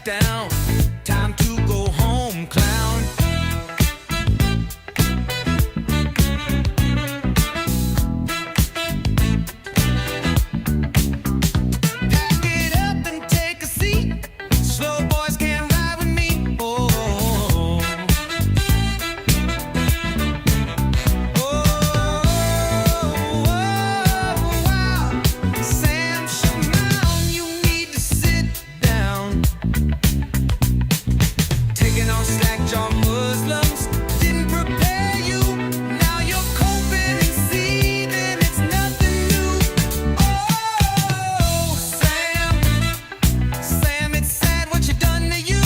down. Time to go home, clown. Pack it up and take a seat. Slow boys can't ride with me. Oh, oh, wow. Sam Shamoun, you need to sit down. Taking on slack jaw Muslims didn't prepare you. Now you're coping and seething. It's nothing new. Oh, Sam, it's sad what you done to you.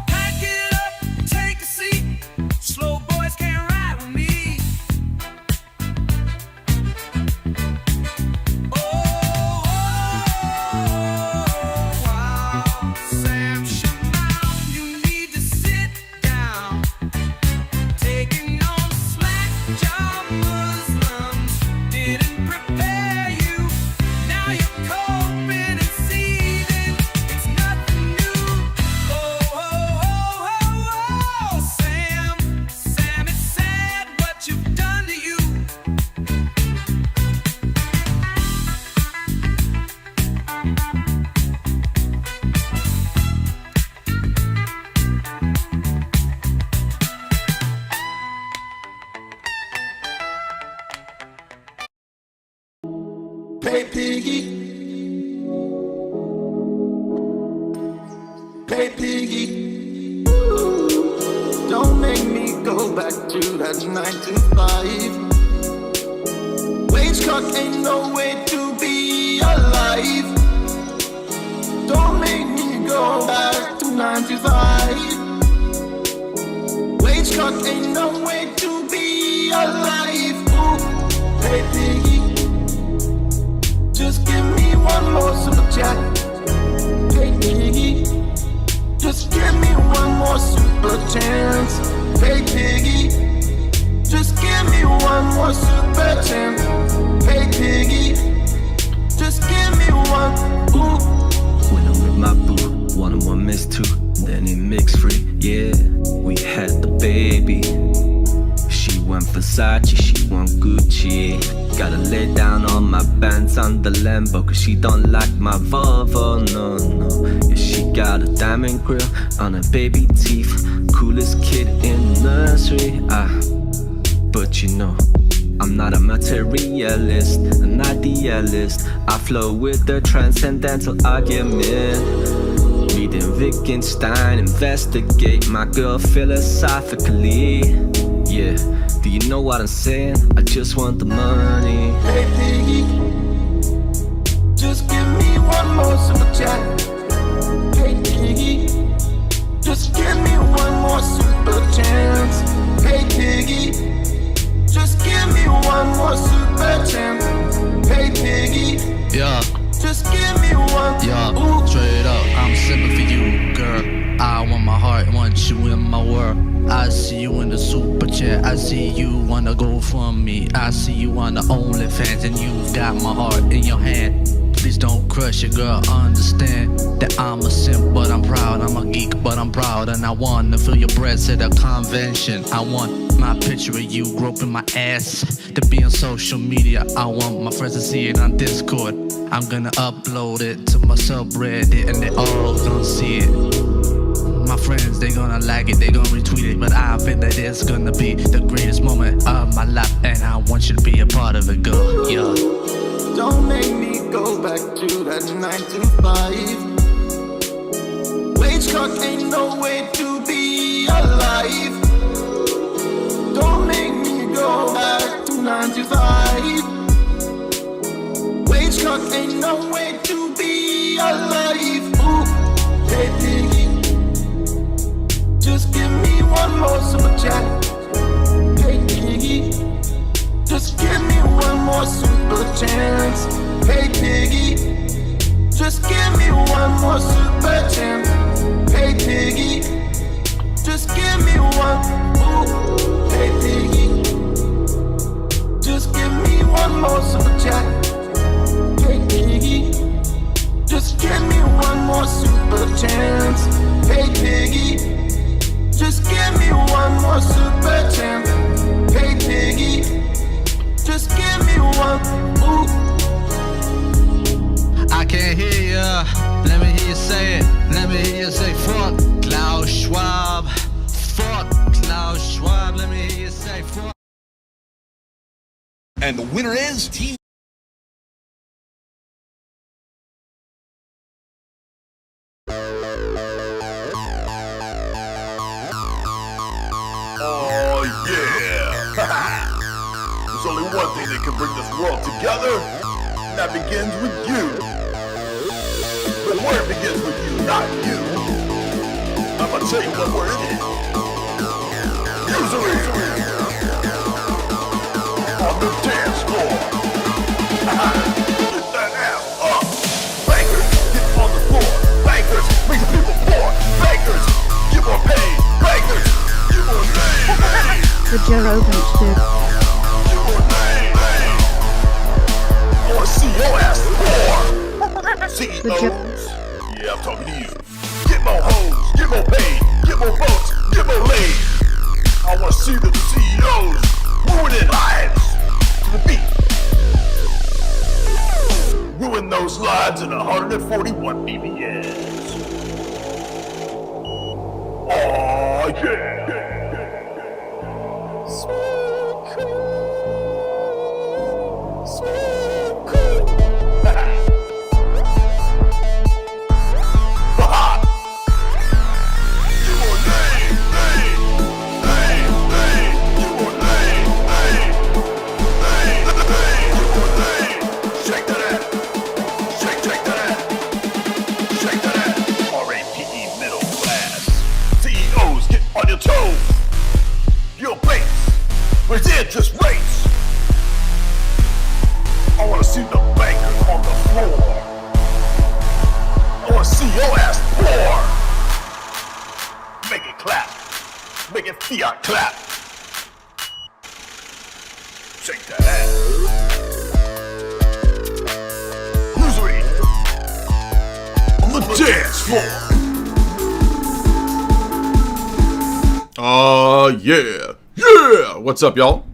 Pack it up, take a seat. Slow boys can't ride with me. Oh, wow. Sam Shamoun, you need to sit down. Taking on slack jaw Muslims didn't prepare you. Now you're coping and seething. It's nothing new. Sam, it's sad what you've done to you. Pay Piggy. Pay Piggy. Don't make me go back to that 9 to 5. Wage cut ain't no way to be alive. Don't make me go back to 9 to 5. Wage cut ain't no way to be alive. Ooh, Pay Piggy. Just give me one more super chat. Pay Piggy. Just give me one more super chance. Pay Piggy. Just give me one more super chance. Pay Piggy. Just give me one. Ooh. When I'm with my boo, 1 and 1 miss 2, then it mix free. Yeah, we had the baby. She want Versace, she want Gucci. Gotta lay down all my bands on the Lambo, cause she don't like my Volvo, no, no. Yeah, she got a diamond grill on her baby teeth. Coolest kid in the nursery, but you know, I'm not a materialist, an idealist. I flow with the transcendental argument. Reading Wittgenstein, investigate my girl philosophically. Yeah, do you know what I'm saying? I just want the money. Pay Piggy. I see you wanna go from me. I see you on the OnlyFans and you've got my heart in your hand. Please don't crush it, girl, understand that I'm a simp, but I'm proud. I'm a geek, but I'm proud. And I wanna feel your breasts at a convention. I want my picture of you groping my ass to be on social media. I want my friends to see it on Discord. I'm gonna upload it to my subreddit and they all gonna see it. My friends, they gonna like it, they gonna retweet it, but I feel that it's gonna be the greatest moment of my life, and I want you to be a part of it, girl. Yeah. Don't make me go back to that 9 to 5. Wage cut ain't no way to be alive. Don't make me go back to 9 to 5. Wage cut ain't no way to be alive. Ooh, Pay Piggy, just give me one more super chat. Pay Piggy, just give me one more super chance. Pay Piggy, just give me one more super chance. Pay Piggy, just give me one. Ooh, Pay Piggy, just give me one more super chat. Pay Piggy, just give me one more super chance. Pay Piggy, just give me one more super chance. Pay Piggy, just give me one. Ooh. I can't hear ya. Let me hear you say it. Let me hear you say fuck Klaus Schwab. Fuck Klaus Schwab. Let me hear you say fuck. And the winner is Team. Oh yeah! There's only one thing that can bring this world together, and that begins with you. The word begins with you, not you. I'm gonna tell you what word it is. Usually on the dance floor. Get that ass up. Bankers, get on the floor. Bankers, make the people poor. Bankers, get more paid. Bankers, get more paid. The Joe Rogan Show. Get more paid. I wanna see your ass poor. CEOs, yeah, I'm talking to you. Get more hoes, get more paid, get more votes, get more laid. I wanna see the CEOs ruining lives to the beat. Ruin those lives in 141 BPS. Oh yeah. Sweet cool, sweet cool. Where's the interest rates? I wanna see the banker on the floor. I wanna see your ass poor. Make it clap. Make it fiat clap. Shake that ass. Usury on the dance floor. Oh, yeah. Yeah! What's up, y'all?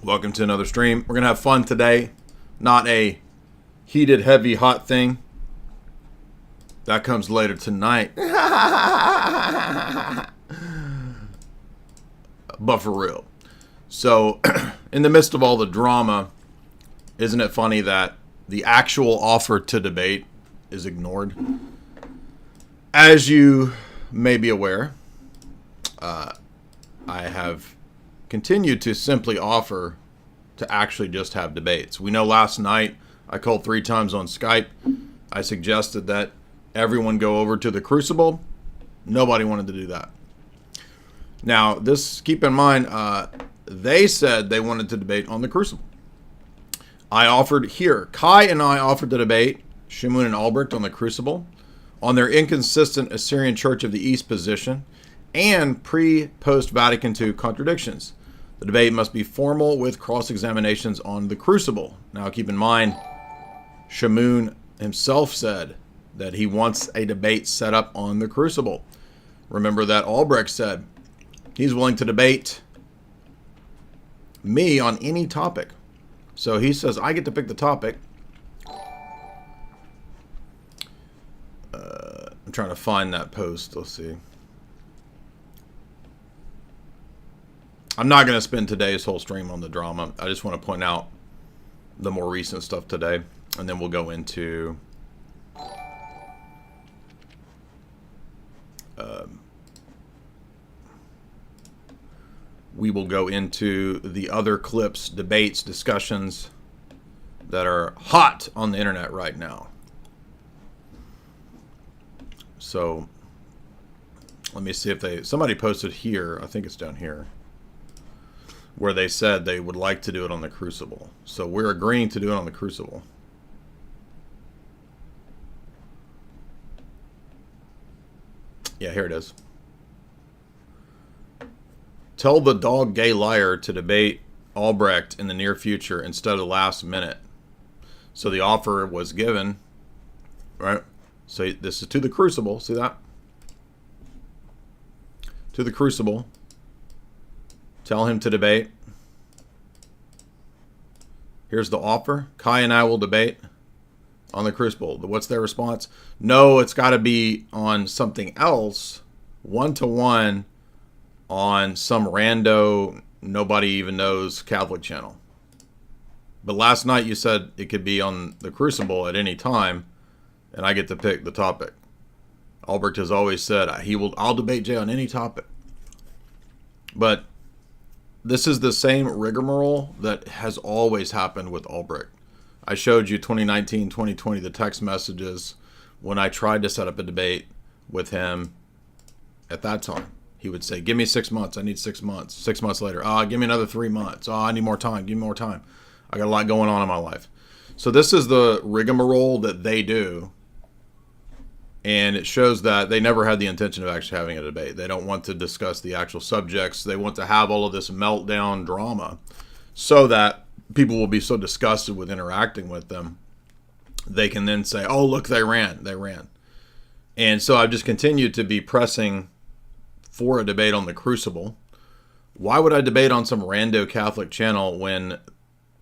Welcome to another stream. We're going to have fun today. Not a heated, heavy, hot thing. That comes later tonight. But for real. So, in the midst of all the drama, isn't it funny that the actual offer to debate is ignored? As you may be aware, I have continued to simply offer to actually just have debates. We know last night I called 3 times on Skype. I suggested that everyone go over to the Crucible. Nobody wanted to do that. Now, this, keep in mind, they said they wanted to debate on the Crucible. I offered here. Kai and I offered to debate Shamoun and Albrecht on the Crucible on their inconsistent Assyrian Church of the East position and pre-post Vatican II contradictions. The debate must be formal with cross-examinations on the Crucible. Now, keep in mind, Shamoun himself said that he wants a debate set up on the Crucible. Remember that Albrecht said he's willing to debate me on any topic. So he says I get to pick the topic. I'm trying to find that post. Let's see. I'm not going to spend today's whole stream on the drama. I just want to point out the more recent stuff today. And then we'll go into the other clips, debates, discussions that are hot on the internet right now. So let me see if somebody posted here, I think it's down here, where they said they would like to do it on the Crucible. So we're agreeing to do it on the Crucible. Yeah, here it is. Tell the dog gay liar to debate Albrecht in the near future instead of the last minute. So the offer was given, right? So this is to the Crucible. See that? To the Crucible. Tell him to debate. Here's the offer. Kai and I will debate on the Crucible. What's their response? No, it's got to be on something else, 1-to-1 on some rando, nobody even knows Catholic channel. But last night you said it could be on the Crucible at any time, and I get to pick the topic. Albrecht has always said I'll debate Jay on any topic. But this is the same rigmarole that has always happened with Albrecht. I showed you 2019, 2020, the text messages when I tried to set up a debate with him at that time. He would say, give me 6 months. I need 6 months. 6 months later, give me another 3 months. I need more time. Give me more time. I got a lot going on in my life. So this is the rigmarole that they do. And it shows that they never had the intention of actually having a debate. They don't want to discuss the actual subjects. They want to have all of this meltdown drama so that people will be so disgusted with interacting with them. They can then say, oh, look, they ran. They ran. And so I've just continued to be pressing for a debate on the Crucible. Why would I debate on some rando Catholic channel when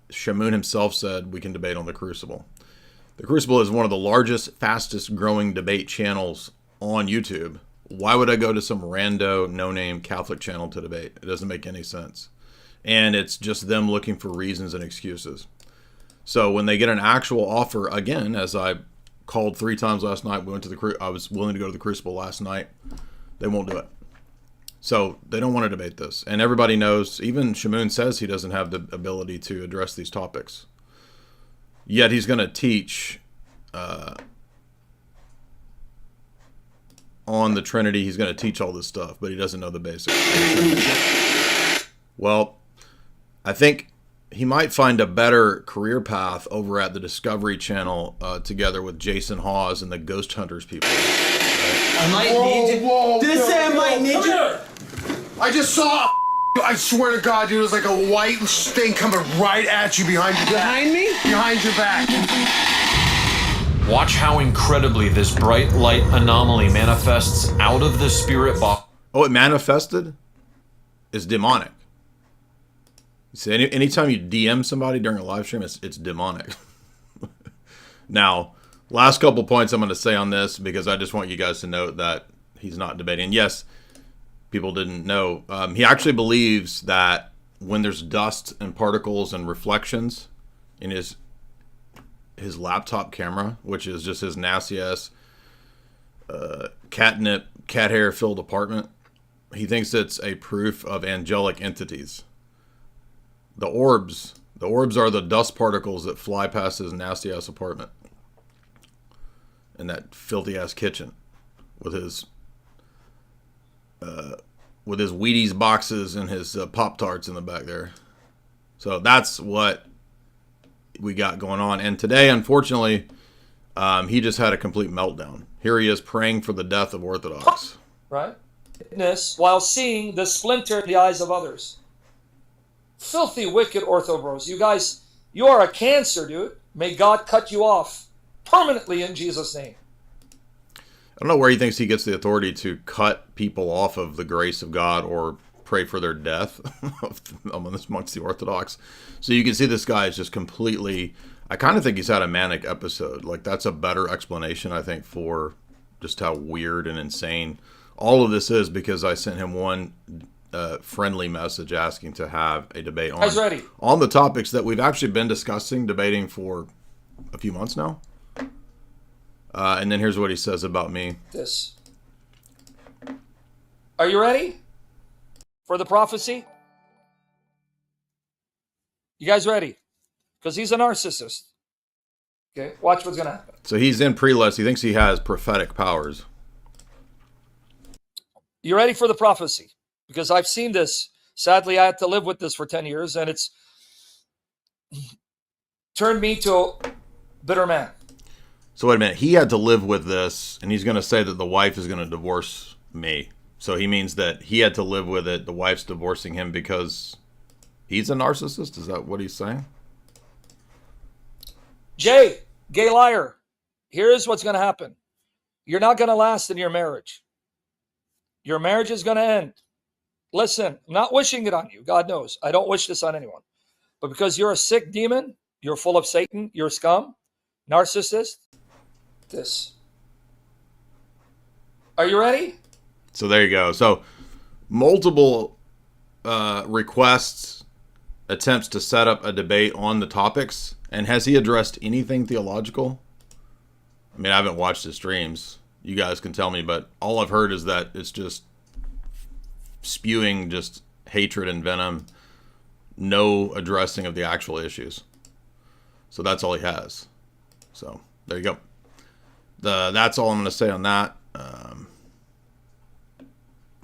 Shamoun himself said we can debate on the Crucible? The Crucible is one of the largest, fastest growing debate channels on YouTube. Why would I go to some rando, no-name Catholic channel to debate? It doesn't make any sense. And it's just them looking for reasons and excuses. So when they get an actual offer, again, as I called 3 times last night, I was willing to go to the Crucible last night. They won't do it. So they don't want to debate this. And everybody knows, even Shamoun says he doesn't have the ability to address these topics. Yet he's going to teach on the Trinity. He's going to teach all this stuff, but he doesn't know the basics. Well, I think he might find a better career path over at the Discovery Channel together with Jason Hawes and the Ghost Hunters people. I might need you. Did it say I might need you? I just saw. I swear to God, dude, it was like a white thing coming right at you behind your back. Behind me? Behind your back. Watch how incredibly this bright light anomaly manifests out of the spirit box. Oh, it manifested? It's demonic. You see, anytime you DM somebody during a live stream, it's demonic. Now, last couple points I'm going to say on this, because I just want you guys to note that he's not debating. Yes, people didn't know. He actually believes that when there's dust and particles and reflections in his laptop camera, which is just his nasty ass catnip, cat hair filled apartment, he thinks it's a proof of angelic entities. The orbs are the dust particles that fly past his nasty ass apartment and that filthy ass kitchen with his Wheaties boxes and his Pop-Tarts in the back there. So that's what we got going on. And today, unfortunately, he just had a complete meltdown. Here he is praying for the death of Orthodox. Right? While seeing the splinter in the eyes of others. Filthy, wicked orthobros. You guys, you are a cancer, dude. May God cut you off permanently in Jesus' name. I don't know where he thinks he gets the authority to cut people off of the grace of God or pray for their death amongst the Orthodox. So you can see this guy is just completely, I kind of think he's had a manic episode. Like, that's a better explanation, I think, for just how weird and insane all of this is, because I sent him one friendly message asking to have a debate on the topics that we've actually been debating for a few months now. And then here's what he says about me. This. Are you ready for the prophecy? You guys ready? Because he's a narcissist. Okay, watch what's going to happen. So he's in prelist. He thinks he has prophetic powers. You ready for the prophecy? Because I've seen this. Sadly, I had to live with this for 10 years, and it's turned me to a bitter man. So wait a minute. He had to live with this, and he's going to say that the wife is going to divorce me. So he means that he had to live with it. The wife's divorcing him because he's a narcissist? Is that what he's saying? Jay, gay liar. Here's what's going to happen. You're not going to last in your marriage. Your marriage is going to end. Listen, I'm not wishing it on you. God knows. I don't wish this on anyone. But because you're a sick demon, you're full of Satan, you're scum, narcissist, this. Are you ready? So there you go. So multiple requests, attempts to set up a debate on the topics. And has he addressed anything theological? I mean, I haven't watched his streams. You guys can tell me, but all I've heard is that it's just spewing just hatred and venom, no addressing of the actual issues. So that's all he has. So there you go. That's all I'm going to say on that.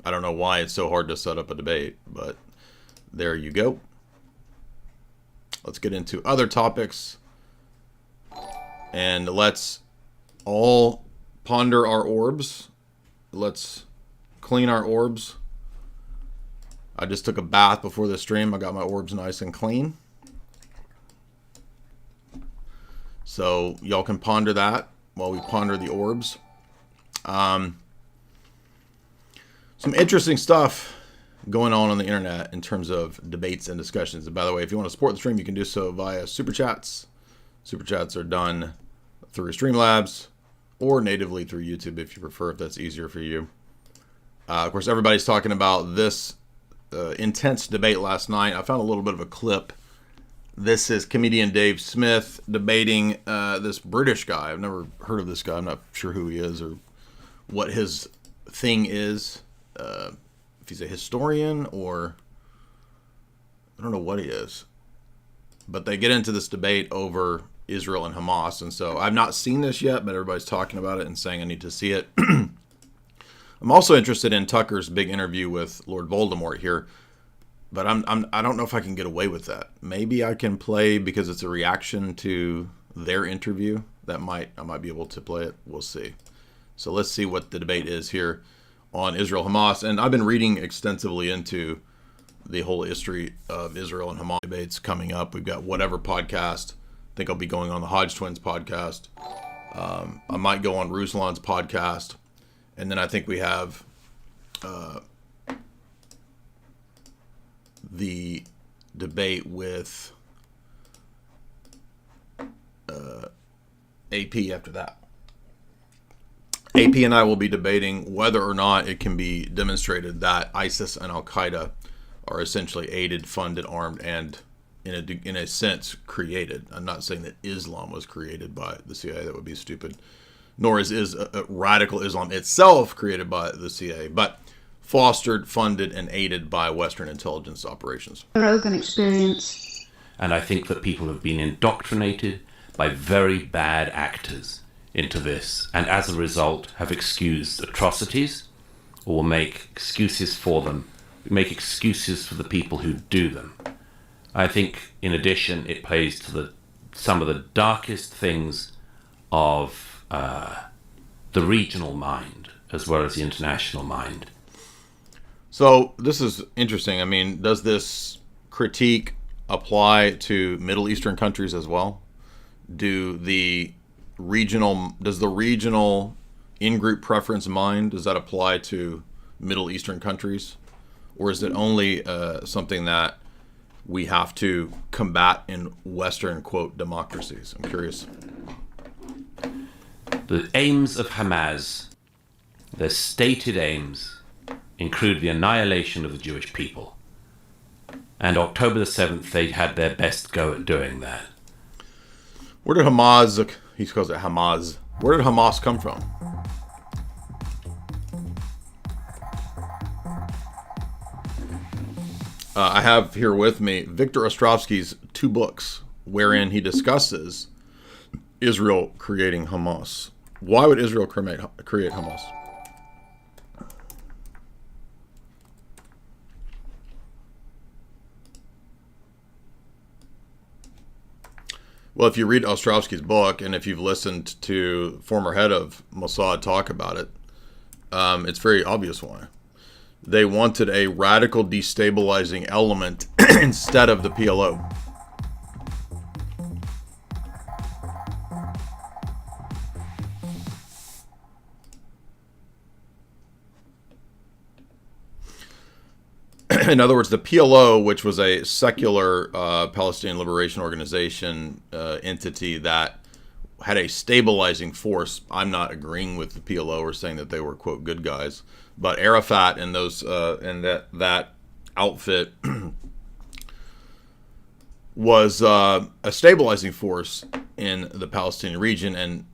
I don't know why it's so hard to set up a debate, but there you go. Let's get into other topics, and let's all ponder our orbs. Let's clean our orbs. I just took a bath before the stream. I got my orbs nice and clean. So y'all can ponder that while we ponder the orbs. Some interesting stuff going on the internet in terms of debates and discussions. And by the way, if you want to support the stream, you can do so via Super Chats. Super Chats are done through Streamlabs or natively through YouTube if you prefer, if that's easier for you. Of course, everybody's talking about this intense debate last night. I found a little bit of a clip. This is comedian Dave Smith debating this British guy. I've never heard of this guy. I'm not sure who he is or what his thing is. If he's a historian or I don't know what he is. But they get into this debate over Israel and Hamas. And so I've not seen this yet, but everybody's talking about it and saying I need to see it. I'm also interested in Tucker's big interview with Lord Voldemort here. But I don't know if I can get away with that. Maybe I can play because it's a reaction to their interview. I might be able to play it. We'll see. So let's see what the debate is here on Israel Hamas. And I've been reading extensively into the whole history of Israel and Hamas debates coming up. We've got Whatever podcast. I think I'll be going on the Hodge Twins podcast. I might go on Ruslan's podcast. And then I think we have the debate with AP after that. AP and I will be debating whether or not it can be demonstrated that ISIS and Al-Qaeda are essentially aided, funded, armed, and in a sense created. I'm not saying that Islam was created by the CIA. That would be stupid. Nor is radical Islam itself created by the CIA, but fostered, funded, and aided by Western intelligence operations. Rogan experience. And I think that people have been indoctrinated by very bad actors into this, and as a result have excused atrocities or will make excuses for them, make excuses for the people who do them. I think, in addition, it plays to some of the darkest things of the regional mind as well as the international mind. So this is interesting. I mean, does this critique apply to Middle Eastern countries as well? Does the regional in-group preference mind, does that apply to Middle Eastern countries? Or is it only something that we have to combat in Western, quote, democracies? I'm curious. The aims of Hamas, their stated aims, include the annihilation of the Jewish people. And October the 7th, they had their best go at doing that. Where did Hamas, he calls it Hamas, where did Hamas come from? I have here with me Victor Ostrovsky's 2 books, wherein he discusses Israel creating Hamas. Why would Israel create Hamas? Well, if you read Ostrovsky's book, and if you've listened to former head of Mossad talk about it, it's very obvious why. They wanted a radical destabilizing element instead of the PLO. In other words, the PLO, which was a secular Palestinian Liberation Organization entity that had a stabilizing force. I'm not agreeing with the PLO or saying that they were, quote, good guys, but Arafat and those and that outfit was a stabilizing force in the Palestinian region. And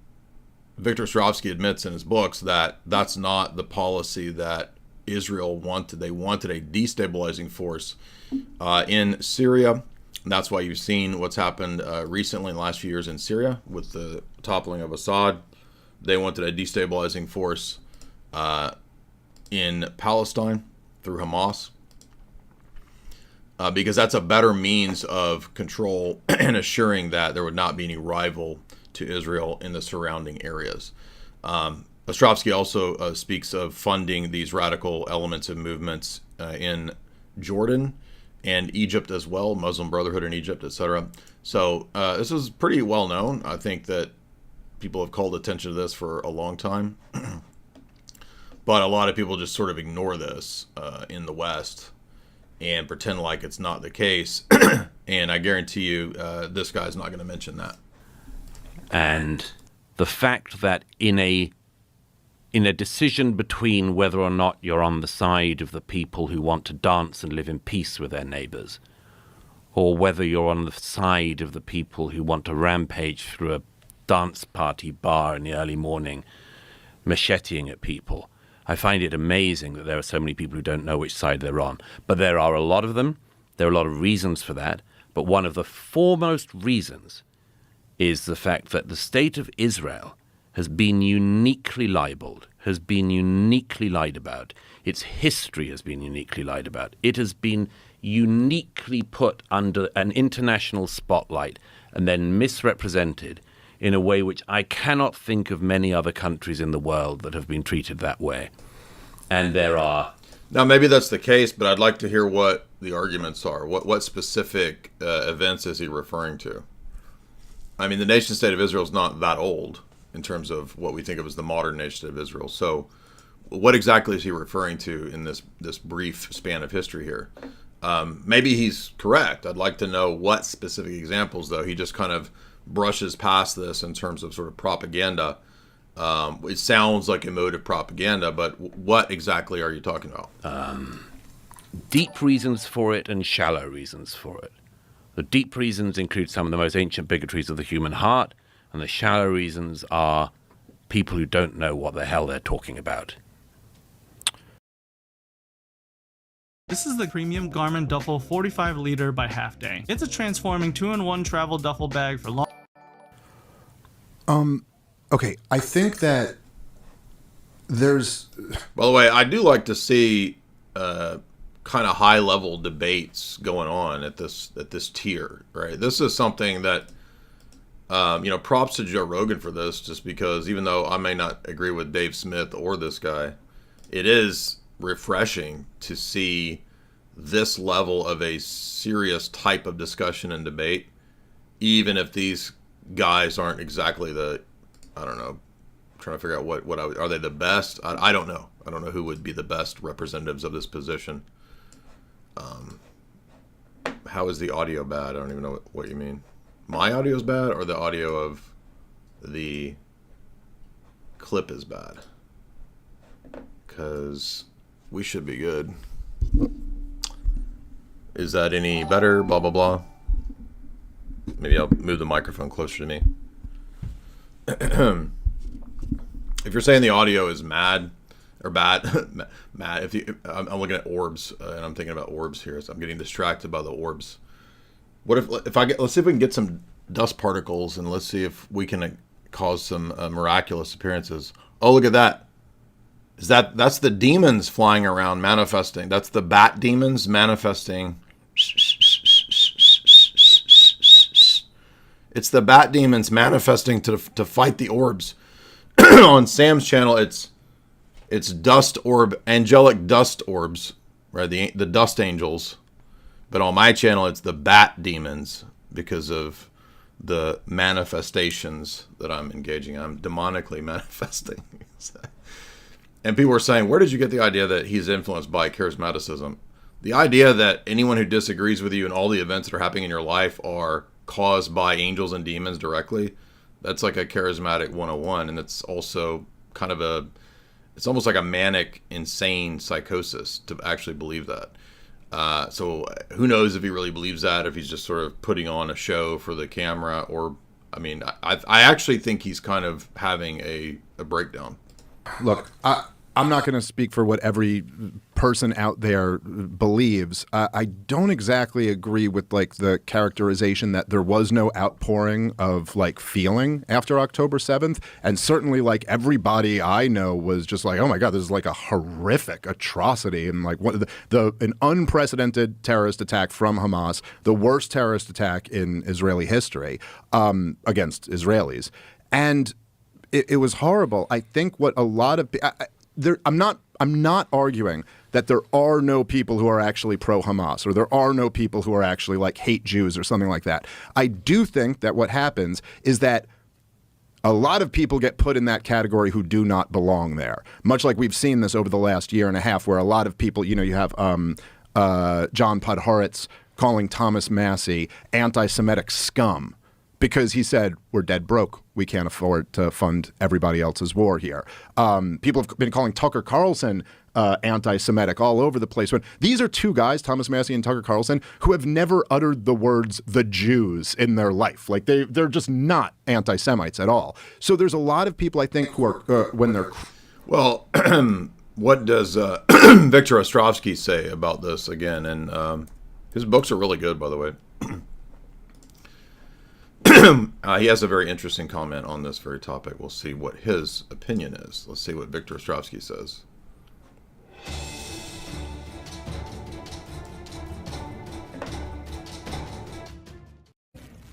Victor Ostrovsky admits in his books that that's not the policy that Israel wanted. They wanted a destabilizing force in Syria. And that's why you've seen what's happened recently in the last few years in Syria with the toppling of Assad. They wanted a destabilizing force in Palestine through Hamas because that's a better means of control and assuring that there would not be any rival to Israel in the surrounding areas. Ostrovsky also speaks of funding these radical elements and movements in Jordan and Egypt as well, Muslim Brotherhood in Egypt, etc. So this is pretty well known. I think that people have called attention to this for a long time. But a lot of people just sort of ignore this in the West and pretend like it's not the case. And I guarantee you this guy's not going to mention that. And the fact that in a decision between whether or not you're on the side of the people who want to dance and live in peace with their neighbors, or whether you're on the side of the people who want to rampage through a dance party bar in the early morning, macheteing at people, I find it amazing that there are so many people who don't know which side they're on. But there are a lot of them. There are a lot of reasons for that. But one of the foremost reasons is the fact that the state of Israel has been uniquely libeled, has been uniquely lied about. Its history has been uniquely lied about. It has been uniquely put under an international spotlight and then misrepresented in a way which I cannot think of many other countries in the world that have been treated that way. And there are... Now, maybe that's the case, but I'd like to hear what the arguments are. What specific events is he referring to? I mean, the nation-state of Israel is not that old in terms of what we think of as the modern nation of Israel. So what exactly is he referring to in this brief span of history here? Maybe he's correct. I'd like to know what specific examples, though. He just kind of brushes past this in terms of sort of propaganda. It sounds like emotive propaganda, but what exactly are you talking about? Deep reasons for it and shallow reasons for it. The deep reasons include some of the most ancient bigotries of the human heart, and the shallow reasons are people who don't know what the hell they're talking about. This is the premium Garmin Duffel 45 liter by Half Day. It's a transforming 2-in-1 travel duffel bag for long. Okay, I think that there's... By the way, I do like to see kind of high-level debates going on at this tier, right? This is something that, props to Joe Rogan for this, just because even though I may not agree with Dave Smith or this guy, it is refreshing to see this level of a serious type of discussion and debate, even if these guys aren't exactly the, I don't know, trying to figure out are they the best? I don't know. I don't know who would be the best representatives of this position. How is the audio bad? I don't even know what you mean. My audio is bad, or the audio of the clip is bad? Because we should be good. Is that any better? Blah, blah, blah. Maybe I'll move the microphone closer to me. If you're saying the audio is mad or bad, mad. I'm looking at orbs and I'm thinking about orbs here, so I'm getting distracted by the orbs. What if let's see if we can get some dust particles and let's see if we can cause some miraculous appearances. Oh, look at that! That's the demons flying around manifesting? That's the bat demons manifesting. It's the bat demons manifesting to fight the orbs. On Sam's channel, it's dust orb, angelic dust orbs, right? The dust angels. But on my channel, it's the bat demons because of the manifestations that I'm engaging. I'm demonically manifesting. And people were saying, where did you get the idea that he's influenced by charismaticism? The idea that anyone who disagrees with you and all the events that are happening in your life are caused by angels and demons directly, that's like a charismatic 101. And it's also kind of it's almost like a manic, insane psychosis to actually believe that. So who knows if he really believes that, if he's just sort of putting on a show for the camera, or, I mean, I actually think he's kind of having a breakdown. Look, I'm not going to speak for what every person out there believes. I don't exactly agree with like the characterization that there was no outpouring of like feeling after October 7th. And certainly like everybody I know was just like, oh my God, this is like a horrific atrocity. And like an unprecedented terrorist attack from Hamas, the worst terrorist attack in Israeli history against Israelis. And it was horrible. I think what a lot of I'm not arguing that there are no people who are actually pro-Hamas or there are no people who are actually like hate Jews or something like that. I do think that what happens is that a lot of people get put in that category who do not belong there. Much like we've seen this over the last year and a half, where a lot of people, you have John Podhoretz calling Thomas Massie anti-Semitic scum, because he said, we're dead broke. We can't afford to fund everybody else's war here. People have been calling Tucker Carlson anti-Semitic all over the place. When these are two guys, Thomas Massie and Tucker Carlson, who have never uttered the words "the Jews" in their life. Like they're just not anti-Semites at all. So there's a lot of people, I think, who are when they're well. What does Victor Ostrovsky say about this again? And his books are really good, by the way. He has a very interesting comment on this very topic. We'll see what his opinion is. Let's see what Victor Ostrovsky says.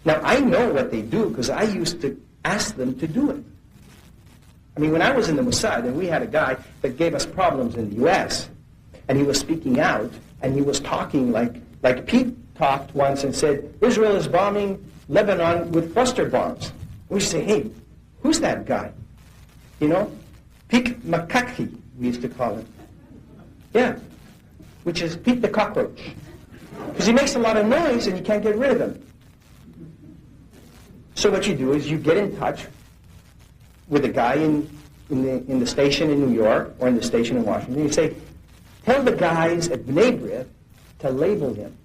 Now, I know what they do because I used to ask them to do it. I mean, when I was in the Mossad, and we had a guy that gave us problems in the U.S., and he was speaking out, and he was talking like Pete talked once and said, Israel is bombing Lebanon with cluster bombs. We say, hey, who's that guy? Pete Makaki, we used to call him. Yeah, which is Pete the cockroach. Because he makes a lot of noise and you can't get rid of him. So what you do is you get in touch with a guy in the station in New York or in the station in Washington. You say, tell the guys at B'nai B'rith to label him.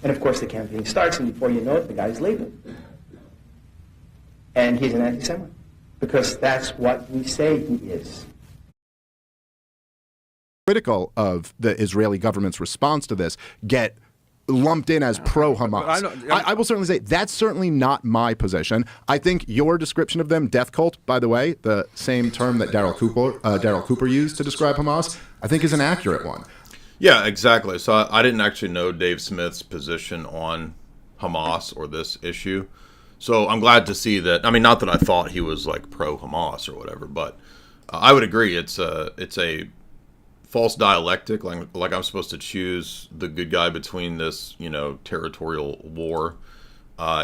And of course the campaign starts, and before you know it, the guy's labeled. And he's an anti-Semite. Because that's what we say he is. Critical of the Israeli government's response to this get lumped in as pro-Hamas. I will certainly say that's certainly not my position. I think your description of them, death cult, by the way, the same term that Daryl Cooper used to describe Hamas, I think is an accurate one. Yeah, exactly. So I didn't actually know Dave Smith's position on Hamas or this issue. So I'm glad to see that. I mean, not that I thought he was like pro-Hamas or whatever, but I would agree. It's a false dialectic, like I'm supposed to choose the good guy between this, territorial war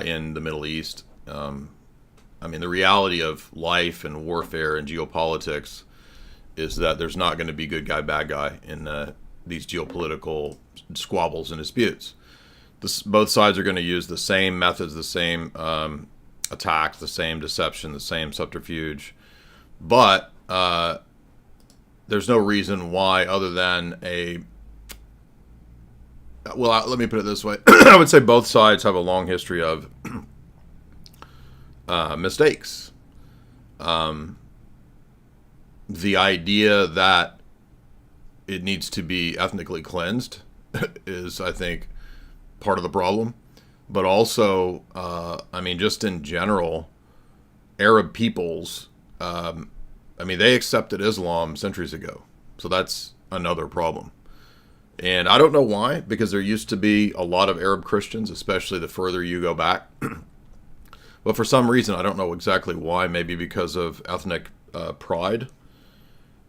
in the Middle East. I mean, the reality of life and warfare and geopolitics is that there's not going to be good guy, bad guy in these geopolitical squabbles and disputes. Both sides are going to use the same methods, the same attacks, the same deception, the same subterfuge. But there's no reason why, other than let me put it this way. I would say both sides have a long history of mistakes. The idea that it needs to be ethnically cleansed is, I think, part of the problem. But also, just in general, Arab peoples, they accepted Islam centuries ago. So that's another problem. And I don't know why, because there used to be a lot of Arab Christians, especially the further you go back. But for some reason, I don't know exactly why, maybe because of ethnic pride.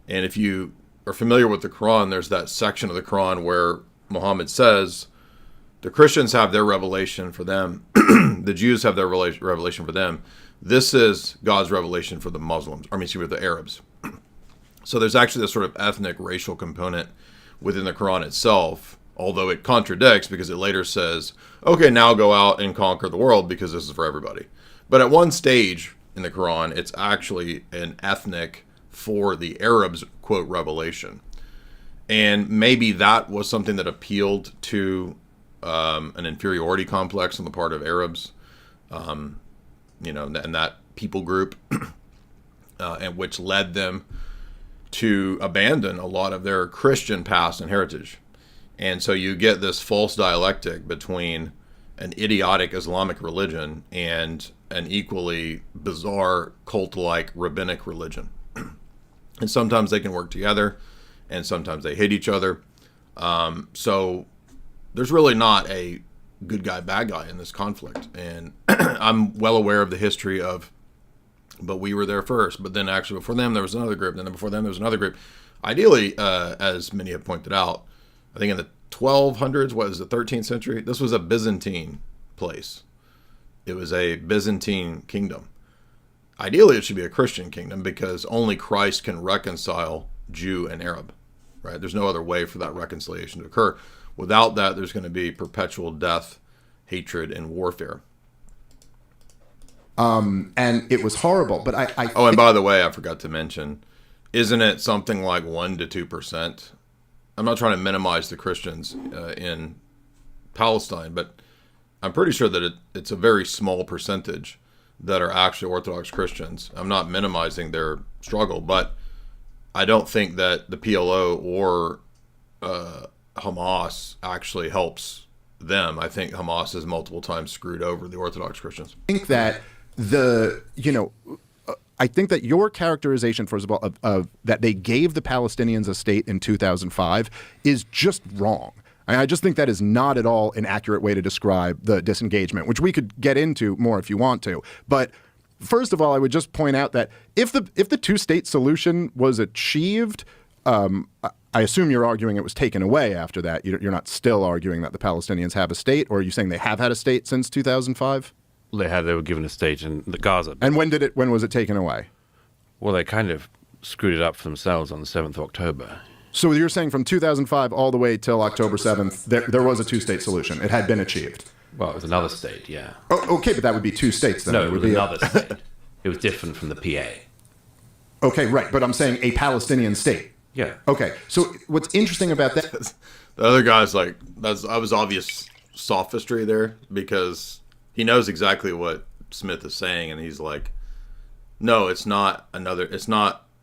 And if you are familiar with the Quran, there's that section of the Quran where Muhammad says the Christians have their revelation for them. The Jews have their revelation for them. This is God's revelation for the Muslims, the Arabs. So there's actually this sort of ethnic racial component within the Quran itself, although it contradicts because it later says, okay, now go out and conquer the world because this is for everybody. But at one stage in the Quran, it's actually an ethnic for the Arabs, quote, revelation. And maybe that was something that appealed to an inferiority complex on the part of Arabs, and that people group, and which led them to abandon a lot of their Christian past and heritage. And so you get this false dialectic between an idiotic Islamic religion and an equally bizarre cult-like rabbinic religion. And sometimes they can work together, and sometimes they hate each other. So there's really not a good guy, bad guy in this conflict. And I'm well aware of the history of, but we were there first. But then actually before them, there was another group. And then before them, there was another group. Ideally, as many have pointed out, I think in the 1200s, the 13th century, this was a Byzantine place. It was a Byzantine kingdom. Ideally, it should be a Christian kingdom because only Christ can reconcile Jew and Arab, right? There's no other way for that reconciliation to occur. Without that, there's going to be perpetual death, hatred, and warfare. And it was horrible. But and by the way, I forgot to mention, isn't it something like 1% to 2%? I'm not trying to minimize the Christians in Palestine, but I'm pretty sure that it's a very small percentage that are actually Orthodox Christians. I'm not minimizing their struggle, but I don't think that the PLO or Hamas actually helps them. I think Hamas has multiple times screwed over the Orthodox Christians. I think that I think that your characterization, first of all, of that they gave the Palestinians a state in 2005 is just wrong. I just think that is not at all an accurate way to describe the disengagement, which we could get into more if you want to. But first of all, I would just point out that if the two-state solution was achieved, I assume you're arguing it was taken away after that. You're not still arguing that the Palestinians have a state, or are you saying they have had a state since 2005? They were given a state in the Gaza. And when was it taken away? Well, they kind of screwed it up for themselves on the 7th of October. So you're saying from 2005 all the way till October 7th, there was a two-state solution. It had been achieved. Well, it was another state, yeah. Oh, okay, but that would be two states then. No, it was another state. It was different from the PA. Okay, right, but I'm saying a Palestinian state. Yeah. Okay, so what's interesting about that... The other guy's like, that was obvious sophistry there, because he knows exactly what Smith is saying, and he's like, no, it's not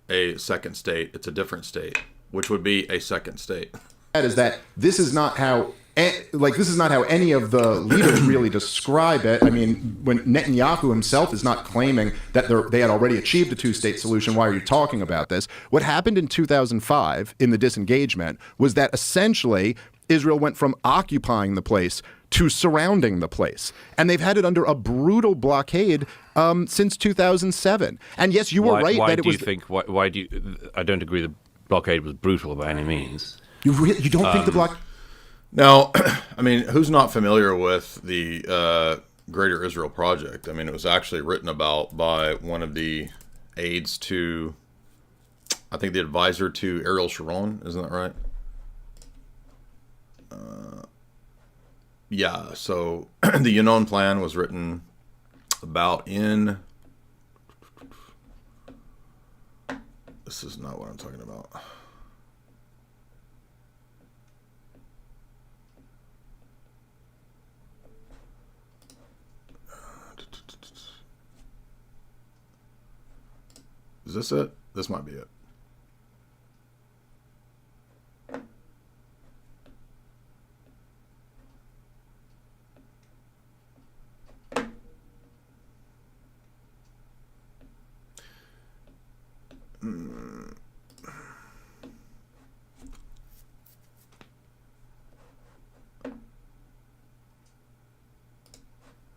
a second state, it's a different state, which would be a second state. That is that this is not how any of the leaders really describe it. I mean, when Netanyahu himself is not claiming that they had already achieved a two-state solution, why are you talking about this? What happened in 2005 in the disengagement was that essentially Israel went from occupying the place to surrounding the place. And they've had it under a brutal blockade since 2007. And yes, you were right that it was... Why do you think... I don't agree blockade was brutal by any means. You don't think the block? Now, I mean, who's not familiar with the Greater Israel Project? I mean, it was actually written about by one of the aides to, I think, the advisor to Ariel Sharon. Isn't that right? Yeah. So the Yinon Plan was written about in. This is not what I'm talking about. Is this it? This might be it.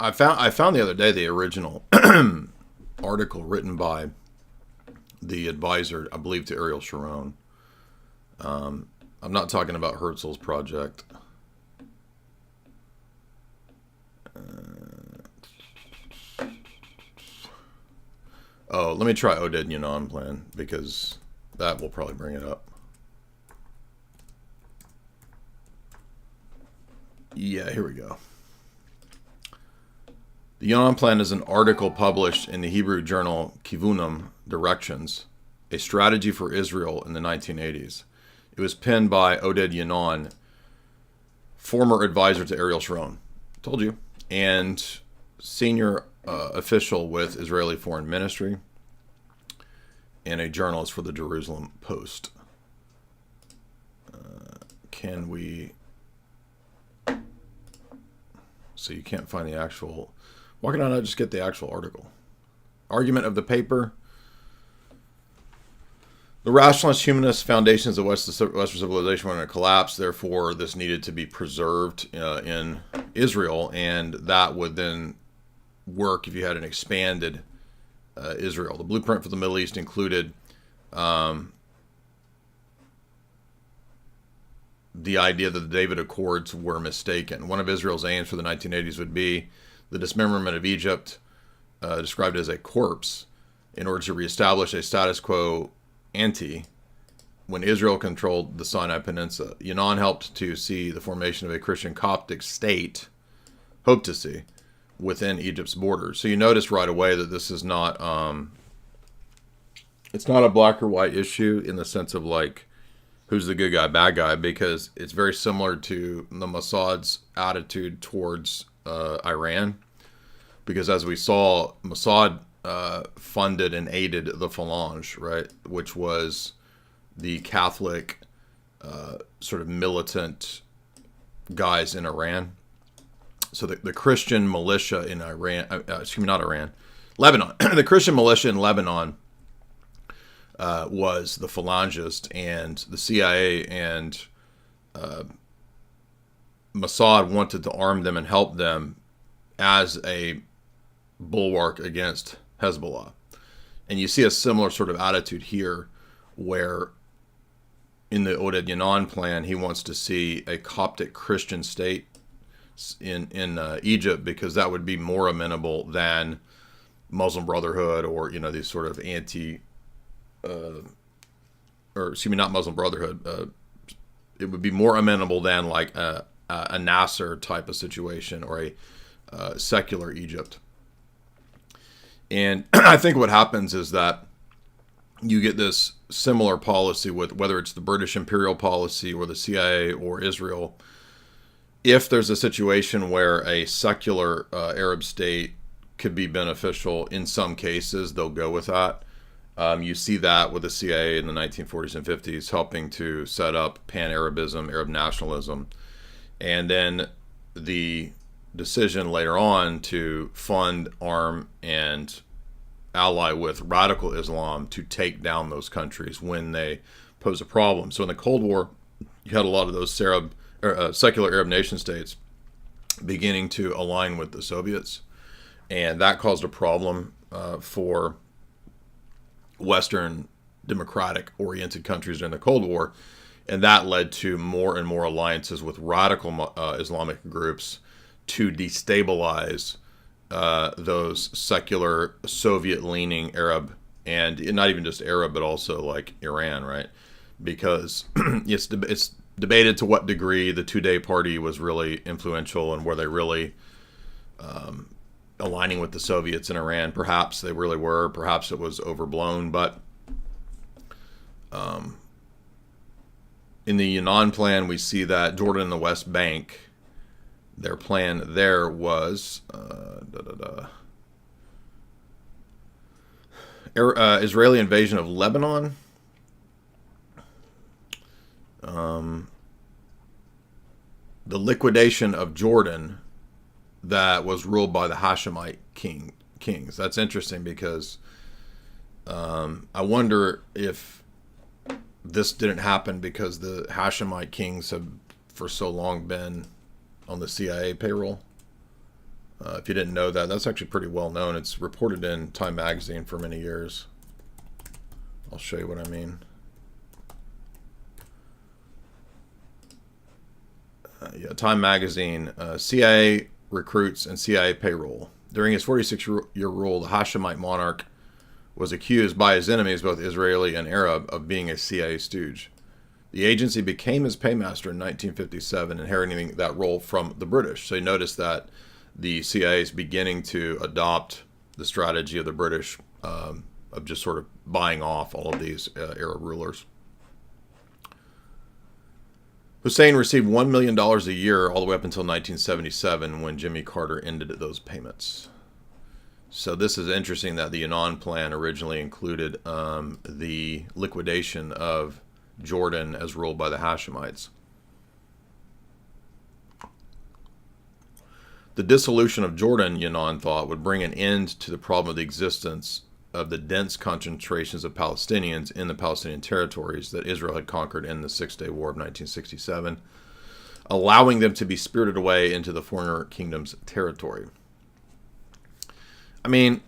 I found the other day the original article written by the advisor, I believe, to Ariel Sharon. I'm not talking about Herzl's project. Let me try Oded Yinon Plan, because that will probably bring it up. Yeah, here we go. The Yinon Plan is an article published in the Hebrew journal Kivunim, Directions, a strategy for Israel in the 1980s. It was penned by Oded Yinon, former advisor to Ariel Sharon, told you, and senior official with Israeli Foreign Ministry, and a journalist for the Jerusalem Post. Can we... So you can't find the actual... Why can I not just get the actual article? Argument of the paper. The rationalist humanist foundations of Western civilization were going to collapse. Therefore, this needed to be preserved in Israel, and that would then work if you had an expanded Israel. The blueprint for the Middle East included the idea that the David Accords were mistaken. One of Israel's aims for the 1980s would be the dismemberment of Egypt, described as a corpse, in order to reestablish a status quo ante when Israel controlled the Sinai Peninsula. Yinon helped to see the formation of a Christian Coptic state, hoped to see, within Egypt's borders. So you notice right away that this is not, it's not a black or white issue in the sense of like, who's the good guy, bad guy, because it's very similar to the Mossad's attitude towards Iran. Because as we saw, Mossad funded and aided the Phalange, right, which was the Catholic sort of militant guys in Iran. So the Christian militia in Iran, Lebanon. The Christian militia in Lebanon was the Phalangist, and the CIA and Mossad wanted to arm them and help them as a bulwark against Hezbollah. And you see a similar sort of attitude here, where in the Oded Yinon Plan, he wants to see a Coptic Christian state in Egypt, because that would be more amenable than Muslim Brotherhood, or these sort of not Muslim Brotherhood. It would be more amenable than like a Nasser type of situation, or a secular Egypt. And I think what happens is that you get this similar policy with whether it's the British imperial policy or the CIA or Israel. If there's a situation where a secular Arab state could be beneficial in some cases, they'll go with that. You see that with the CIA in the 1940s and 50s, helping to set up pan-Arabism, Arab nationalism. And then the decision later on to fund, arm, and ally with radical Islam to take down those countries when they pose a problem. So in the Cold War, you had a lot of those secular Arab nation states beginning to align with the Soviets, and that caused a problem for Western democratic-oriented countries during the Cold War, and that led to more and more alliances with radical Islamic groups to destabilize those secular Soviet-leaning Arab, and not even just Arab, but also like Iran, right? Because it's debated to what degree the two-day party was really influential and were they really aligning with the Soviets in Iran. Perhaps they really were. Perhaps it was overblown. But in the Yinon Plan, we see that Jordan and the West Bank, their plan there was Israeli invasion of Lebanon, the liquidation of Jordan that was ruled by the Hashemite kings. That's interesting because I wonder if this didn't happen because the Hashemite kings have for so long been on the CIA payroll. If you didn't know that, that's actually pretty well known. It's reported in Time magazine for many years. I'll show you what I mean. Time magazine, CIA recruits and CIA payroll. During his 46-year rule, the Hashemite monarch was accused by his enemies, both Israeli and Arab, of being a CIA stooge. The agency became his paymaster in 1957, inheriting that role from the British. So you notice that the CIA is beginning to adopt the strategy of the British of just sort of buying off all of these Arab rulers. Hussein received $1 million a year all the way up until 1977 when Jimmy Carter ended those payments. So this is interesting that the Yinon Plan originally included the liquidation of Jordan as ruled by the Hashemites. The dissolution of Jordan, Yinon thought, would bring an end to the problem of the existence of the dense concentrations of Palestinians in the Palestinian territories that Israel had conquered in the Six-Day War of 1967, allowing them to be spirited away into the former kingdom's territory. I mean,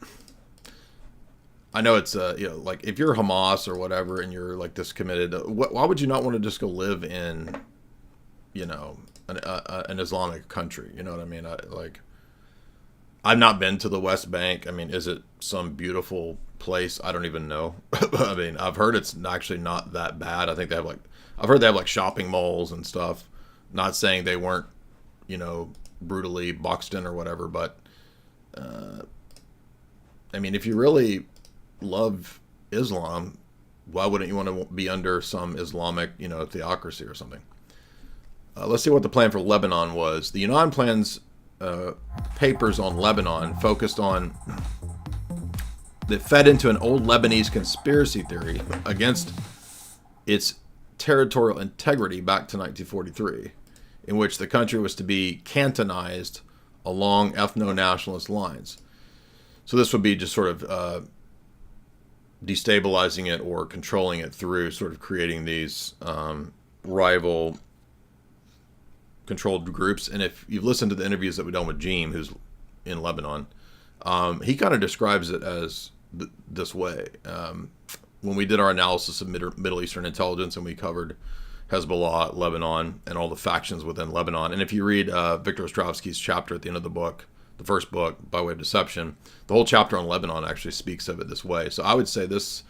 I know it's like if you're Hamas or whatever and you're like this committed, why would you not want to just go live in, an Islamic country? You know what I mean? I've not been to the West Bank. I mean, is it some beautiful place? I don't even know. I mean, I've heard it's actually not that bad. I think I've heard they have shopping malls and stuff. Not saying they weren't, brutally boxed in or whatever, but I mean, if you really love Islam, why wouldn't you want to be under some Islamic, theocracy or something? Let's see what the plan for Lebanon was. The Yinon Plan's papers on Lebanon focused on that fed into an old Lebanese conspiracy theory against its territorial integrity back to 1943, in which the country was to be cantonized along ethno-nationalist lines. So this would be just sort of destabilizing it or controlling it through sort of creating these rival controlled groups. And if you've listened to the interviews that we've done with Jim, who's in Lebanon, he kind of describes it as this way. When we did our analysis of Middle Eastern intelligence and we covered Hezbollah, Lebanon, and all the factions within Lebanon. And if you read Victor Ostrovsky's chapter at the end of the book, the first book, By Way of Deception, the whole chapter on Lebanon actually speaks of it this way. So I would say this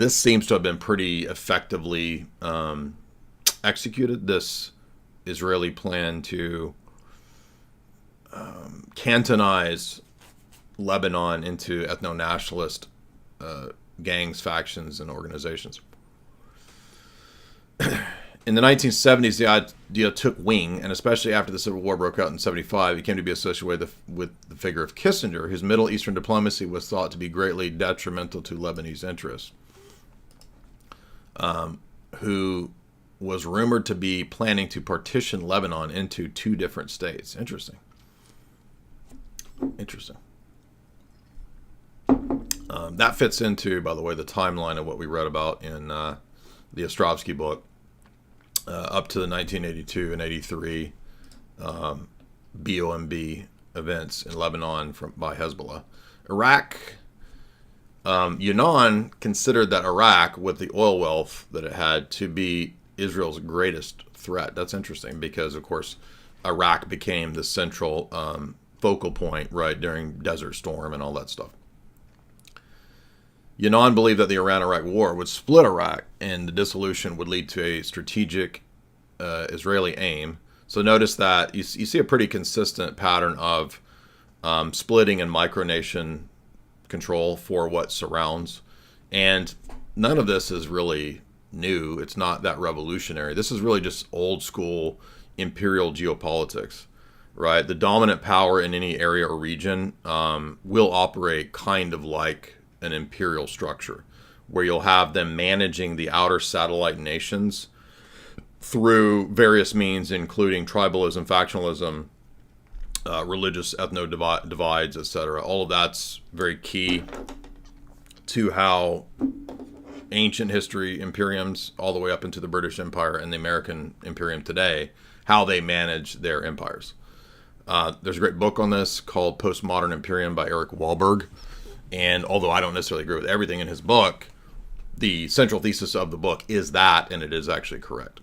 seems to have been pretty effectively executed, this Israeli plan to cantonize Lebanon into ethno-nationalist gangs, factions, and organizations. In the 1970s, the idea took wing, and especially after the Civil War broke out in 1975, it came to be associated with the figure of Kissinger, whose Middle Eastern diplomacy was thought to be greatly detrimental to Lebanese interests, who was rumored to be planning to partition Lebanon into two different states. Interesting. That fits into, by the way, the timeline of what we read about in the Ostrovsky book, up to the 1982 and 83 BOMB events in Lebanon by Hezbollah. Iraq, Yinon considered that Iraq, with the oil wealth that it had, to be Israel's greatest threat. That's interesting because, of course, Iraq became the central focal point, right, during Desert Storm and all that stuff. Yinon believed that the Iran-Iraq war would split Iraq, and the dissolution would lead to a strategic Israeli aim. So notice that you see a pretty consistent pattern of splitting and micronation control for what surrounds. And none of this is really new. It's not that revolutionary. This is really just old school imperial geopolitics, right? The dominant power in any area or region will operate kind of like an imperial structure, where you'll have them managing the outer satellite nations through various means, including tribalism, factionalism, religious ethno divides, etc. All of that's very key to how ancient history imperiums, all the way up into the British Empire and the American Imperium today, how they manage their empires. There's a great book on this called Postmodern Imperium by Eric Wahlberg. And although I don't necessarily agree with everything in his book, the central thesis of the book is that, and it is actually correct.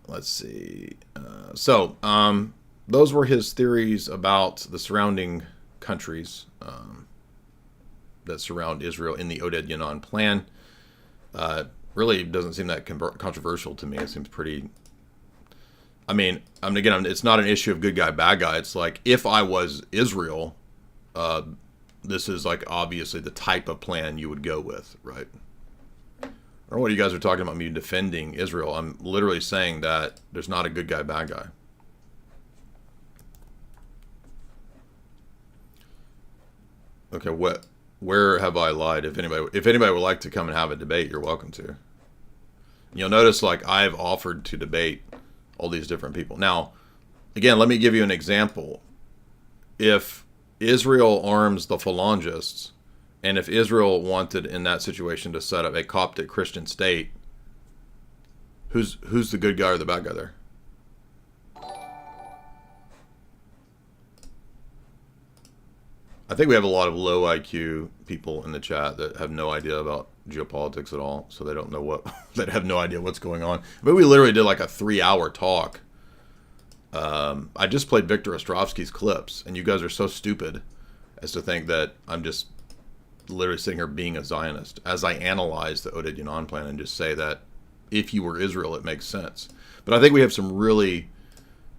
Let's see. Those were his theories about the surrounding countries that surround Israel in the Oded Yinon Plan. Really doesn't seem that controversial to me. It seems pretty... it's not an issue of good guy, bad guy. It's like, if I was Israel, this is like obviously the type of plan you would go with, right? I don't know what you guys are talking about me defending Israel. I'm literally saying that there's not a good guy, bad guy. Okay, where have I lied? If anybody would like to come and have a debate, you're welcome to. You'll notice, like, I've offered to debate all these different people. Now, again, let me give you an example. If Israel arms the Phalangists, and if Israel wanted in that situation to set up a Coptic Christian state, who's the good guy or the bad guy there? I think we have a lot of low IQ people in the chat that have no idea about geopolitics at all, so they don't know that have no idea what's going on. But we literally did like a 3-hour talk. I just played Victor Ostrovsky's clips, and you guys are so stupid as to think that I'm just literally sitting here being a Zionist as I analyze the Oded Yinon Plan and just say that if you were Israel, it makes sense. But I think we have some really,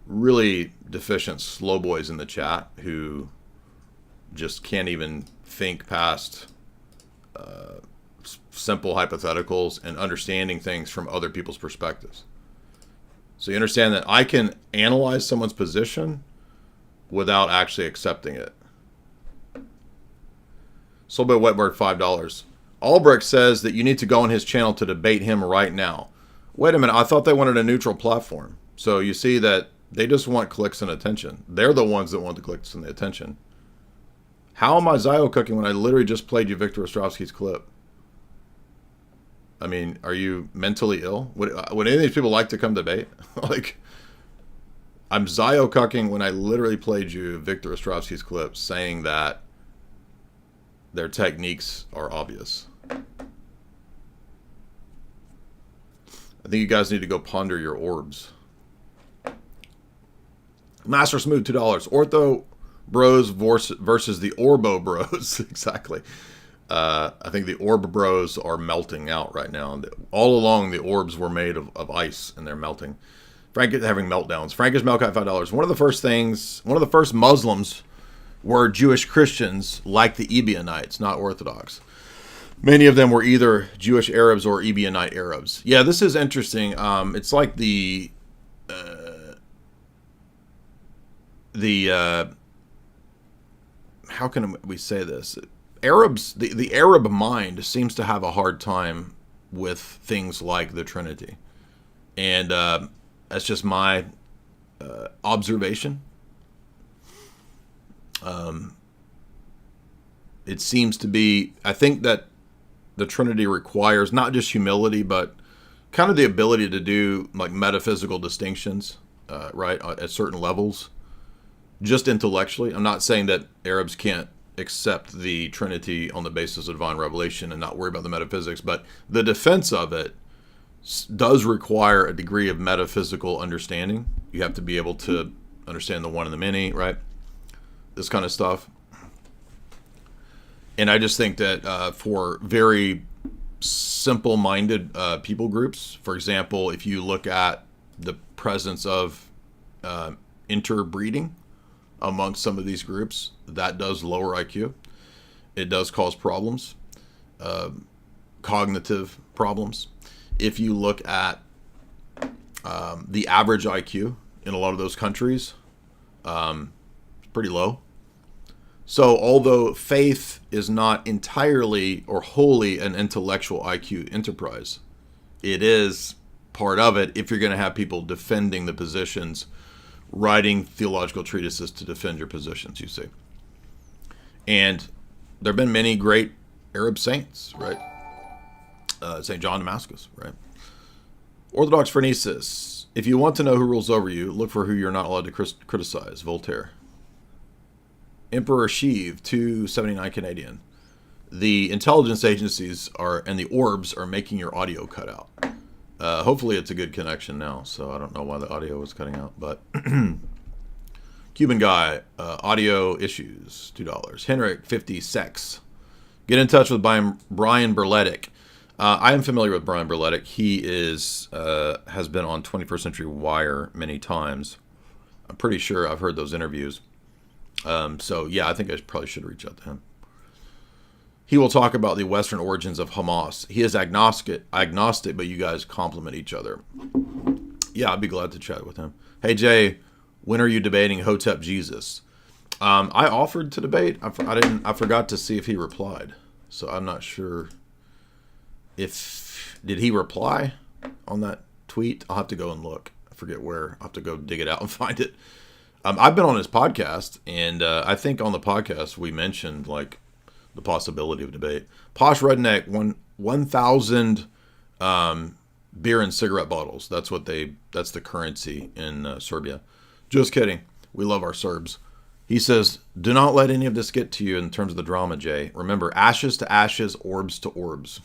really deficient slow boys in the chat who just can't even think past simple hypotheticals and understanding things from other people's perspectives. So you understand that I can analyze someone's position without actually accepting it. Sold by Wetbird, $5. Albrecht says that you need to go on his channel to debate him right now. Wait a minute, I thought they wanted a neutral platform. So you see that they just want clicks and attention. They're the ones that want the clicks and the attention. How am I Zio cooking when I literally just played you Victor Ostrovsky's clip? I mean, are you mentally ill? Would any of these people like to come debate? Like, I'm Zio cucking when I literally played you Victor Ostrovsky's clip saying that their techniques are obvious. I think you guys need to go ponder your orbs. Master Smooth, $2. Ortho Bros versus the Orbo Bros. Exactly. I think the Orb Bros are melting out right now. All along, the orbs were made of ice, and they're melting. Frank is having meltdowns. Frankish Melkite, $5. One of the first Muslims were Jewish Christians like the Ebionites, not Orthodox. Many of them were either Jewish Arabs or Ebionite Arabs. Yeah, this is interesting. It's like the how can we say this? Arabs, the Arab mind seems to have a hard time with things like the Trinity. And that's just my observation. It seems to be, I think that the Trinity requires not just humility, but kind of the ability to do like metaphysical distinctions, right, at certain levels, just intellectually. I'm not saying that Arabs can't accept the Trinity on the basis of divine revelation and not worry about the metaphysics. But the defense of it does require a degree of metaphysical understanding. You have to be able to understand the one and the many, right? This kind of stuff. And I just think that for very simple-minded people groups, for example, if you look at the presence of interbreeding amongst some of these groups, that does lower IQ. It does cause problems, cognitive problems. If you look at the average IQ in a lot of those countries, it's pretty low. So although faith is not entirely or wholly an intellectual IQ enterprise, it is part of it if you're going to have people defending the positions, writing theological treatises to defend your positions, you see. And there have been many great Arab saints, right? St. John Damascus, right? Orthodox phronesis. If you want to know who rules over you, look for who you're not allowed to criticize. Voltaire. Emperor Sheev, 279 Canadian. The intelligence agencies and the orbs are making your audio cut out. Hopefully it's a good connection now, so I don't know why the audio was cutting out, but Cuban guy, audio issues, $2. Henrik, 50 sex. Get in touch with Brian Berletic. I am familiar with Brian Berletic. He has been on 21st Century Wire many times. I'm pretty sure I've heard those interviews. So yeah, I think I probably should reach out to him. He will talk about the Western origins of Hamas. He is agnostic, but you guys complement each other. Yeah, I'd be glad to chat with him. Hey Jay, when are you debating Hotep Jesus? I offered to debate. I forgot to see if he replied, so I'm not sure. Did he reply on that tweet? I'll have to go and look. I forget where. I'll have to go dig it out and find it. I've been on his podcast, and I think on the podcast we mentioned like the possibility of debate. Posh Redneck, 1,000 beer and cigarette bottles. That's the currency in Serbia. Just kidding. We love our Serbs. He says, do not let any of this get to you in terms of the drama, Jay. Remember, ashes to ashes, orbs to orbs.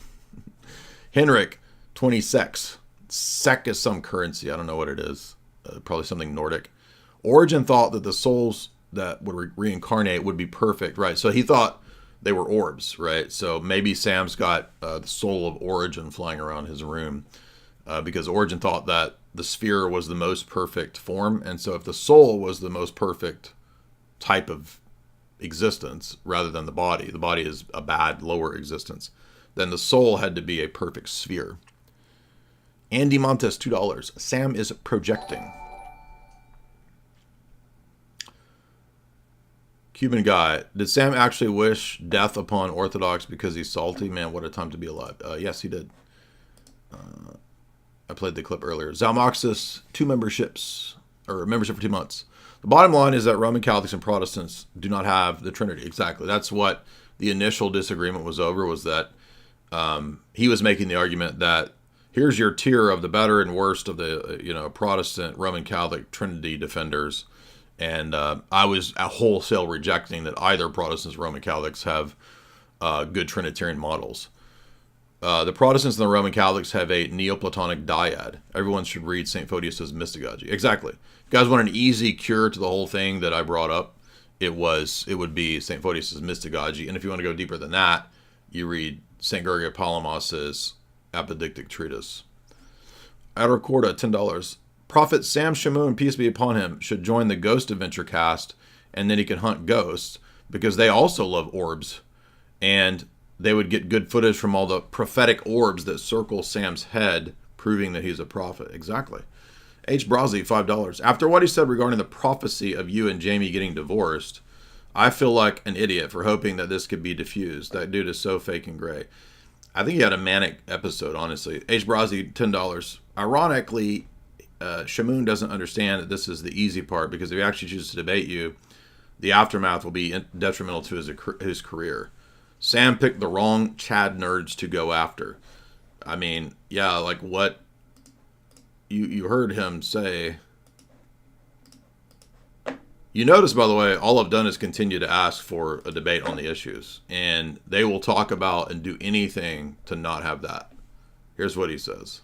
Henrik, 20 sex. Sek is some currency. I don't know what it is. Probably something Nordic. Origin thought that the souls that would reincarnate would be perfect, right? So he thought they were orbs, right? So maybe Sam's got the soul of Origin flying around his room because Origin thought that the sphere was the most perfect form. And so if the soul was the most perfect type of existence rather than the body is a bad, lower existence, then the soul had to be a perfect sphere. Andy Montes, $2. Sam is projecting. Cuban guy, did Sam actually wish death upon Orthodox because he's salty? Man, what a time to be alive. Yes, he did. I played the clip earlier. Zalmoxis, membership for 2 months. The bottom line is that Roman Catholics and Protestants do not have the Trinity. Exactly. That's what the initial disagreement was over, was that he was making the argument that here's your tier of the better and worst of the Protestant Roman Catholic Trinity defenders. And I was wholesale rejecting that either Protestants or Roman Catholics have good Trinitarian models. The Protestants and the Roman Catholics have a Neoplatonic dyad. Everyone should read St. Photius' Mystagogy. Exactly. If you guys want an easy cure to the whole thing that I brought up, it would be St. Photius' Mystagogy. And if you want to go deeper than that, you read St. Gregory of Palamas' Apodictic Treatise. Adacorda, $10. Prophet Sam Shamoun, peace be upon him, should join the Ghost Adventure cast, and then he can hunt ghosts, because they also love orbs, and they would get good footage from all the prophetic orbs that circle Sam's head, proving that he's a prophet. Exactly. H. Brazi, $5. After what he said regarding the prophecy of you and Jamie getting divorced, I feel like an idiot for hoping that this could be diffused. That dude is so fake and gray. I think he had a manic episode, honestly. H. Brazi, $10. Ironically, Shamoun doesn't understand that this is the easy part, because if he actually chooses to debate you, the aftermath will be detrimental to his career. Sam picked the wrong Chad nerds to go after. I mean, yeah, like what you heard him say. You notice, by the way, all I've done is continue to ask for a debate on the issues. And they will talk about and do anything to not have that. Here's what he says.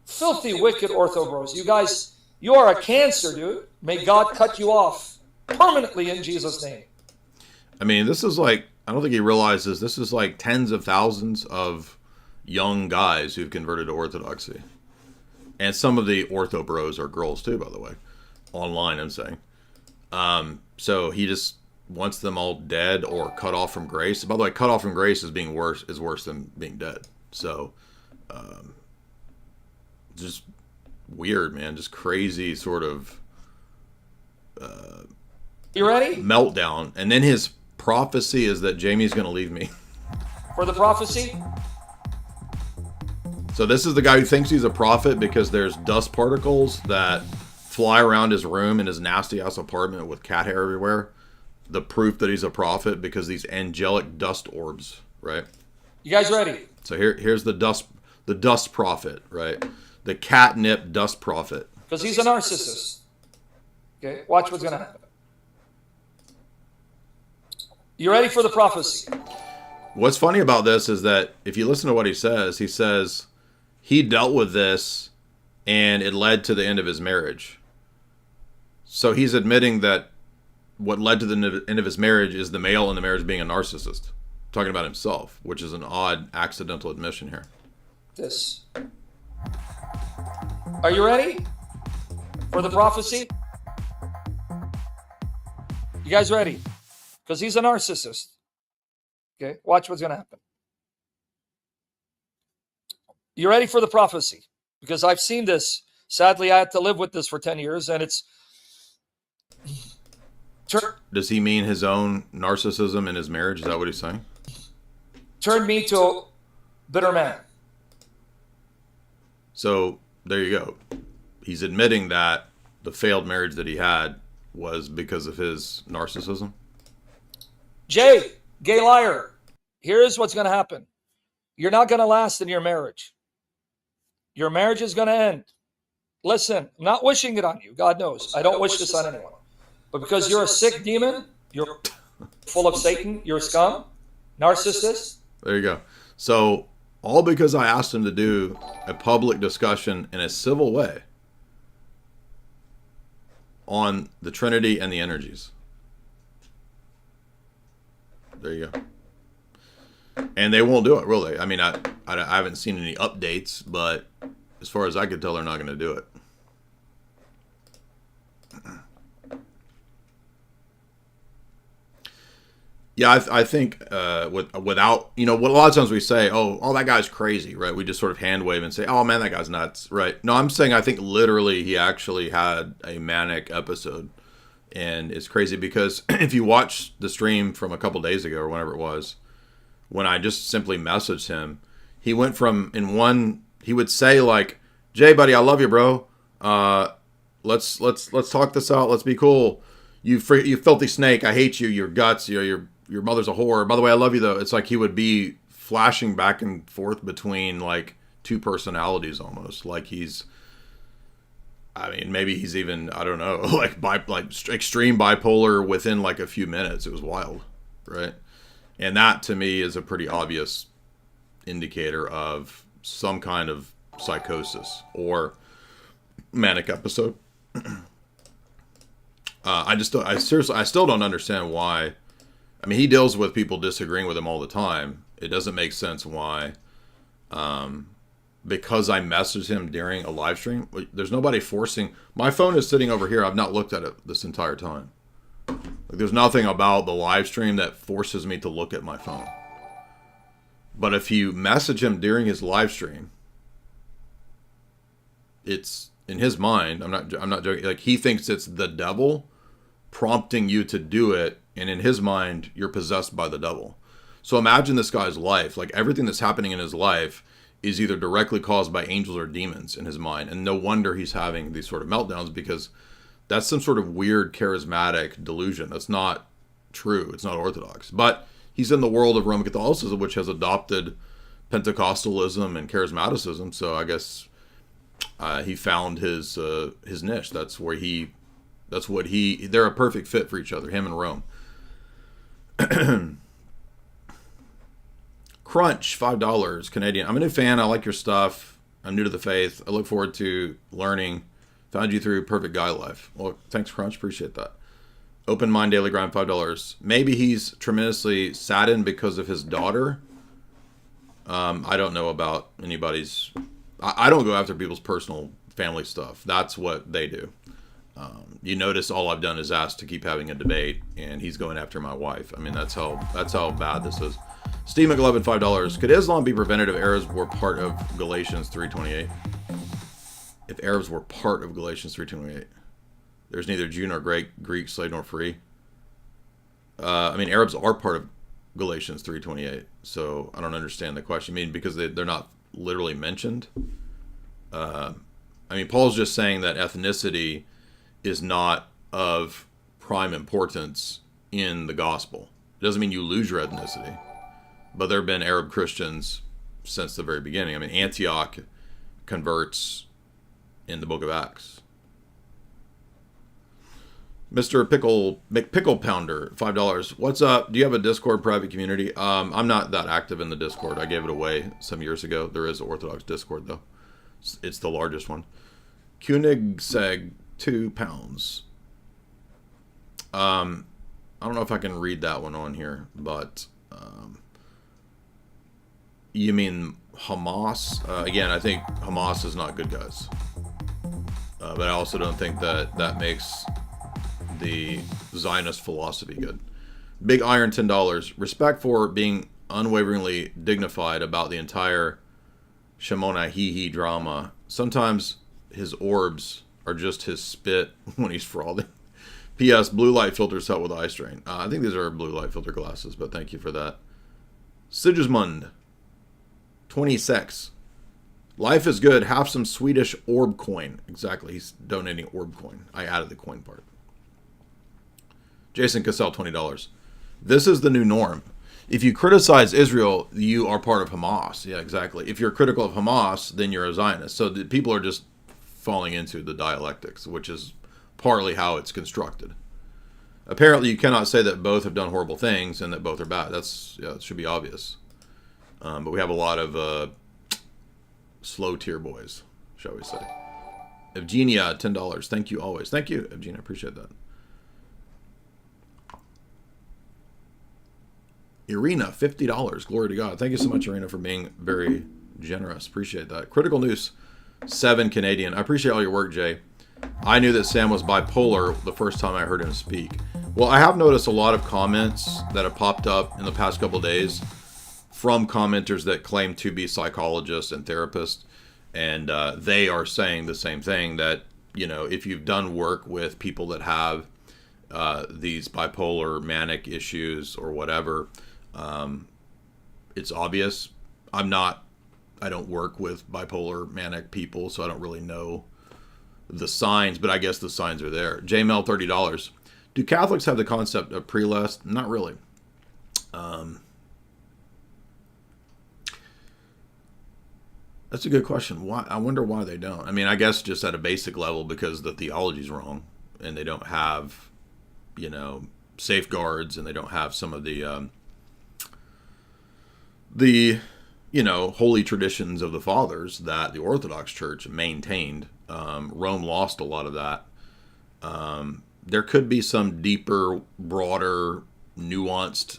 Filthy, wicked Ortho bros. You guys, you are a cancer, dude. May God cut you off permanently in Jesus' name. I mean, this is like, I don't think he realizes this is like tens of thousands of young guys who've converted to Orthodoxy. And some of the Ortho bros are girls too, by the way. Online, I'm saying. So he just wants them all dead or cut off from grace. By the way, cut off from grace is worse than being dead. So, just weird, man. Just crazy sort of you ready? Meltdown. And then his prophecy is that Jamie's going to leave me. For the prophecy? So this is the guy who thinks he's a prophet because there's dust particles that fly around his room in his nasty ass apartment with cat hair everywhere. The proof that he's a prophet because these angelic dust orbs, right? You guys ready? So here's the dust prophet, right? The catnip dust prophet. Because he's a narcissist. Okay, watch what's going to happen. You ready for the prophecy? What's funny about this is that if you listen to what he says he dealt with this and it led to the end of his marriage. So he's admitting that what led to the end of his marriage is the male in the marriage being a narcissist. Talking about himself, which is an odd accidental admission here. This. Are you ready for the prophecy? You guys ready? Because he's a narcissist. Okay, watch what's going to happen. You ready for the prophecy? Because I've seen this. Sadly, I had to live with this for 10 years, and it's... Does he mean his own narcissism in his marriage? Is that what he's saying? Turned me to a bitter man. So, there you go. He's admitting that the failed marriage that he had was because of his narcissism. Jay, gay liar. Here's what's going to happen. You're not going to last in your marriage. Your marriage is going to end. Listen, I'm not wishing it on you. God knows. I don't wish this on anyone. But because you're a sick demon, you're full of Satan, you're a scum, narcissist. There you go. So, all because I asked him to do a public discussion in a civil way on the Trinity and the energies. There you go. And they won't do it, will they? I mean, I haven't seen any updates, but as far as I could tell, they're not going to do it. Yeah, I think without, you know, what a lot of times we say, oh, that guy's crazy, right? We just sort of hand wave and say, oh, man, that guy's nuts, right? No, I'm saying I think literally he actually had a manic episode. And it's crazy because if you watch the stream from a couple days ago or whenever it was, when I just simply messaged him, he went from he would say like, Jay, buddy, I love you, bro. Let's talk this out. Let's be cool. You filthy snake. I hate you. Your guts. Your mother's a whore. By the way, I love you though. It's like he would be flashing back and forth between like two personalities almost. Like maybe he's even, I don't know, like extreme bipolar within like a few minutes. It was wild, right? And that to me is a pretty obvious indicator of some kind of psychosis or manic episode. I still don't understand why. I mean, he deals with people disagreeing with him all the time. It doesn't make sense why. Because I messaged him during a live stream. There's nobody forcing. My phone is sitting over here. I've not looked at it this entire time. Like, there's nothing about the live stream that forces me to look at my phone. But if you message him during his live stream, it's in his mind. I'm not joking. Like, he thinks it's the devil prompting you to do it, and in his mind, you're possessed by the devil. So imagine this guy's life. Like, everything that's happening in his life is either directly caused by angels or demons in his mind. And no wonder he's having these sort of meltdowns, because that's some sort of weird charismatic delusion. That's not true. It's not orthodox. But he's in the world of Roman Catholicism, which has adopted Pentecostalism and charismaticism. So I guess he found his niche. That's where he That's what they're a perfect fit for each other, him and Rome. Crunch, $5 Canadian. I'm a new fan. I like your stuff. I'm new to the faith. I look forward to learning. Found you through Perfect Guy Life. Well, thanks, Crunch. Appreciate that. Open Mind Daily Grind, $5. Maybe he's tremendously saddened because of his daughter. I don't know about anybody's... I don't go after people's personal family stuff. That's what they do. You notice all I've done is ask to keep having a debate, and he's going after my wife. I mean, that's how bad this is. Steve McLovin, $5. Could Islam be prevented if Arabs were part of Galatians 3:28? If Arabs were part of Galatians 3:28, there's neither Jew nor Greek, slave nor free. I mean, Arabs are part of Galatians 3:28, so I don't understand the question. I mean, because they're not literally mentioned. I mean, Paul's just saying that ethnicity is not of prime importance in the gospel. It doesn't mean you lose your ethnicity. But there have been Arab Christians since the very beginning. I mean, Antioch converts in the book of Acts. Mr. McPickle Pounder, $5. What's up? Do you have a Discord private community? I'm not that active in the Discord. I gave it away some years ago. There is an Orthodox Discord, though. It's the largest one. Koenigsegg, £2. I don't know if I can read that one on here, but you mean Hamas? Again, I think Hamas is not good guys. But I also don't think that makes the Zionist philosophy good. Big Iron, $10. Respect for being unwaveringly dignified about the entire Shamoun hee drama. Sometimes his orbs are just his spit when he's frothing. P.S. Blue light filters help with eye strain. I think these are blue light filter glasses, but thank you for that. Sigismund, 26. Life is good. Have some Swedish orb coin. Exactly. He's donating orb coin. I added the coin part. Jason Cassell, $20. This is the new norm. If you criticize Israel, you are part of Hamas. Yeah, exactly. If you're critical of Hamas, then you're a Zionist. So people are just falling into the dialectics, which is partly how it's constructed. Apparently, you cannot say that both have done horrible things and that both are bad. It should be obvious. But we have a lot of slow tier boys, shall we say. Evgenia, $10. Thank you always. Thank you, Evgenia. Appreciate that. Irina, $50. Glory to God. Thank you so much, Irina, for being very generous. Appreciate that. Critical News, $7 Canadian. I appreciate all your work, Jay. I knew that Sam was bipolar the first time I heard him speak. Well, I have noticed a lot of comments that have popped up in the past couple of days from commenters that claim to be psychologists and therapists, and they are saying the same thing, that, you know, if you've done work with people that have these bipolar manic issues or whatever, it's obvious. I don't work with bipolar manic people, so I don't really know the signs, but I guess the signs are there. JML, $30. Do Catholics have the concept of prelest? Not really. That's a good question. Why? I wonder why they don't. I mean, I guess just at a basic level, because the theology's wrong, and they don't have, you know, safeguards, and they don't have some of the you know, holy traditions of the fathers that the Orthodox Church maintained. Rome lost a lot of that. There could be some deeper, broader, nuanced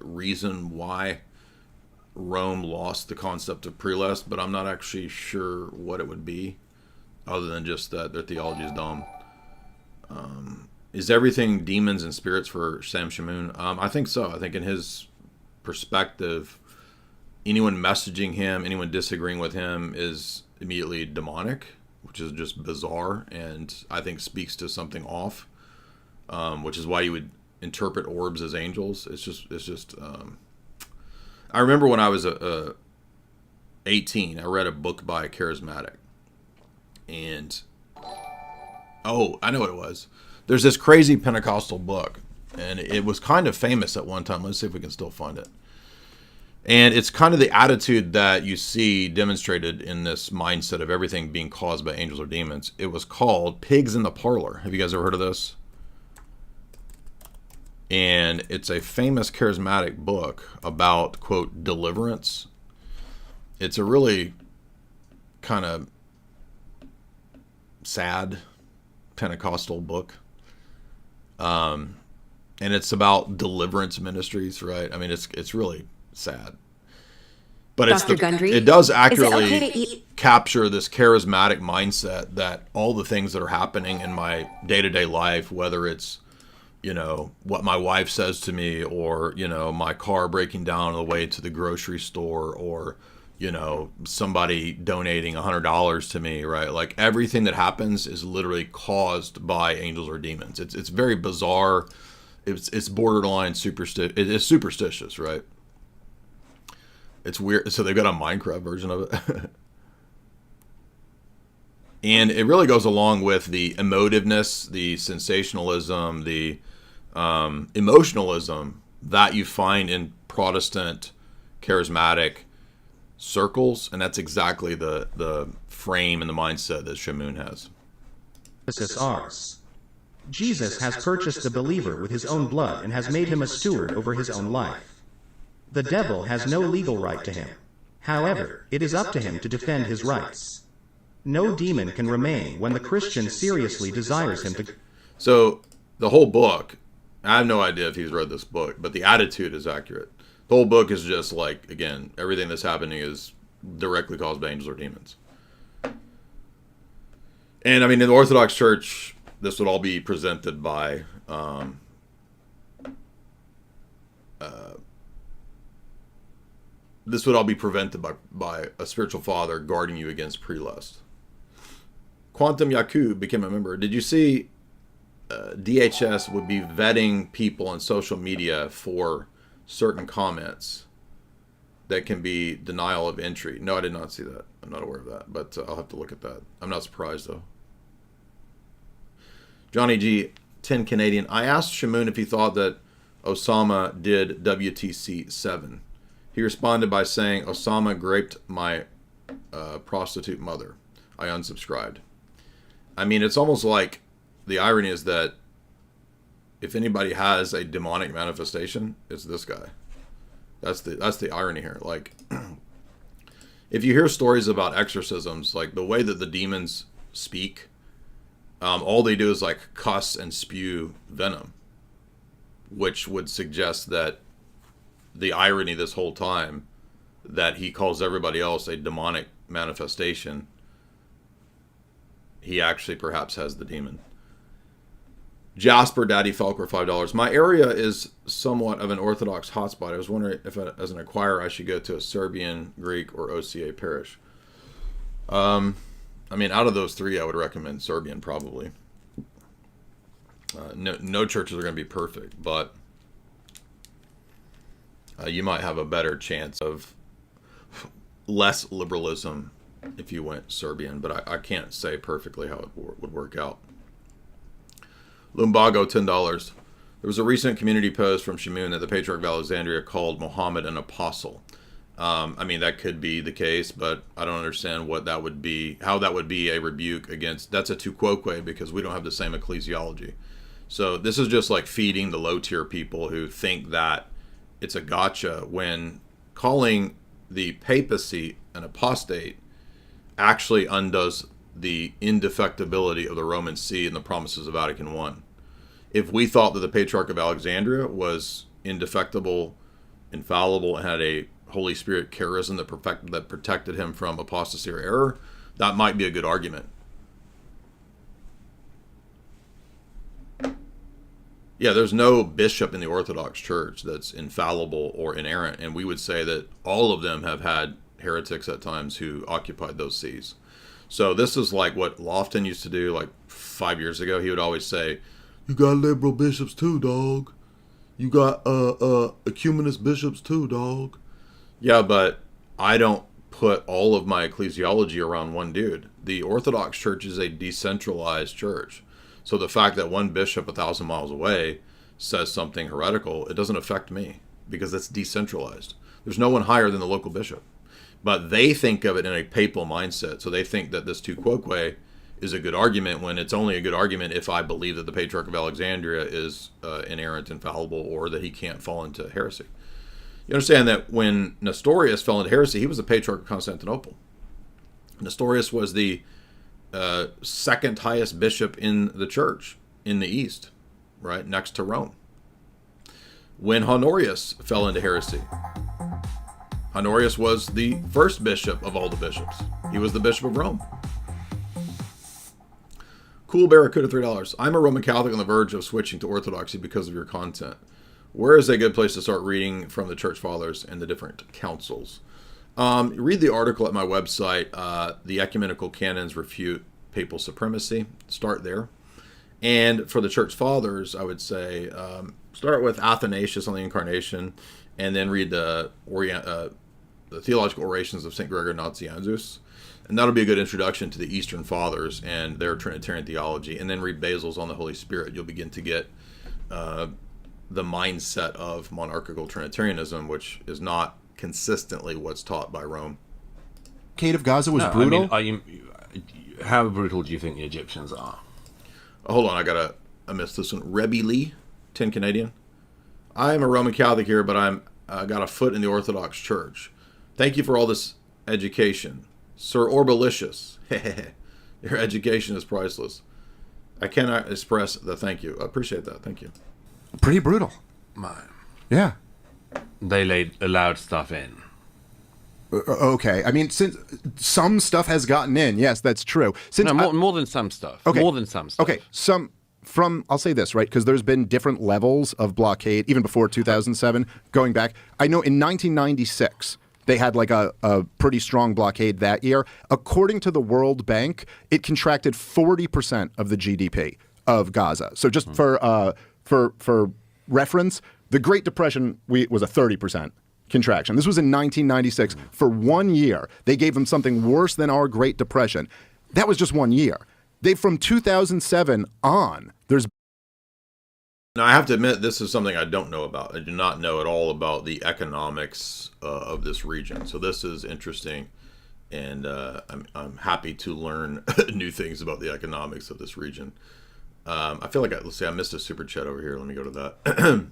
reason why Rome lost the concept of prelest, but I'm not actually sure what it would be, other than just that their theology is dumb. Is everything demons and spirits for Sam Shamoun? I think so. I think in his perspective, anyone messaging him, anyone disagreeing with him is immediately demonic, which is just bizarre, and I think speaks to something off, which is why you would interpret orbs as angels. It's just. I remember when I was 18, I read a book by a charismatic, and I know what it was. There's this crazy Pentecostal book, and it was kind of famous at one time. Let's see if we can still find it. And it's kind of the attitude that you see demonstrated in this mindset of everything being caused by angels or demons. It was called Pigs in the Parlor. Have you guys ever heard of this? And it's a famous charismatic book about, quote, deliverance. It's a really kind of sad Pentecostal book. And it's about deliverance ministries, right? I mean, it's really sad. But Dr. Gundry, it does is it accurately okay to eat- capture this charismatic mindset that all the things that are happening in my day-to-day life, whether it's, you know, what my wife says to me, or, you know, my car breaking down on the way to the grocery store, or, you know, somebody donating $100 to me, right? Like everything that happens is literally caused by angels or demons. It's very bizarre. It's borderline superstitious. It is superstitious, right? It's weird. So they've got a Minecraft version of it. And it really goes along with the emotiveness, the sensationalism, the emotionalism that you find in Protestant charismatic circles. And that's exactly the frame and the mindset that Shamoun has. Ours. Jesus has purchased the believer with his own blood and has made him a steward over his own life. The devil has no legal right to him. However, it is up to him to defend his rights. No demon can remain when the Christian seriously desires him to... So, the whole book, I have no idea if he's read this book, but the attitude is accurate. The whole book is just like, again, everything that's happening is directly caused by angels or demons. And, I mean, in the Orthodox Church, this would all be presented by... this would all be prevented by a spiritual father guarding you against pre-lust. Quantum Yakub became a member. Did you see DHS would be vetting people on social media for certain comments that can be denial of entry? No, I did not see that. I'm not aware of that, but I'll have to look at that. I'm not surprised, though. Johnny G, 10 Canadian. I asked Shamoun if he thought that Osama did WTC 7. He responded by saying, Osama raped my prostitute mother. I unsubscribed. I mean, it's almost like the irony is that if anybody has a demonic manifestation, it's this guy. That's the irony here. Like, if you hear stories about exorcisms, like the way that the demons speak, all they do is like cuss and spew venom, which would suggest that the irony this whole time that he calls everybody else a demonic manifestation, he actually perhaps has the demon. Jasper Daddy Falker, $5. My area is somewhat of an Orthodox hotspot. I was wondering if, as an acquirer, I should go to a Serbian, Greek, or OCA parish. I mean, out of those three, I would recommend Serbian probably. No churches are going to be perfect, but you might have a better chance of less liberalism if you went Serbian, but I can't say perfectly how it would work out. Lumbago, $10. There was a recent community post from Shamoun that the Patriarch of Alexandria called Muhammad an apostle. I mean, that could be the case, but I don't understand what that would be, how that would be a rebuke against. That's a tu quoque because we don't have the same ecclesiology. So this is just like feeding the low-tier people who think that it's a gotcha, when calling the papacy an apostate actually undoes the indefectibility of the Roman See and the promises of Vatican I. If we thought that the Patriarch of Alexandria was indefectible, infallible, and had a Holy Spirit charism that protected him from apostasy or error, that might be a good argument. Yeah, there's no bishop in the Orthodox Church that's infallible or inerrant, and we would say that all of them have had heretics at times who occupied those sees. So this is like what Lofton used to do like 5 years ago. He would always say, you got liberal bishops too, dog. You got ecumenist bishops too, dog. Yeah, but I don't put all of my ecclesiology around one dude. The Orthodox Church is a decentralized church. So the fact that one bishop 1,000 miles away says something heretical, it doesn't affect me because it's decentralized. There's no one higher than the local bishop. But they think of it in a papal mindset. So they think that this tu quoque is a good argument when it's only a good argument if I believe that the Patriarch of Alexandria is inerrant, infallible, or that he can't fall into heresy. You understand that when Nestorius fell into heresy, he was the Patriarch of Constantinople. Nestorius was the second highest bishop in the church in the East, right, next to Rome. When Honorius fell into heresy, Honorius was the first bishop of all the bishops. He was the Bishop of Rome. Cool Barracuda, $3. I'm a Roman Catholic on the verge of switching to Orthodoxy because of your content. Where is a good place to start reading from the Church Fathers and the different councils? Read the article at my website, The Ecumenical Canons Refute Papal Supremacy. Start there. And for the Church Fathers, I would say start with Athanasius on the Incarnation, and then read the Theological Orations of St. Gregor Nazianzus. And that'll be a good introduction to the Eastern Fathers and their Trinitarian theology. And then read Basil's on the Holy Spirit. You'll begin to get the mindset of monarchical Trinitarianism, which is not consistently what's taught by Rome. Blockade of Gaza was brutal. I mean, how brutal do you think the Egyptians are? Hold on, I missed this one. Rebbe Lee, 10 Canadian. I am a Roman Catholic here, but I got a foot in the Orthodox Church. Thank you for all this education. Sir Orbalicious. Your education is priceless. I cannot express the thank you. I appreciate that. Thank you. Pretty brutal. Yeah. They allowed stuff in. Okay. I mean, since some stuff has gotten in, yes, that's true. Since more than some stuff. Okay. More than some stuff. Okay. I'll say this, right? Because there's been different levels of blockade, even before 2007, going back. I know in 1996, they had like a pretty strong blockade that year. According to the World Bank, it contracted 40% of the GDP of Gaza. So just for reference, the Great Depression was a 30% contraction. This was in 1996. For 1 year, they gave them something worse than our Great Depression. That was just 1 year. From 2007 on, there's... Now, I have to admit, this is something I don't know about. I do not know at all about the economics of this region. So this is interesting, and I'm happy to learn new things about the economics of this region. I feel like, let's see, I missed a super chat over here. Let me go to that.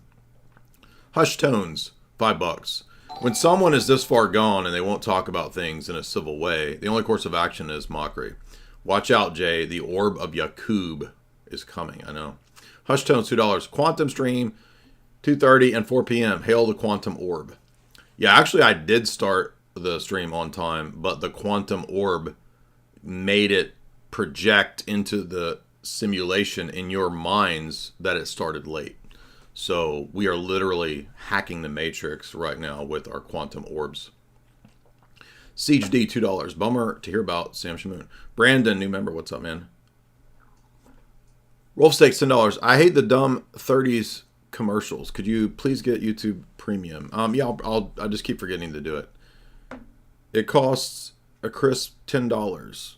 Hush Tones, $5. When someone is this far gone and they won't talk about things in a civil way, the only course of action is mockery. Watch out, Jay. The orb of Yakub is coming. I know. Hush Tones, $2. Quantum Stream, 2:30 and 4 p.m. Hail the Quantum Orb. Yeah, actually, I did start the stream on time, but the Quantum Orb made it project into the simulation in your minds that it started late. So we are literally hacking the Matrix right now with our Quantum Orbs. Siege D, $2. Bummer to hear about Sam Shamoun. Brandon, new member. What's up, man? Wolf Steaks, $10. I hate the dumb 30s commercials. Could you please get YouTube Premium? Yeah, I'll just keep forgetting to do it. It costs a crisp $10.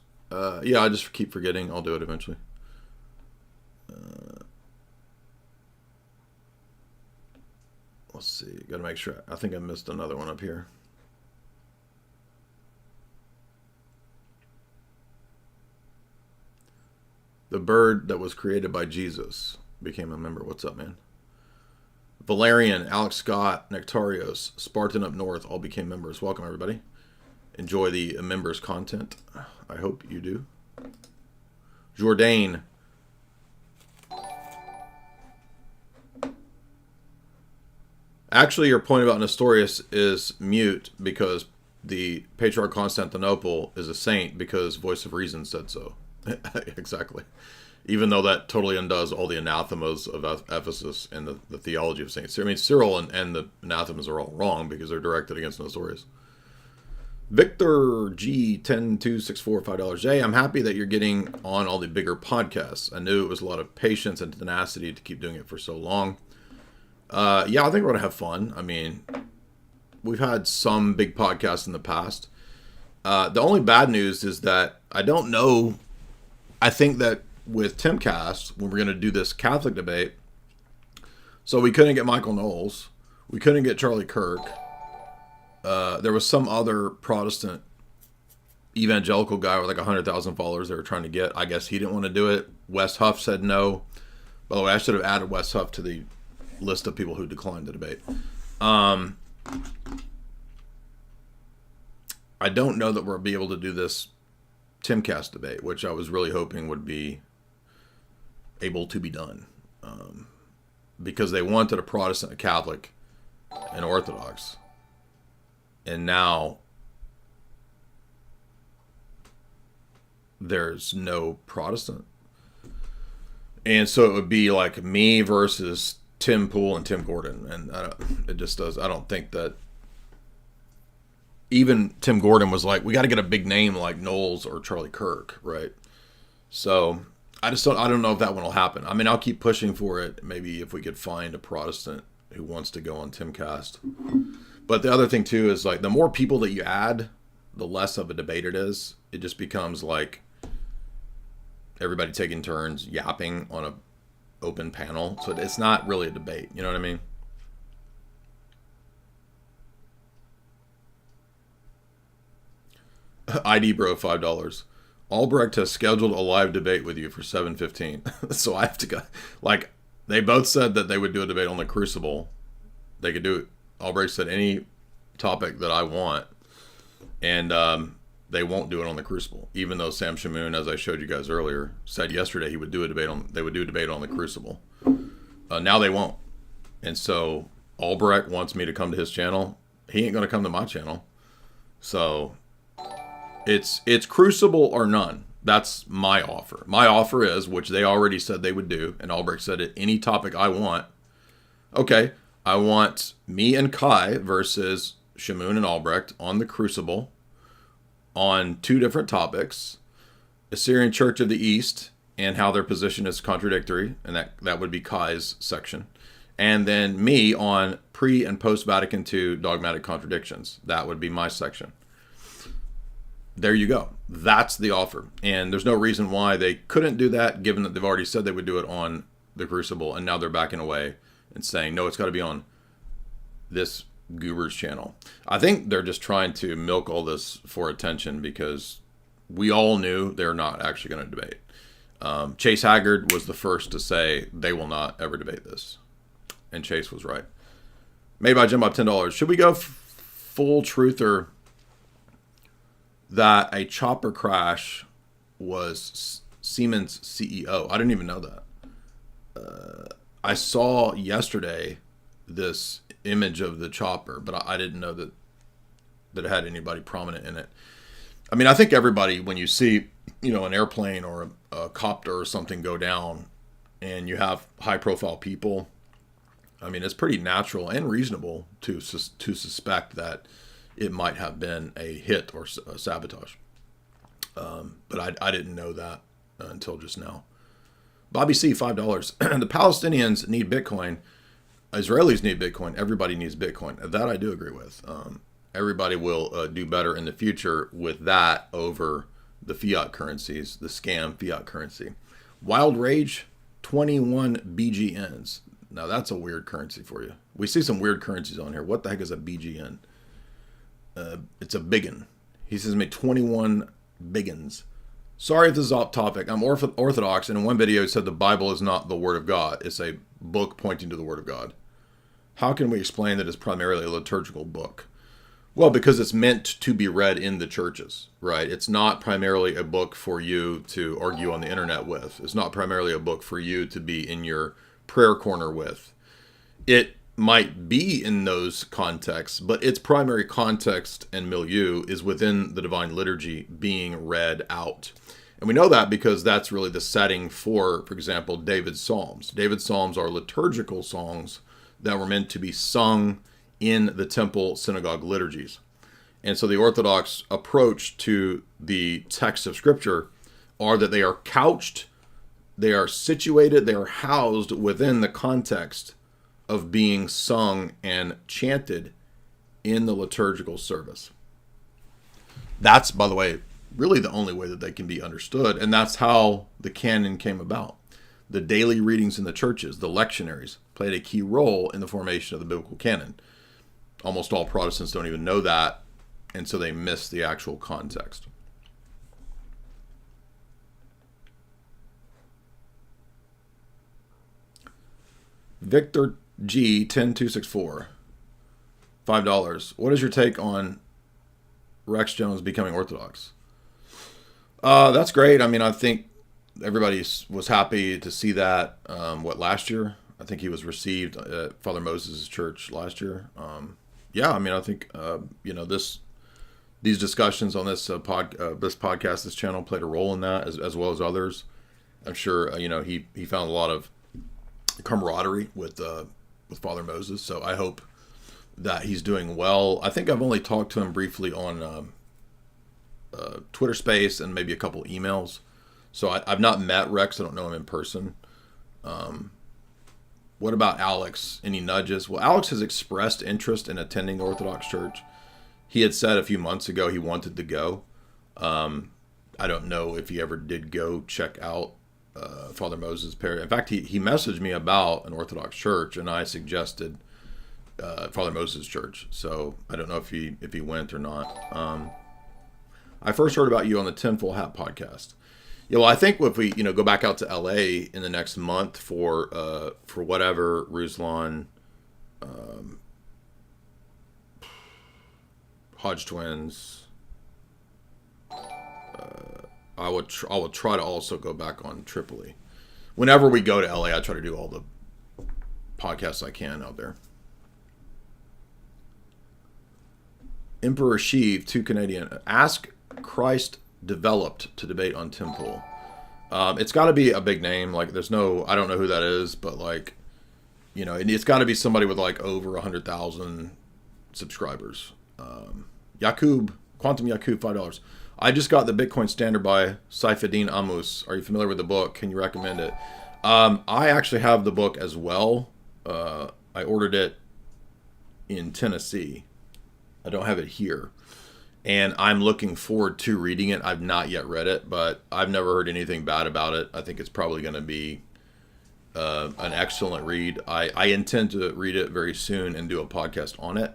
Yeah, I just keep forgetting. I'll do it eventually. Let's see. Got to make sure. I think I missed another one up here. The bird that was created by Jesus became a member. What's up, man? Valerian, Alex Scott, Nectarios, Spartan up north all became members. Welcome, everybody. Enjoy the members' content. I hope you do. Jourdain. Actually, your point about Nestorius is mute because the Patriarch Constantinople is a saint because Voice of Reason said so. Exactly. Even though that totally undoes all the anathemas of Ephesus and the theology of Saint Cyril. I mean, Cyril and the anathemas are all wrong because they're directed against Nestorius. Victor G 10264, $5. Jay, I'm happy that you're getting on all the bigger podcasts. I knew it was a lot of patience and tenacity to keep doing it for so long. Yeah, I think we're gonna have fun. I mean, we've had some big podcasts in the past. The only bad news is that I don't know. I think that with Timcast, when we're going to do this Catholic debate, so we couldn't get Michael Knowles, we couldn't get Charlie Kirk, there was some other Protestant evangelical guy with like 100,000 followers they were trying to get. I guess he didn't want to do it. Wes Huff said no. By the way, I should have added Wes Huff to the list of people who declined the debate. I don't know that we'll be able to do this Timcast debate, which I was really hoping would be able to be done. Because they wanted a Protestant, a Catholic, and Orthodox. And now there's no Protestant. And so it would be like me versus Tim Pool and Tim Gordon. And it just does. I don't think that even Tim Gordon was like, we got to get a big name like Knowles or Charlie Kirk, right? So I don't know if that one will happen. I mean, I'll keep pushing for it. Maybe if we could find a Protestant who wants to go on Timcast. But the other thing too is like the more people that you add, the less of a debate it is. It just becomes like everybody taking turns yapping on a open panel. So it's not really a debate. You know what I mean? ID bro, $5. Albrecht has scheduled a live debate with you for 7:15. So I have to go. Like, they both said that they would do a debate on the Crucible. They could do it. Albrecht said any topic that I want. And they won't do it on the Crucible. Even though Sam Shamoun, as I showed you guys earlier, said yesterday they would do a debate on the Crucible. Now they won't. And so Albrecht wants me to come to his channel. He ain't going to come to my channel. So it's Crucible or none. That's my offer. My offer is, which they already said they would do, and Albrecht said it, any topic I want. Okay, I want me and Kai versus Shamoun and Albrecht on the Crucible on 2 different topics. Assyrian Church of the East and how their position is contradictory, and that would be Kai's section. And then me on pre- and post-Vatican II dogmatic contradictions. That would be my section. There you go. That's the offer. And there's no reason why they couldn't do that, given that they've already said they would do it on the Crucible, and now they're backing away and saying, no, it's got to be on this Goober's channel. I think they're just trying to milk all this for attention because we all knew they're not actually going to debate. Chase Haggard was the first to say they will not ever debate this. And Chase was right. Made by Jim Bob, $10. Should we go full truther that a chopper crash was Siemens CEO? I didn't even know that. I saw yesterday this image of the chopper, but I didn't know that it had anybody prominent in it. I mean, I think everybody, when you see, an airplane or a copter or something go down and you have high profile people, I mean, it's pretty natural and reasonable to suspect that it might have been a hit or a sabotage. But I didn't know that until just now. Bobby C, $5. The Palestinians need Bitcoin. Israelis need Bitcoin. Everybody needs Bitcoin. That I do agree with. Everybody will do better in the future with that over the fiat currencies, the scam fiat currency. Wild Rage, 21 BGNs. Now that's a weird currency for you. We see some weird currencies on here. What the heck is a BGN? It's a biggin. He says made 21 biggins. Sorry if this is off topic. I'm Orthodox, and in one video he said the Bible is not the Word of God. It's a book pointing to the Word of God. How can we explain that it's primarily a liturgical book? Well, because it's meant to be read in the churches, right? It's not primarily a book for you to argue on the internet with. It's not primarily a book for you to be in your prayer corner with. It might be in those contexts, but its primary context and milieu is within the divine liturgy being read out. And we know that because that's really the setting for example, David's Psalms. David's Psalms are liturgical songs that were meant to be sung in the temple synagogue liturgies. And so the Orthodox approach to the text of Scripture are that they are couched, they are situated, they are housed within the context of being sung and chanted in the liturgical service. That's, by the way, really the only way that they can be understood, and that's how the canon came about. The daily readings in the churches, the lectionaries, played a key role in the formation of the biblical canon. almost all Protestants don't even know that, and so they miss the actual context. Victor G 10264, $5. What is your take on Rex Jones becoming Orthodox? That's great. I mean, I think everybody was happy to see that. Last year? I think he was received at Father Moses' church last year. Yeah, I mean, I think these discussions on this podcast, this channel played a role in that, as well as others. I'm sure he found a lot of camaraderie with Father Moses. So I hope that he's doing well. I think I've only talked to him briefly on Twitter Space and maybe a couple emails. So I've not met Rex. I don't know him in person. What about Alex? Any nudges? Well, Alex has expressed interest in attending Orthodox Church. He had said a few months ago he wanted to go. I don't know if he ever did go check out Father Moses' parish. In fact, he messaged me about an Orthodox church, and I suggested Father Moses' church. So I don't know if he went or not. I first heard about you on the Tinfoil Hat podcast. Yeah, well, I think if we go back out to LA in the next month for whatever Ruslan, Hodge twins. I will try to also go back on Tripoli. Whenever we go to LA, I try to do all the podcasts I can out there. Emperor Sheev, 2 Canadian. Ask Christ developed to debate on Temple. It's got to be a big name. Like, I don't know who that is, but it's got to be somebody with like over 100,000 subscribers. Yakub, Quantum Yakub, $5. I just got the Bitcoin Standard by Saifuddin Amus. Are you familiar with the book? Can you recommend it? I actually have the book as well. I ordered it in Tennessee. I don't have it here. And I'm looking forward to reading it. I've not yet read it, but I've never heard anything bad about it. I think it's probably going to be an excellent read. I intend to read it very soon and do a podcast on it.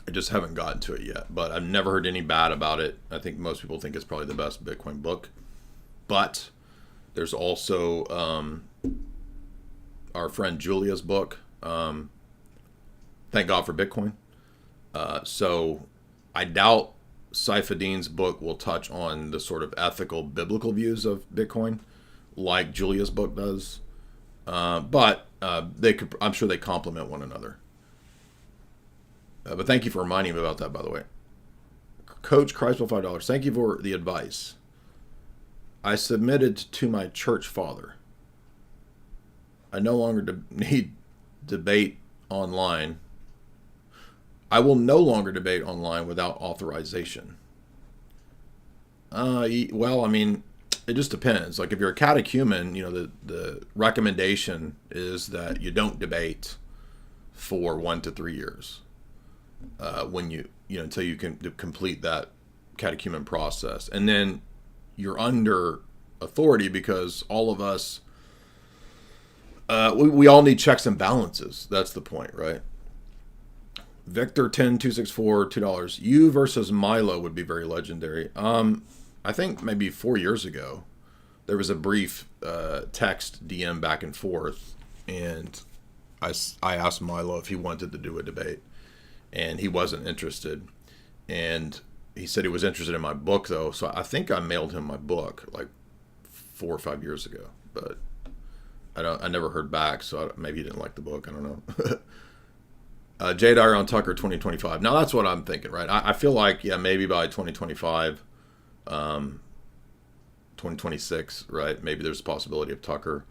I just haven't gotten to it yet, but I've never heard any bad about it. I think most people think it's probably the best Bitcoin book. But there's also our friend Julia's book, Thank God for Bitcoin. So I doubt Saifuddin's book will touch on the sort of ethical, biblical views of Bitcoin like Julia's book does. But I'm sure they complement one another. But thank you for reminding me about that, by the way. Coach Crucible, $5. Thank you for the advice. I submitted to my church father. I no longer need debate online. I will no longer debate online without authorization. Well, I mean, it just depends. Like, if you're a catechumen, the recommendation is that you don't debate for 1 to 3 years. When until you can complete that catechumen process, and then you're under authority, because all of us, we all need checks and balances. That's the point, right? Victor 10264, $2. You versus Milo would be very legendary. I think maybe 4 years ago, there was a brief text DM back and forth, and I asked Milo if he wanted to do a debate. And he wasn't interested. And he said he was interested in my book, though. So I think I mailed him my book like 4 or 5 years ago. But I never heard back. So maybe he didn't like the book. I don't know. Jay Dyer on Tucker 2025. Now that's what I'm thinking, right? I feel like, maybe by 2025, 2026, right? Maybe there's a possibility of Tucker.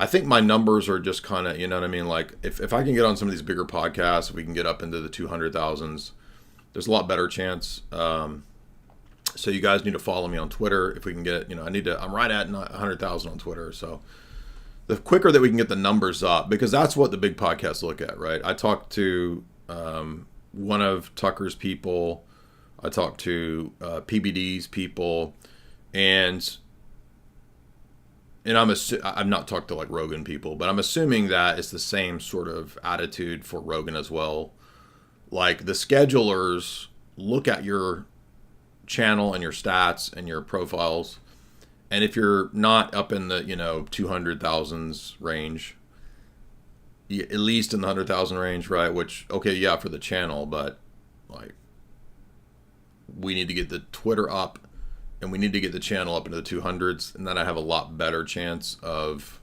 I think my numbers are just kind of, what I mean? Like, if I can get on some of these bigger podcasts, if we can get up into the 200,000s, there's a lot better chance. So you guys need to follow me on Twitter. If we can get, I'm right at 100,000 on Twitter. So the quicker that we can get the numbers up, because that's what the big podcasts look at, right? I talked to one of Tucker's people. I talked to PBD's people, and I've not talked to like Rogan people, but I'm assuming that it's the same sort of attitude for Rogan as well. Like the schedulers look at your channel and your stats and your profiles, and if you're not up in the 200,000s range, at least in the 100,000 range, right? Which, okay, yeah, for the channel, but like we need to get the Twitter up, and we need to get the channel up into the 200s, and then I have a lot better chance of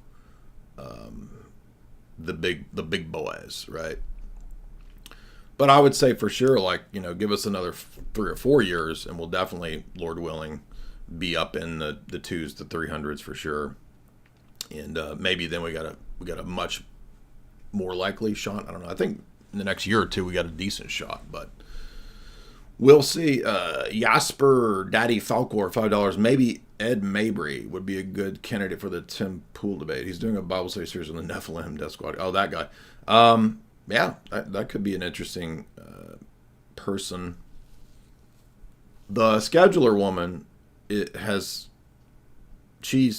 the big boys, right? But I would say for sure, like, give us another 3 or 4 years, and we'll definitely, Lord willing, be up in the 2s to 300s for sure. And maybe then we got a much more likely shot. I don't know. I think in the next year or two we got a decent shot, but we'll see. Jasper Daddy Falcor, $5. Maybe Ed Mabry would be a good candidate for the Tim Pool debate. He's doing a Bible study series on the Nephilim Death Squad. Oh, that guy. Yeah, that could be an interesting person. The scheduler woman, she's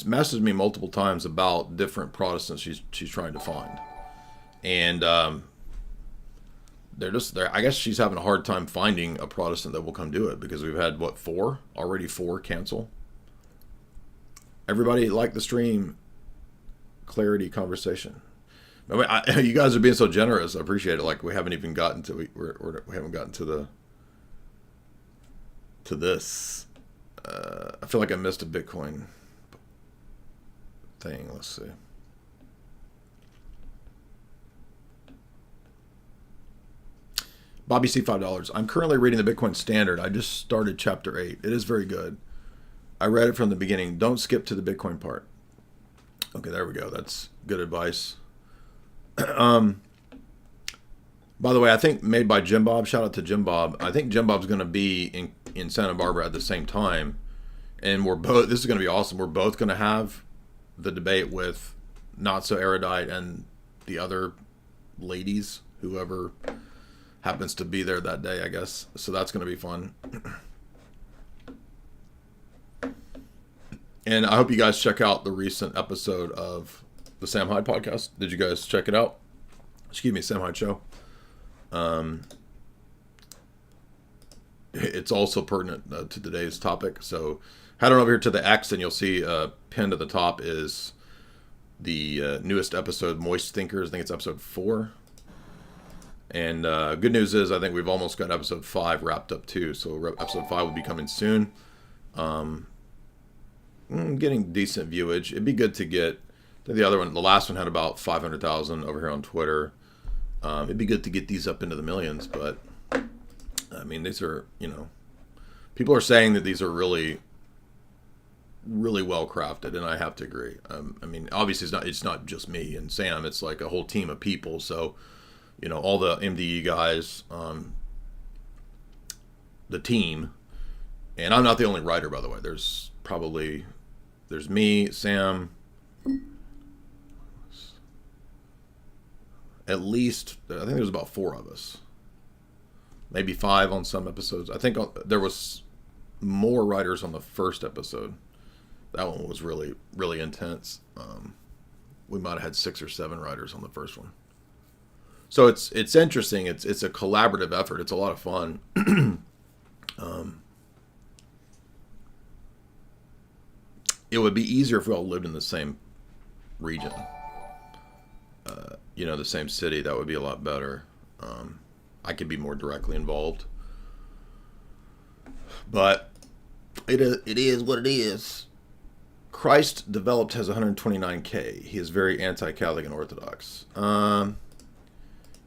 messaged me multiple times about different Protestants she's trying to find, and they're I guess she's having a hard time finding a Protestant that will come do it, because we've had 4 cancel. Everybody liked the stream. Clarity conversation. I mean, you guys are being so generous. I appreciate it. Like, we haven't even gotten to we haven't gotten to this. I feel like I missed a Bitcoin thing. Let's see. Bobby C, $5. I'm currently reading the Bitcoin Standard. I just started chapter 8. It is very good. I read it from the beginning. Don't skip to the Bitcoin part. Okay, there we go. That's good advice. By the way, I think made by Jim Bob. Shout out to Jim Bob. I think Jim Bob's going to be in Santa Barbara at the same time, and this is going to be awesome. We're both going to have the debate with Not So Erudite and the other ladies, whoever happens to be there that day, I guess. So that's going to be fun. And I hope you guys check out the recent episode of the Sam Hyde podcast. Did you guys check it out? Excuse me, Sam Hyde Show. It's also pertinent to today's topic. So head on over here to the X, and you'll see pinned at the top is the newest episode, Moist Thinkers. I think it's episode 4. And good news is I think we've almost got episode 5 wrapped up too. So episode 5 will be coming soon. Getting decent viewage. It'd be good to get the other one. The last one had about 500,000 over here on Twitter. It'd be good to get these up into the millions, but I mean, these are, people are saying that these are really, really well crafted, and I have to agree. I mean, obviously it's not just me and Sam. It's like a whole team of people. So, all the MDE guys, the team, and I'm not the only writer, by the way. There's me, Sam, at least, I think there's about 4 of us. Maybe 5 on some episodes. I think there was more writers on the first episode. That one was really, really intense. We might have had 6 or 7 writers on the first one. So it's interesting. It's a collaborative effort. It's a lot of fun. It would be easier if we all lived in the same region. The same city. That would be a lot better. I could be more directly involved. But it is what it is. Christ Developed has 129K. He is very anti-Catholic and Orthodox.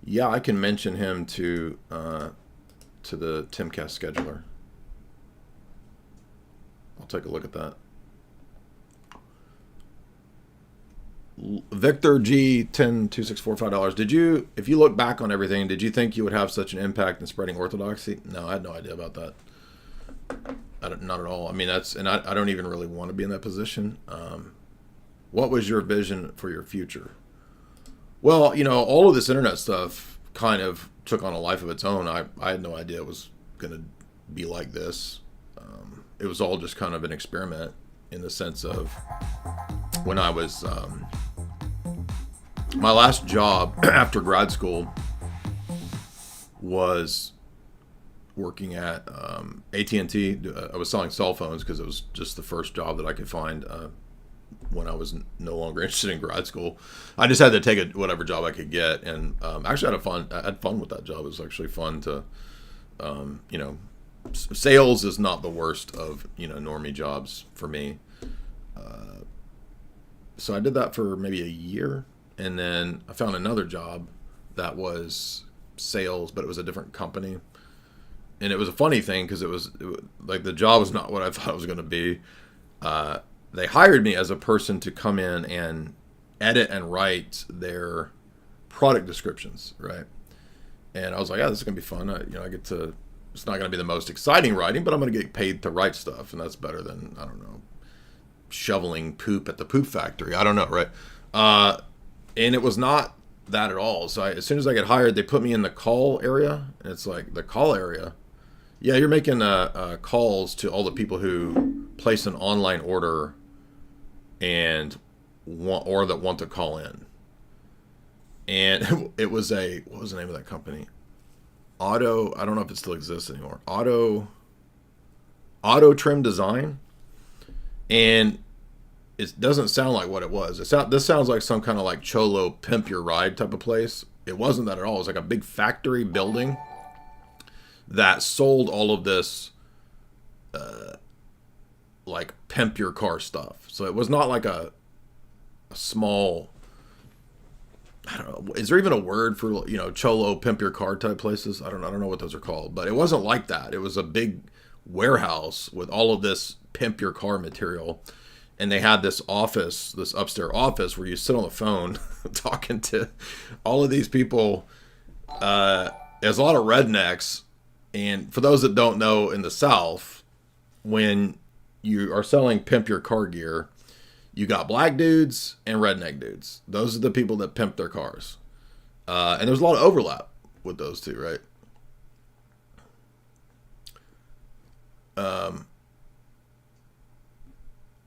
Yeah, I can mention him to the Timcast scheduler. I'll take a look at that. Victor G 102645 $5. If you look back on everything, did you think you would have such an impact in spreading orthodoxy? No, I had no idea about that. Not at all. I mean, I don't even really want to be in that position. What was your vision for your future? Well, all of this internet stuff kind of took on a life of its own. I had no idea it was going to be like this. It was all just kind of an experiment in the sense of when I was my last job after grad school was working at AT&T. I was selling cell phones because it was just the first job that I could find when I was no longer interested in grad school. I just had to take whatever job I could get, and actually I had fun with that job. It was actually fun to, sales is not the worst of normie jobs for me. So I did that for maybe a year, and then I found another job that was sales, but it was a different company. And it was a funny thing because it was like the job was not what I thought it was going to be. They hired me as a person to come in and edit and write their product descriptions, right? And I was like, yeah, this is going to be fun. I get to. It's not going to be the most exciting writing, but I'm going to get paid to write stuff, and that's better than, I don't know, shoveling poop at the poop factory. I don't know, right? And it was not that at all. So as soon as I get hired, they put me in the call area, and it's like, the call area? Yeah, you're making calls to all the people who place an online order and that want to call in. And it was what was the name of that company? I don't know if it still exists anymore. Auto Trim Design. And it doesn't sound like what it was. This sounds like some kind of like Cholo Pimp Your Ride type of place. It wasn't that at all. It was like a big factory building that sold all of this like pimp your car stuff. So it was not like a small, I don't know, is there even a word for, Cholo Pimp Your Car type places? I don't know what those are called, but it wasn't like that. It was a big warehouse with all of this pimp your car material. And they had this office, this upstairs office where you sit on the phone talking to all of these people. There's a lot of rednecks. And for those that don't know, in the South, when you are selling pimp your car gear, you got black dudes and redneck dudes. Those are the people that pimp their cars. And there's a lot of overlap with those two, right? And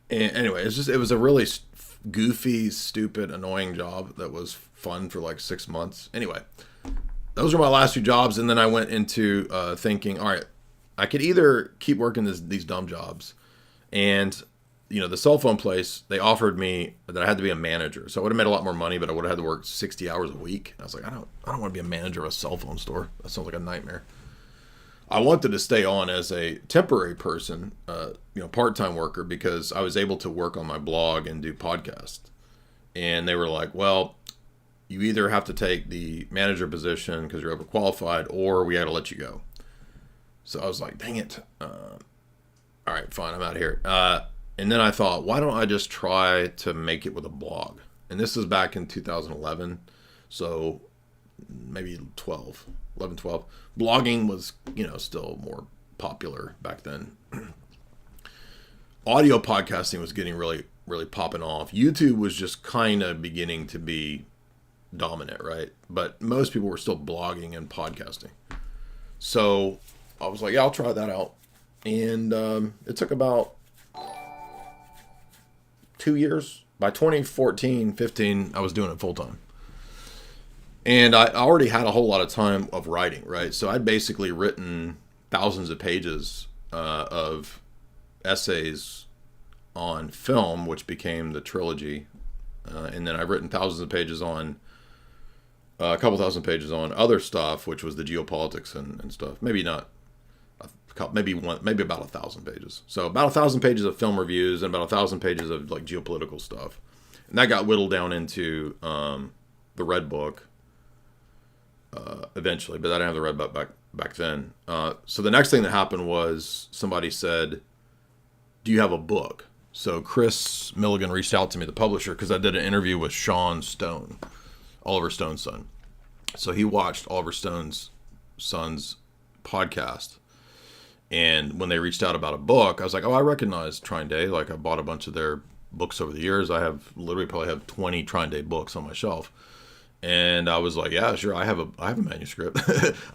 anyway, it was a really goofy, stupid, annoying job that was fun for like 6 months. Anyway, those were my last 2 jobs. And then I went into thinking, all right, I could either keep working these dumb jobs, and the cell phone place, they offered me that I had to be a manager. So I would have made a lot more money, but I would have had to work 60 hours a week. I was like, I don't want to be a manager of a cell phone store. That sounds like a nightmare. I wanted to stay on as a temporary person, part-time worker, because I was able to work on my blog and do podcasts. And they were like, well, you either have to take the manager position because you're overqualified, or we got to let you go. So I was like, dang it. All right, fine, I'm out of here. And then I thought, why don't I just try to make it with a blog? And this is back in 2011. So maybe 12. Blogging was, still more popular back then. Audio podcasting was getting really, really popping off. YouTube was just kind of beginning to be dominant, right? But most people were still blogging and podcasting. So I was like, yeah, I'll try that out. And it took about 2 years. By 2014, 15, I was doing it full time. And I already had a whole lot of time of writing, right? So I'd basically written thousands of pages of essays on film, which became the trilogy. And then I've written thousands of pages on, a couple thousand pages on other stuff, which was the geopolitics and stuff. Maybe not, maybe about 1,000 pages. So about 1,000 pages of film reviews and about 1,000 pages of like geopolitical stuff. And that got whittled down into the Red Book. Eventually, but I didn't have the Red Book back then. So the next thing that happened was somebody said, do you have a book? So Chris Milligan reached out to me, the publisher, because I did an interview with Sean Stone, Oliver Stone's son. So he watched Oliver Stone's son's podcast. And when they reached out about a book, I was like, oh, I recognize Trine Day. Like, I bought a bunch of their books over the years. I have probably have 20 Trine Day books on my shelf. And I was like, yeah, sure, I have a manuscript.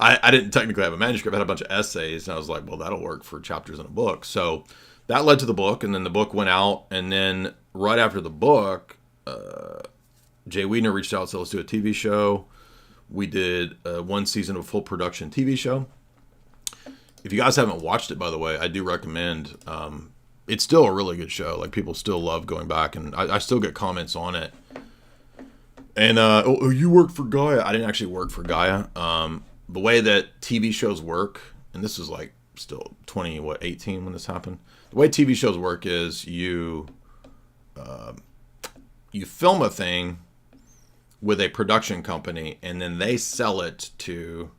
I didn't technically have a manuscript. I had a bunch of essays, and I was like, well, that'll work for chapters in a book. So that led to the book, and then the book went out. And then right after the book, Jay Weidner reached out and said, let's do a TV show. we did one season of a full production TV show. If you guys haven't watched it, by the way, I do recommend. It's still a really good show. Like, people still love going back, and I still get comments on it. And oh, you worked for Gaia. I didn't actually work for Gaia. The way that TV shows work, and this is like still 18 when this happened. The way TV shows work is you film a thing with a production company, and then they sell it to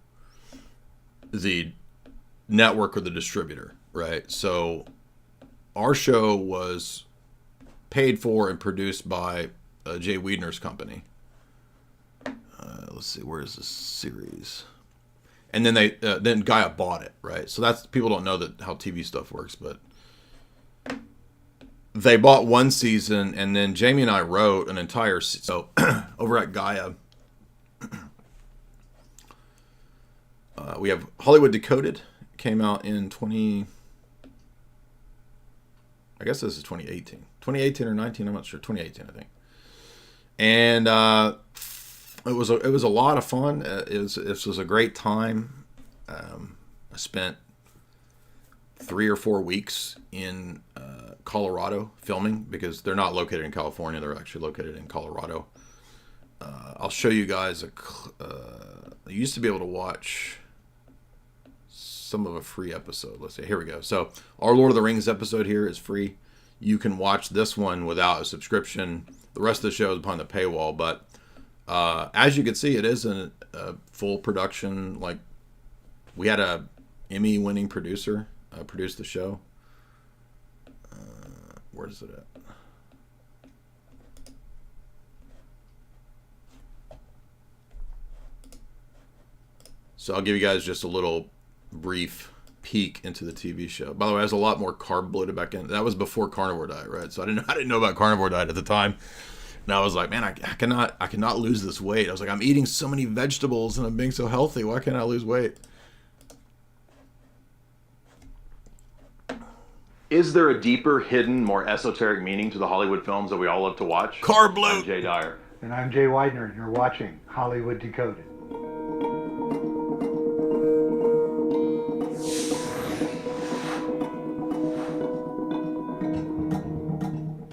the network or the distributor, right? So our show was paid for and produced by Jay Wiedner's company. Let's see, where is this series? And then then Gaia bought it, right? So that's, people don't know that how TV stuff works, but they bought one season, and then Jamie and I wrote an entire so over at Gaia. We have Hollywood Decoded, came out in I guess this is 2018 or 19, I'm not sure, 2018 I think. And it was a lot of fun. It was a great time. I spent 3 or 4 weeks in Colorado filming, because they're not located in California. They're actually located in Colorado. I'll show you guys I used to be able to watch some of a free episode. Let's see. Here we go. So our Lord of the Rings episode here is free. You can watch this one without a subscription. The rest of the show is behind the paywall, but as you can see, it is a full production. Like, we had a Emmy-winning producer produce the show. Where is it at? So I'll give you guys just a little brief peek into the TV show. By the way, I was a lot more carb bloated back in. That was before carnivore diet, right? So I didn't know about carnivore diet at the time. And I was like, man, I cannot lose this weight. I was like, I'm eating so many vegetables and I'm being so healthy. Why can't I lose weight? Is there a deeper, hidden, more esoteric meaning to the Hollywood films that we all love to watch? Carb bloat. I'm Jay Dyer. And I'm Jay Widener, and you're watching Hollywood Decoded.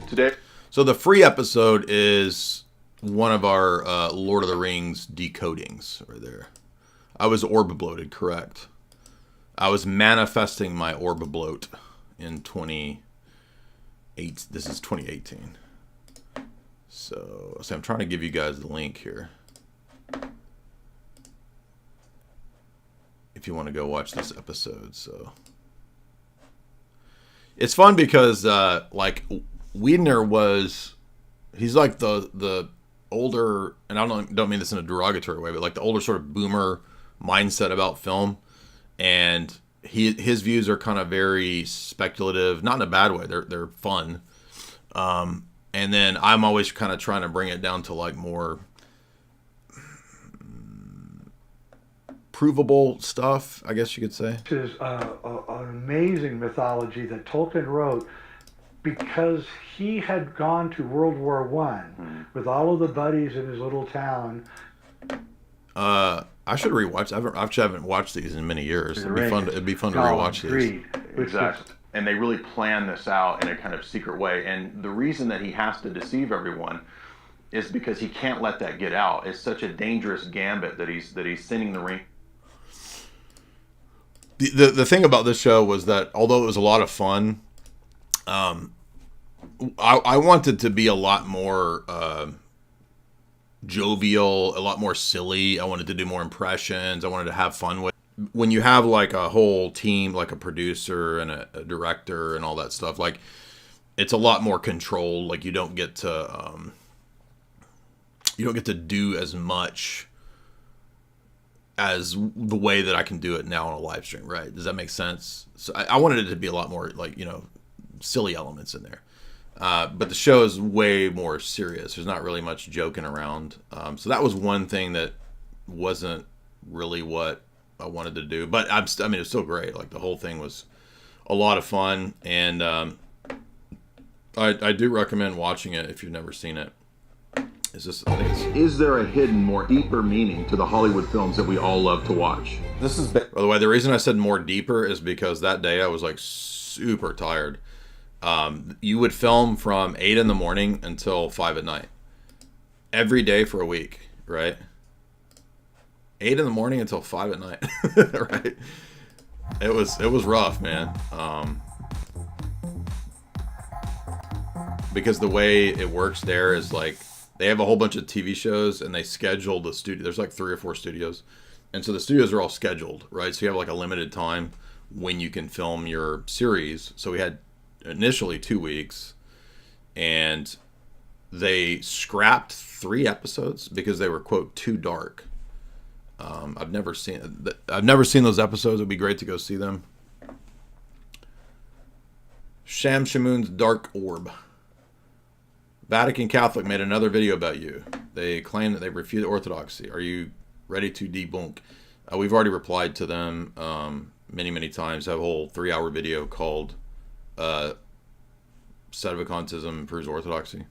Today. So the free episode is one of our Lord of the Rings decodings right there. I was orb bloated, correct. I was manifesting my orb bloat in 2018. This is 2018. So I'm trying to give you guys the link here. If you want to go watch this episode. So it's fun because like Wiedner he's like the older, and I don't mean this in a derogatory way, but like the older sort of boomer mindset about film, and his views are kind of very speculative, not in a bad way. They're fun, and then I'm always kind of trying to bring it down to like more provable stuff, I guess you could say. This is an amazing mythology that Tolkien wrote because he had gone to World War I with all of the buddies in his little town. I should rewatch. I haven't watched these in many years. It'd be fun to rewatch these. Exactly. And they really plan this out in a kind of secret way. And the reason that he has to deceive everyone is because he can't let that get out. It's such a dangerous gambit that he's sending the ring. The thing about this show was that although it was a lot of fun, I wanted to be a lot more jovial, a lot more silly. I wanted to do more impressions. I wanted to have fun with. When you have like a whole team, like a producer and a director and all that stuff, like it's a lot more controlled. Like you don't get to do as much as the way that I can do it now on a live stream, right? Does that make sense? So I wanted it to be a lot more like, silly elements in there. But the show is way more serious. There's not really much joking around. So that was one thing that wasn't really what I wanted to do. But it's still great. Like the whole thing was a lot of fun. And I do recommend watching it if you've never seen it. Is there a hidden, more deeper meaning to the Hollywood films that we all love to watch? By the way, the reason I said more deeper is because that day I was like super tired. You would film from 8 in the morning until 5 at night. Every day for a week, right? 8 in the morning until 5 at night, right? It was rough, man. Because the way it works there is like, they have a whole bunch of TV shows and they schedule the studio. There's like 3 or 4 studios. And so the studios are all scheduled, right? So you have like a limited time when you can film your series. So we had initially 2 weeks, and they scrapped 3 episodes because they were, quote, too dark. I've never seen those episodes. It'd be great to go see them. Shamoun's Dark Orb. Vatican Catholic made another video about you. They claim that they refute orthodoxy. Are you ready to debunk? We've already replied to them many times. I have a whole 3-hour video called Sedevacantism Proves Orthodoxy.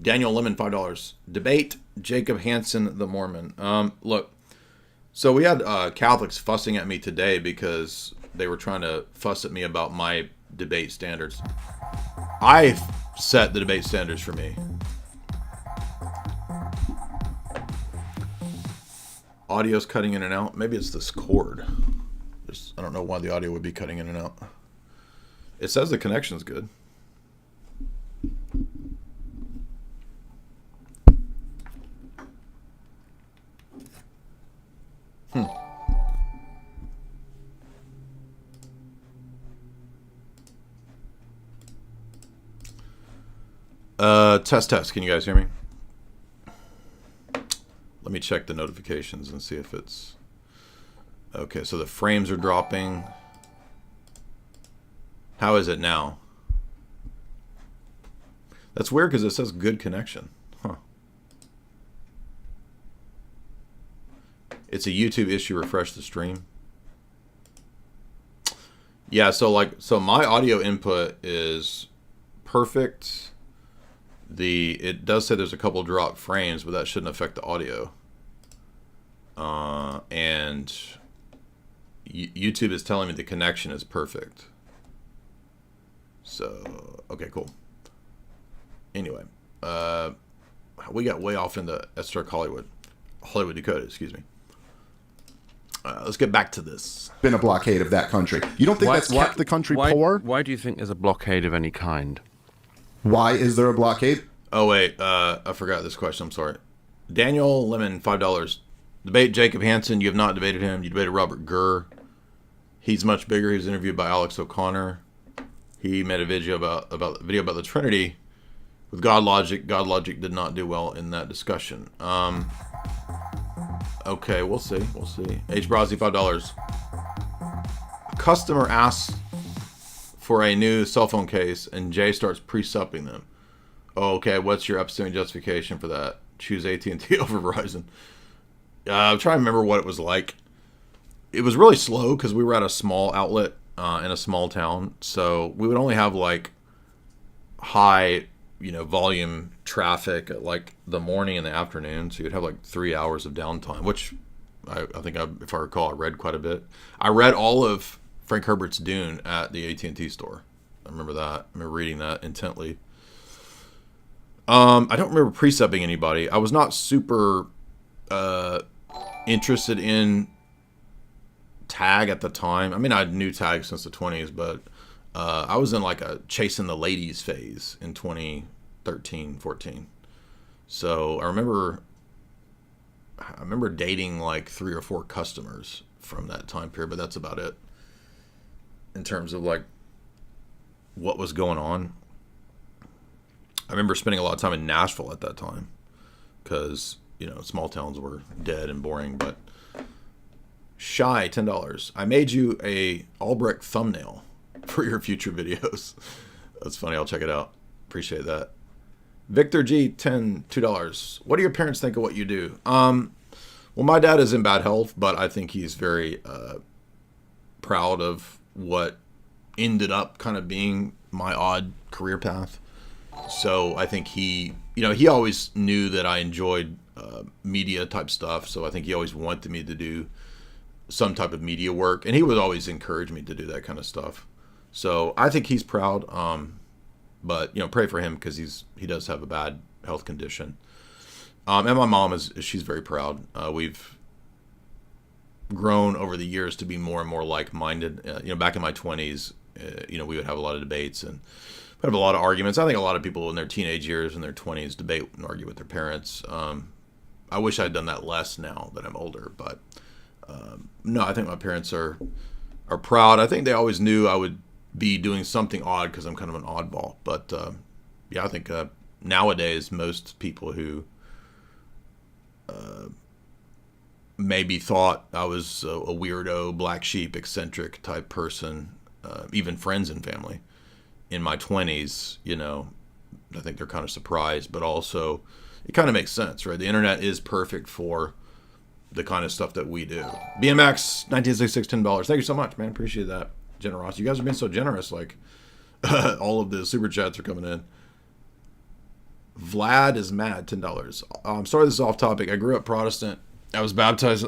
Daniel Lemon, $5. Debate Jacob Hansen the Mormon. Look, so we had Catholics fussing at me today because they were trying to fuss at me about my debate standards. I set the debate standards for me. Audio's cutting in and out. Maybe it's this cord. I don't know why the audio would be cutting in and out. It says the connection's good. Test. Can you guys hear me? Let me check the notifications and see if it's... Okay, so the frames are dropping. How is it now? That's weird because it says good connection. Huh. It's a YouTube issue. Refresh the stream. Yeah, so my audio input is perfect. It does say there's a couple drop frames, but that shouldn't affect the audio. And YouTube is telling me the connection is perfect. So, okay, cool. Anyway, we got way off into Esoteric Hollywood Decoded, excuse me. Let's get back to this. Been a blockade of that country. You don't think that's kept the country poor? Why do you think there's a blockade of any kind? Why is there a blockade? Oh, wait. I forgot this question. I'm sorry. Daniel Lemon, $5. Debate Jacob Hansen. You have not debated him. You debated Robert Gurr. He's much bigger. He was interviewed by Alex O'Connor. He made a video about the Trinity with God Logic. God Logic did not do well in that discussion. Okay, we'll see. H. Brosy, $5. A customer asks for a new cell phone case, and Jay starts pre-supping them. Oh, okay, what's your upstream justification for that? Choose AT&T over Verizon. I'm trying to remember what it was like. It was really slow because we were at a small outlet in a small town, so we would only have like high, volume traffic at like the morning and the afternoon. So you'd have like 3 hours of downtime, which I think, if I recall, I read quite a bit. I read all of Frank Herbert's Dune at the AT&T store. I remember that. I remember reading that intently. I don't remember presupping anybody. I was not super interested in tag at the time. I mean, I knew tag since the 20s, but I was in like a chasing the ladies phase in 2013, 14. So I remember dating like 3 or 4 customers from that time period, but that's about it in terms of like what was going on. I remember spending a lot of time in Nashville at that time because, small towns were dead and boring. But Shy, $10. I made you a Albrecht thumbnail for your future videos. That's funny. I'll check it out. Appreciate that. Victor G, $2. What do your parents think of what you do? Well, my dad is in bad health, but I think he's very proud of what ended up kind of being my odd career path. So I think he always knew that I enjoyed media type stuff. So I think he always wanted me to do some type of media work, and he would always encourage me to do that kind of stuff. So I think he's proud. But pray for him because he does have a bad health condition. And my mom she's very proud. We've grown over the years to be more and more like-minded. Back in my 20s, we would have a lot of debates and have a lot of arguments. I think a lot of people in their teenage years and their 20s debate and argue with their parents. I wish I'd done that less now that I'm older, but no, I think my parents are proud. I think they always knew I would be doing something odd because I'm kind of an oddball. But I think nowadays most people who maybe thought I was a weirdo, black sheep, eccentric type person, even friends and family in my 20s, I think they're kind of surprised, but also it kind of makes sense, right? The internet is perfect for the kind of stuff that we do. BMX 1966 $10. Thank you so much, man. Appreciate that generosity. You guys are being so generous. Like all of the super chats are coming in. Vlad is mad, $10. I'm sorry this is off topic. I grew up Protestant. I was baptized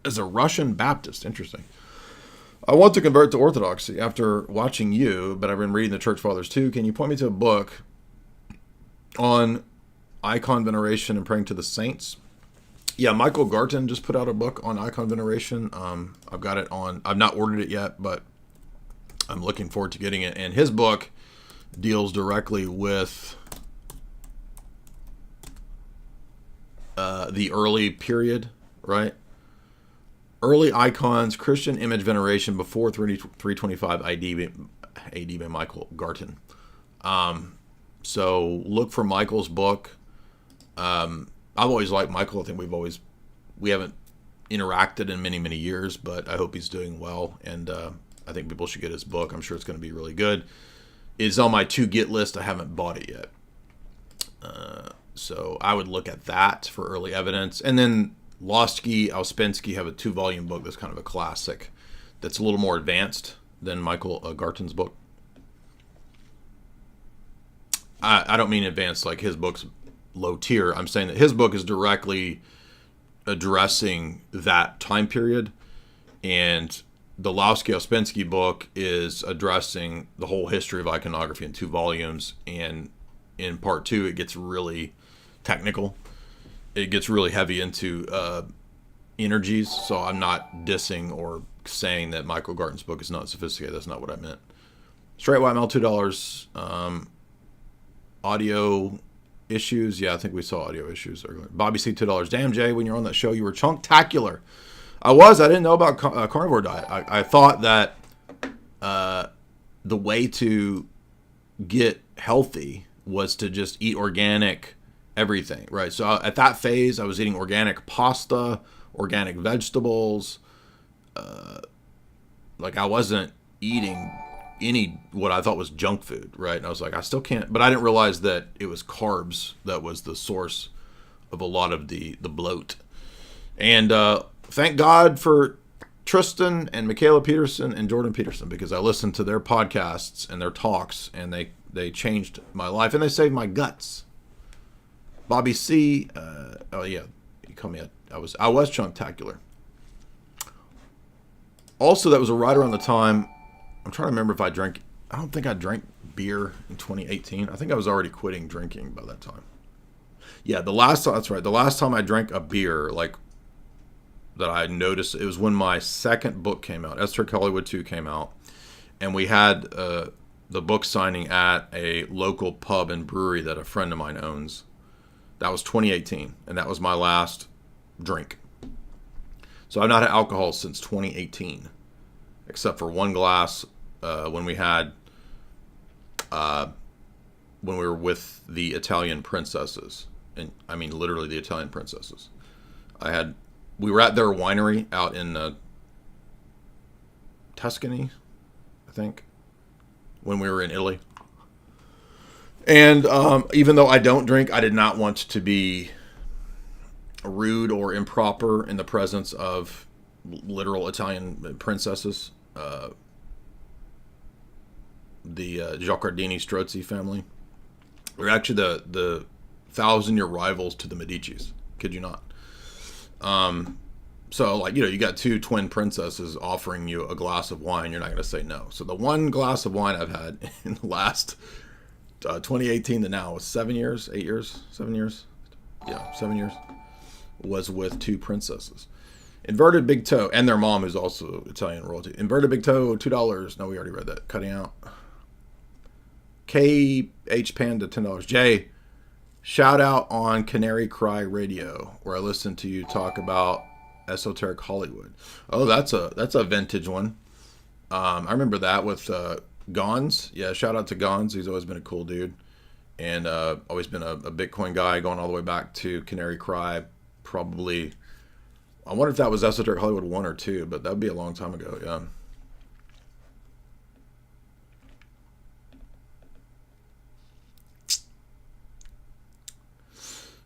as a Russian Baptist. Interesting. I want to convert to Orthodoxy after watching you, but I've been reading the Church Fathers too. Can you point me to a book on icon veneration and praying to the saints? Yeah, Michael Garton just put out a book on icon veneration. I've got it on. I've not ordered it yet, but I'm looking forward to getting it. And his book deals directly with the early period, right? Early icons, Christian image veneration before 325 AD by Michael Garton. So look for Michael's book. I've always liked Michael. I think we haven't interacted in many, many years, but I hope he's doing well. And I think people should get his book. I'm sure it's going to be really good. It's on my to get list. I haven't bought it yet. So I would look at that for early evidence. And then Ostrovsky, Ouspensky have a 2-volume book that's kind of a classic that's a little more advanced than Michael Garton's book. I don't mean advanced like his book's low tier. I'm saying that his book is directly addressing that time period, and the Ouspensky book is addressing the whole history of iconography in 2 volumes, and in part 2 it gets really technical. It gets really heavy into energies, so I'm not dissing or saying that Michael Garton's book is not sophisticated. That's not what I meant. Straight White Male, $2. Audio issues. Yeah, I think we saw audio issues earlier. Bobby C, $2. Damn, Jay, when you're on that show, you were chunktacular. I didn't know about carnivore diet. I thought that the way to get healthy was to just eat organic everything, right? So at that phase, I was eating organic pasta, organic vegetables. Like I wasn't eating any what I thought was junk food, right? And I was like, I still can't, but I didn't realize that it was carbs that was the source of a lot of the bloat. And thank God for Tristan and Michaela Peterson and Jordan Peterson, because I listened to their podcasts and their talks, and they changed my life and they saved my guts. Bobby C, oh yeah, you call me I was chunktacular. Also, that was right around the time, I'm trying to remember if I don't think I drank beer in 2018. I think I was already quitting drinking by that time. Yeah, that's right. The last time I drank a beer, like, that I noticed, it was when my second book came out. Esoteric Hollywood 2 came out. And we had the book signing at a local pub and brewery that a friend of mine owns. That was 2018. And that was my last drink. So I've not had alcohol since 2018. Except for one glass when we were with the Italian princesses. And I mean literally the Italian princesses. We were at their winery out in Tuscany, I think, when we were in Italy. And even though I don't drink, I did not want to be rude or improper in the presence of literal Italian princesses. The Giacardini Strozzi family. They're actually the 1,000-year rivals to the Medicis. Kid you not. So, like, you know, you got two twin princesses offering you a glass of wine. You're not going to say no. So the one glass of wine I've had in the last 2018 to now was 7 years, 8 years, 7 years. Yeah, 7 years. Was with two princesses. Inverted Big Toe and their mom, who's also Italian royalty. Inverted Big Toe, $2. No, we already read that. Cutting out. KH Panda, $10. Jay, shout out on Canary Cry Radio, where I listen to you talk about esoteric Hollywood. Oh, that's a vintage one. I remember that with Gons. Yeah, shout out to Gons. He's always been a cool dude, and always been a Bitcoin guy, going all the way back to Canary Cry. Probably, I wonder if that was esoteric Hollywood 1 or 2, but that would be a long time ago. Yeah.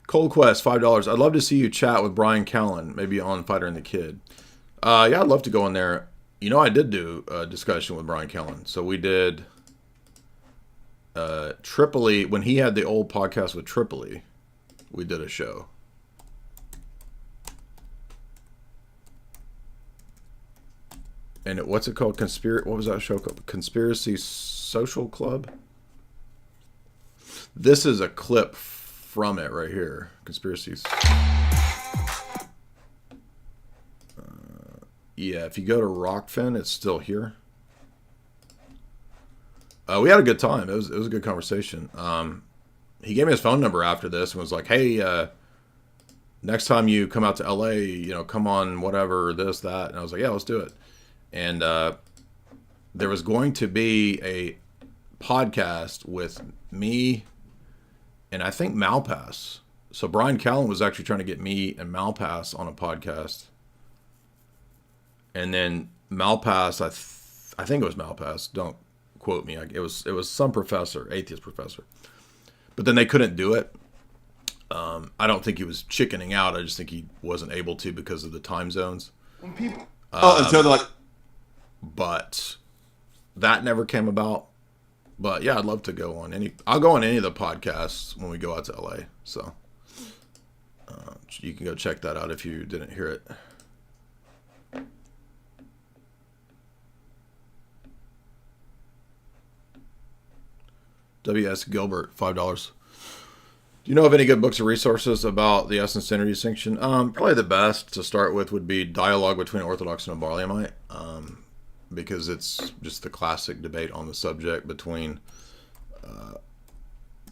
Cold Quest, $5. I'd love to see you chat with Brian Callen, maybe on Fighter and the Kid. Yeah, I'd love to go in there. You know, I did do a discussion with Brian Callen. So we did Tripoli, when he had the old podcast with Tripoli, we did a show. And what's it called? What was that show called? Conspiracy Social Club? This is a clip from it right here. Conspiracies. Yeah, if you go to Rockfin, it's still here. We had a good time. It was a good conversation. He gave me his phone number after this and was like, hey, next time you come out to LA, you know, come on whatever, this, that. And I was like, yeah, let's do it. And there was going to be a podcast with me and I think Malpass. So Brian Callen was actually trying to get me and Malpass on a podcast. And then Malpass, I think it was Malpass. Don't quote me. It was some professor, atheist professor. But then they couldn't do it. I don't think he was chickening out. I just think he wasn't able to because of the time zones. When people, and so they're like, but that never came about. But yeah, I'd love to go on I'll go on any of the podcasts when we go out to LA. So you can go check that out if you didn't hear it. W.S. Gilbert, $5. Do you know of any good books or resources about the essence energy distinction? Probably the best to start with would be Dialogue Between Orthodox and a Barlaamite, because it's just the classic debate on the subject between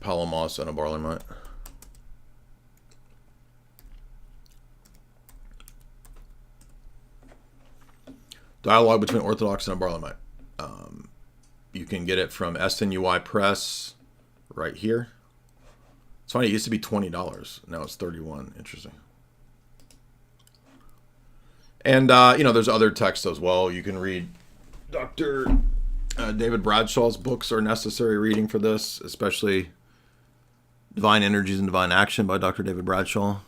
Palamos and a Barlaamite. Dialogue Between Orthodox and a Barlaamite. You can get it from SNUI Press right here. It's funny, it used to be $20. Now it's $31. Interesting. And, you know, there's other texts as well. You can read Dr. David Bradshaw's books are necessary reading for this, especially Divine Energies and Divine Action by Dr. David Bradshaw.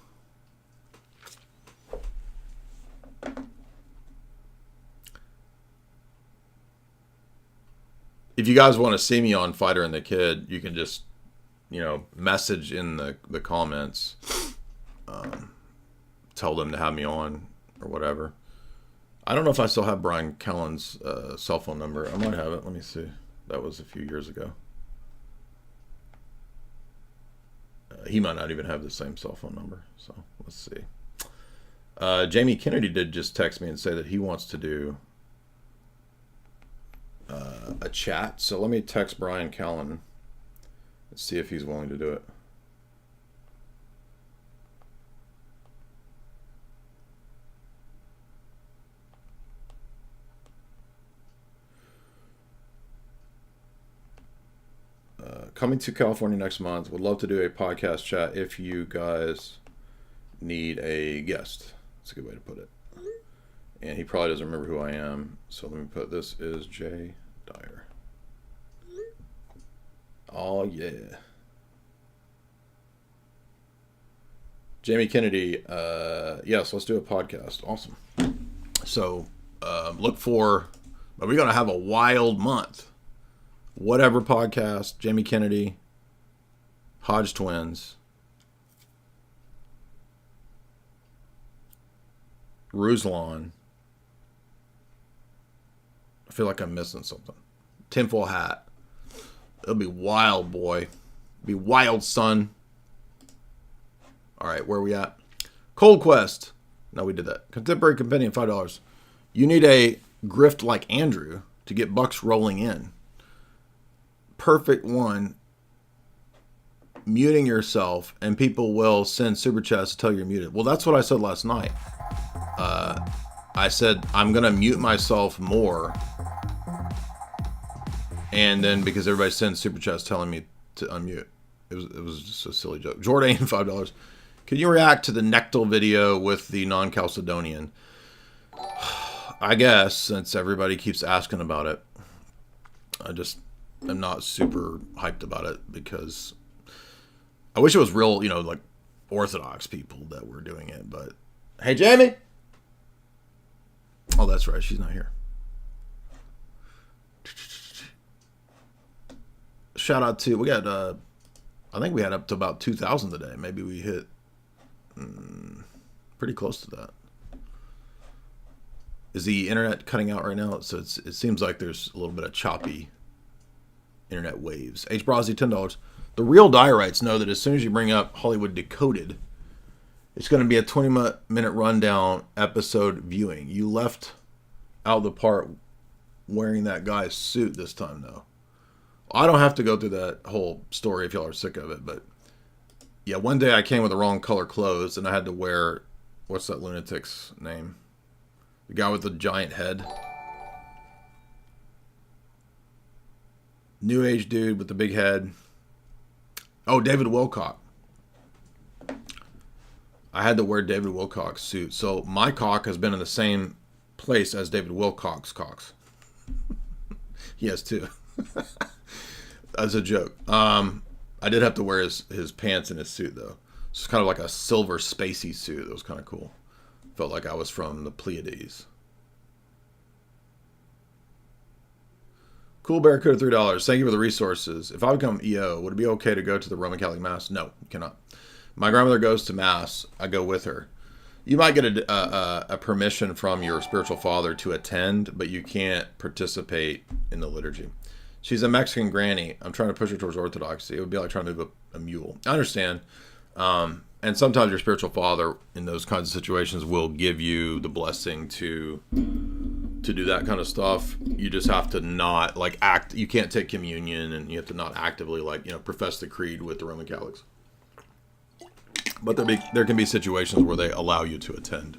If you guys want to see me on Fighter and the Kid, you can just, you know, message in the comments. Tell them to have me on or whatever. I don't know if I still have Brian Callen's cell phone number. I might have it. Let me see. That was a few years ago. He might not even have the same cell phone number. So let's see. Jamie Kennedy did just text me and say that he wants to do a chat. So let me text Brian Callen and see if he's willing to do it. Coming to California next month. Would love to do a podcast chat if you guys need a guest. That's a good way to put it. And he probably doesn't remember who I am. So let me put, this is Jay Dyer. Oh, yeah. Jamie Kennedy. Yes, let's do a podcast. Awesome. So look for, but we're going to have a wild month. Whatever podcast, Jamie Kennedy, Hodge twins. Ruslan. I feel like I'm missing something. Tinfoil hat. It'll be wild, boy. Be wild, son. All right, where are we at? Cold Quest. No, we did that. Contemporary Compendium, $5. You need a grift like Andrew to get bucks rolling in. Perfect one. Muting yourself, and people will send super chats to tell you're muted. Well, that's what I said last night. I said I'm going to mute myself more. And then because everybody sends super chats telling me to unmute. It was just a silly joke. Jordan, $5. Can you react to the Nectal video with the non-Chalcedonian? I guess, since everybody keeps asking about it. I'm not super hyped about it because I wish it was real, like Orthodox people that were doing it. But hey, Jamie. Oh, that's right. She's not here. Shout out to, we got, I think we had up to about 2,000 today. Maybe we hit pretty close to that. Is the internet cutting out right now? So it seems like there's a little bit of choppy internet waves. H. Brosy, $10. The real diorites know that as soon as you bring up Hollywood Decoded, it's going to be a 20-minute rundown episode viewing. You left out the part wearing that guy's suit this time, though. I don't have to go through that whole story if y'all are sick of it, but yeah, one day I came with the wrong color clothes and I had to wear, what's that lunatic's name? The guy with the giant head. New age dude with the big head. Oh, David Wilcock. I had to wear David Wilcock's suit. So my cock has been in the same place as David Wilcock's cocks. He has two. That's a joke. I did have to wear his pants and his suit, though. It's kind of like a silver spacey suit. It was kind of cool. Felt like I was from the Pleiades. Cool Barracuda, $3. Thank you for the resources. If I become EO, would it be okay to go to the Roman Catholic Mass? No, you cannot. My grandmother goes to Mass. I go with her. You might get a permission from your spiritual father to attend, but you can't participate in the liturgy. She's a Mexican granny. I'm trying to push her towards Orthodoxy. It would be like trying to move a mule. I understand. And sometimes your spiritual father in those kinds of situations will give you the blessing to do that kind of stuff. You just have to not act. You can't take communion, and you have to not actively profess the creed with the Roman Catholics. But there can be situations where they allow you to attend.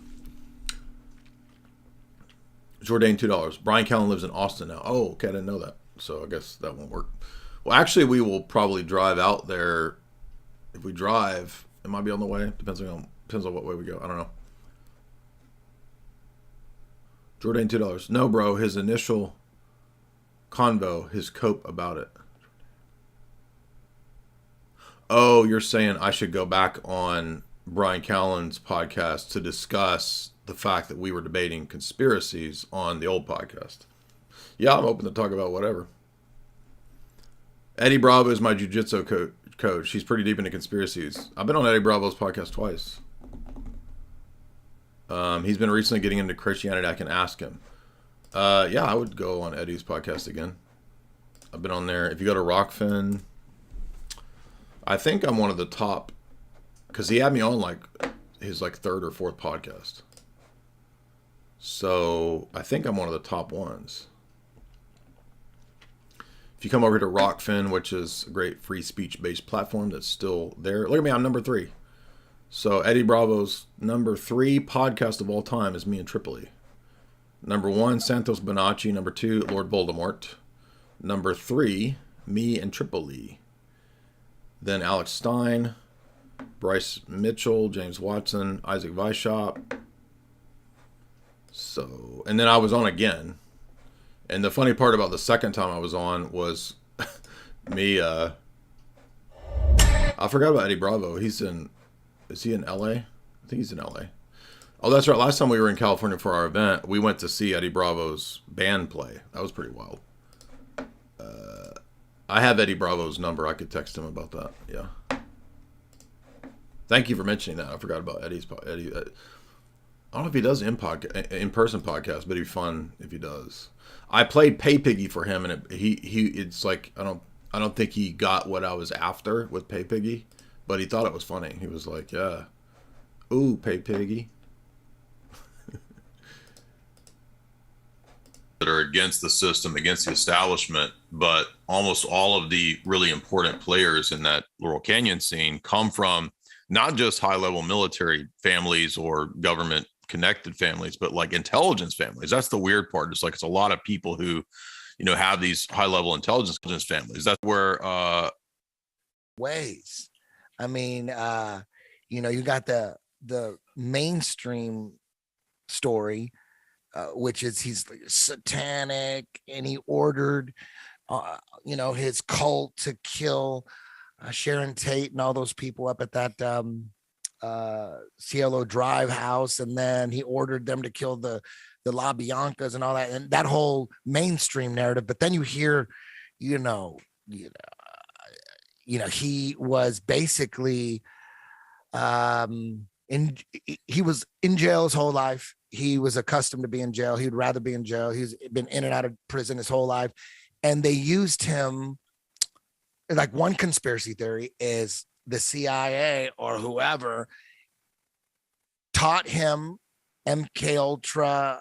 Jourdain, $2. Brian Callen lives in Austin now. Oh, okay, I didn't know that. So I guess that won't work. Well, actually, we will probably drive out there. If we drive, it might be on the way. Depends on what way we go. I don't know. Jourdain, $2. No, bro. His initial convo, his cope about it. Oh, you're saying I should go back on Brian Callen's podcast to discuss the fact that we were debating conspiracies on the old podcast. Yeah, I'm open to talk about whatever. Eddie Bravo is my jiu-jitsu coach. He's pretty deep into conspiracies. I've been on Eddie Bravo's podcast twice. He's been recently getting into Christianity. I can ask him. Yeah, I would go on Eddie's podcast again. I've been on there. If you go to Rockfin, I think I'm one of the top, because he had me on his third or fourth podcast. So I think I'm one of the top ones. If you come over to Rockfin, which is a great free speech-based platform that's still there. Look at me, I'm number 3. So Eddie Bravo's number 3 podcast of all time is me and Tripoli. Number 1, Santos Bonacci. Number 2, Lord Voldemort. Number 3, me and Tripoli. Then Alex Stein, Bryce Mitchell, James Watson, Isaac Weishaupt. So, and then I was on again. And the funny part about the second time I was on was me, I forgot about Eddie Bravo. Is he in LA? I think he's in LA. Oh, that's right. Last time we were in California for our event, we went to see Eddie Bravo's band play. That was pretty wild. I have Eddie Bravo's number. I could text him about that. Yeah. Thank you for mentioning that. I forgot about Eddie. I don't know if he does in-person podcast, but it'd be fun if he does. I played Pay Piggy for him, and it's like I don't think he got what I was after with Pay Piggy, but he thought it was funny. He was like, "Yeah, ooh, Pay Piggy." That are against the system, against the establishment, but almost all of the really important players in that Laurel Canyon scene come from not just high-level military families or government-connected families, but like intelligence families. That's the weird part. It's like it's a lot of people who, have these high-level intelligence families. That's where ways. I mean, you got the mainstream story, which is he's satanic, and he ordered, his cult to kill Sharon Tate and all those people up at that Cielo Drive house, and then he ordered them to kill the La Biancas and all that, and that whole mainstream narrative. But then you hear, he was basically, he was in jail his whole life. He was accustomed to being in jail. He'd rather be in jail. He's been in and out of prison his whole life. And they used him, like one conspiracy theory is the CIA or whoever taught him MK Ultra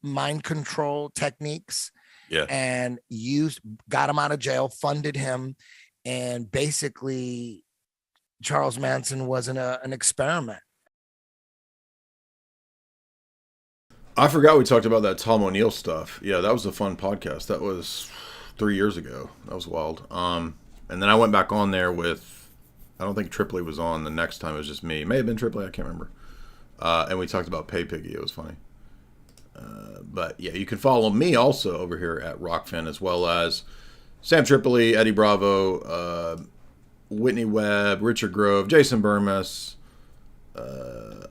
mind control techniques, and got him out of jail, funded him, and basically Charles Manson was an experiment. I forgot we talked about that Tom O'Neill stuff. Yeah, that was a fun podcast. That was 3 years ago. That was wild. And then I went back on there with, I don't think Tripoli was on the next time. It was just me. It may have been Tripoli. I can't remember. And we talked about Pay Piggy. It was funny. But yeah, you can follow me also over here at Rockfin, as well as Sam Tripoli, Eddie Bravo, Whitney Webb, Richard Grove, Jason Burmess,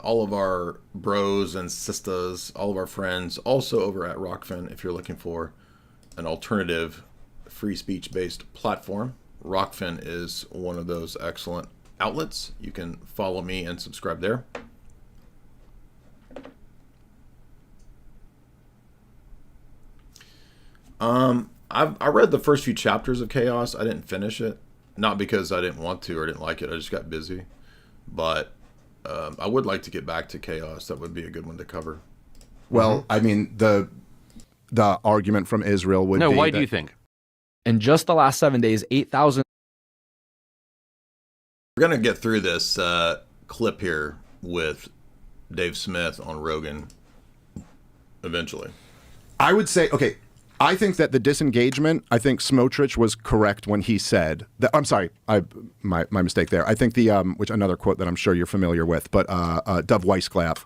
all of our bros and sisters, all of our friends, also over at Rockfin. If you're looking for an alternative free speech based platform, Rockfin is one of those excellent outlets. You can follow me and subscribe there. I read the first few chapters of Chaos. I didn't finish it, not because I didn't want to or didn't like it. I just got busy. But I would like to get back to Chaos. That would be a good one to cover. Well, I mean, the argument from Israel would be... No, why do you think? In just the last 7 days, 8,000... We're going to get through this clip here with Dave Smith on Rogan eventually. I would say, okay, I think that the disengagement, I think Smotrich was correct when he said that, I'm sorry, my mistake there. I think which another quote that I'm sure you're familiar with, but Dov Weissklav,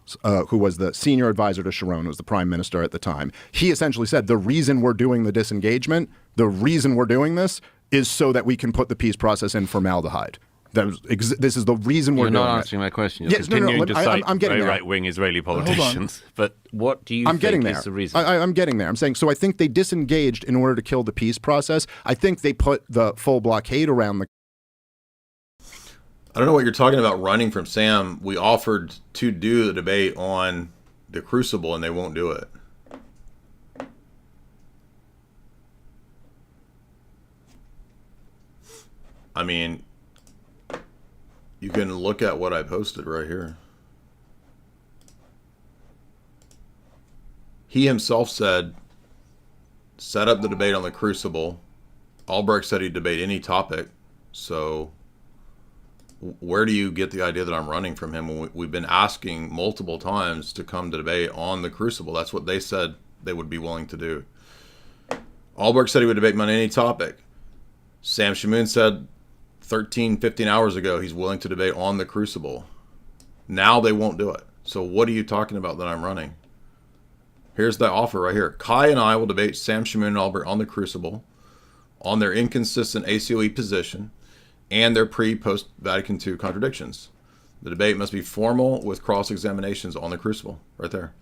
who was the senior advisor to Sharon, was the prime minister at the time. He essentially said the reason we're doing the disengagement, the reason we're doing this is so that we can put the peace process in formaldehyde. This is the reason we're doing it. You're not answering my question. You're continuing to cite very right-wing Israeli politicians. But what do you think is the reason? I'm getting there. I'm saying, so I think they disengaged in order to kill the peace process. I think they put the full blockade around the... I don't know what you're talking about running from, Sam. We offered to do the debate on the Crucible, and they won't do it. I mean... You can look at what I posted right here. He himself said, set up the debate on the Crucible. Albrecht said he'd debate any topic. So where do you get the idea that I'm running from him when we've been asking multiple times to come to debate on the Crucible? That's what they said they would be willing to do. Albrecht said he would debate me on any topic. Sam Shamoun said 15 hours ago he's willing to debate on the Crucible. Now they won't do it. So what are you talking about that I'm running? Here's the offer right here. Kai and I will debate Sam Shamoun and Albrecht on the Crucible, on their inconsistent ACOE position, and their pre-post Vatican II contradictions. The debate must be formal with cross-examinations on the Crucible. Right there.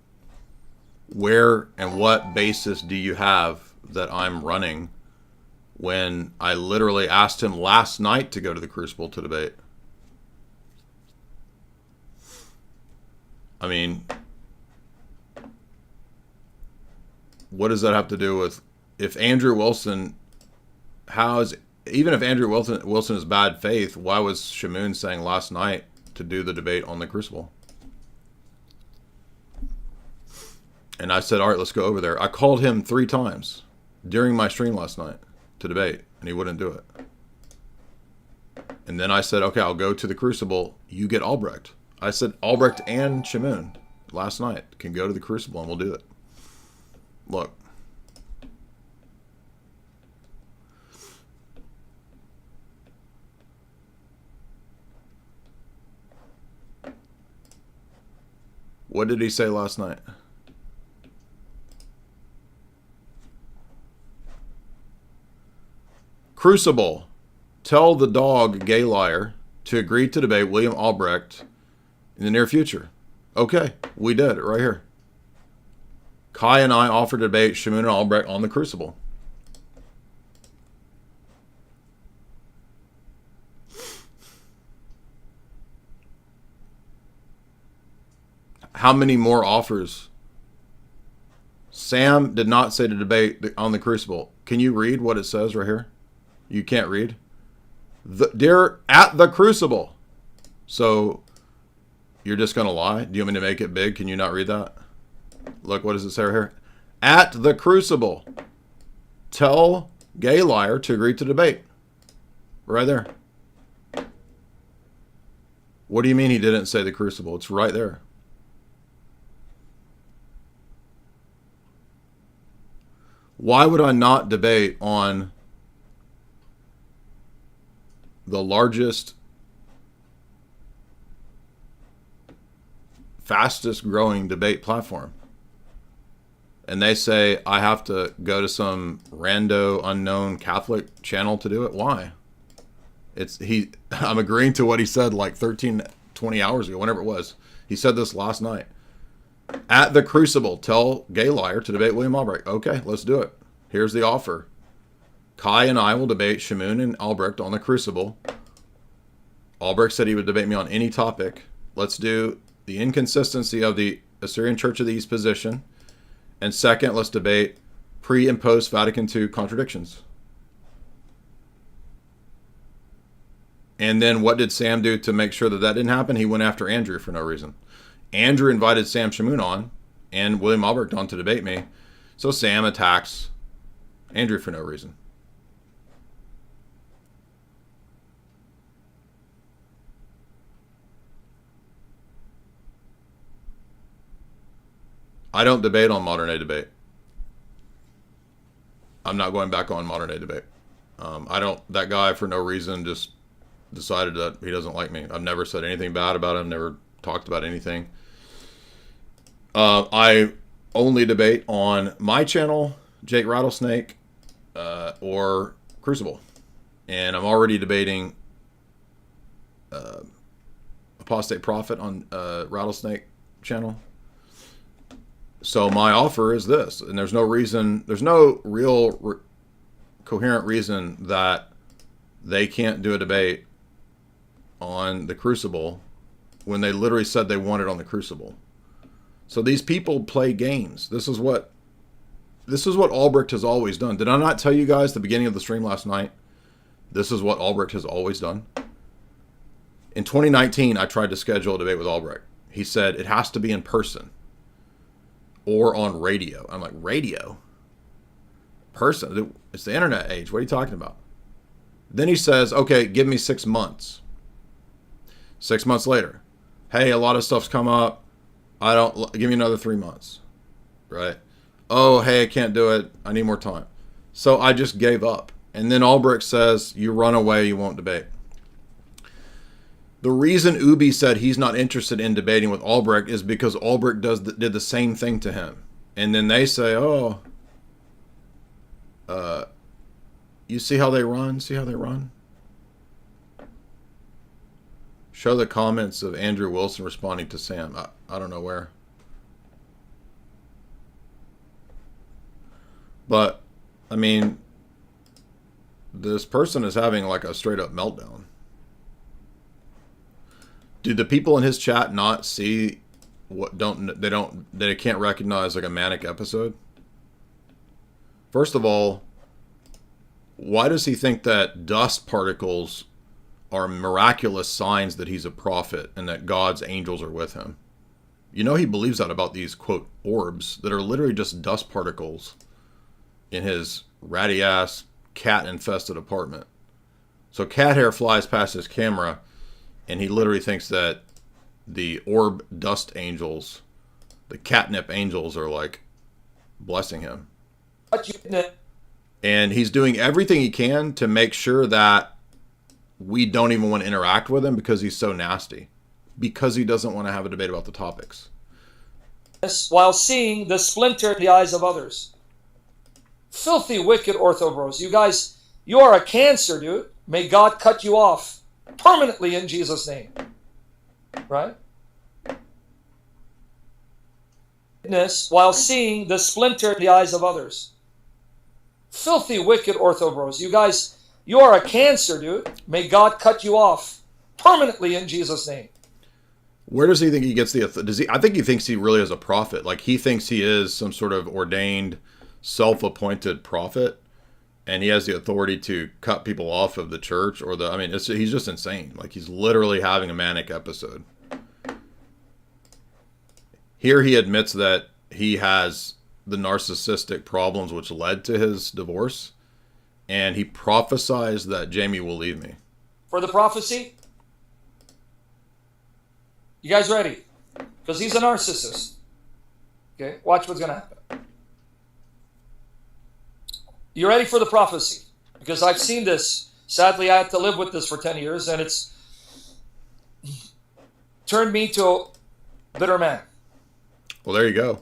Where and what basis do you have that I'm running when I literally asked him last night to go to the Crucible to debate? I mean, what does that have to do with if Andrew Wilson, even if Andrew Wilson is bad faith, why was Shamoun saying last night to do the debate on the Crucible? And I said, all right, let's go over there. I called him 3 times during my stream last night to debate, and he wouldn't do it. And then I said, okay, I'll go to the Crucible. You get Albrecht. I said, Albrecht and Shamoun last night can go to the Crucible, and we'll do it. Look. What did he say last night? Crucible. Tell the dog gay liar to agree to debate William Albrecht in the near future. Okay, we did it right here. Kai and I offered to debate Shamoun and Albrecht on the Crucible. How many more offers? Sam did not say to debate on the Crucible. Can you read what it says right here? You can't read? They're at the Crucible. So you're just going to lie? Do you want me to make it big? Can you not read that? Look, what does it say right here? At the Crucible. Tell gay liar to agree to debate. Right there. What do you mean he didn't say the Crucible? It's right there. Why would I not debate on the largest, fastest growing debate platform? And they say I have to go to some rando unknown Catholic channel to do it. Why? I'm agreeing to what he said like 20 hours ago, whenever it was. He said this last night. At the Crucible, tell gay liar to debate William Albrecht. Okay, let's do it. Here's the offer. Kai and I will debate Shamoun and Albrecht on the Crucible. Albrecht said he would debate me on any topic. Let's do the inconsistency of the Assyrian Church of the East position. And second, let's debate pre and post Vatican II contradictions. And then what did Sam do to make sure that that didn't happen? He went after Andrew for no reason. Andrew invited Sam Shamoun on and William Albrecht on to debate me. So Sam attacks Andrew for no reason. I don't debate on modern day debate. I'm not going back on modern day debate. That guy for no reason just decided that he doesn't like me. I've never said anything bad about him, never talked about anything. I only debate on my channel, Jake Rattlesnake, or Crucible. And I'm already debating Apostate Prophet on Rattlesnake channel. So my offer is this, and there's no real coherent reason that they can't do a debate on the Crucible when they literally said they wanted on the Crucible. So these people play games. This is what Albrecht has always done. Did I not tell you guys at the beginning of the stream last night? This is what Albrecht has always done. In 2019, I tried to schedule a debate with Albrecht. He said it has to be in person or on radio. I'm like, radio? Person? It's the internet age. What are you talking about? Then he says, okay, give me 6 months. 6 months later, hey, a lot of stuff's come up. Give me another 3 months, right? Oh, hey, I can't do it. I need more time. So I just gave up. And then Albrecht says, you run away, you won't debate. The reason Ubi said he's not interested in debating with Albrecht is because Albrecht did the same thing to him. And then they say, oh, you see how they run? See how they run? Show the comments of Andrew Wilson responding to Sam. I don't know where. But, I mean, this person is having like a straight up meltdown. Do the people in his chat not see they can't recognize like a manic episode? First of all, why does he think that dust particles are miraculous signs that he's a prophet and that God's angels are with him? You know he believes that about these, quote, orbs that are literally just dust particles in his ratty-ass, cat-infested apartment. So cat hair flies past his camera, and he literally thinks that the orb dust angels, the catnip angels, are like blessing him. And he's doing everything he can to make sure that we don't even want to interact with him because he's so nasty. Because he doesn't want to have a debate about the topics. While seeing the splinter in the eyes of others. Filthy, wicked orthobros. You guys, you are a cancer, dude. May God cut you off permanently in Jesus' name. Right? While seeing the splinter in the eyes of others. Filthy, wicked orthobros. You guys, you are a cancer, dude. May God cut you off permanently in Jesus' name. Where does he think he gets the? I think he thinks he really is a prophet. Like he thinks he is some sort of ordained, self-appointed prophet, and he has the authority to cut people off of the church or the. I mean, he's just insane. Like he's literally having a manic episode. Here he admits that he has the narcissistic problems which led to his divorce, and he prophesies that Jamie will leave me. For the prophecy? You guys ready? Because he's a narcissist. Okay, watch what's going to happen. You ready for the prophecy? Because I've seen this. Sadly, I had to live with this for 10 years, and it's turned me to a bitter man. Well, there you go.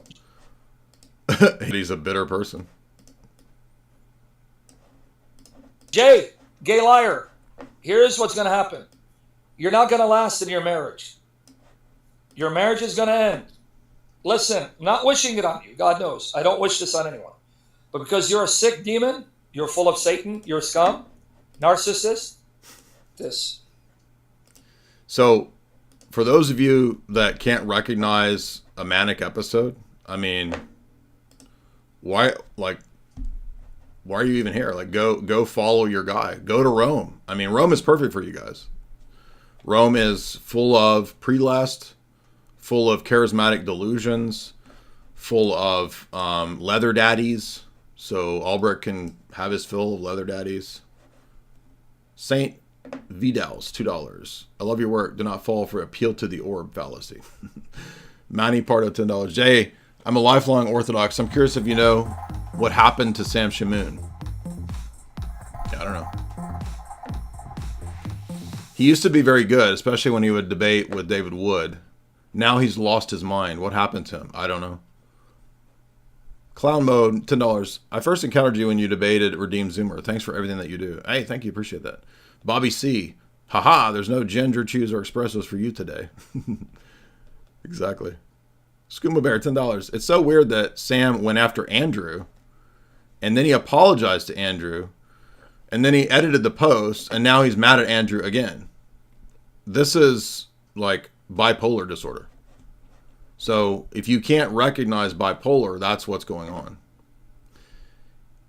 He's a bitter person. Jay, gay liar. Here's what's going to happen. You're not going to last in your marriage. Your marriage is going to end. Listen, I'm not wishing it on you. God knows. I don't wish this on anyone. But because you're a sick demon, you're full of Satan, you're scum, narcissist, this. So, for those of you that can't recognize a manic episode, I mean, why are you even here? Like, go follow your guy. Go to Rome. I mean, Rome is perfect for you guys. Rome is full of pre-lust, full of charismatic delusions, full of leather daddies. So Albrecht can have his fill of leather daddies. Saint Vidal's $2. I love your work. Do not fall for appeal to the orb fallacy. Manny Pardo $10. Jay, I'm a lifelong Orthodox. I'm curious if you know what happened to Sam Shamoun. Yeah, I don't know. He used to be very good, especially when he would debate with David Wood. Now he's lost his mind. What happened to him? I don't know. Clown Mode, $10. I first encountered you when you debated Redeemed Zoomer. Thanks for everything that you do. Hey, thank you. Appreciate that. Bobby C. Haha, there's no ginger chews or espressos for you today. Exactly. Skooma Bear, $10. It's so weird that Sam went after Andrew, and then he apologized to Andrew, and then he edited the post, and now he's mad at Andrew again. This is like bipolar disorder. So if you can't recognize bipolar, that's what's going on.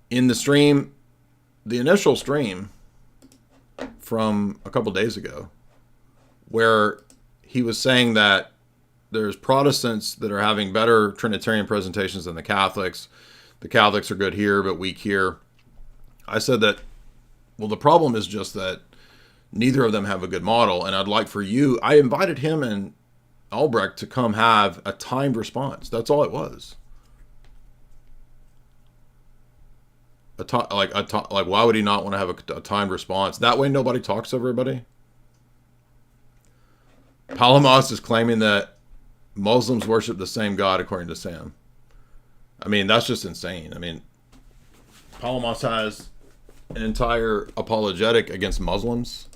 In the stream, the initial stream from a couple days ago, where he was saying that there's Protestants that are having better Trinitarian presentations than the Catholics. The Catholics are good here, but weak here. I said that, well, the problem is just that neither of them have a good model. And I'd like for you, I invited him and Albrecht to come have a timed response. That's all it was. Like, why would he not want to have a timed response? That way nobody talks over everybody. Palamas is claiming that Muslims worship the same God according to Sam. I mean, that's just insane. I mean, Palamas has an entire apologetic against Muslims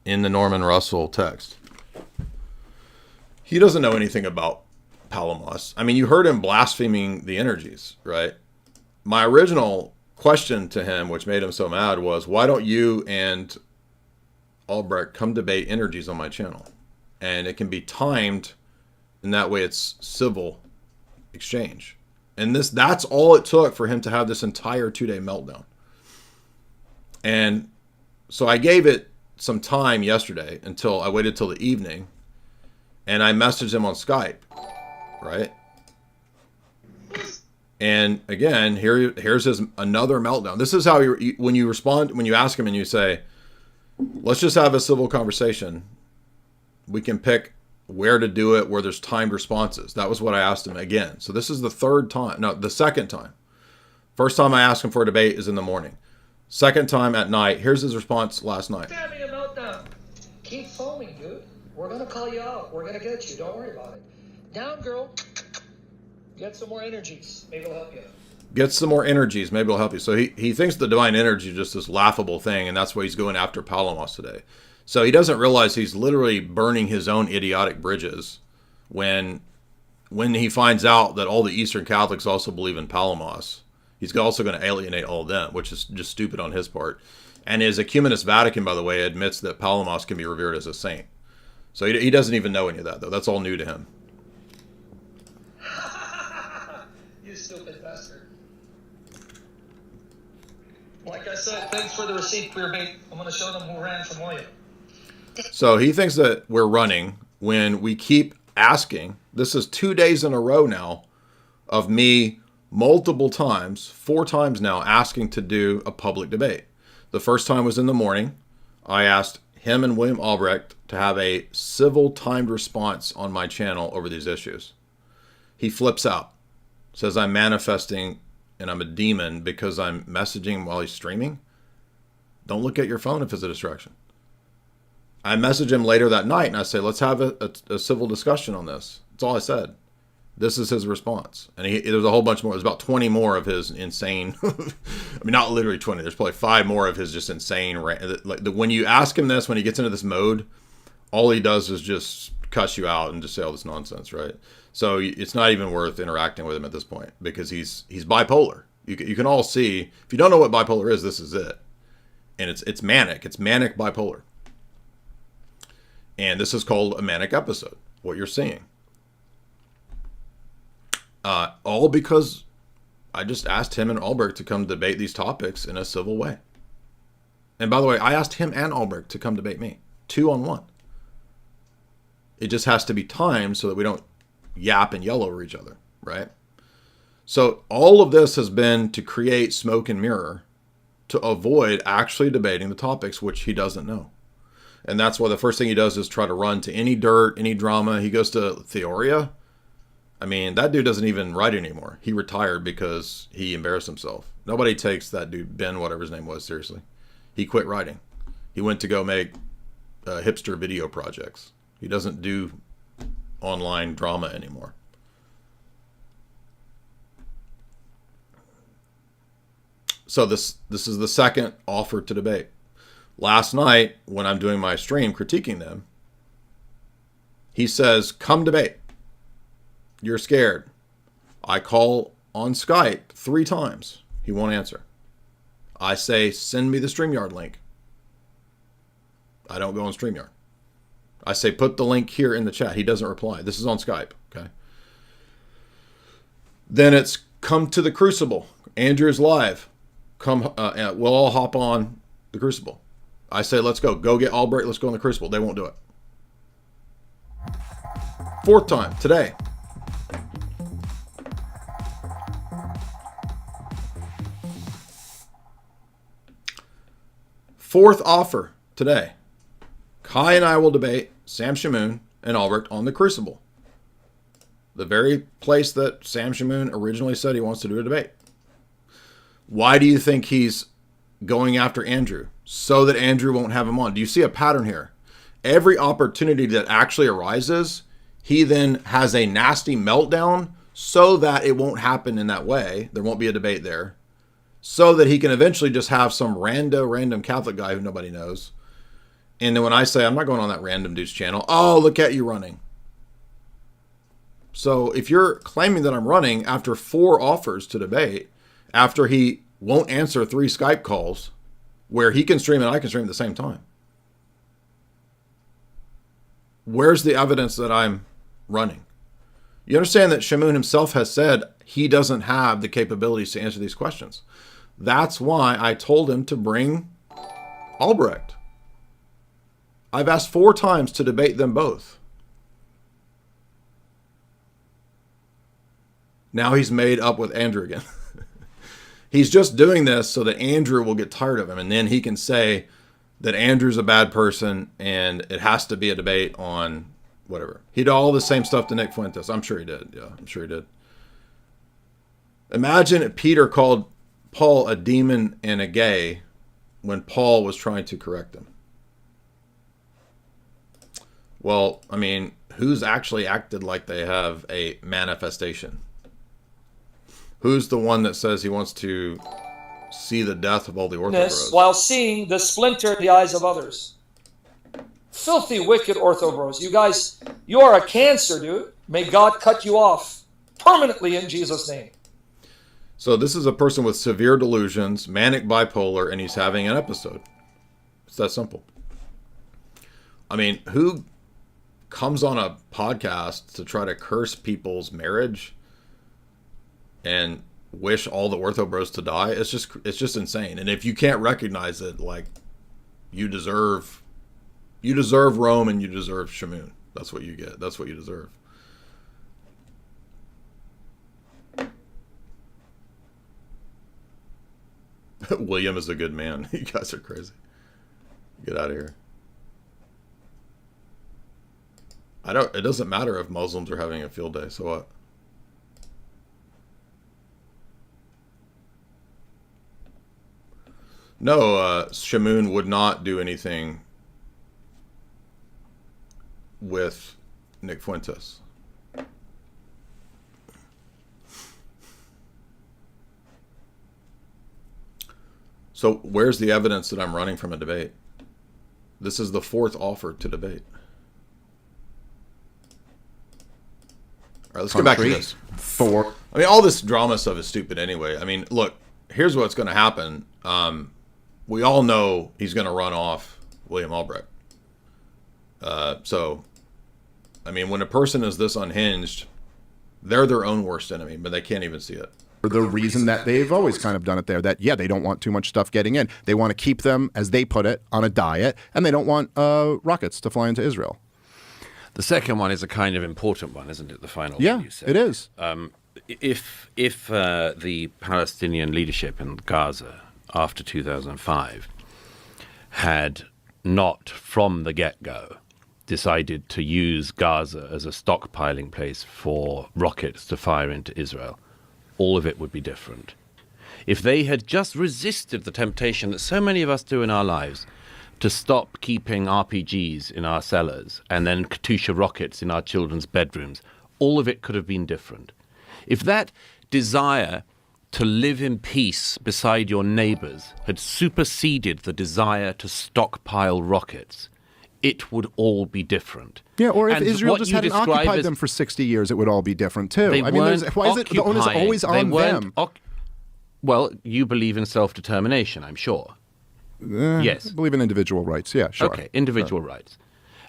in the Norman Russell text. He doesn't know anything about Palamas. I mean, you heard him blaspheming the energies, right? My original question to him, which made him so mad, was, why don't you and Albrecht come debate energies on my channel? And it can be timed And that way it's civil exchange. And that's all it took for him to have this entire 2-day meltdown. And so I gave it some time yesterday I waited till the evening, and I messaged him on Skype, right? And again, here's his another meltdown. This is how when you respond, when you ask him and you say, let's just have a civil conversation. We can pick where to do it, where there's timed responses. That was what I asked him again. So this is the second time. First time I asked him for a debate is in the morning. Second time at night. Here's his response last night. Having a meltdown. Keep foaming, dude. We're gonna call you out. We're gonna get you. Don't worry about it. Down, girl. Get some more energies. Maybe it'll help you. Get some more energies. Maybe it'll help you. So he thinks the divine energy is just this laughable thing, and that's why he's going after Palamos today. So he doesn't realize he's literally burning his own idiotic bridges when he finds out that all the Eastern Catholics also believe in Palamos. He's also going to alienate all of them, which is just stupid on his part. And his Ecumenist Vatican, by the way, admits that Palamos can be revered as a saint. So he doesn't even know any of that, though. That's all new to him. You stupid bastard. Like I said, thanks for the receipt, Queerbait. I'm going to show them who ran from oil. So he thinks that we're running when we keep asking. This is 2 days in a row now of me multiple times, 4 times now, asking to do a public debate. The first time was in the morning. I asked him and William Albrecht to have a civil timed response on my channel over these issues. He flips out, says I'm manifesting and I'm a demon because I'm messaging while he's streaming. Don't look at your phone if it's a distraction. I message him later that night and I say, let's have a civil discussion on this. That's all I said. This is his response. And there's a whole bunch more. There's about 20 more of his insane, I mean, not literally 20. There's probably 5 more of his just insane. When you ask him this, when he gets into this mode, all he does is just cuss you out and just say all this nonsense, right? So it's not even worth interacting with him at this point because he's bipolar. You can all see, if you don't know what bipolar is, this is it. And it's manic. It's manic bipolar. And this is called a manic episode, what you're seeing. All because I just asked him and Albrecht to come debate these topics in a civil way. And by the way, I asked him and Albrecht to come debate me, 2-on-1. It just has to be timed so that we don't yap and yell over each other, right? So all of this has been to create smoke and mirror to avoid actually debating the topics which he doesn't know. And that's why the first thing he does is try to run to any dirt, any drama. He goes to Theoria. I mean, that dude doesn't even write anymore. He retired because he embarrassed himself. Nobody takes that dude, Ben, whatever his name was, seriously. He quit writing. He went to go make hipster video projects. He doesn't do online drama anymore. So this is the second offer to debate. Last night, when I'm doing my stream critiquing them, he says, come debate. You're scared. I call on Skype 3 times. He won't answer. I say, send me the StreamYard link. I don't go on StreamYard. I say, put the link here in the chat. He doesn't reply. This is on Skype, okay? Then it's come to the Crucible. Andrew's live. Come, we'll all hop on the Crucible. I say, let's go. Go get Albrecht. Let's go on the Crucible. They won't do it. 4th time, today. Fourth offer today. Kai and I will debate Sam Shamoun and Albrecht on the Crucible. The very place that Sam Shamoun originally said he wants to do a debate. Why do you think he's going after Andrew? So that Andrew won't have him on. Do you see a pattern here? Every opportunity that actually arises, he then has a nasty meltdown so that it won't happen in that way. There won't be a debate there. So that he can eventually just have some random Catholic guy who nobody knows. And then when I say, I'm not going on that random dude's channel, oh, look at you running. So if you're claiming that I'm running after 4 offers to debate, after he won't answer 3 Skype calls, where he can stream and I can stream at the same time, where's the evidence that I'm running? You understand that Shamoun himself has said he doesn't have the capabilities to answer these questions. That's why I told him to bring Albrecht. I've asked 4 times to debate them both. Now he's made up with Andrew again. He's just doing this so that Andrew will get tired of him, and then he can say that Andrew's a bad person and it has to be a debate on whatever. He did all the same stuff to Nick Fuentes. I'm sure he did. Yeah, I'm sure he did. Imagine if Peter called Paul a demon and a gay when Paul was trying to correct him. Well, I mean, who's actually acted like they have a manifestation? Who's the one that says he wants to see the death of all the orthobros? While seeing the splinter in the eyes of others. Filthy, wicked orthobros. You guys, you are a cancer, dude. May God cut you off permanently in Jesus' name. So this is a person with severe delusions, manic bipolar, and he's having an episode. It's that simple. I mean, who comes on a podcast to try to curse people's marriage and wish all the orthobros to die? It's just insane. And if you can't recognize it, like, you deserve Rome and you deserve Shamoun. That's what you get. That's what you deserve. William is a good man. You guys are crazy. Get out of here. It doesn't matter if Muslims are having a field day, so what? No, Shamoun would not do anything with Nick Fuentes. So where's the evidence that I'm running from a debate? This is the 4th offer to debate. All right, let's get back to this. 4. I mean, all this drama stuff is stupid anyway. I mean, look, here's what's going to happen. We all know he's going to run off William Albrecht. So, I mean, when a person is this unhinged, they're their own worst enemy, but they can't even see it. For the reason that they've always kind of done it there, that, yeah, they don't want too much stuff getting in. They want to keep them, as they put it, on a diet, and they don't want rockets to fly into Israel. The second one is a kind of important one, isn't it? The final one. Yeah, you said. It is. If the Palestinian leadership in Gaza after 2005 had not from the get-go decided to use Gaza as a stockpiling place for rockets to fire into Israel, all of it would be different. If they had just resisted the temptation that so many of us do in our lives to stop keeping RPGs in our cellars and then Katyusha rockets in our children's bedrooms, all of it could have been different. If that desire to live in peace beside your neighbors had superseded the desire to stockpile rockets, it would all be different. Yeah, or if And Israel what just you hadn't describe occupied as- them for 60 years, it would all be different too. They I mean, weren't why is it the onus occupying- always they on weren't them? Well, you believe in self-determination, I'm sure. Yes. I believe in individual rights. Yeah, sure. Okay, individual rights.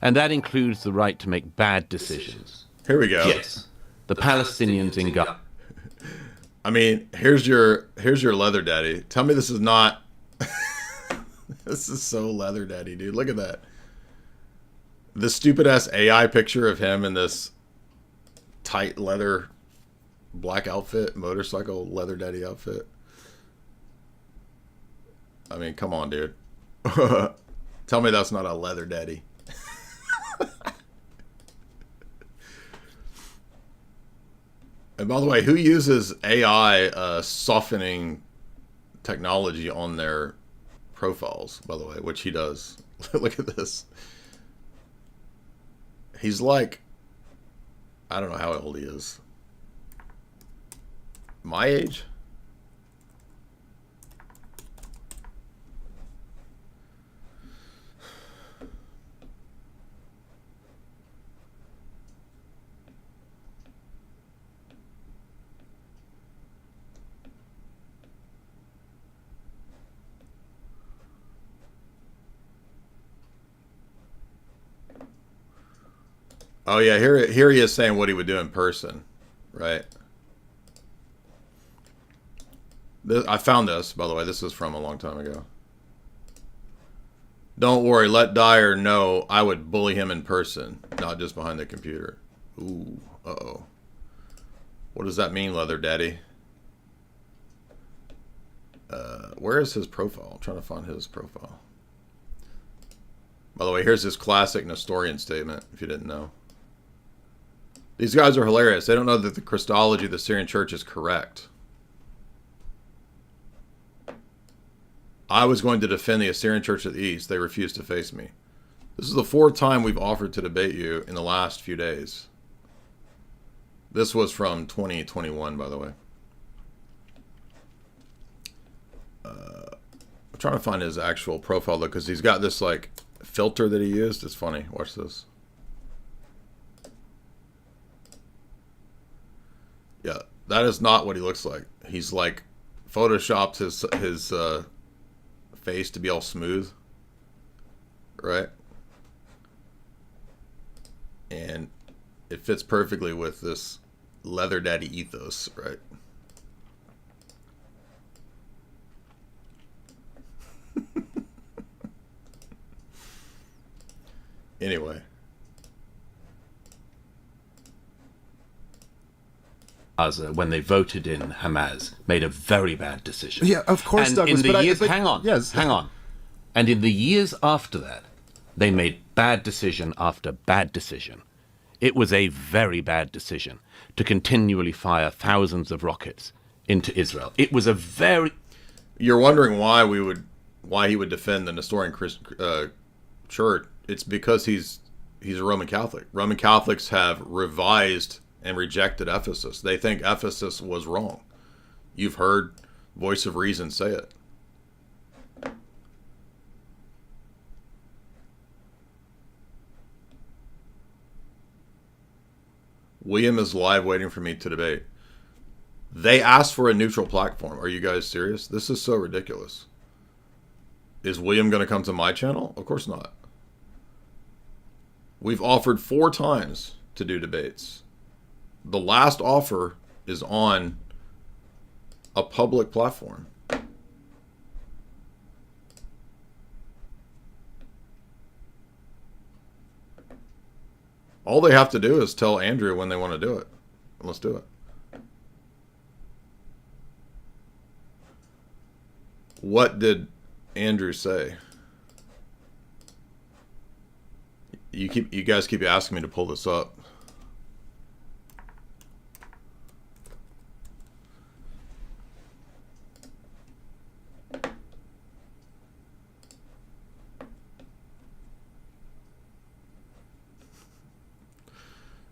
And that includes the right to make bad decisions. Here we go. Yes. The Palestinians in Gaza. I mean, here's your leather daddy. Tell me this is not... This is so leather daddy, dude. Look at that. This stupid-ass AI picture of him in this tight leather black outfit, motorcycle leather daddy outfit. I mean, come on, dude. Tell me that's not a leather daddy. And by the way, who uses AI softening technology on their profiles, by the way, which he does. Look at this. He's like, I don't know how old he is. My age? Oh yeah, here he is saying what he would do in person. right? I found this, by the way. This is from a long time ago. Don't worry, let Dyer know I would bully him in person, not just behind the computer. Ooh, uh-oh. What does that mean, Leather Daddy? Where is his profile? I'm trying to find his profile. By the way, here's his classic Nestorian statement, if you didn't know. These guys are hilarious. They don't know that the Christology of the Syrian church is correct. I was going to defend the Assyrian Church of the East. They refused to face me. This is the fourth time we've offered to debate you in the last few days. This was from 2021, by the way. I'm trying to find his actual profile, though, because he's got this, like, filter that he used. It's funny. Watch this. Yeah, that is not what he looks like. He's, like, photoshopped his face to be all smooth, right? And it fits perfectly with this leather daddy ethos, right? Anyway, when they voted in Hamas, made a very bad decision. Yeah, of course, and Douglas. In the but years, but, hang on, yes, hang on. And in the years after that, they made bad decision after bad decision. It was a very bad decision to continually fire thousands of rockets into Israel. It was a very... You're wondering why he would defend the Nestorian church. It's because he's a Roman Catholic. Roman Catholics have revised and rejected Ephesus. They think Ephesus was wrong. You've heard Voice of Reason say it. William is live waiting for me to debate. They asked for a neutral platform. Are you guys serious? This is so ridiculous. Is William going to come to my channel? Of course not. We've offered 4 times to do debates. The last offer is on a public platform. All they have to do is tell Andrew when they want to do it. Let's do it. What did Andrew say? You guys keep asking me to pull this up.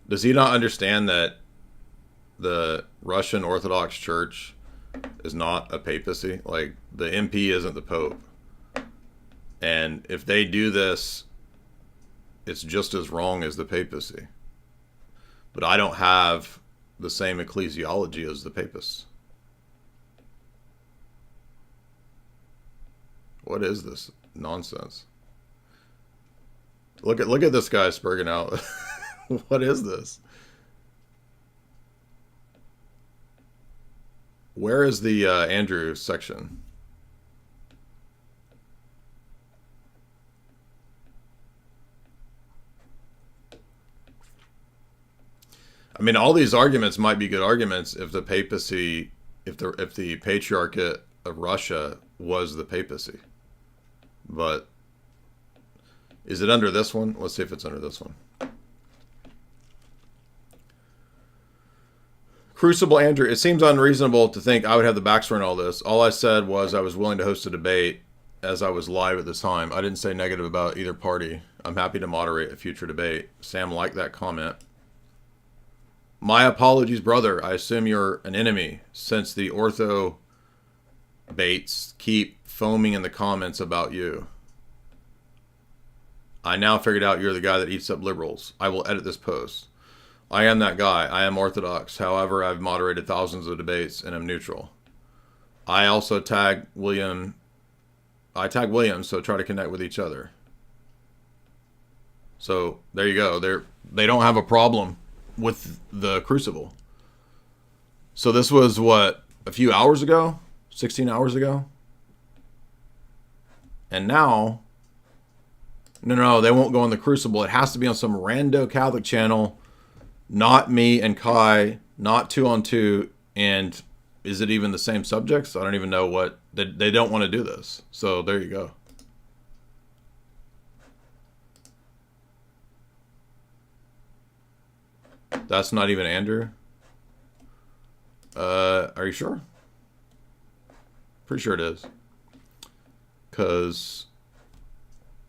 Does he not understand that the Russian Orthodox Church is not a papacy? Like, the MP isn't the Pope. And if they do this, it's just as wrong as the papacy. But I don't have the same ecclesiology as the papists. What is this nonsense? Look at this guy spurging out. What is this? Where is the Andrew section? I mean, all these arguments might be good arguments if the papacy, if the patriarchate of Russia was the papacy. But is it under this one? Let's see if it's under this one. Crucible Andrew, it seems unreasonable to think I would have the backstory in all this. All I said was I was willing to host a debate as I was live at the time. I didn't say negative about either party. I'm happy to moderate a future debate. Sam liked that comment. My apologies, brother. I assume you're an enemy since the ortho baits keep foaming in the comments about you. I now figured out you're the guy that eats up liberals. I will edit this post. I am that guy. I am Orthodox. However, I've moderated thousands of debates and am neutral. I also tag William. I tag William, so try to connect with each other. So there you go. They don't have a problem with the Crucible. So this was what, a few hours ago? 16 hours ago? And now, no, they won't go on the Crucible. It has to be on some rando Catholic channel, not me and Kai, not 2 on 2. And is it even the same subjects? I don't even know what, they don't want to do this. So there you go. That's not even Andrew. Are you sure? Pretty sure it is. Because,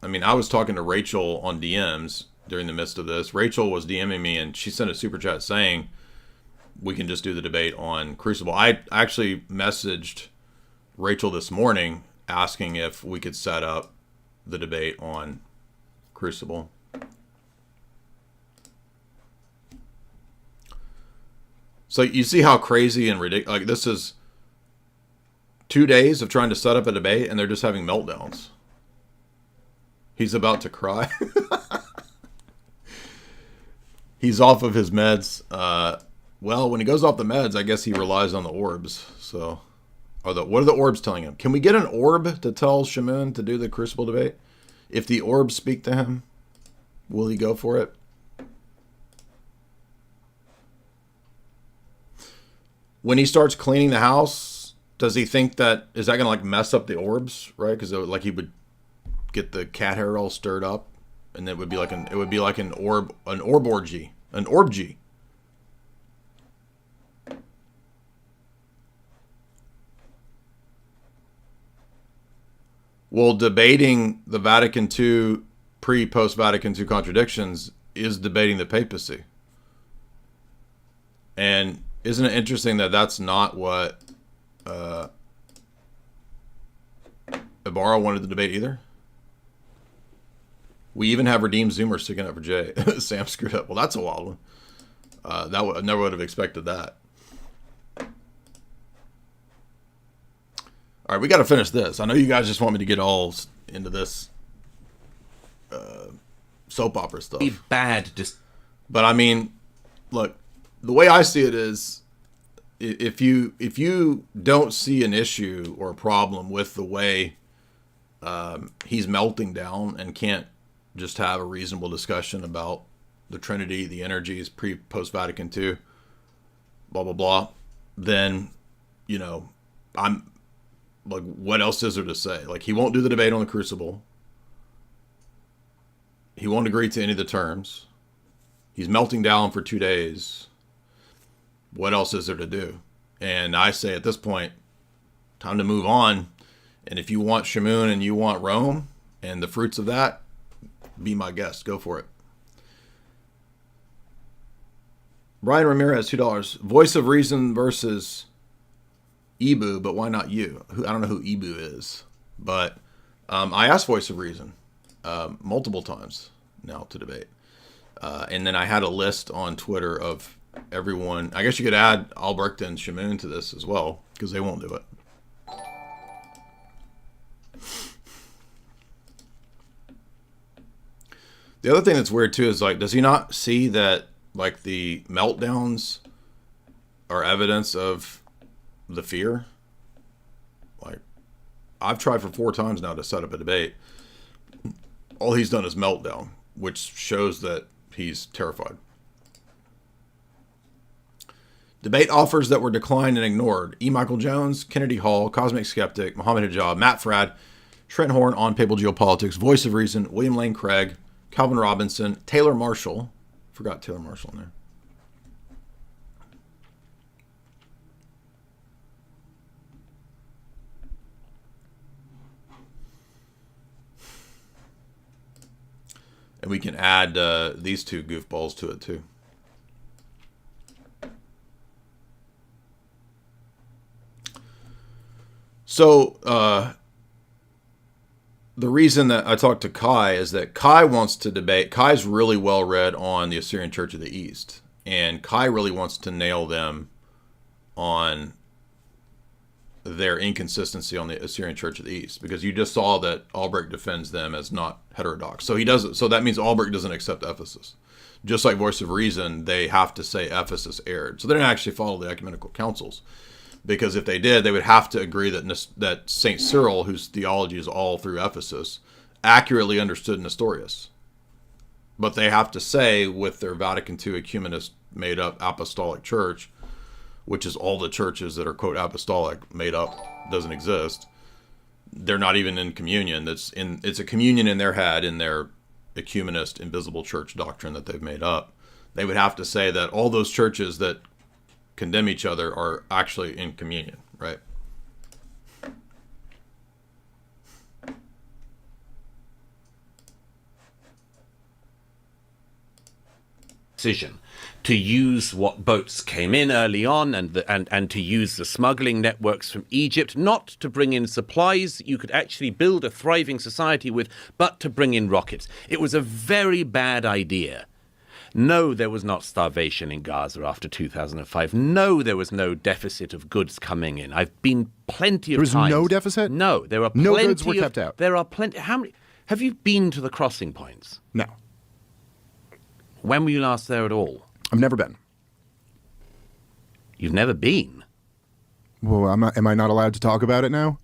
I mean, I was talking to Rachel on DMs during the midst of this. Rachel was DMing me, and she sent a super chat saying we can just do the debate on Crucible. I actually messaged Rachel this morning asking if we could set up the debate on Crucible. So you see how crazy and ridiculous, like this is 2 days of trying to set up a debate and they're just having meltdowns. He's about to cry. He's off of his meds. Well, when he goes off the meds, I guess he relies on the orbs. So, what are the orbs telling him? Can we get an orb to tell Shamoun to do the Crucible debate? If the orbs speak to him, will he go for it? When he starts cleaning the house, does he think that, is that going to like mess up the orbs, right? Because like he would get the cat hair all stirred up, and it would be like an orb orgy, an orgy. Well, debating the Vatican II post Vatican II contradictions is debating the papacy, and isn't it interesting that that's not what Ibarra wanted to debate either? We even have Redeemed Zoomer sticking up for Jay. Sam screwed up. Well, that's a wild one. I never would have expected that. All right, we got to finish this. I know you guys just want me to get all into this soap opera stuff. Be bad, just. But I mean, look. The way I see it is, if you don't see an issue or a problem with the way he's melting down and can't just have a reasonable discussion about the Trinity, the energies, post Vatican II, blah blah blah, then I'm like, what else is there to say? Like, he won't do the debate on the Crucible. He won't agree to any of the terms. He's melting down for 2 days. What else is there to do? And I say at this point, time to move on. And if you want Shamoun and you want Rome and the fruits of that, be my guest. Go for it. Brian Ramirez, $2. Voice of Reason versus Ibu, but why not you? I don't know who Ibu is. But I asked Voice of Reason multiple times now to debate. And then I had a list on Twitter of everyone. I guess you could add Albrecht and Shamoun to this as well, because they won't do it. The other thing that's weird too is, like, does he not see that like the meltdowns are evidence of the fear? Like, I've tried for 4 times now to set up a debate. All he's done is meltdown, which shows that he's terrified. Debate offers that were declined and ignored. E. Michael Jones, Kennedy Hall, Cosmic Skeptic, Mohammed Hijab, Matt Frad, Trent Horn on Papal Geopolitics, Voice of Reason, William Lane Craig, Calvin Robinson, Taylor Marshall. Forgot Taylor Marshall in there. And we can add these 2 goofballs to it too. So the reason that I talked to Kai is that Kai wants to debate. Kai's really well read on the Assyrian Church of the East. And Kai really wants to nail them on their inconsistency on the Assyrian Church of the East, because you just saw that Albrecht defends them as not heterodox. So he doesn't. So that means Albrecht doesn't accept Ephesus. Just like Voice of Reason, they have to say Ephesus erred. So they didn't actually follow the ecumenical councils, because if they did, they would have to agree that Saint Cyril, whose theology is all through Ephesus, accurately understood Nestorius. But they have to say, with their Vatican II ecumenist made up apostolic church, which is all the churches that are quote apostolic made up, doesn't exist. They're not even in communion. It's a communion in their head, in their ecumenist invisible church doctrine that they've made up. They would have to say that all those churches that condemn each other are actually in communion, right? Decision to use what boats came in early on and to use the smuggling networks from Egypt, not to bring in supplies you could actually build a thriving society with, but to bring in rockets. It was a very bad idea. No, there was not starvation in Gaza after 2005. No, there was no deficit of goods coming in. I've been plenty of times. There was no deficit? No, there are plenty. No goods were kept out. There are plenty. How many? Have you been to the crossing points? No. When were you last there at all? I've never been. You've never been? Well, am I not allowed to talk about it now?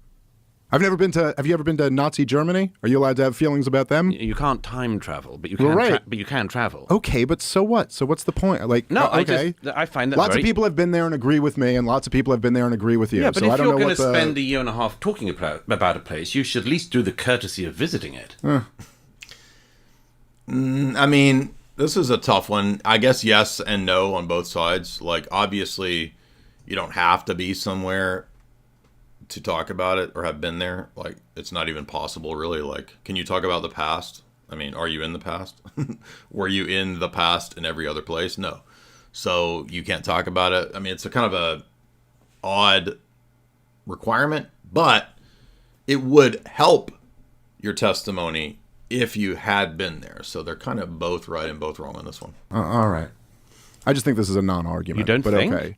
I've never been to. Have you ever been to Nazi Germany? Are you allowed to have feelings about them? You can't time travel, but you can. But you can travel. Okay, but so what? So what's the point? Like, no, okay. I find that lots of people have been there and agree with me, and lots of people have been there and agree with you. Yeah, but so if I don't you're know going to what spend a year and a half talking about a place, you should at least do the courtesy of visiting it. I mean, this is a tough one. I guess yes and no on both sides. Like, obviously, you don't have to be somewhere to talk about it or have been there. Like, it's not even possible, really. Like, can you talk about the past? I mean, are you in the past? Were you in the past in every other place? No. So you can't talk about it. I mean, it's a kind of a odd requirement, but it would help your testimony if you had been there. So they're kind of both right and both wrong on this one. All right. I just think this is a non-argument. You don't think? Okay.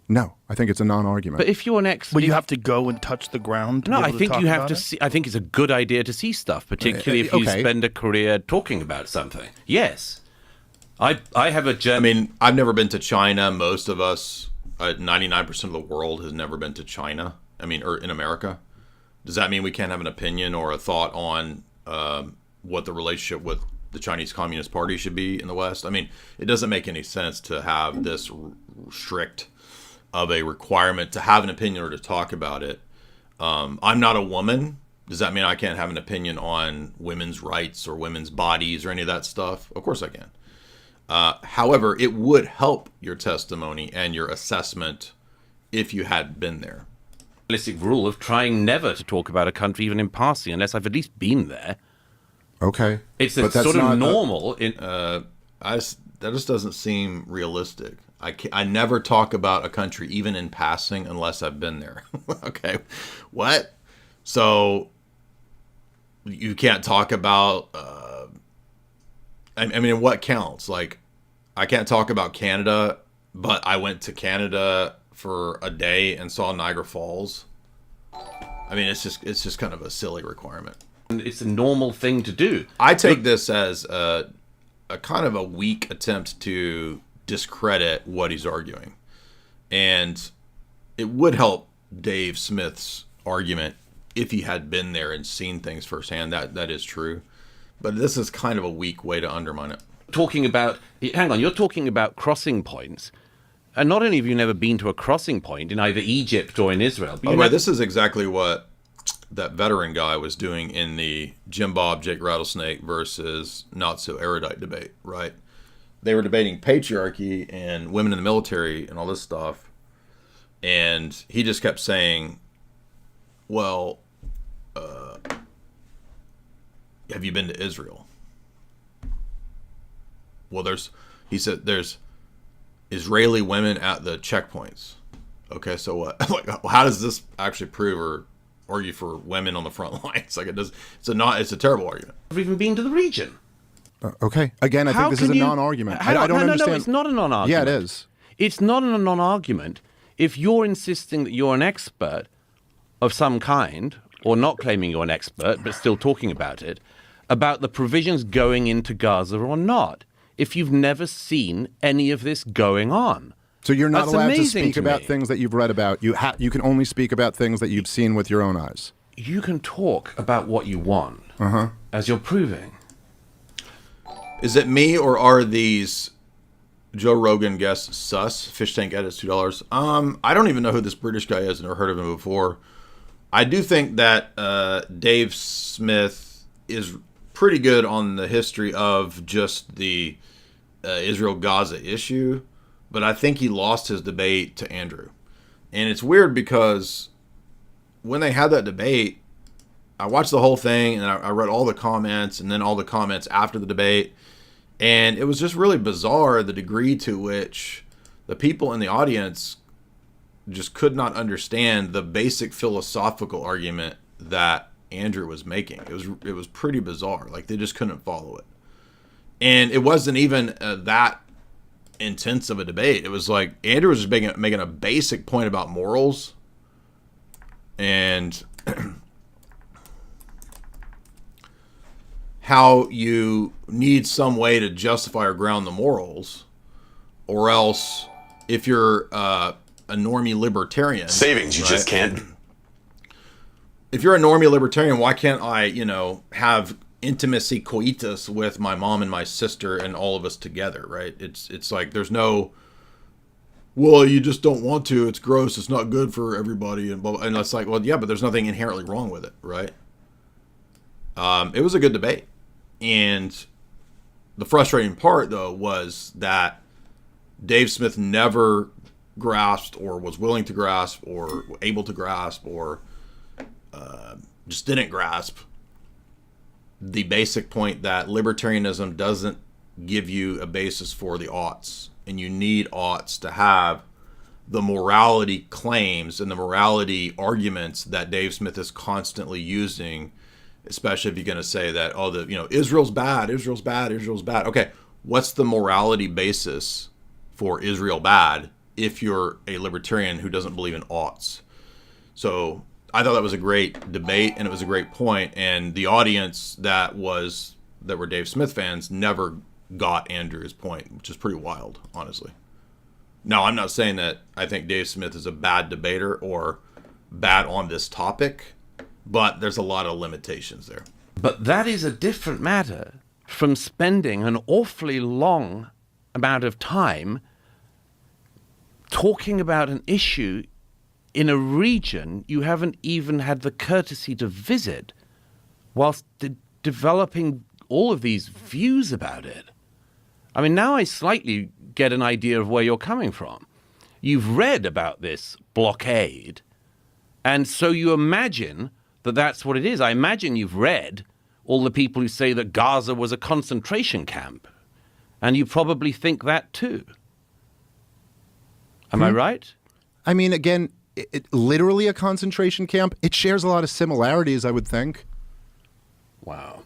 No, I think it's a non-argument. But if you're an ex... Will you have to go and touch the ground? No, I think you have to see... I think it's a good idea to see stuff, particularly if you spend a career talking about something. Yes. I have a... I mean, I've never been to China. Most of us, 99% of the world has never been to China. I mean, or in America. Does that mean we can't have an opinion or a thought on what the relationship with the Chinese Communist Party should be in the West? I mean, it doesn't make any sense to have this strict of a requirement to have an opinion or to talk about it. I'm not a woman. Does that mean I can't have an opinion on women's rights or women's bodies or any of that stuff? Of course I can. However, it would help your testimony and your assessment if you had been there. Rule of trying never to talk about a country even in passing unless I've at least been there. Okay. It's sort of normal. That just doesn't seem realistic. I never talk about a country even in passing unless I've been there. Okay. What? So you can't talk about I mean, what counts? Like, I can't talk about Canada, but I went to Canada for a day and saw Niagara Falls. I mean, it's just kind of a silly requirement. It's a normal thing to do. I take this as a kind of a weak attempt to discredit what he's arguing. And it would help Dave Smith's argument if he had been there and seen things firsthand. That is true. But this is kind of a weak way to undermine it. You're talking about crossing points. And not only have you never been to a crossing point in either Egypt or in Israel. But this is exactly what that veteran guy was doing in the Jim Bob, Jake Rattlesnake versus not so erudite debate, right? They were debating patriarchy and women in the military and all this stuff. And he just kept saying, well, have you been to Israel? Well, he said there's Israeli women at the checkpoints. Okay, so what? Like, how does this actually prove or argue for women on the front lines? Like, it's a terrible argument. I've even been to the region. Okay. Again, I think this is a non-argument. I don't understand. No, it's not a non-argument. Yeah, it is. It's not a non-argument if you're insisting that you're an expert of some kind, or not claiming you're an expert, but still talking about it, about the provisions going into Gaza or not, if you've never seen any of this going on. So you're not That's allowed to amazing speak to about me. things that you've read about. You can only speak about things that you've seen with your own eyes. You can talk about what you want, as you're proving. Is it me, or are these Joe Rogan guests sus? Fish Tank edits $2. I don't even know who this British guy is. Never heard of him before. I do think that Dave Smith is pretty good on the history of just the Israel-Gaza issue, but I think he lost his debate to Andrew. And it's weird because when they had that debate, I watched the whole thing and I read all the comments and then all the comments after the debate. And it was just really bizarre the degree to which the people in the audience just could not understand the basic philosophical argument that Andrew was making. It was pretty bizarre. Like, they just couldn't follow it. And it wasn't even that intense of a debate. It was like Andrew was just making a basic point about morals and how you need some way to justify or ground the morals, or else if you're a normie libertarian, Savings, you just can't. If you're a normie libertarian, why can't I, have intimacy coitus with my mom and my sister and all of us together, right? It's like there's no, well, you just don't want to. It's gross. It's not good for everybody, and blah, blah. And it's like, well, yeah, but there's nothing inherently wrong with it, right? It was a good debate, and the frustrating part though was that Dave Smith never grasped, or was willing to grasp, or able to grasp, or just didn't grasp the basic point that libertarianism doesn't give you a basis for the oughts, and you need oughts to have the morality claims and the morality arguments that Dave Smith is constantly using, especially if you're going to say that, Israel's bad, Israel's bad, Israel's bad. Okay, what's the morality basis for Israel bad if you're a libertarian who doesn't believe in oughts? So I thought that was a great debate, and it was a great point, and the audience that were Dave Smith fans never got Andrew's point, which is pretty wild, honestly. Now, I'm not saying that I think Dave Smith is a bad debater or bad on this topic, but there's a lot of limitations there. But that is a different matter from spending an awfully long amount of time talking about an issue in a region you haven't even had the courtesy to visit, whilst developing all of these views about it. I mean, now I slightly get an idea of where you're coming from. You've read about this blockade, and so you imagine that that's what it is. I imagine you've read all the people who say that Gaza was a concentration camp, and you probably think that too. Am I right? I mean, again, literally a concentration camp. It shares a lot of similarities, I would think. Wow.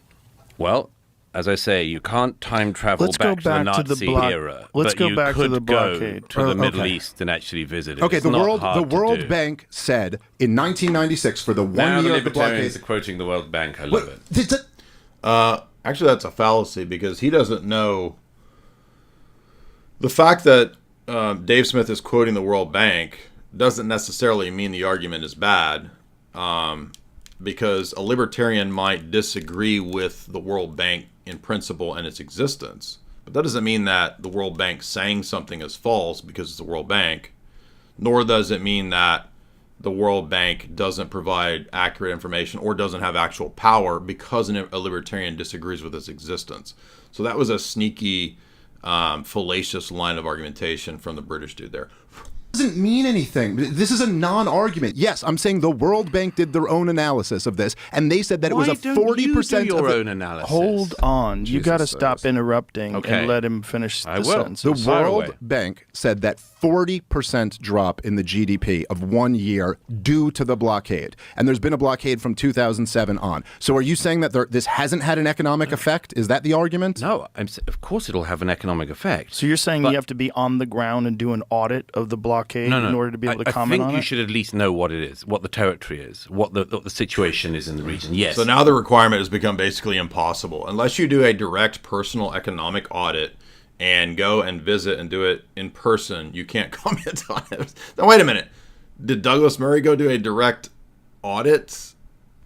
Well, as I say, you can't time travel back to the Nazi era. Let's but go you back to could the go blockade. to the Middle East and actually visit it. Okay, It's the not hard to World do. Bank said in 1996 for the one Now year the of the blockade. libertarians are quoting the World Bank. I love it. Actually, that's a fallacy, because he doesn't know the fact that Dave Smith is quoting the World Bank doesn't necessarily mean the argument is bad, because a libertarian might disagree with the World Bank in principle and its existence. But that doesn't mean that the World Bank saying something is false because it's the World Bank, nor does it mean that the World Bank doesn't provide accurate information or doesn't have actual power because a libertarian disagrees with its existence. So that was a sneaky, fallacious line of argumentation from the British dude there. Doesn't mean anything. This is a non-argument. Yes, I'm saying the World Bank did their own analysis of this, and they said that it was a 40% your of own analysis? Hold on. You got to stop interrupting Okay. and let him finish the will. sentence. The Fire World away. Bank said that 40% drop in the GDP of 1 year due to the blockade. And there's been a blockade from 2007 on. So are you saying that this hasn't had an economic effect? Is that the argument? No, of course it'll have an economic effect. So you're saying you have to be on the ground and do an audit of the blockade blockade in order to be able to comment on it? I think you should at least know what it is, what the territory is, what the situation is in the region. Yes. So now the requirement has become basically impossible. Unless you do a direct personal economic audit and go and visit and do it in person, you can't comment on it. Now, wait a minute. Did Douglas Murray go do a direct audit?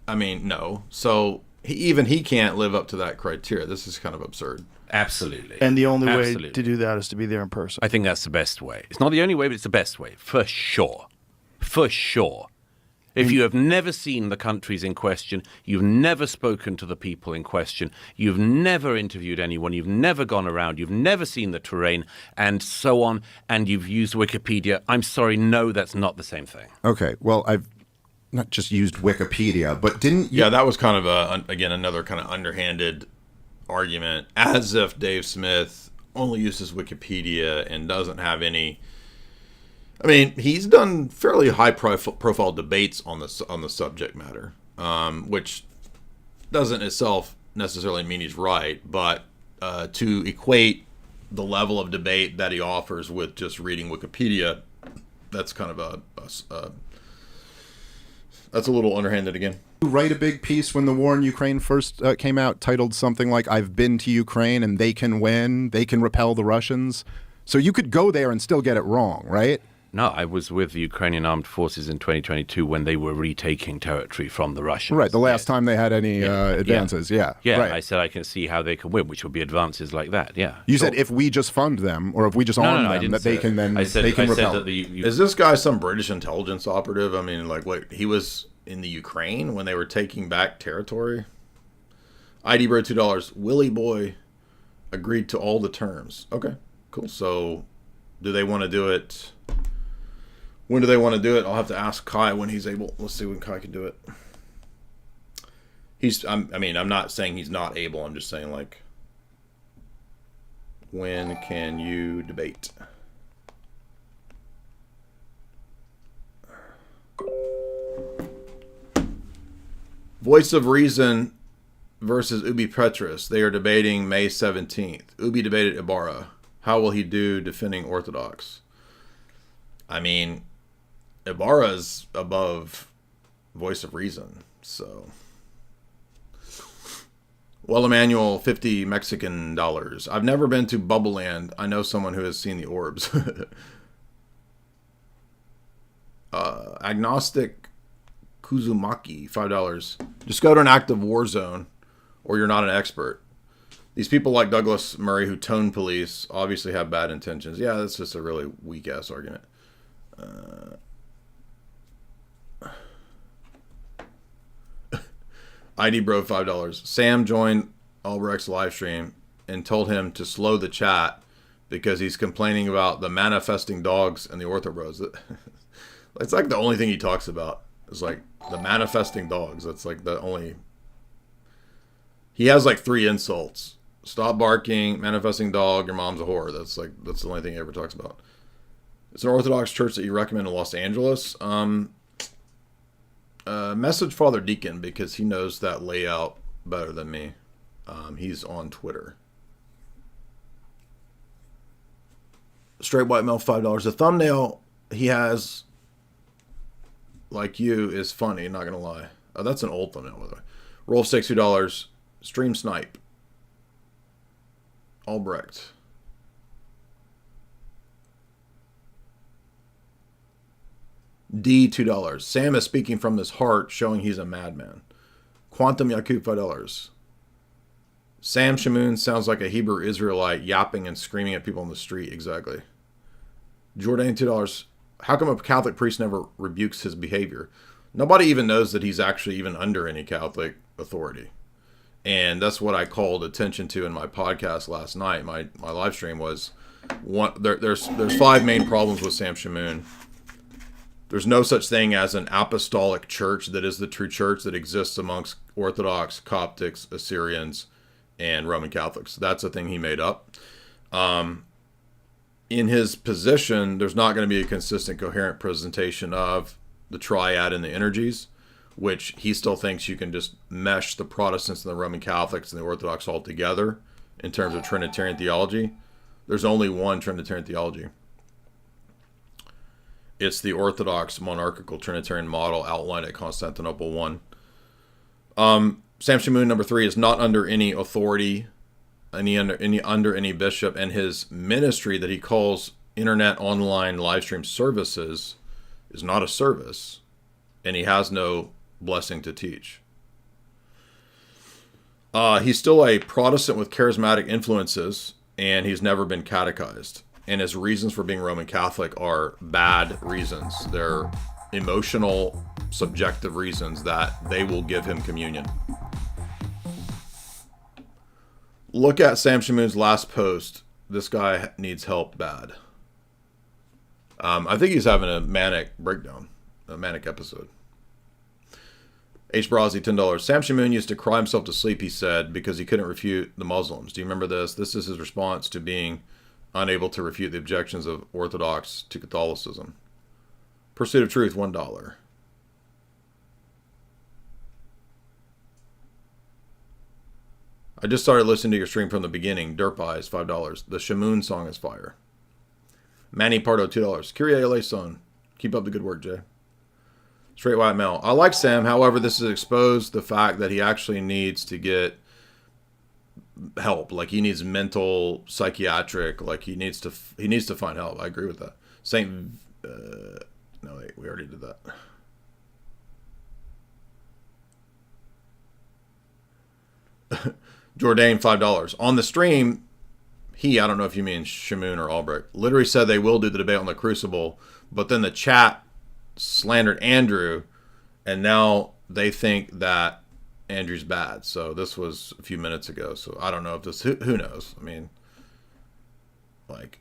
I mean, no. So even he can't live up to that criteria. This is kind of absurd. Absolutely. And the only way to do that is to be there in person. I think that's the best way. It's not the only way, but it's the best way, for sure. For sure. If you have never seen the countries in question, you've never spoken to the people in question, you've never interviewed anyone, you've never gone around, you've never seen the terrain, and so on, and you've used Wikipedia, I'm sorry, no, that's not the same thing. Okay, well, I've not just used Wikipedia, but didn't you... Yeah, that was kind of, again, another kind of underhanded argument, as if Dave Smith only uses Wikipedia and doesn't have any... I mean, he's done fairly high-profile debates on the subject matter, which doesn't itself necessarily mean he's right, but to equate the level of debate that he offers with just reading Wikipedia, that's kind of that's a little underhanded again. You write a big piece when the war in Ukraine first came out, titled something like, "I've been to Ukraine and they can win, they can repel the Russians." So you could go there and still get it wrong, right? No, I was with the Ukrainian armed forces in 2022 when they were retaking territory from the Russians. Right, the last time they had any advances, yeah. Yeah, right. I said I can see how they can win, which would be advances like that, yeah. You said if we just fund them, or if we just arm them, that they can then repel. Is this guy some British intelligence operative? I mean, like, what, he was in the Ukraine when they were taking back territory? ID Bro $2. Willie Boy agreed to all the terms. Okay, cool. So do they want to do it? When do they want to do it? I'll have to ask Kai when he's able. Let's see when Kai can do it. I'm not saying he's not able. I'm just saying, like, when can you debate? Voice of Reason versus Ubi Petrus. They are debating May 17th. Ubi debated Ibarra. How will he do defending Orthodox? I mean, Ibarra's above Voice of Reason, so. Well, Emmanuel, 50 Mexican dollars. I've never been to Bubble Land. I know someone who has seen the orbs. Agnostic Kuzumaki, $5. Just go to an active war zone, or you're not an expert. These people like Douglas Murray who tone police obviously have bad intentions. Yeah, that's just a really weak-ass argument. ID Bro, $5. Sam joined Albrecht's live stream and told him to slow the chat because he's complaining about the manifesting dogs and the Ortho Bros. It's like the only thing he talks about is like the manifesting dogs. That's like the only. He has like 3 insults: stop barking, manifesting dog, your mom's a whore. That's the only thing he ever talks about. It's an Orthodox church that you recommend in Los Angeles. Message Father Deacon because he knows that layout better than me. He's on Twitter. Straight White Male, $5. The thumbnail he has, like you, is funny, not gonna lie. That's an old thumbnail, by the way. Rolf, $2. Stream Snipe. Albrecht. D, $2. Sam is speaking from his heart, showing he's a madman. Quantum Yakub, $5. Sam Shamoun sounds like a Hebrew Israelite yapping and screaming at people on the street. Exactly. Jordan, $2. How come a Catholic priest never rebukes his behavior? Nobody even knows that he's actually even under any Catholic authority. And that's what I called attention to in my podcast last night. My live stream was there's 5 main problems with Sam Shamoun. There's no such thing as an apostolic church that is the true church that exists amongst Orthodox, Coptics, Assyrians, and Roman Catholics. That's a thing he made up. In his position, there's not going to be a consistent, coherent presentation of the triad and the energies, which he still thinks you can just mesh the Protestants and the Roman Catholics and the Orthodox all together in terms of Trinitarian theology. There's only one Trinitarian theology. It's the Orthodox monarchical Trinitarian model outlined at Constantinople I. Sam Shamoun, number 3, is not under any authority, under any bishop, and his ministry that he calls internet online live stream services is not a service, and he has no blessing to teach. He's still a Protestant with charismatic influences, and he's never been catechized. And his reasons for being Roman Catholic are bad reasons. They're emotional, subjective reasons that they will give him communion. Look at Sam Shamoun's last post. This guy needs help bad. I think he's having a manic breakdown, a manic episode. H. Brazi, $10. Sam Shamoun used to cry himself to sleep, he said, because he couldn't refute the Muslims. Do you remember this? This is his response to being unable to refute the objections of Orthodox to Catholicism. Pursuit of Truth, $1. I just started listening to your stream from the beginning. Derp Eyes, $5. The Shamoun song is fire. Manny Pardo, $2. Kyrie eleison. Keep up the good work, Jay. Straight White Male. I like Sam. However, this has exposed the fact that he actually needs to get help. Like, he needs mental, psychiatric. Like, he needs to find help. I agree with that. No, wait, we already did that. Jourdain, $5. On the stream, I don't know if you mean Shamoun or Albrecht, literally said they will do the debate on the Crucible, but then the chat slandered Andrew, and now they think that Andrew's bad. So this was a few minutes ago. So I don't know if this, who knows? I mean, like,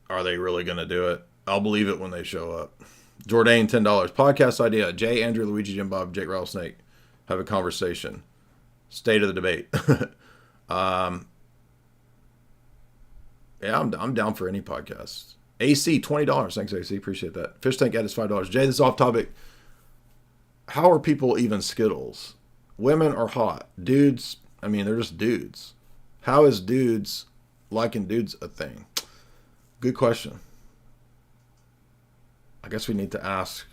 are they really going to do it? I'll believe it when they show up. Jourdain, $10. Podcast idea. Jay, Andrew, Luigi, Jim Bob, Jake Rattlesnake have a conversation. State of the debate. Yeah, I'm down for any podcast. AC, $20. Thanks, AC. Appreciate that. Fish Tank Ed is $5. Jay, this is off topic. How are people even Skittles? Women are hot. Dudes, I mean, they're just dudes. How is dudes liking dudes a thing? Good question. I guess we need to ask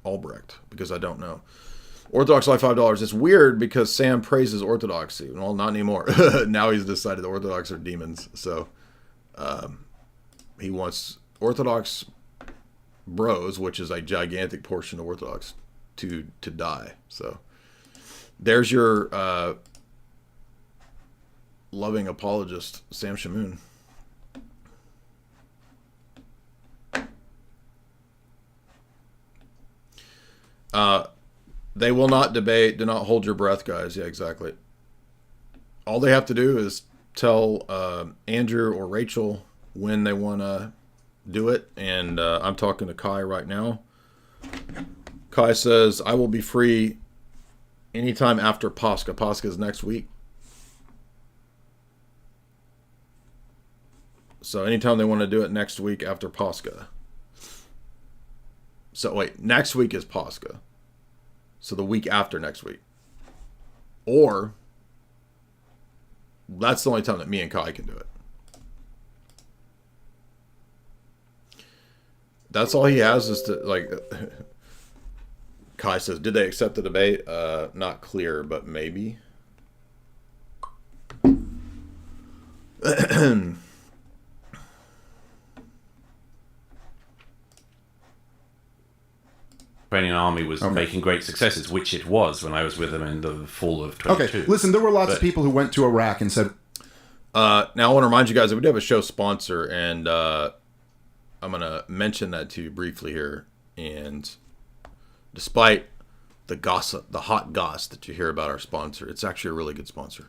Albrecht, because I don't know. Orthodox Life, $5. It's weird because Sam praises Orthodoxy. Well, not anymore. Now he's decided the Orthodox are demons. So he wants Orthodox bros, which is a gigantic portion of Orthodox, to die. So there's your loving apologist, Sam Shamoun. They will not debate. Do not hold your breath, guys. Yeah, exactly. All they have to do is tell Andrew or Rachel when they want to do it. And I'm talking to Kai right now. Kai says, I will be free anytime after Pascha. Pascha is next week. So anytime they want to do it next week after Pascha. So wait, next week is Pascha. So the week after next week. Or that's the only time that me and Kai can do it. That's all he has is to, like, Kai says, did they accept the debate? Not clear, but maybe. Ukrainian army was making great successes, which it was when I was with them in the fall of 22. Okay, listen, there were lots of people who went to Iraq and said... now, I want to remind you guys that we do have a show sponsor, and I'm going to mention that to you briefly here. And despite the gossip, the hot goss that you hear about our sponsor, it's actually a really good sponsor.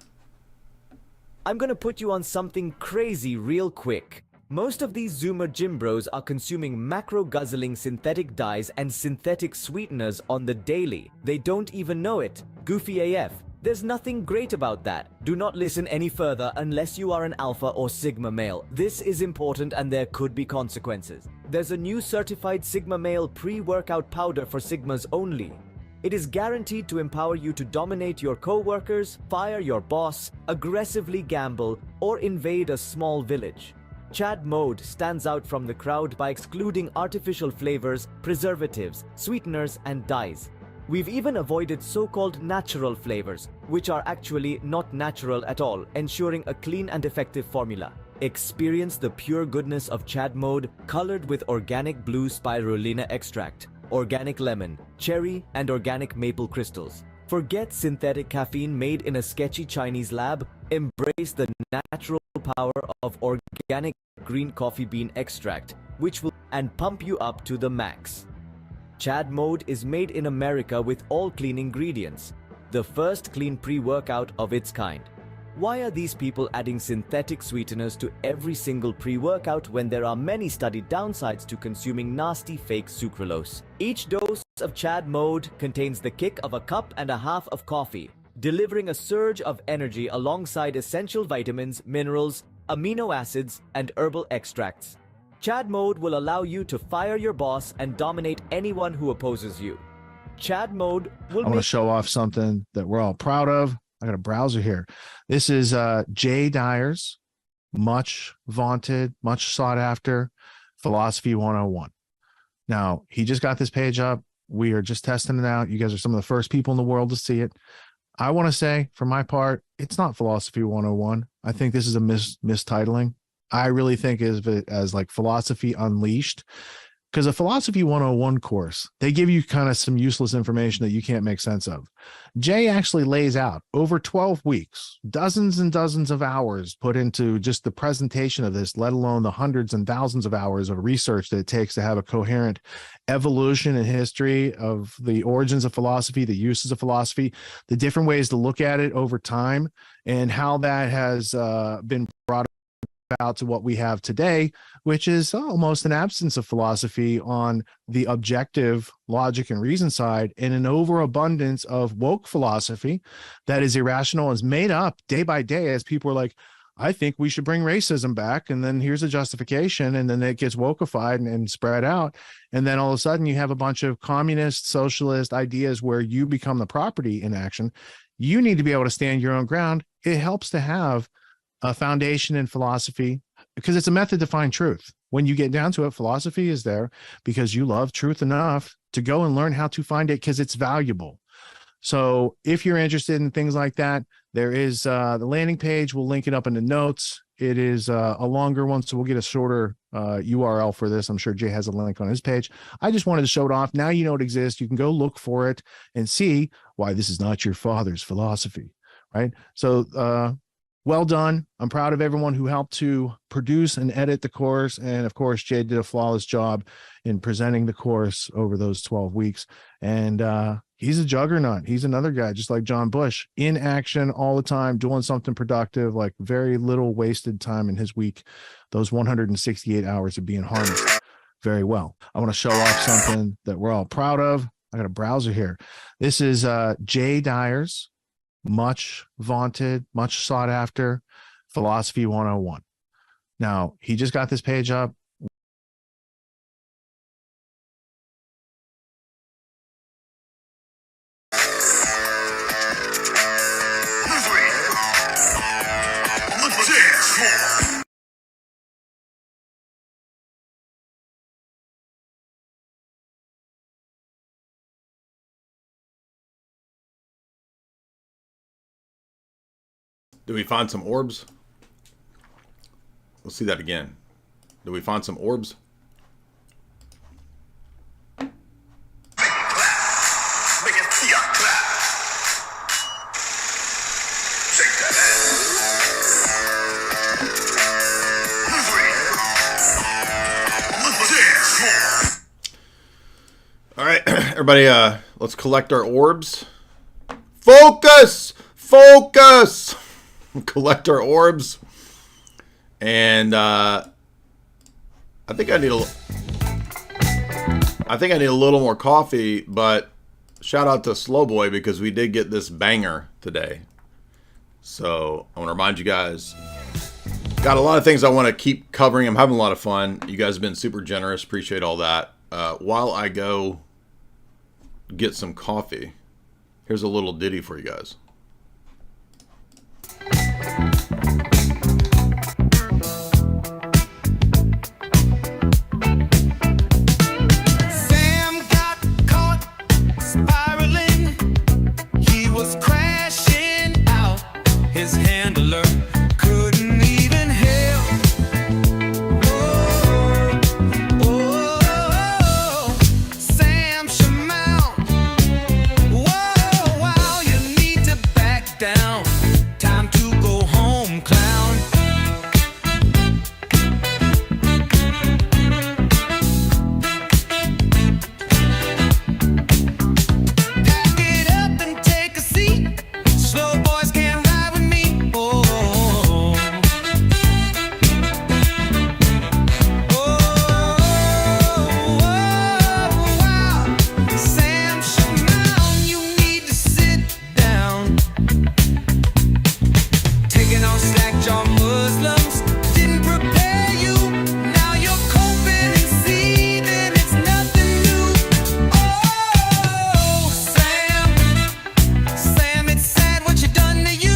I'm going to put you on something crazy real quick. Most of these Zoomer gym bros are consuming macro-guzzling synthetic dyes and synthetic sweeteners on the daily. They don't even know it. Goofy AF. There's nothing great about that. Do not listen any further unless you are an alpha or sigma male. This is important and there could be consequences. There's a new certified sigma male pre-workout powder for sigmas only. It is guaranteed to empower you to dominate your co-workers, fire your boss, aggressively gamble, or invade a small village. Chad Mode stands out from the crowd by excluding artificial flavors, preservatives, sweeteners, and dyes. We've even avoided so-called natural flavors, which are actually not natural at all, ensuring a clean and effective formula. Experience the pure goodness of Chad Mode, colored with organic blue spirulina extract, organic lemon, cherry, and organic maple crystals. Forget synthetic caffeine made in a sketchy Chinese lab. Embrace the natural power of organic green coffee bean extract, which will and pump you up to the max. Chad Mode is made in America with all clean ingredients, the first clean pre-workout of its kind. Why are these people adding synthetic sweeteners to every single pre-workout when there are many studied downsides to consuming nasty fake sucralose? Each dose of Chad Mode contains the kick of 1.5 cups of coffee, delivering a surge of energy alongside essential vitamins, minerals, amino acids, and herbal extracts. Chad Mode will allow you to fire your boss and dominate anyone who opposes you. Chad Mode will I want to show off something that we're all proud of. I got a browser here. This is Jay Dyer's much vaunted, much sought after Philosophy 101. Now, he just got this page up. We are just testing it out. You guys are some of the first people in the world to see it. I want to say, for my part, it's not Philosophy 101. I think this is a mistitling. I really think of it as like Philosophy Unleashed, because a Philosophy 101 course, they give you kind of some useless information that you can't make sense of. Jay actually lays out over 12 weeks, dozens and dozens of hours put into just the presentation of this, let alone the hundreds and thousands of hours of research that it takes to have a coherent evolution and history of the origins of philosophy, the uses of philosophy, the different ways to look at it over time, and how that has been brought out to what we have today, which is almost an absence of philosophy on the objective logic and reason side, and an overabundance of woke philosophy that is irrational and is made up day by day as people are like, I think we should bring racism back, and then here's a justification, and then it gets wokeified and spread out, and then all of a sudden you have a bunch of communist, socialist ideas where you become the property in action. You need to be able to stand your own ground. It helps to have a foundation in philosophy, because it's a method to find truth. When you get down to it, philosophy is there because you love truth enough to go and learn how to find it because it's valuable. So if you're interested in things like that, there is the landing page. We'll link it up in the notes. It is a longer one, so we'll get a shorter URL for this. I'm sure Jay has a link on his page. I just wanted to show it off. Now you know it exists. You can go look for it and see why this is not your father's philosophy, right? So well done. I'm proud of everyone who helped to produce and edit the course. And of course, Jay did a flawless job in presenting the course over those 12 weeks. And he's a juggernaut. He's another guy, just like John Bush, in action all the time, doing something productive, like very little wasted time in his week. Those 168 hours of being harnessed very well. I want to show off something that we're all proud of. I got a browser here. This is Jay Dyer's much vaunted, much sought after Philosophy 101. Now, he just got this page up. Do we find some orbs? We'll see that again. Do we find some orbs? All right, everybody, let's collect our orbs. Focus! Focus! Collect our orbs. And I think I need a little more coffee, but shout out to Slowboy because we did get this banger today. So I want to remind you guys, got a lot of things I want to keep covering. I'm having a lot of fun. You guys have been super generous. Appreciate all that. While I go get some coffee, here's a little ditty for you guys. Your Muslims didn't prepare you. Now you're coping and seething. It's nothing new. Oh, Sam, it's sad what you done to you.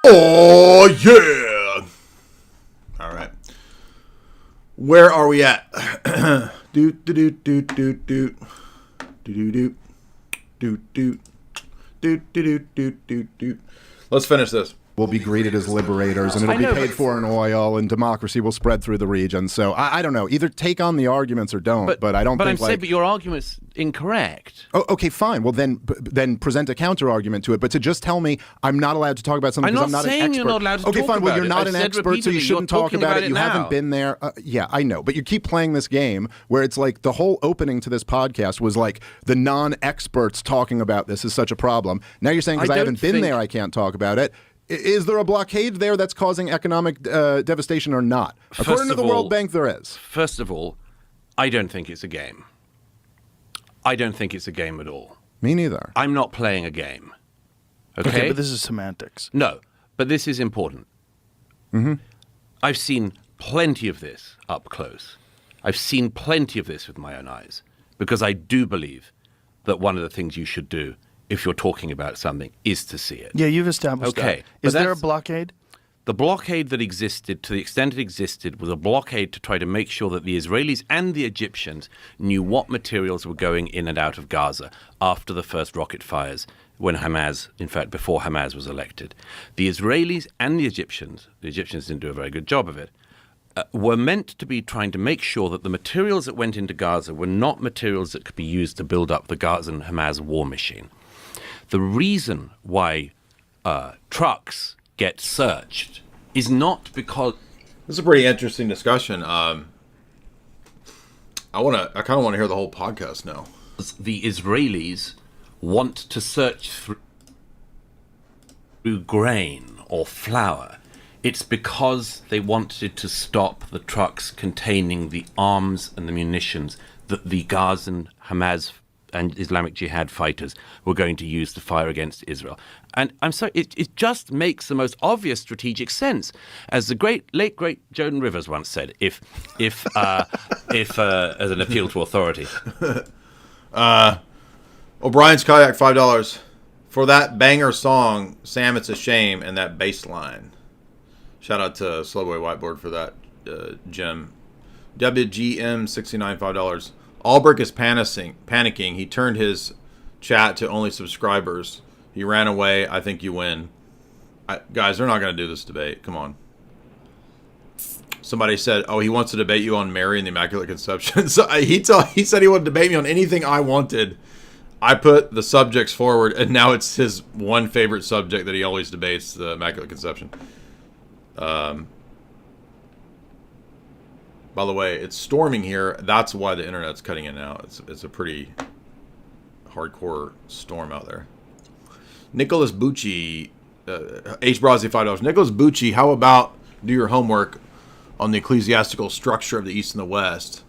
Oh, yeah. All right. Where are we at? Doot, doot, doot, doot, doot. Doot, doot, doot, doot. Doot, doot, doot, doot, doot. Let's finish this. Will be greeted as liberators, and it'll be paid for in oil, and democracy will spread through the region. So I don't know. Either take on the arguments or don't. But I don't. But think I'm saying, but your argument's incorrect. Oh, okay, fine. Well, then present a counter argument to it. But to just tell me I'm not allowed to talk about something because I'm not an expert. You're not allowed to okay, talk fine. Well, about you're it. not I've an said expert, so you shouldn't talk about it. You haven't been there. Yeah, I know. But you keep playing this game where it's like the whole opening to this podcast was like the non-experts talking about this is such a problem. Now you're saying because I haven't been there, I can't talk about it. Is there a blockade there that's causing economic devastation or not? According to the World Bank, there is. First of all, I don't think it's a game. I don't think it's a game at all. Me neither. I'm not playing a game. Okay, but this is semantics. No, but this is important. Mm-hmm. I've seen plenty of this up close. I've seen plenty of this with my own eyes because I do believe that one of the things you should do if you're talking about something is to see it. Yeah, you've established that. Okay. Is there a blockade? The blockade that existed, to the extent it existed, was a blockade to try to make sure that the Israelis and the Egyptians knew what materials were going in and out of Gaza after the first rocket fires, when Hamas, in fact, before Hamas was elected. The Israelis and the Egyptians didn't do a very good job of it, were meant to be trying to make sure that the materials that went into Gaza were not materials that could be used to build up the Gazan Hamas war machine. The reason why trucks get searched is not because... This is a pretty interesting discussion. I kind of want to hear the whole podcast now. The Israelis want to search through grain or flour, it's because they wanted to stop the trucks containing the arms and the munitions that the Gazan Hamas and Islamic Jihad fighters were going to use to fire against Israel. And I'm sorry, it just makes the most obvious strategic sense. As the late great Joan Rivers once said, if as an appeal to authority. O'Brien's Kayak, $5. For that banger song, Sam, it's a shame, and that bass line. Shout out to Slowboy Whiteboard for that, Jim. WGM69, $5. Albrecht is panicking. He turned his chat to only subscribers. He ran away. I think you win. Guys, they're not going to do this debate. Come on. Somebody said, oh, he wants to debate you on Mary and the Immaculate Conception. So he said he would debate me on anything I wanted. I put the subjects forward, and now it's his one favorite subject that he always debates, the Immaculate Conception. By the way, it's storming here. That's why the internet's cutting in and out. It's a pretty hardcore storm out there. Nicholas Bucci, H. Brazzi, $5. Nicholas Bucci, how about do your homework on the ecclesiastical structure of the East and the West?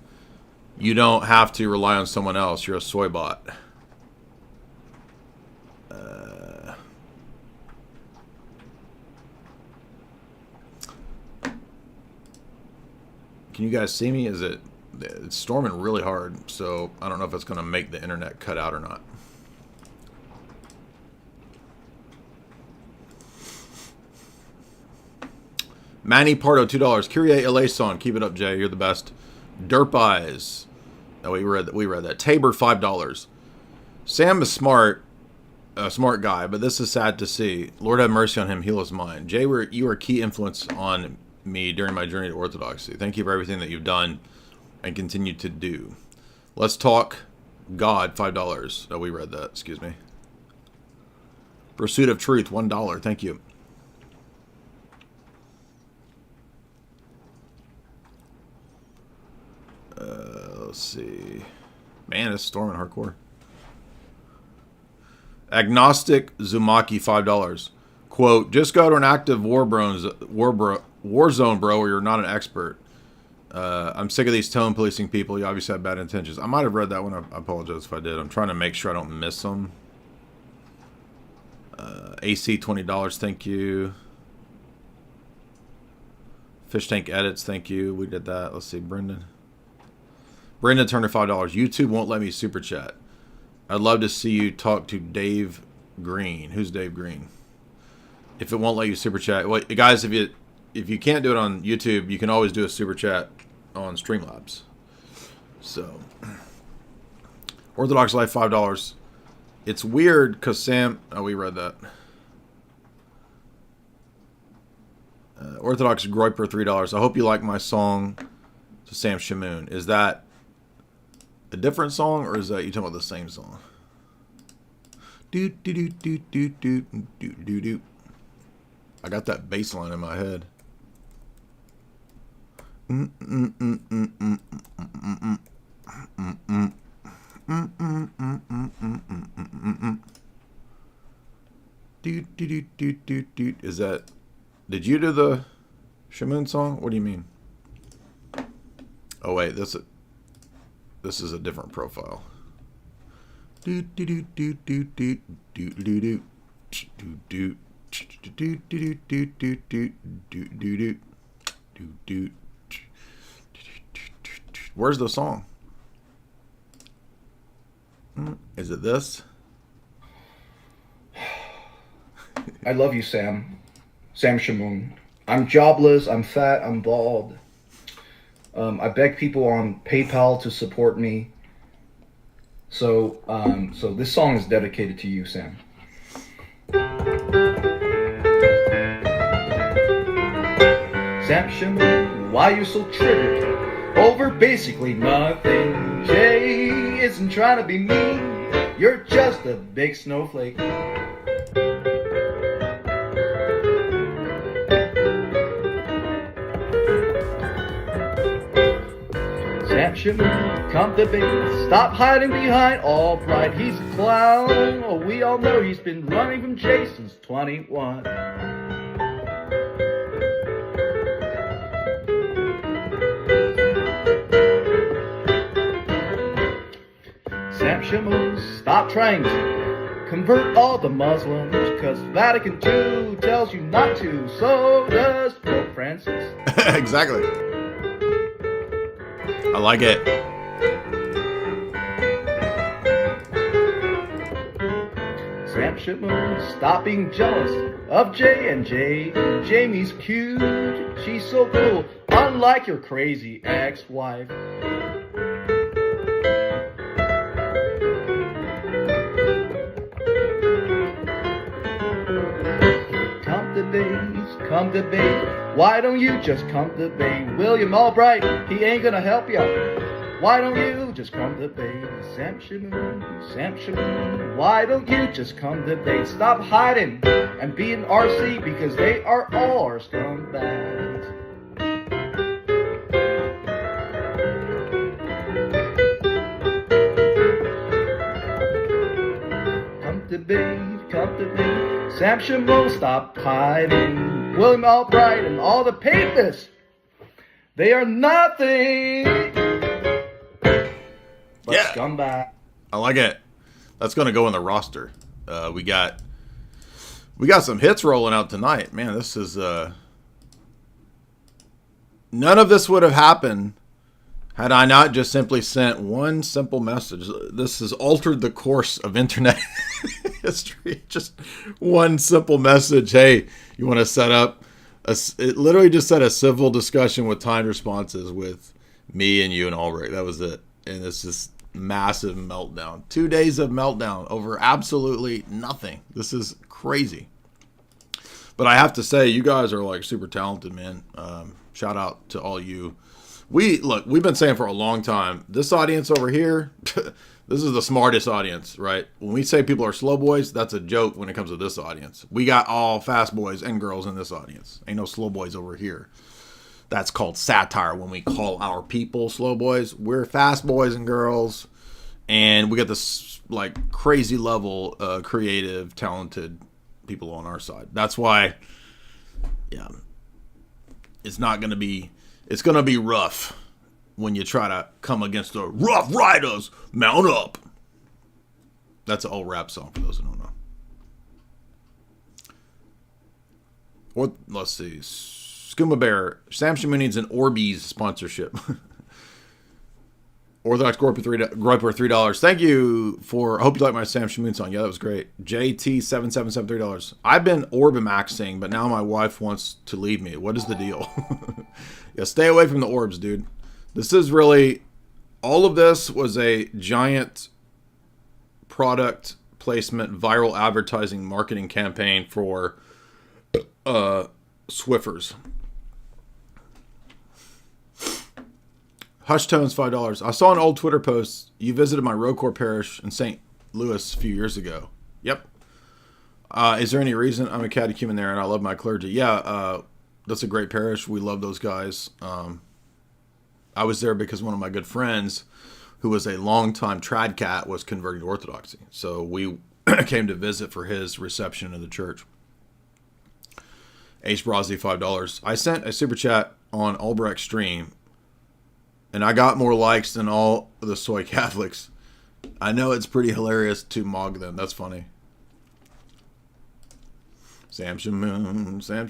You don't have to rely on someone else. You're a soy bot. Can you guys see me? It's storming really hard, so I don't know if it's going to make the internet cut out or not. Manny Pardo, $2. Kyrie eleison. Keep it up, Jay. You're the best. Derp Eyes. Oh, we read that. Tabor, $5. Sam is smart, a smart guy, but this is sad to see. Lord have mercy on him. Heal his mind. Jay, you were a key influence on me during my journey to Orthodoxy. Thank you for everything that you've done and continue to do. Let's talk God, $5. Oh, we read that. Excuse me. Pursuit of Truth, $1. Thank you. Let's see. Man, it's storming hardcore. Agnostic Zumaki, $5. Quote, just go to an active war zone, bro, where you're not an expert. I'm sick of these tone policing people. You obviously have bad intentions. I might have read that one. I apologize if I did. I'm trying to make sure I don't miss them. AC, $20. Thank you. Fish Tank Edits, thank you. We did that. Let's see, Brendan Turner, $5. YouTube won't let me super chat. I'd love to see you talk to Dave Green. Who's Dave Green? If it won't let you super chat, well, guys, if you can't do it on YouTube, you can always do a super chat on Streamlabs. So, Orthodox Life, $5. It's weird because Sam. Oh, we read that. Orthodox Groiper, $3. I hope you like my song to Sam Shamoun. Is that a different song, or is that you talking about the same song? Do do do do do do do do do. I got that bass line in my head. Do do do do do do. Is that? Did you do the Shamoun song? What do you mean? Oh wait, this is a different profile. Do do do do do do do do do do do do do do do do do. Where's the song? Is it this? I love you, Sam. Sam Shamoun. I'm jobless, I'm fat, I'm bald. I beg people on PayPal to support me. So this song is dedicated to you, Sam. Sam Shamoun, why you so triggered over basically nothing? Jay isn't trying to be mean, you're just a big snowflake. Sam Shamoun, come debate. Stop hiding behind Albright, he's a clown. Oh, we all know he's been running from Jay since 21. Sam Shamoun, stop trying to convert all the Muslims, because Vatican II tells you not to, so does Pope Francis. Exactly. I like it. Sam Shamoun, stop being jealous of J&J. Jamie's cute, she's so cool, unlike your crazy ex-wife. Come debate. Why don't you just come debate? William Albright, he ain't gonna help you. Why don't you just come debate? Sam Shamoun, why don't you just come debate? Stop hiding and be an RC, because they are all our scumbags. Come debate. Sam Shamoun, stop hiding. William Albright and all the papists, they are nothing but scumbag. I like it. That's going to go in the roster. We got some hits rolling out tonight. Man, this is none of this would have happened had I not just simply sent one simple message. This has altered the course of internet history. Just one simple message. Hey, you want to set up it literally just said a civil discussion with timed responses with me and you and Albright. That was it. And it's just massive meltdown. 2 days of meltdown over absolutely nothing. This is crazy. But I have to say, you guys are like super talented, man. Shout out to all you. We've been saying for a long time, this audience over here, this is the smartest audience, right? When we say people are slow boys, that's a joke when it comes to this audience. We got all fast boys and girls in this audience. Ain't no slow boys over here. That's called satire when we call our people slow boys. We're fast boys and girls, and we got this like crazy level creative, talented people on our side. That's why, yeah, it's going to be rough when you try to come against the Rough Riders. Mount up. That's an old rap song for those who don't know. Let's see. Skooma Bear. Sam Shamoun needs an Orbeez sponsorship. Orthodox Groper $3. Thank you for. I hope you like my Sam Shamoun song. Yeah, that was great. JT7773 $3. I've been Orbimaxing, but now my wife wants to leave me. What is the deal? Yeah, stay away from the orbs, dude. This is really. All of this was a giant product placement, viral advertising marketing campaign for Swiffers. Hush Tones $5. I saw an old Twitter post. You visited my Rocor parish in St. Louis a few years ago. Yep. Is there any reason? I'm a catechumen there and I love my clergy. Yeah, that's a great parish. We love those guys. I was there because one of my good friends, who was a longtime trad cat, was converting to Orthodoxy. So we came to visit for his reception of the church. H. Brozzi $5. I sent a super chat on Albrecht's stream, and I got more likes than all the soy Catholics. I know it's pretty hilarious to mog them. That's funny. Sam Shamoun. Sam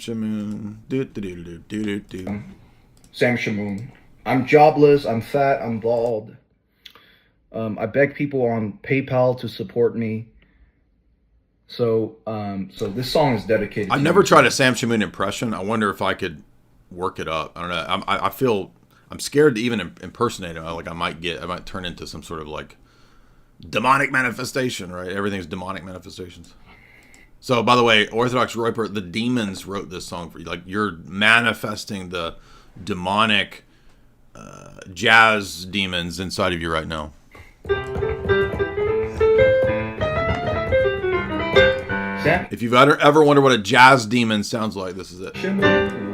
Shamoun. I'm jobless, I'm fat, I'm bald. I beg people on PayPal to support me. So this song is dedicated to I've never tried a Sam Shamoun impression. I wonder if I could work it up. I don't know. I feel I'm scared to even impersonate him. Like I might turn into some sort of like demonic manifestation, right? Everything's demonic manifestations. So, by the way, Orthodox Roper, the demons wrote this song for you. Like, you're manifesting the demonic jazz demons inside of you right now. If you've ever wondered what a jazz demon sounds like, this is it.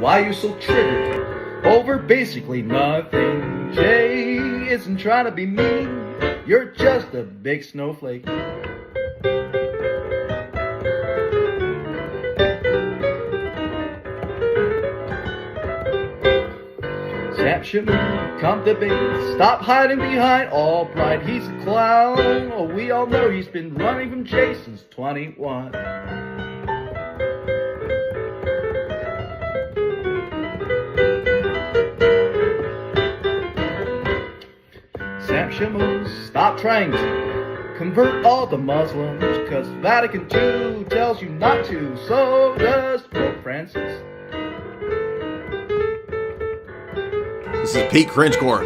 Why you so triggered over basically nothing? J isn't trying to be mean. You're just a big snowflake. Sam Shamoun, come debate. Stop hiding behind all pride. He's a clown. Oh, we all know he's been running from Jay since 21. Sam Shamoun, stop trying to convert all the Muslims, cause Vatican II tells you not to, so does Pope Francis. This is Pete Cringecore.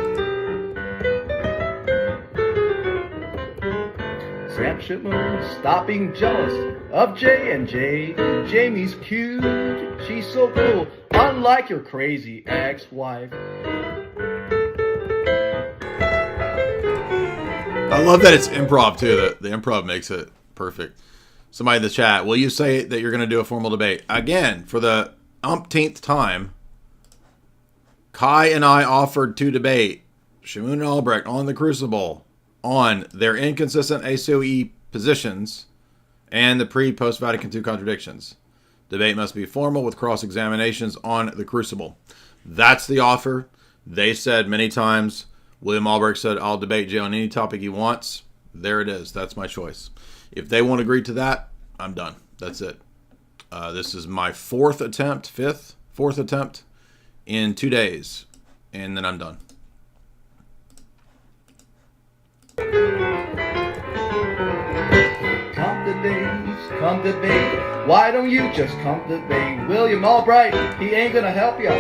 Sam Shamoun, stop being jealous of J&J. Jamie's cute, she's so cool, unlike your crazy ex-wife. I love that it's improv too. The improv makes it perfect. Somebody in the chat, will you say that you're going to do a formal debate? Again, for the umpteenth time, Kai and I offered to debate Shamoun and Albrecht on the Crucible on their inconsistent ACOE positions and the pre-post Vatican II contradictions. Debate must be formal with cross-examinations on the Crucible. That's the offer. They said many times. William Albrecht said, I'll debate Jay on any topic he wants. There it is. That's my choice. If they won't agree to that, I'm done. That's it. This is my fourth attempt in 2 days. And then I'm done. Come debate. Why don't you just come debate? William Albright, he ain't gonna help you.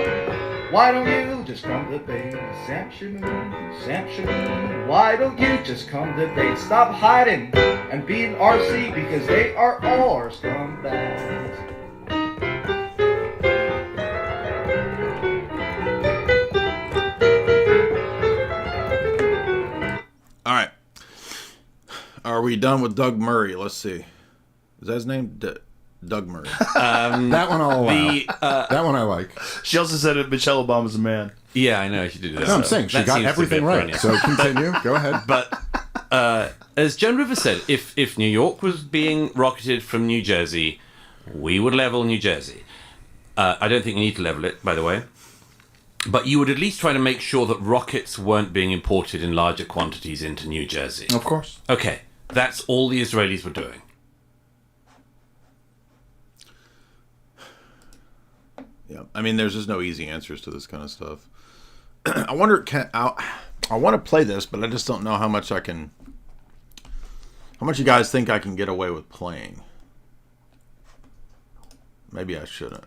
Why don't you just come debate? Sam Shamoun, why don't you just come debate? Stop hiding and being RC, because they are all our scumbags. All right. Are we done with Doug Murray? Let's see. Is that his name? Doug Murray. That one I'll allow. That one I like. She also said that Michelle Obama's a man. Yeah, I know she did that. No, I'm saying she got everything right. So continue. Go ahead. But as Joan Rivers said, if New York was being rocketed from New Jersey, we would level New Jersey. I don't think you need to level it, by the way. But you would at least try to make sure that rockets weren't being imported in larger quantities into New Jersey. Of course. Okay, that's all the Israelis were doing. Yeah, I mean, there's just no easy answers to this kind of stuff. I wonder, I want to play this, but I just don't know how much you guys think I can get away with playing. Maybe I shouldn't.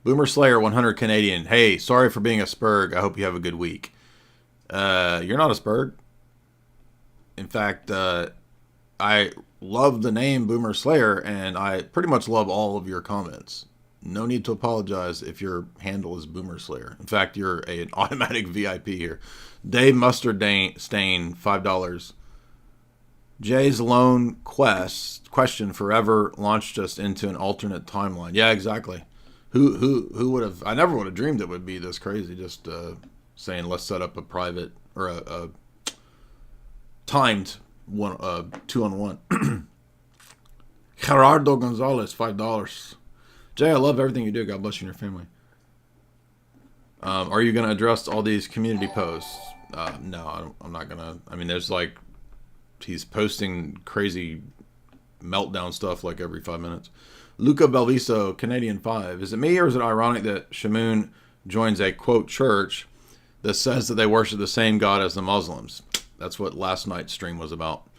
Boomer Slayer 100 Canadian. Hey, sorry for being a Spurg. I hope you have a good week. You're not a Spurg. In fact, I love the name Boomer Slayer, and I pretty much love all of your comments. No need to apologize if your handle is Boomer Slayer. In fact, you're an automatic VIP here. Dave Mustard Stain, $5. Jay's lone question forever launched us into an alternate timeline. Yeah, exactly. Who would have? I never would have dreamed it would be this crazy. Just saying, let's set up a private or a timed 2-on-1. Gerardo Gonzalez, $5. Jay, I love everything you do. God bless you and your family. Are you going to address all these community posts? No, I'm not going to. I mean, there's like, he's posting crazy meltdown stuff like every 5 minutes. Luca Belviso, Canadian 5. Is it me or is it ironic that Shamoun joins a, quote, church that says that they worship the same God as the Muslims? That's what last night's stream was about.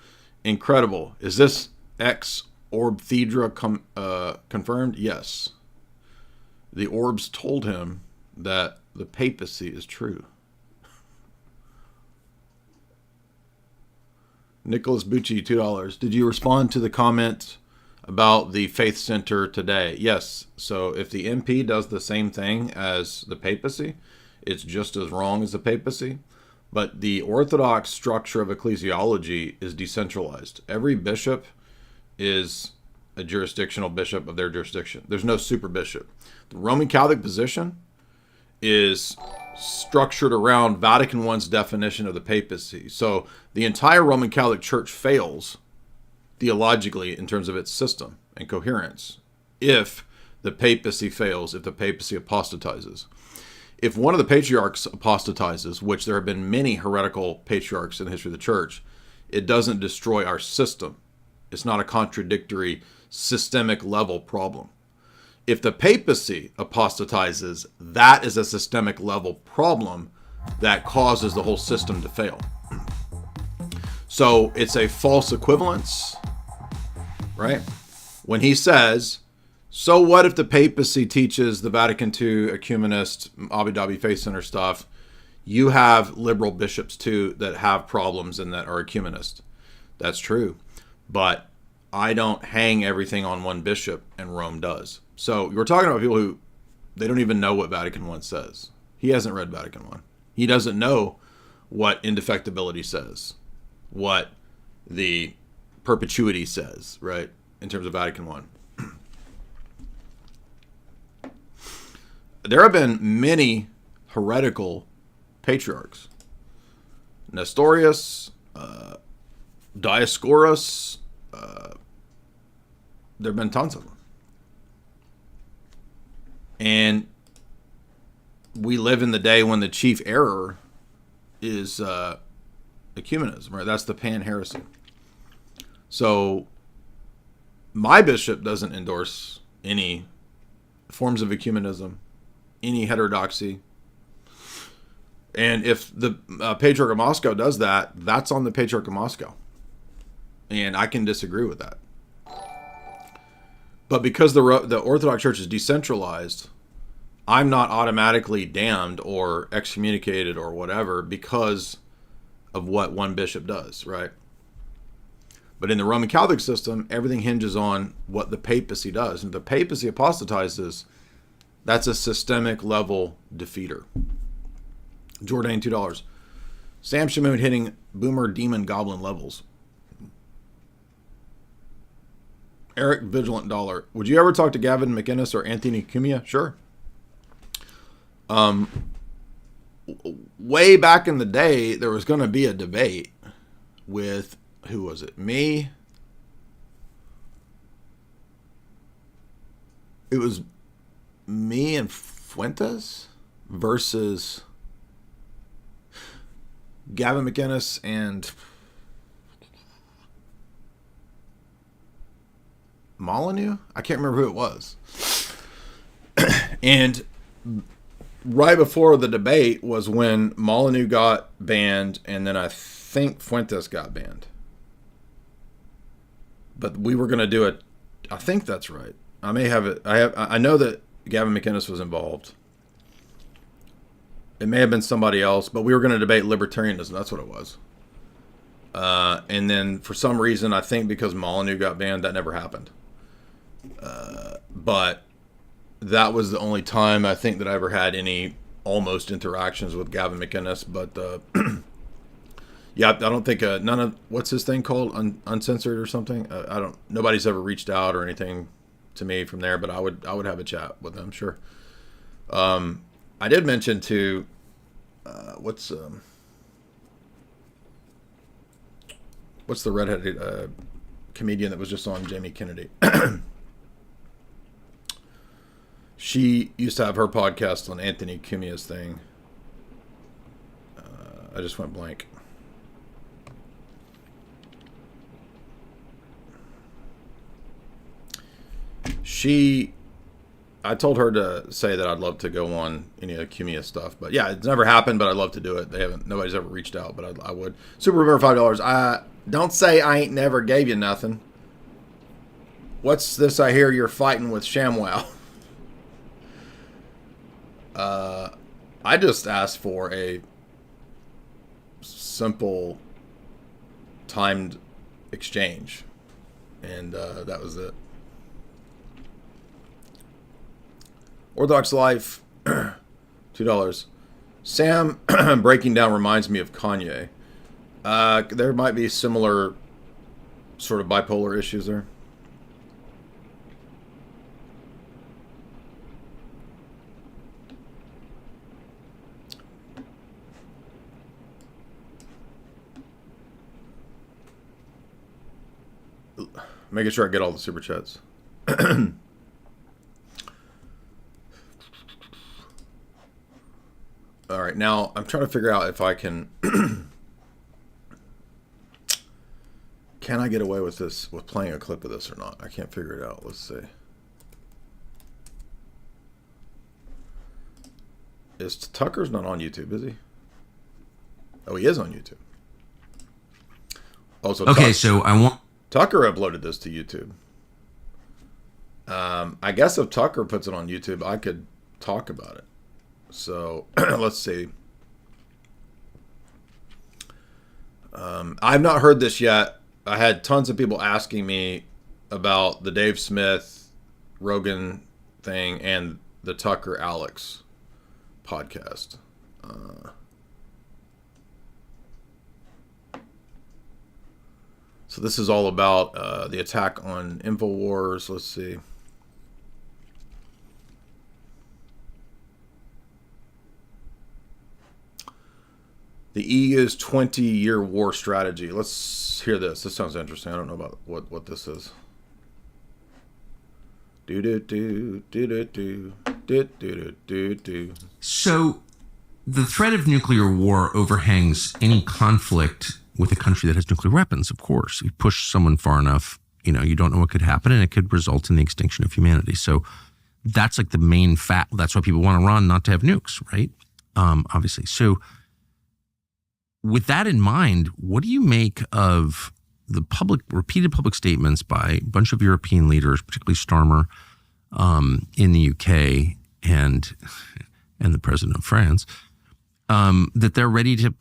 Incredible. Is this ex-Orbthedra confirmed? Yes. The orbs told him that the papacy is true. Nicholas Bucci, $2. Did you respond to the comment about the Faith Center today? Yes. So if the MP does the same thing as the papacy, it's just as wrong as the papacy. But the orthodox structure of ecclesiology is decentralized. Every bishop is a jurisdictional bishop of their jurisdiction. There's no super bishop. The Roman Catholic position is structured around Vatican I's definition of the papacy. So the entire Roman Catholic Church fails theologically in terms of its system and coherence if the papacy fails, if the papacy apostatizes. If one of the patriarchs apostatizes, which there have been many heretical patriarchs in the history of the church, it doesn't destroy our system. It's not a contradictory systemic level problem. If the papacy apostatizes, that is a systemic level problem that causes the whole system to fail. So it's a false equivalence, right? When he says, so what if the papacy teaches the Vatican II ecumenist, Abu Dhabi Faith Center stuff? You have liberal bishops too that have problems and that are ecumenist. That's true. But I don't hang everything on one bishop, and Rome does. So we're talking about people who, they don't even know what Vatican I says. He hasn't read Vatican I. He doesn't know what indefectibility says, what the perpetuity says, right, in terms of Vatican I. There have been many heretical patriarchs. Nestorius, Dioscorus, there have been tons of them. And we live in the day when the chief error is ecumenism, right? That's the pan heresy. So my bishop doesn't endorse any forms of ecumenism, any heterodoxy. And if the Patriarch of Moscow does that, that's on the Patriarch of Moscow. And I can disagree with that. But because the Orthodox Church is decentralized, I'm not automatically damned or excommunicated or whatever because of what one bishop does, right? But in the Roman Catholic system, everything hinges on what the papacy does. And if the papacy apostatizes, that's a systemic level defeater. Jordan, $2. Sam Shamoun hitting boomer demon goblin levels. Eric Vigilant Dollar. Would you ever talk to Gavin McInnes or Anthony Cumia? Sure. Way back in the day, there was going to be a debate with, who was it? Me. It was me and Fuentes versus Gavin McInnes and Molyneux? I can't remember who it was. And right before the debate was when Molyneux got banned, and then I think Fuentes got banned. But we were going to do it. I think that's right. I may have it. I know that Gavin McInnes was involved. It may have been somebody else, but we were going to debate libertarianism. That's what it was. And then for some reason, I think because Molyneux got banned, that never happened. But that was the only time I think that I ever had any almost interactions with Gavin McInnes. But yeah, I don't think none of, what's his thing called, uncensored or something. Nobody's ever reached out or anything to me from there. But I would have a chat with them, sure. I did mention to what's the redheaded comedian that was just on Jamie Kennedy? She used to have her podcast on Anthony Cumia's thing. I just went blank. I told her to say that I'd love to go on any of the Cumia stuff, but yeah, it's never happened. But I'd love to do it. Nobody's ever reached out, but I would. Super River, $5. Don't say I ain't never gave you nothing. What's this? I hear you're fighting with ShamWow. I just asked for a simple timed exchange, and that was it. Orthodox Life, $2. Sam breaking down reminds me of Kanye. There might be similar sort of bipolar issues there. making sure I get all the super chats. All right, now I'm trying to figure out if I can. Can I get away with this, with playing a clip of this or not? I can't figure it out. Let's see. Tucker's not on YouTube, is he? Oh, he is on YouTube. Also, okay, so I want Tucker uploaded this to YouTube. I guess if Tucker puts it on YouTube, I could talk about it. So let's see. I've not heard this yet. I had tons of people asking me about the Dave Smith, Rogan thing and the Tucker Alex podcast. So this is all about the attack on InfoWars. Let's see. The EU's 20-year war strategy. Let's hear this. This sounds interesting. I don't know about what this is. So the threat of nuclear war overhangs any conflict with a country that has nuclear weapons, of course. You push someone far enough, you don't know what could happen, and it could result in the extinction of humanity. So that's like the main fact. That's why people want Iran not to have nukes, right? Obviously. So with that in mind, what do you make of the repeated public statements by a bunch of European leaders, particularly Starmer in the UK and the president of France, that they're ready to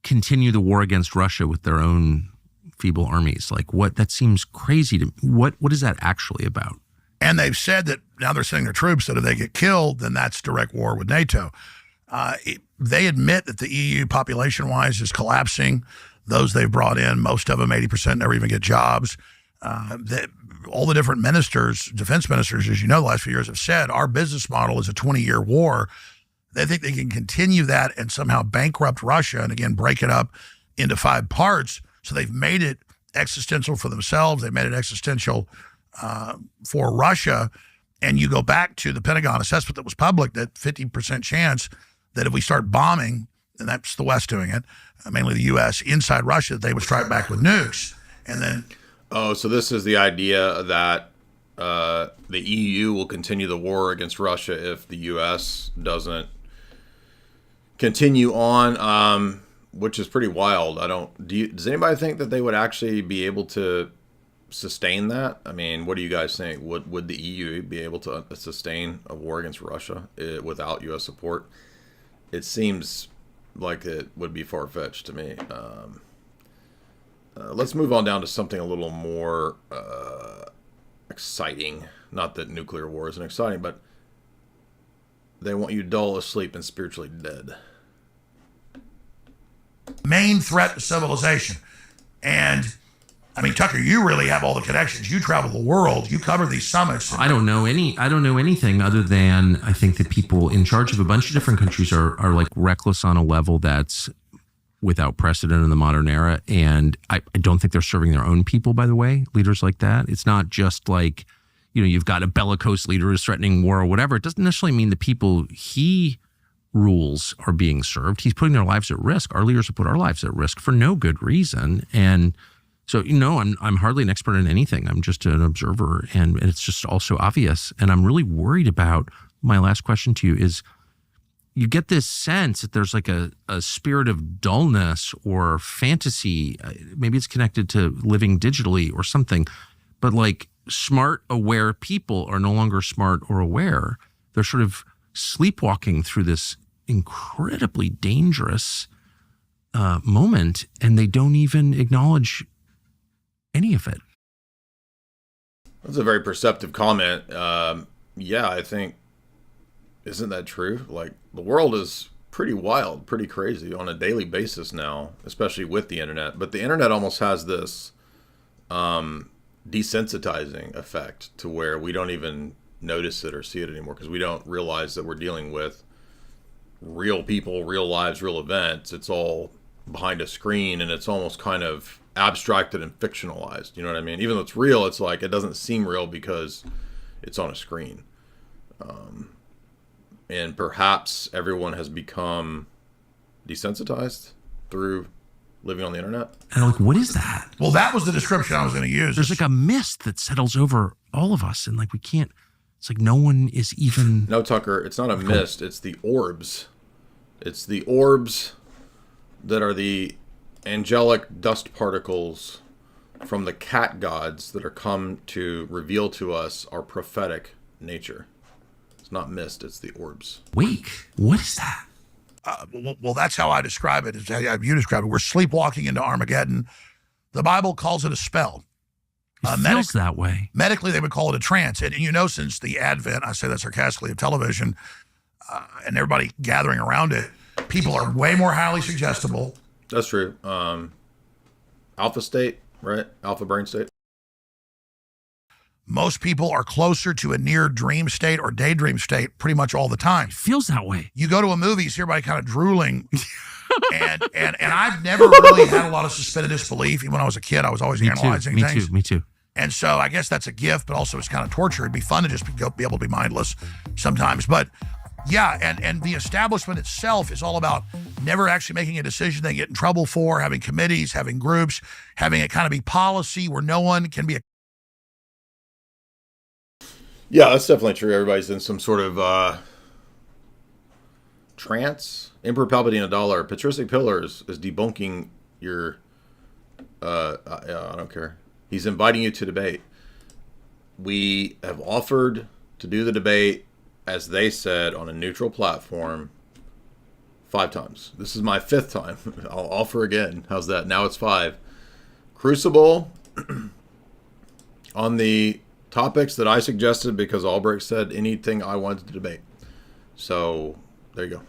continue the war against Russia with their own feeble armies? That seems crazy to me. What is that actually about? And they've said that now they're sending their troops, that if they get killed, then that's direct war with NATO. They admit that the EU population-wise is collapsing. Those they've brought in, most of them, 80%, never even get jobs. All the different ministers, defense ministers, as you know, the last few years have said, our business model is a 20-year war. They think they can continue that and somehow bankrupt Russia and, again, break it up into 5 parts. So they've made it existential for themselves. They've made it existential for Russia. And you go back to the Pentagon assessment that was public, that 50% chance that if we start bombing, and that's the West doing it, mainly the U.S., inside Russia, they would strike back with nukes. And then... Oh, so this is the idea that the EU will continue the war against Russia if the U.S. doesn't continue on, which is pretty wild. Does anybody think that they would actually be able to sustain that? I mean, what do you guys think? Would the EU be able to sustain a war against Russia without U.S. support? It seems like it would be far-fetched to me. Let's move on down to something a little more exciting. Not that nuclear war isn't exciting, but they want you dull, asleep, and spiritually dead. Main threat to civilization. And I mean, Tucker, you really have all the connections. You travel the world. You cover these summits. I don't know anything other than I think that people in charge of a bunch of different countries are reckless on a level that's without precedent in the modern era. And I don't think they're serving their own people, by the way, leaders like that. It's not just you've got a bellicose leader who's threatening war or whatever. It doesn't necessarily mean the people he rules are being served. He's putting their lives at risk. Our leaders have put our lives at risk for no good reason. And so, I'm hardly an expert in anything. I'm just an observer, and it's just also obvious. And I'm really worried about, my last question to you is, you get this sense that there's a spirit of dullness or fantasy. Maybe it's connected to living digitally or something, but smart, aware people are no longer smart or aware. They're sort of sleepwalking through this incredibly dangerous moment, and they don't even acknowledge any of it. That's a very perceptive comment. Yeah, I think, isn't that true? The world is pretty wild, pretty crazy on a daily basis now, especially with the internet. But the internet almost has this desensitizing effect to where we don't even notice it or see it anymore because we don't realize that we're dealing with real people, real lives, real events. It's all behind a screen, and it's almost kind of abstracted and fictionalized. You know what I mean? Even though it's real, it's like it doesn't seem real because it's on a screen. And perhaps everyone has become desensitized through living on the internet. And like, what is that? Well, that was the description I was going to use. There's like a mist that settles over all of us, and like we can't. It's like no one is even. No, Tucker, it's not a mist. It's the orbs. It's the orbs that are the angelic dust particles from the cat gods that are come to reveal to us our prophetic nature. It's not mist, it's the orbs. Wake. What is that? Well, that's how I describe it. Is how you describe it. We're sleepwalking into Armageddon. The Bible calls it a spell. It feels that way. Medically, they would call it a trance. And you know, since the advent, I say that sarcastically, of television and everybody gathering around it, people are way more highly suggestible. That's true. Alpha state, right? Alpha brain state. Most people are closer to a near dream state or daydream state pretty much all the time. It feels that way. You go to a movie, you see everybody kind of drooling. and I've never really had a lot of suspended disbelief. Even when I was a kid, I was always analyzing things. Me too. And so I guess that's a gift, but also it's kind of torture. It'd be fun to just be able to be mindless sometimes. But yeah, and the establishment itself is all about never actually making a decision they get in trouble for, having committees, having groups, having it kind of be policy where no one can be a. Yeah, that's definitely true. Everybody's in some sort of trance. Emperor Palpatine $1. Patristic Pillars is debunking your. I don't care. He's inviting you to debate. We have offered to do the debate, as they said, on a neutral platform 5 times. This is my 5th time. I'll offer again. How's that? Now it's 5. Crucible on the topics that I suggested because Albrecht said anything I wanted to debate. So there you go.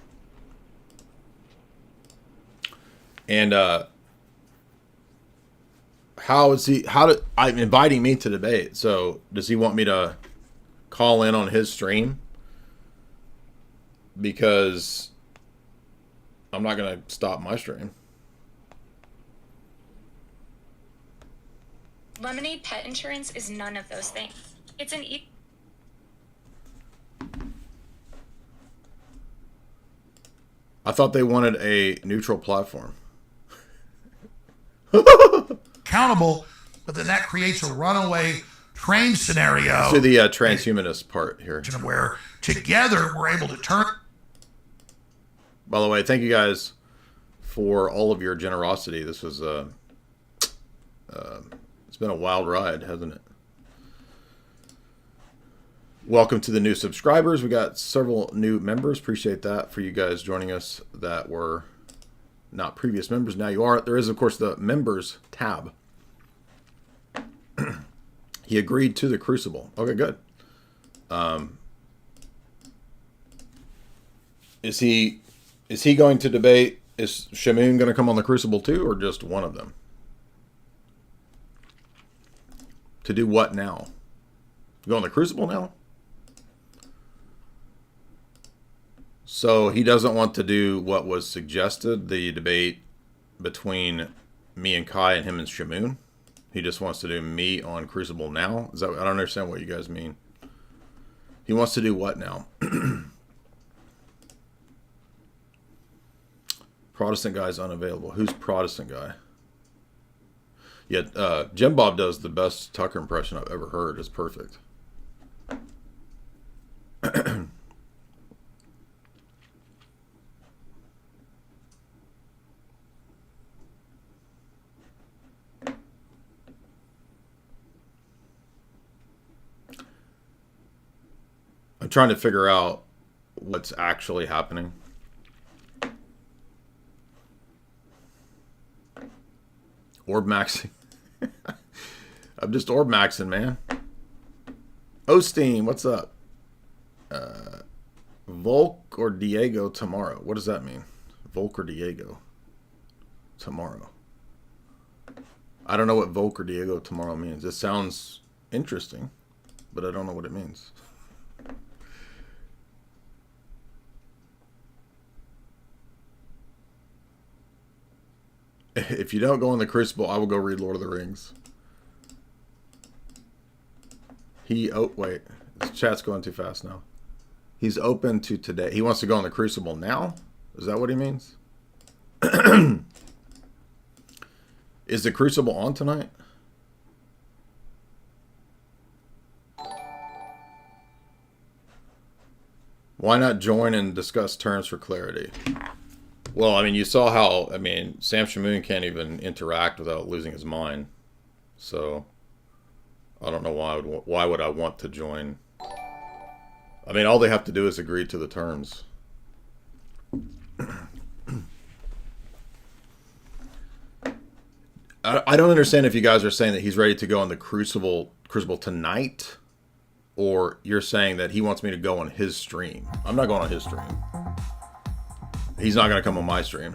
And I'm inviting me to debate. So does he want me to call in on his stream? Because I'm not going to stop my stream. Lemonade pet insurance is none of those things. It's an I thought they wanted a neutral platform. Accountable, but then that creates a runaway train scenario. To the transhumanist part here. Where together we're able to turn. By the way, thank you guys for all of your generosity. This was it's been a wild ride, hasn't it? Welcome to the new subscribers. We got several new members. Appreciate that for you guys joining us that were not previous members. Now you are. There is, of course, the members tab. He agreed to the Crucible. Okay, good. Is he going to debate? Is Shamoun going to come on the Crucible too, or just one of them? To do what now? Go on the Crucible now? So he doesn't want to do what was suggested, the debate between me and Kai and him and Shamoun. He just wants to do me on Crucible now. Is that? I don't understand what you guys mean. He wants to do what now? Protestant guy's unavailable. Who's Protestant guy? Yeah, Jim Bob does the best Tucker impression I've ever heard. It's perfect. I'm trying to figure out what's actually happening. Orb maxing. I'm just orb maxing, man. Osteen, what's up? Volk or Diego tomorrow. What does that mean? Volk or Diego tomorrow. I don't know what Volk or Diego tomorrow means. It sounds interesting, but I don't know what it means. If you don't go on the Crucible, I will go read Lord of the Rings. Wait, this chat's going too fast now. He's open to today. He wants to go on the Crucible now? Is that what he means? Is the Crucible on tonight? Why not join and discuss terms for clarity? Well, I mean, you saw how, I mean, Sam Shamoun can't even interact without losing his mind. So, I don't know why would I want to join. I mean, all they have to do is agree to the terms. I don't understand if you guys are saying that he's ready to go on the Crucible tonight, or you're saying that he wants me to go on his stream. I'm not going on his stream. He's not going to come on my stream.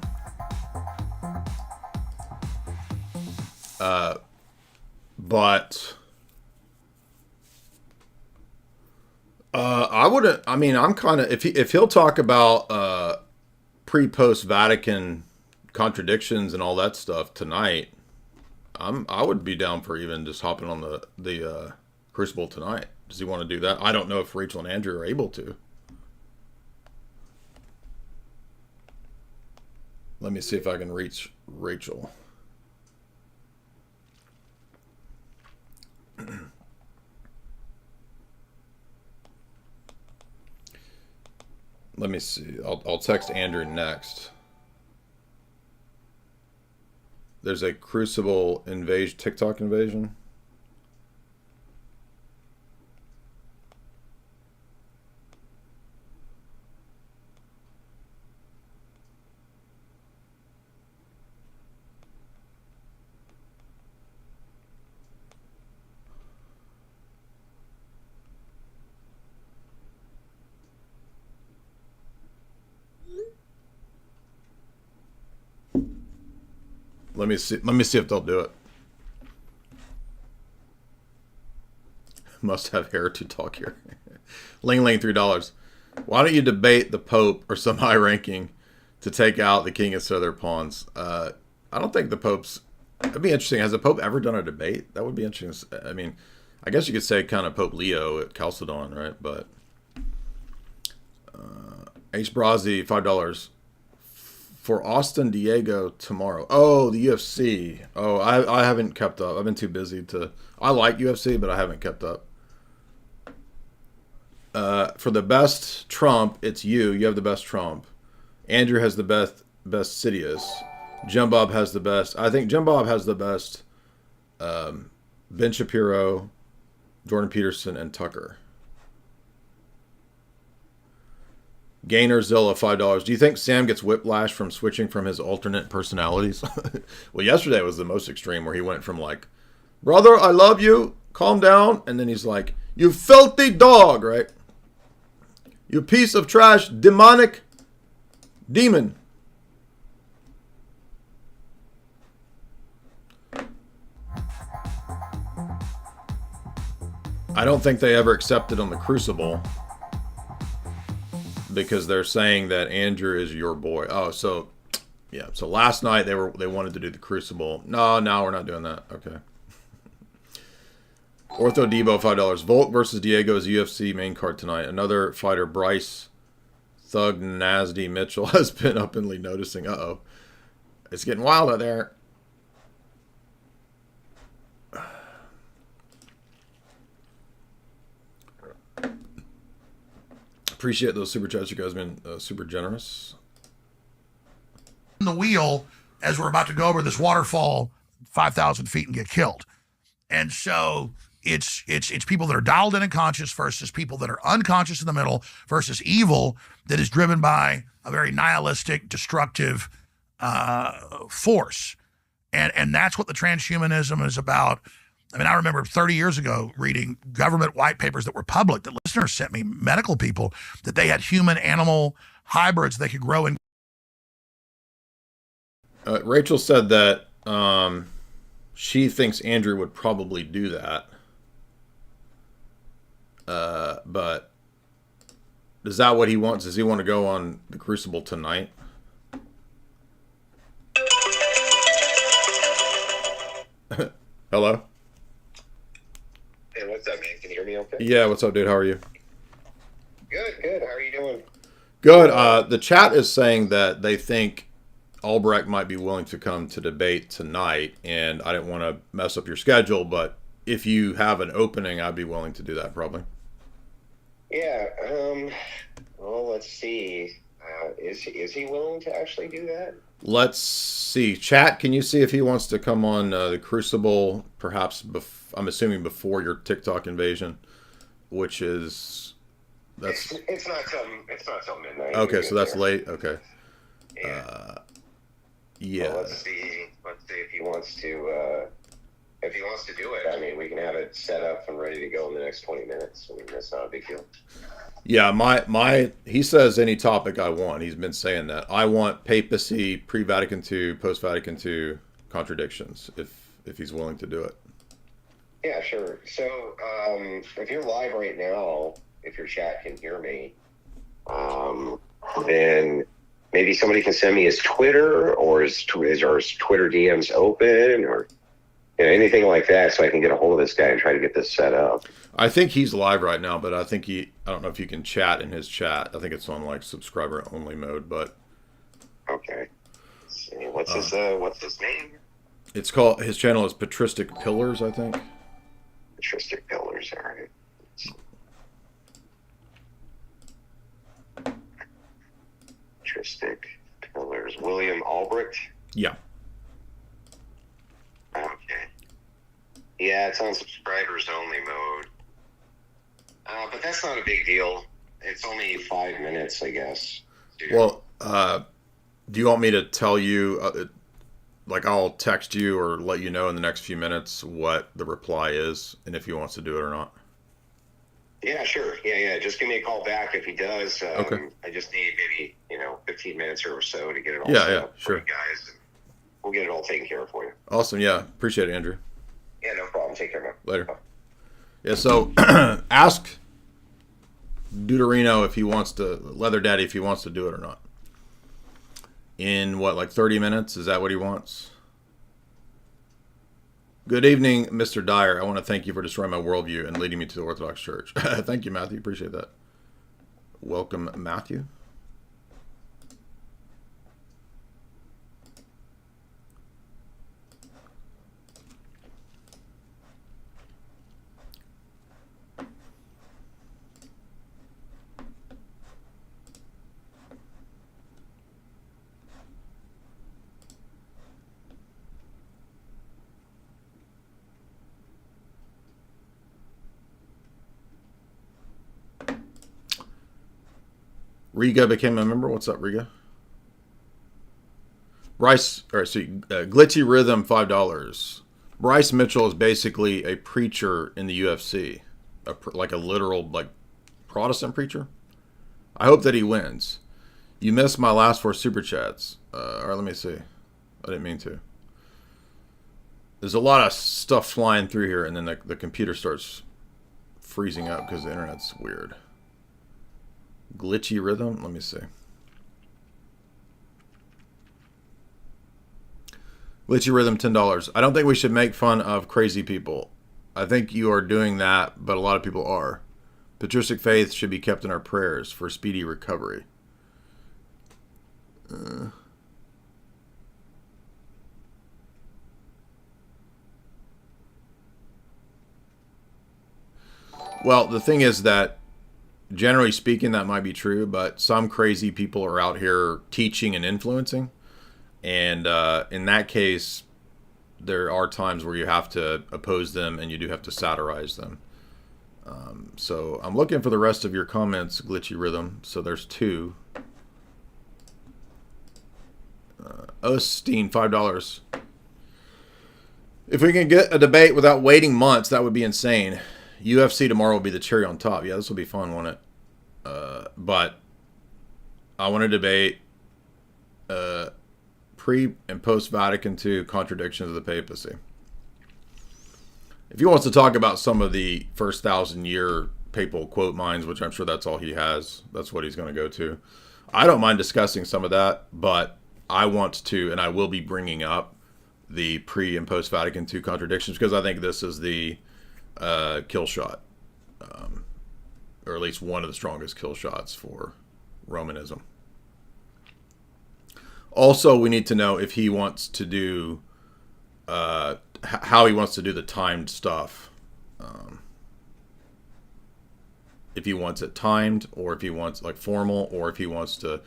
But I wouldn't. I mean, I'm kind of if he'll talk about pre-post Vatican contradictions and all that stuff tonight, I would be down for even just hopping on the Crucible tonight. Does he want to do that? I don't know if Rachel and Andrew are able to. Let me see if I can reach Rachel. Let me see. I'll text Andrew next. There's a Crucible invasion, TikTok invasion. Let me see if they'll do it. Must have hair to talk here. Ling Ling, $3. Why don't you debate the Pope or some high ranking to take out the king instead of their pawns? I don't think the Pope's. That'd be interesting. Has the Pope ever done a debate? That would be interesting. I mean, I guess you could say kind of Pope Leo at Chalcedon, right? But H. Brazi, $5. For Austin Diego tomorrow. Oh, the UFC. Oh, I haven't kept up. I've been too busy to. I like UFC, but I haven't kept up. For the best Trump, it's you. You have the best Trump. Andrew has the best Sidious. Jim Bob has the best. I think Jim Bob has the best. Ben Shapiro, Jordan Peterson, and Tucker. Gainerzilla, $5. Do you think Sam gets whiplash from switching from his alternate personalities? Well, yesterday was the most extreme, where he went from like, brother, I love you, calm down, and then he's like, you filthy dog, right? You piece of trash, demonic demon. I don't think they ever accepted on the Crucible, because they're saying that Andrew is your boy. Oh, so yeah. So last night they wanted to do the Crucible. No, we're not doing that. Okay. Ortho Debo, $5. Volk versus Diego's UFC main card tonight. Another fighter, Bryce Thug Nasty Mitchell, has been openly noticing. Uh-oh. It's getting wild out there. Appreciate those super chats. You guys have been super generous. The wheel as we're about to go over this waterfall 5,000 feet and get killed. And so it's people that are dialed in and conscious versus people that are unconscious in the middle versus evil that is driven by a very nihilistic, destructive force. And that's what the transhumanism is about. I mean, I remember 30 years ago reading government white papers that were public that listeners sent me, medical people, that they had human-animal hybrids they could grow in. Rachel said that she thinks Andrew would probably do that. But is that what he wants? Does he want to go on the Crucible tonight? Hello? Hey, what's up, man? Can you hear me okay? Yeah, what's up, dude? How are you? Good, good. How are you doing? Good. The chat is saying that they think Albrecht might be willing to come to debate tonight, and I didn't want to mess up your schedule, but if you have an opening, I'd be willing to do that probably. Yeah, well, let's see. Is he willing to actually do that? Let's see. Chat, can you see if he wants to come on the Crucible, perhaps, I'm assuming before your TikTok invasion, which is... It's not till midnight. Okay, so that's late. Okay. Yeah. Well, let's see if he wants to. If he wants to do it, I mean, we can have it set up and ready to go in the next 20 minutes. I mean, that's not a big deal. Yeah, he says any topic I want. He's been saying that. I want papacy, pre-Vatican II, post-Vatican II contradictions, if he's willing to do it. Yeah, sure. So, if you're live right now, if your chat can hear me, then maybe somebody can send me his Twitter, or his Twitter DMs open, or anything like that, so I can get a hold of this guy and try to get this set up. I think he's live right now, but I don't know if you can chat in his chat. I think it's on like subscriber only mode, but okay. Let's see. What's his name? It's called, his channel is Patristic Pillars, I think. Patristic Pillars, all right. Patristic Pillars. William Albrecht? Yeah. Okay. Yeah, it's on subscribers only mode. But that's not a big deal. It's only 5 minutes, I guess. Well, do you want me to tell you, like I'll text you or let you know in the next few minutes what the reply is and if he wants to do it or not? Yeah, sure. Yeah. Just give me a call back if he does. Okay. I just need maybe, 15 minutes or so to get it all set up sure. for you guys. And we'll get it all taken care of for you. Awesome. Yeah. Appreciate it, Andrew. Yeah, no problem. Take care, man. Later. Yeah, so ask Deuterino if he wants to, Leather Daddy, if he wants to do it or not. In what, like 30 minutes? Is that what he wants? Good evening, Mr. Dyer. I want to thank you for destroying my worldview and leading me to the Orthodox Church. Thank you, Matthew. Appreciate that. Welcome, Matthew. Riga became a member. What's up, Riga? Glitchy Rhythm, $5. Bryce Mitchell is basically a preacher in the UFC, like a literal Protestant preacher. I hope that he wins. You missed my last 4 super chats. All right, let me see. I didn't mean to. There's a lot of stuff flying through here, and then the computer starts freezing up because the internet's weird. Glitchy Rhythm. Let me see. Glitchy Rhythm, $10. I don't think we should make fun of crazy people. I think you are doing that, but a lot of people are. Patristic faith should be kept in our prayers for speedy recovery. Well, the thing is that generally speaking, that might be true, but some crazy people are out here teaching and influencing. And in that case, there are times where you have to oppose them and you do have to satirize them. So I'm looking for the rest of your comments, Glitchy Rhythm. So there's 2. Osteen, $5. If we can get a debate without waiting months, that would be insane. UFC tomorrow will be the cherry on top. Yeah, this will be fun, won't it? But I want to debate pre- and post-Vatican II contradictions of the papacy. If he wants to talk about some of the first 1,000-year papal quote mines, which I'm sure that's all he has, that's what he's going to go to. I don't mind discussing some of that, but I want to, and I will be bringing up the pre and post Vatican II contradictions, because I think this is the kill shot, or at least one of the strongest kill shots for Romanism. Also, we need to know if he wants to do, how he wants to do the timed stuff. If he wants it timed, or if he wants like formal, or if he wants to.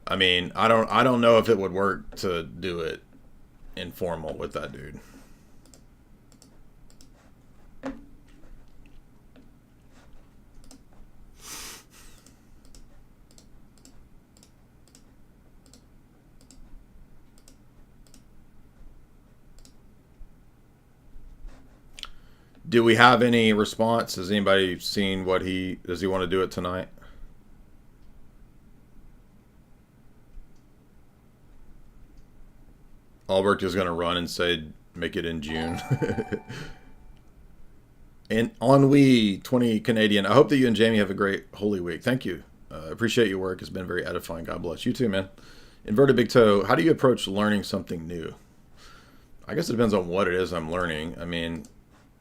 I mean, I don't know if it would work to do it informal with that dude. Do we have any response? Has anybody seen what does he want to do it tonight? Albrecht is going to run and say, make it in June. And Ennui 20 Canadian. I hope that you and Jamie have a great Holy Week. Thank you. Appreciate your work. It's been very edifying. God bless you too, man. Inverted Big Toe. How do you approach learning something new? I guess it depends on what it is I'm learning. I mean,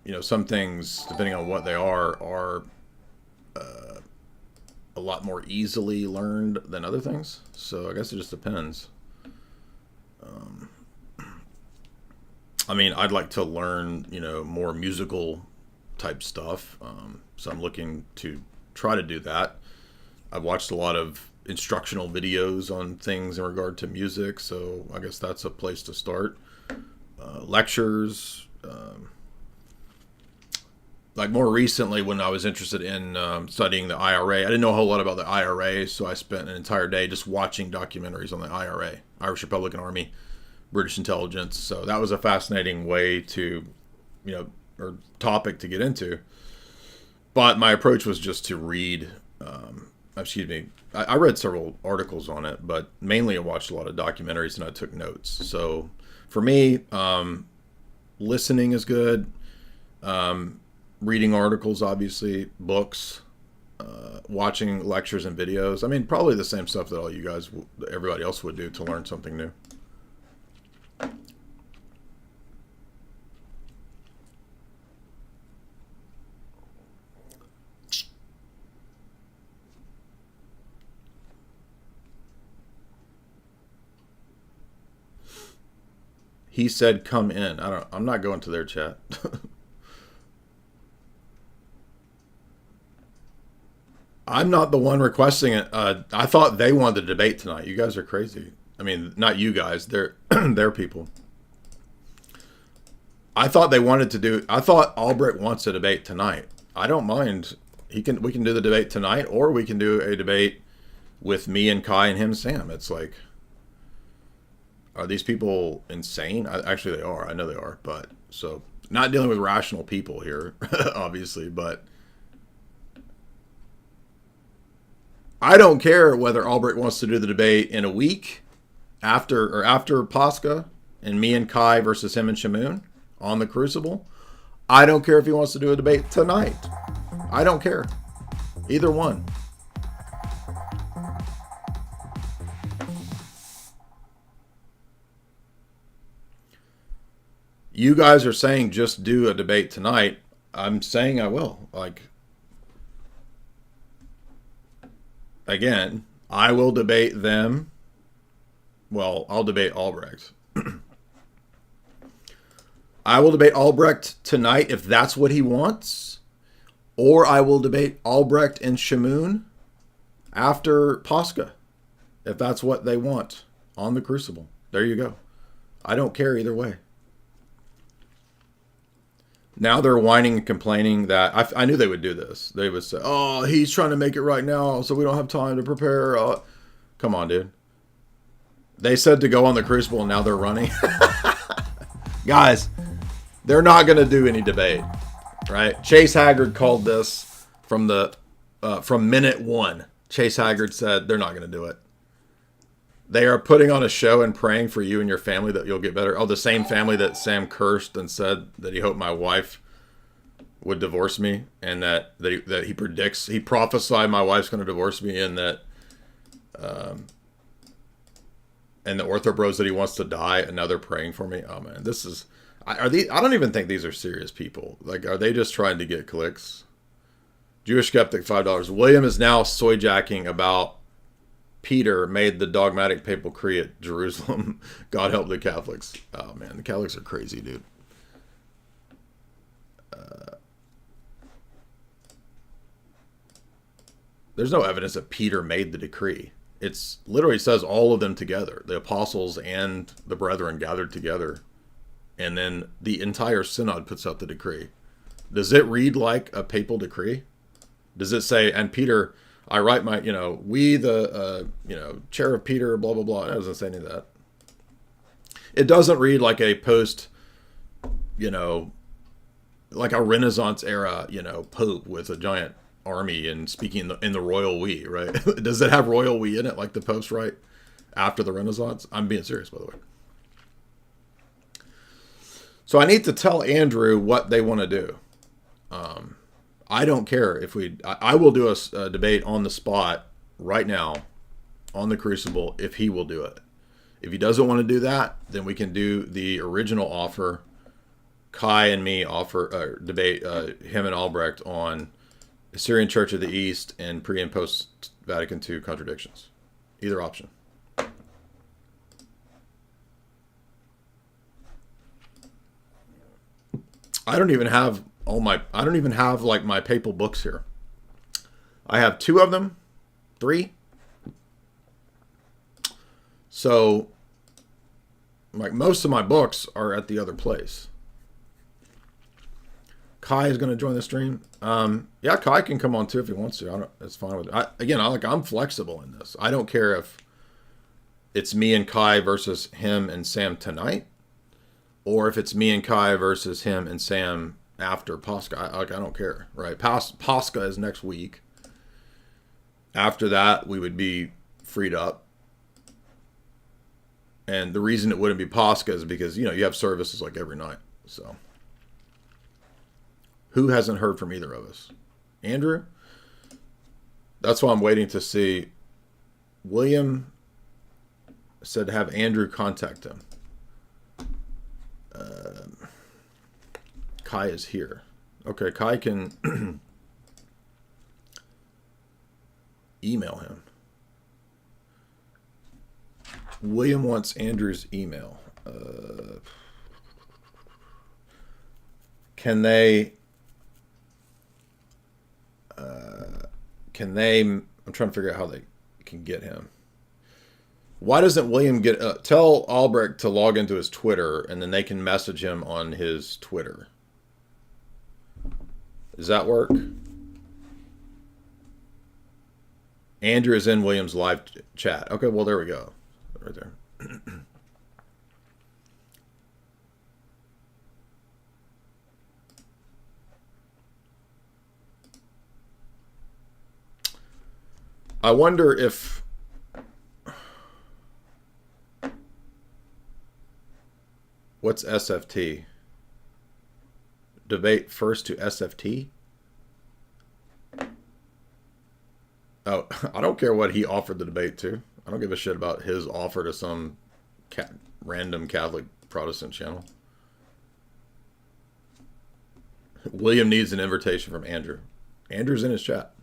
you know, some things, depending on what they are a lot more easily learned than other things. So I guess it just depends. I mean, I'd like to learn, you know, more musical type stuff. So I'm looking to try to do that. I've watched a lot of instructional videos on things in regard to music. So I guess that's a place to start. Lectures, like more recently when I was interested in studying the IRA, I didn't know a whole lot about the IRA, so I spent an entire day just watching documentaries on the IRA, Irish Republican Army, British intelligence. So that was a fascinating way to, you know, or topic to get into. But my approach was just to read, I read several articles on it, but mainly I watched a lot of documentaries and I took notes. So for me, listening is good. Reading articles, obviously, books, watching lectures and videos. I mean, probably the same stuff that all you guys, everybody else would do to learn something new. He said, "Come in." I'm not going to their chat. I'm not the one requesting it. I thought they wanted to debate tonight. You guys are crazy. I mean, not you guys. They're their people. I thought they wanted to do. I thought Albrecht wants to debate tonight. I don't mind. We can do the debate tonight, or we can do a debate with me and Kai and him and Sam. It's like, are these people insane? Actually, they are. I know they are. But so not dealing with rational people here, obviously, but. I don't care whether Albrecht wants to do the debate in a week after Pascha and me and Kai versus him and Shamoun on the Crucible. I don't care if he wants to do a debate tonight. I don't care. Either one. You guys are saying just do a debate tonight. I'm saying I will. Like, again, I will debate them. Well, I'll debate Albrecht. I will debate Albrecht tonight if that's what he wants. Or I will debate Albrecht and Shamoun after Pascha, if that's what they want, on the Crucible. There you go. I don't care either way. Now they're whining and complaining that I knew they would do this. They would say, "Oh, he's trying to make it right now, so we don't have time to prepare." Come on, dude. They said to go on the Crucible, and now they're running. Guys, they're not going to do any debate, right? Chase Haggard called this from minute one. Chase Haggard said they're not going to do it. They are putting on a show and praying for you and your family that you'll get better. Oh, the same family that Sam cursed and said that he hoped my wife would divorce me, and that he prophesied my wife's going to divorce me, and that And the ortho bros that he wants to die, and now they're praying for me. Oh man, this is. Are these? I don't even think these are serious people. Like, are they just trying to get clicks? Jewish skeptic, $5. William is now soy jacking about Peter made the dogmatic papal decree at Jerusalem. God help the Catholics. Oh man, the Catholics are crazy, dude. There's no evidence that Peter made the decree. It's literally says all of them together, the apostles and the brethren gathered together, and then the entire synod puts out the decree. Does it read like a papal decree? Does it say, and Peter, I write my, we the, chair of Peter, blah, blah, blah. It doesn't say any of that. It doesn't read like a post, like a Renaissance era, pope with a giant army and speaking in the royal we, right? Does it have royal we in it like the popes write after the Renaissance? I'm being serious, by the way. So I need to tell Andrew what they want to do. I don't care if I will do a debate on the spot right now on the Crucible if he will do it. If he doesn't want to do that, then we can do the original offer. Kai and me debate him and Albrecht on Assyrian Church of the East and pre and post Vatican II contradictions. Either option. I don't even have like my papal books here. I have 2 of them, 3. So like most of my books are at the other place. Kai is going to join the stream. Yeah, Kai can come on too if he wants to. It's fine with it. I'm flexible in this. I don't care if it's me and Kai versus him and Sam tonight, or if it's me and Kai versus him and Sam after Pascha. I don't care, right? Pascha is next week. After that, we would be freed up. And the reason it wouldn't be Pascha is because, you have services like every night. So who hasn't heard from either of us? Andrew? That's why I'm waiting to see. William said to have Andrew contact him. Kai is here. Okay, Kai can email him. William wants Andrew's email. Can they, I'm trying to figure out how they can get him. Why doesn't William tell Albrecht to log into his Twitter and then they can message him on his Twitter? Does that work? Andrew is in William's live chat. Okay, well, there we go. Right there. I wonder if what's SFT? Debate first to SFT? Oh, I don't care what he offered the debate to. I don't give a shit about his offer to some random Catholic Protestant channel. William needs an invitation from Andrew. Andrew's in his chat.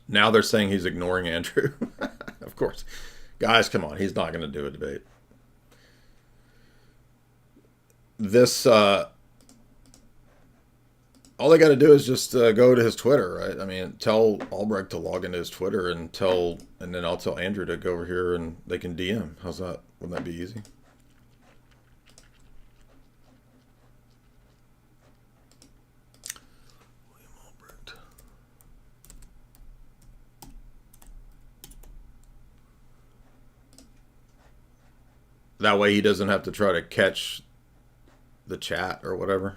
Now they're saying he's ignoring Andrew. Of course. Guys, come on. He's not going to do a debate. This, all they got to do is just go to his Twitter, right? I mean, tell Albrecht to log into his Twitter and then I'll tell Andrew to go over here and they can DM. How's that? Wouldn't that be easy? William Albrecht. That way he doesn't have to try to catch the chat or whatever.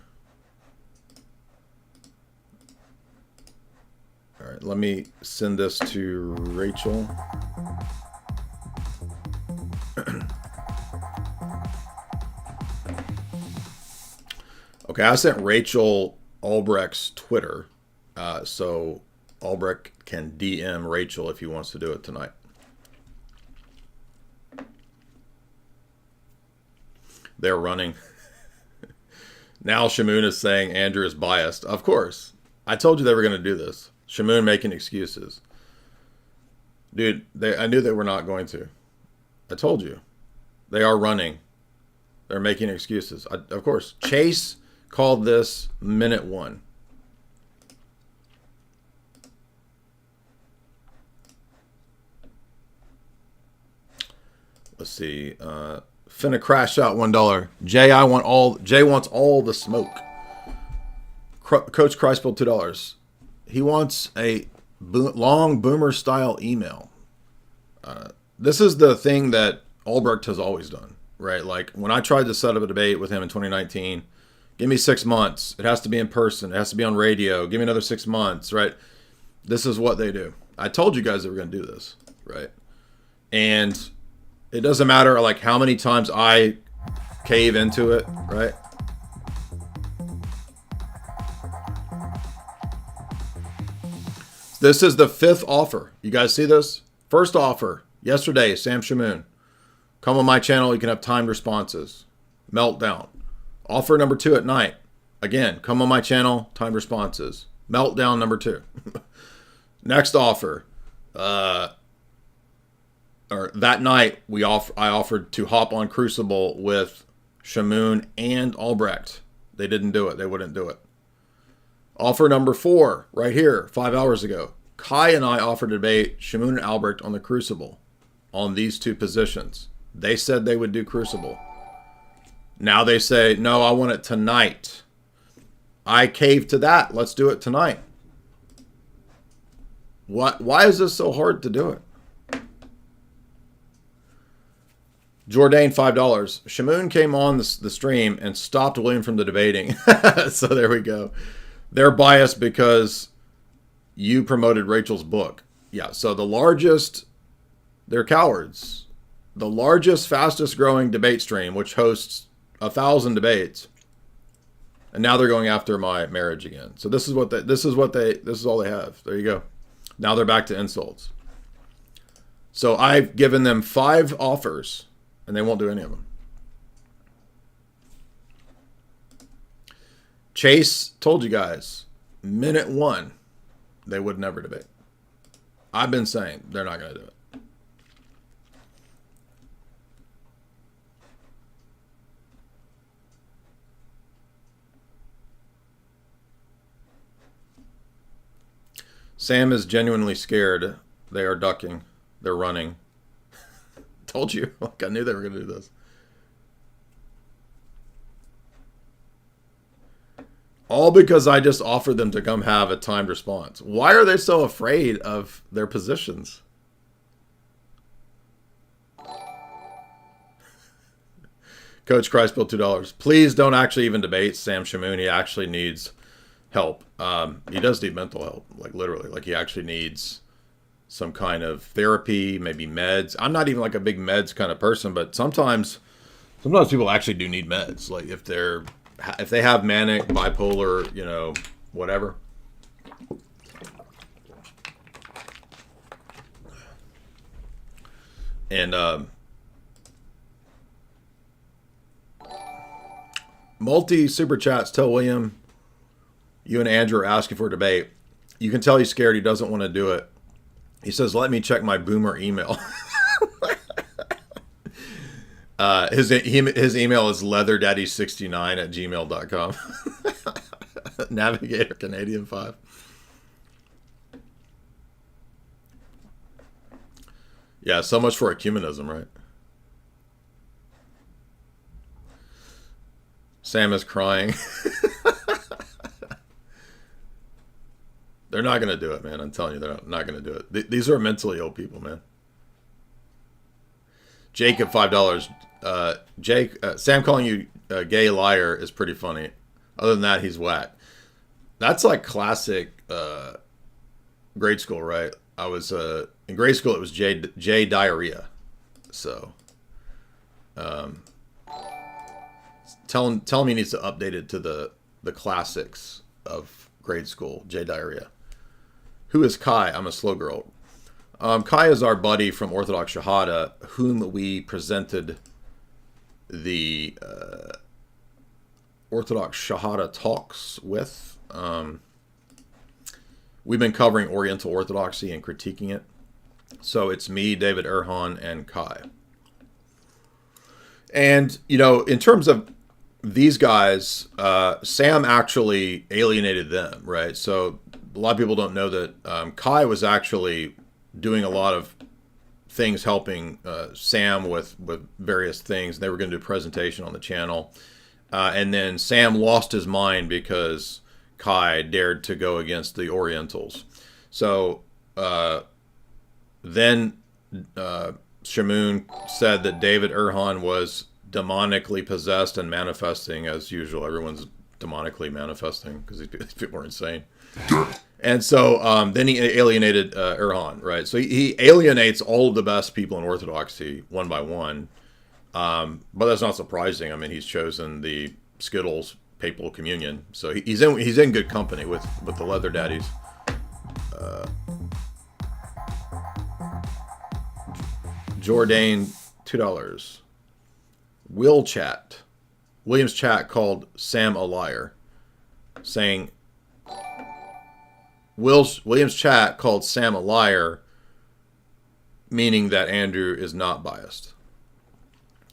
All right, let me send this to Rachel. Okay, I sent Rachel Albrecht's Twitter. So Albrecht can DM Rachel if he wants to do it tonight. They're running. Now Shamoun is saying Andrew is biased. Of course. I told you they were going to do this. Shamoun making excuses. Dude, I knew they were not going to. I told you. They are running. They're making excuses. Of course. Chase called this minute one. Let's see. Finna crash out $1. Jay wants all the smoke. Coach Crucible $2. He wants a long boomer style email. This is the thing that Albrecht has always done, right? Like when I tried to set up a debate with him in 2019, give me 6 months. It has to be in person. It has to be on radio. Give me another 6 months, right? This is what they do. I told you guys they were going to do this, right? And it doesn't matter like how many times I cave into it, right? This is the 5th offer. You guys see this? First offer yesterday, Sam Shamoun. Come on my channel. You can have timed responses. Meltdown. Offer number 2 at night. Again, come on my channel. Timed responses. Meltdown number 2. Next offer. Or that night, I offered to hop on Crucible with Shamoun and Albrecht. They didn't do it. They wouldn't do it. Offer number 4, right here, 5 hours ago. Kai and I offered to debate Shamoun and Albrecht on the Crucible on these 2 positions. They said they would do Crucible. Now they say, no, I want it tonight. I caved to that. Let's do it tonight. Why is this so hard to do it? Jourdain, $5. Shamoun came on the stream and stopped William from the debating. So there we go. They're biased because you promoted Rachel's book. Yeah, so they're cowards. The largest, fastest growing debate stream, which hosts 1,000 debates. And now they're going after my marriage again. So this is all they have. There you go. Now they're back to insults. So I've given them 5 offers and they won't do any of them. Chase told you guys, minute 1, they would never debate. I've been saying they're not going to do it. Sam is genuinely scared. They are ducking. They're running. Told you. Like I knew they were going to do this. All because I just offered them to come have a timed response. Why are they so afraid of their positions? Coach Christbill, $2. Please don't actually even debate Sam Shamoun. He actually needs help. He does need mental help, like literally. Like he actually needs some kind of therapy, maybe meds. I'm not even like a big meds kind of person, but sometimes people actually do need meds. Like if they have manic, bipolar, whatever. And multi super chats tell William you and Andrew are asking for a debate. You can tell he's scared. He doesn't want to do it. He says, let me check my boomer email. His email is leatherdaddy69@gmail.com. Navigator Canadian 5. Yeah, so much for ecumenism, right? Sam is crying. They're not going to do it, man. I'm telling you, they're not going to do it. These are mentally ill people, man. Jacob, $5. Sam calling you a gay liar is pretty funny. Other than that, he's whack. That's like classic grade school, right? I was in grade school. It was J diarrhea. So, tell him he needs to update it to the classics of grade school. J Diarrhea. Who is Kai? I'm a slow girl. Kai is our buddy from Orthodox Shahada, whom we presented the Orthodox Shahada talks with. We've been covering Oriental Orthodoxy and critiquing it. So it's me, David Erhan, and Kai. And, you know, in terms of these guys, Sam actually alienated them, right? So a lot of people don't know that Kai was actually doing a lot of things helping Sam with various things. They were going to do a presentation on the channel. And then Sam lost his mind because Kai dared to go against the Orientals. So then Shamoun said that David Erhan was demonically possessed and manifesting as usual. Everyone's demonically manifesting because these people are insane. And so then he alienated Erhan, right? So he alienates all of the best people in Orthodoxy one by one. But that's not surprising. I mean, he's chosen the Skittles Papal Communion, so he's in good company with the Leather Daddies. Jordan, $2. William's chat called Sam a liar, saying William's chat called Sam a liar, meaning that Andrew is not biased.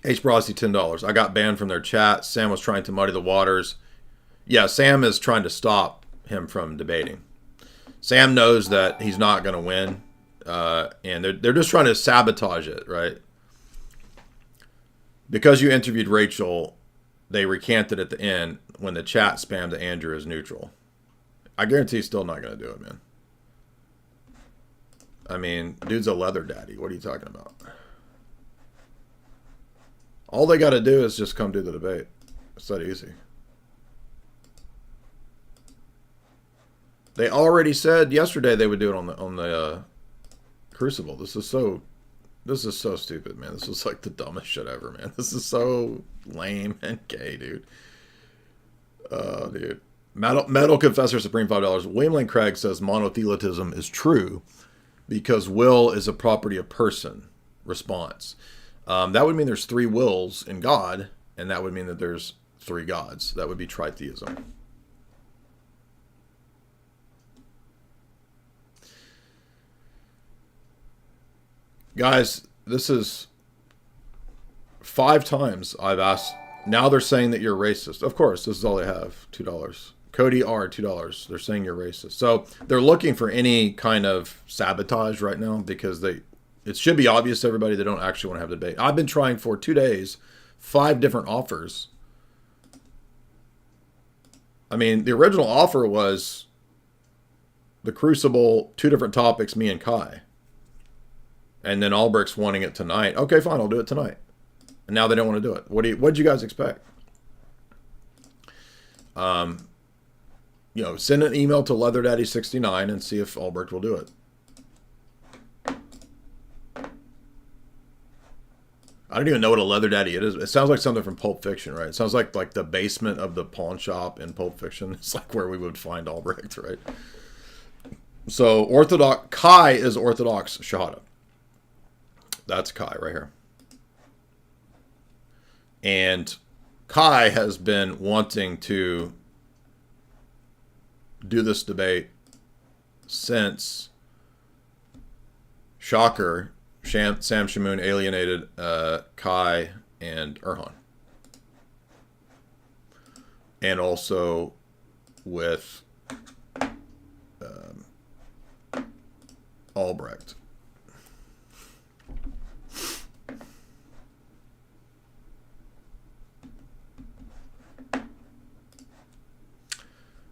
H. Brosty, $10. I got banned from their chat. Sam was trying to muddy the waters. Yeah, Sam is trying to stop him from debating. Sam knows that he's not going to win, and they're just trying to sabotage it, right? Because you interviewed Rachel, they recanted at the end when the chat spammed that Andrew is neutral. I guarantee he's still not going to do it, man. I mean, dude's a leather daddy. What are you talking about? All they got to do is just come do the debate. It's that easy. They already said yesterday they would do it on the Crucible. This is so stupid, man. This is like the dumbest shit ever, man. This is so lame and gay, dude. Dude. Metal Confessor Supreme, $5. William Lane Craig says monothelitism is true because will is a property of person. Response. That would mean there's 3 wills in God, and that would mean that there's 3 gods. That would be tritheism. Guys, this is 5 times I've asked. Now they're saying that you're racist. Of course, this is all they have. $2. Cody R, $2. They're saying you're racist. So they're looking for any kind of sabotage right now because it should be obvious to everybody they don't actually want to have a debate. I've been trying for 2 days, 5 different offers. I mean, the original offer was the Crucible, 2 different topics, me and Kai. And then Albrecht's wanting it tonight. Okay, fine, I'll do it tonight. And now they don't want to do it. What'd you guys expect? Send an email to LeatherDaddy69 and see if Albrecht will do it. I don't even know what a leather daddy it is. It sounds like something from Pulp Fiction, right? It sounds like the basement of the pawn shop in Pulp Fiction. It's like where we would find Albrecht, right? So Kai is Orthodox Shahada. That's Kai right here. And Kai has been wanting to do this debate since, shocker, Sam Shamoun alienated Kai and Erhan. And also with Albrecht.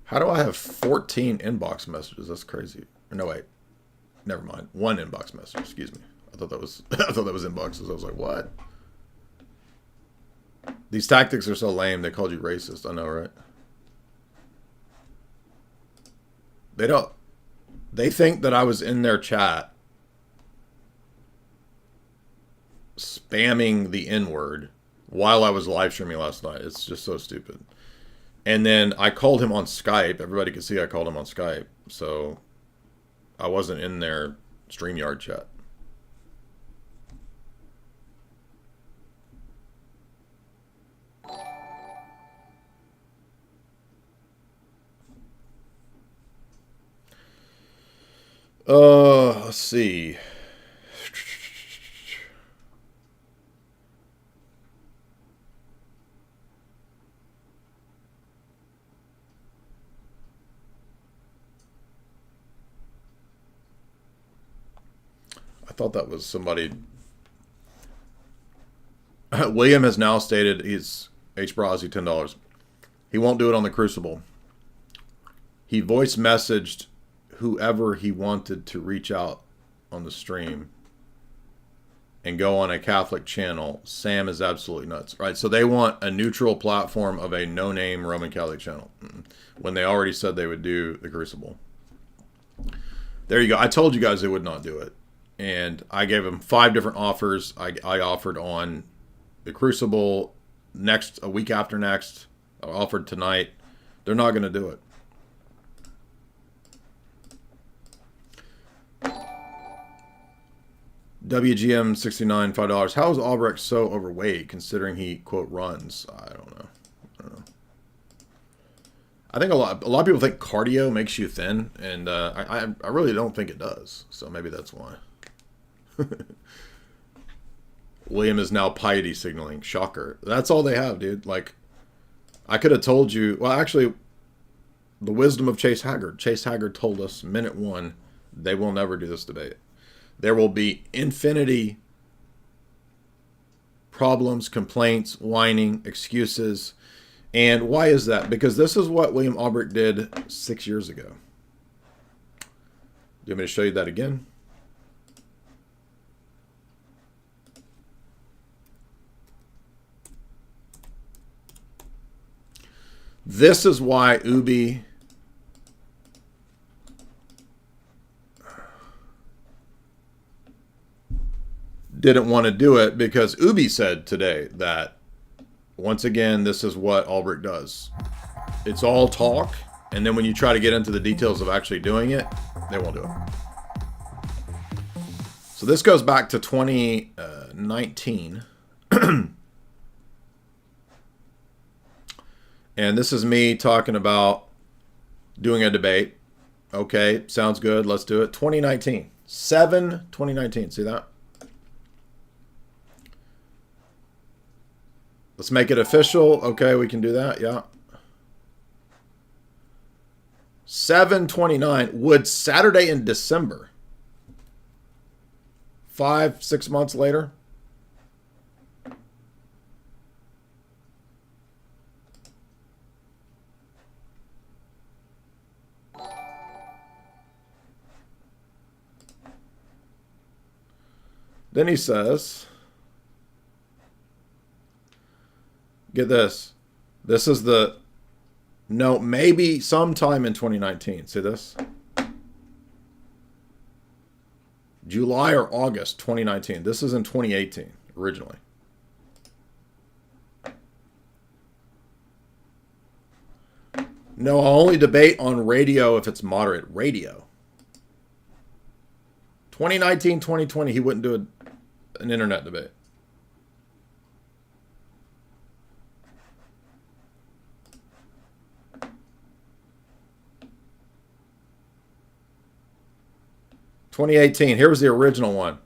How do I have 14 inbox messages? That's crazy. No, wait. Never mind. 1 inbox message. Excuse me. I thought that was inboxes. I was like, what? These tactics are so lame. They called you racist. I know, right? They think that I was in their chat spamming the N-word while I was live streaming last night. It's just so stupid. And then I called him on Skype. Everybody could see I called him on Skype. So I wasn't in their StreamYard chat. Let's see. I thought that was somebody. William has now stated he's H-Brazi $10. He won't do it on the Crucible. He voice messaged whoever he wanted to reach out on the stream and go on a Catholic channel. Sam is absolutely nuts, right? So they want a neutral platform of a no-name Roman Catholic channel when they already said they would do the Crucible. There you go. I told you guys they would not do it. And I gave them 5 different offers. I offered on the Crucible a week after next. I offered tonight. They're not going to do it. WGM 69 $5. How is Albrecht so overweight considering he quote runs? I don't know. I think a lot of people think cardio makes you thin, and I really don't think it does. So maybe that's why. William is now piety signaling. Shocker. That's all they have, dude. Like, I could have told you. Well, actually, the wisdom of Chase Haggard. Chase Haggard told us minute 1 they will never do this debate. There will be infinity problems, complaints, whining, excuses. And why is that? Because this is what William Albrecht did 6 years ago. Do you want me to show you that again? This is why Ubi didn't want to do it, because Ubi said today that, once again, this is what Albrecht does. It's all talk, and then when you try to get into the details of actually doing it, they won't do it. So this goes back to 2019. And this is me talking about doing a debate. Okay, sounds good. Let's do it. 2019. 7/2019. See that? Let's make it official. Okay, we can do that. Yeah. 7/29. Would Saturday in December, 5-6 months later, then he says, get this. This is the, no, maybe sometime in 2019. See this? July or August 2019. This is in 2018 originally. No, I'll only debate on radio if it's moderate. Radio. 2019, 2020, he wouldn't do an internet debate. (2018) Here was the original one.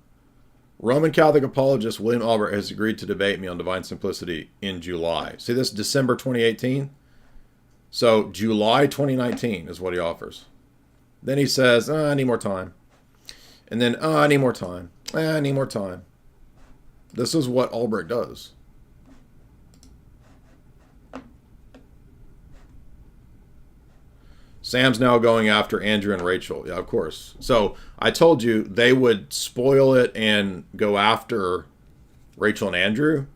Roman Catholic apologist William Albrecht has agreed to debate me on divine simplicity in July. See this? December 2018. So July 2019 is what he offers. Then he says, I need more time. And then, I need more time. I need more time. This is what Albrecht does. Sam's now going after Andrew and Rachel. Yeah, of course. So I told you they would spoil it and go after Rachel and Andrew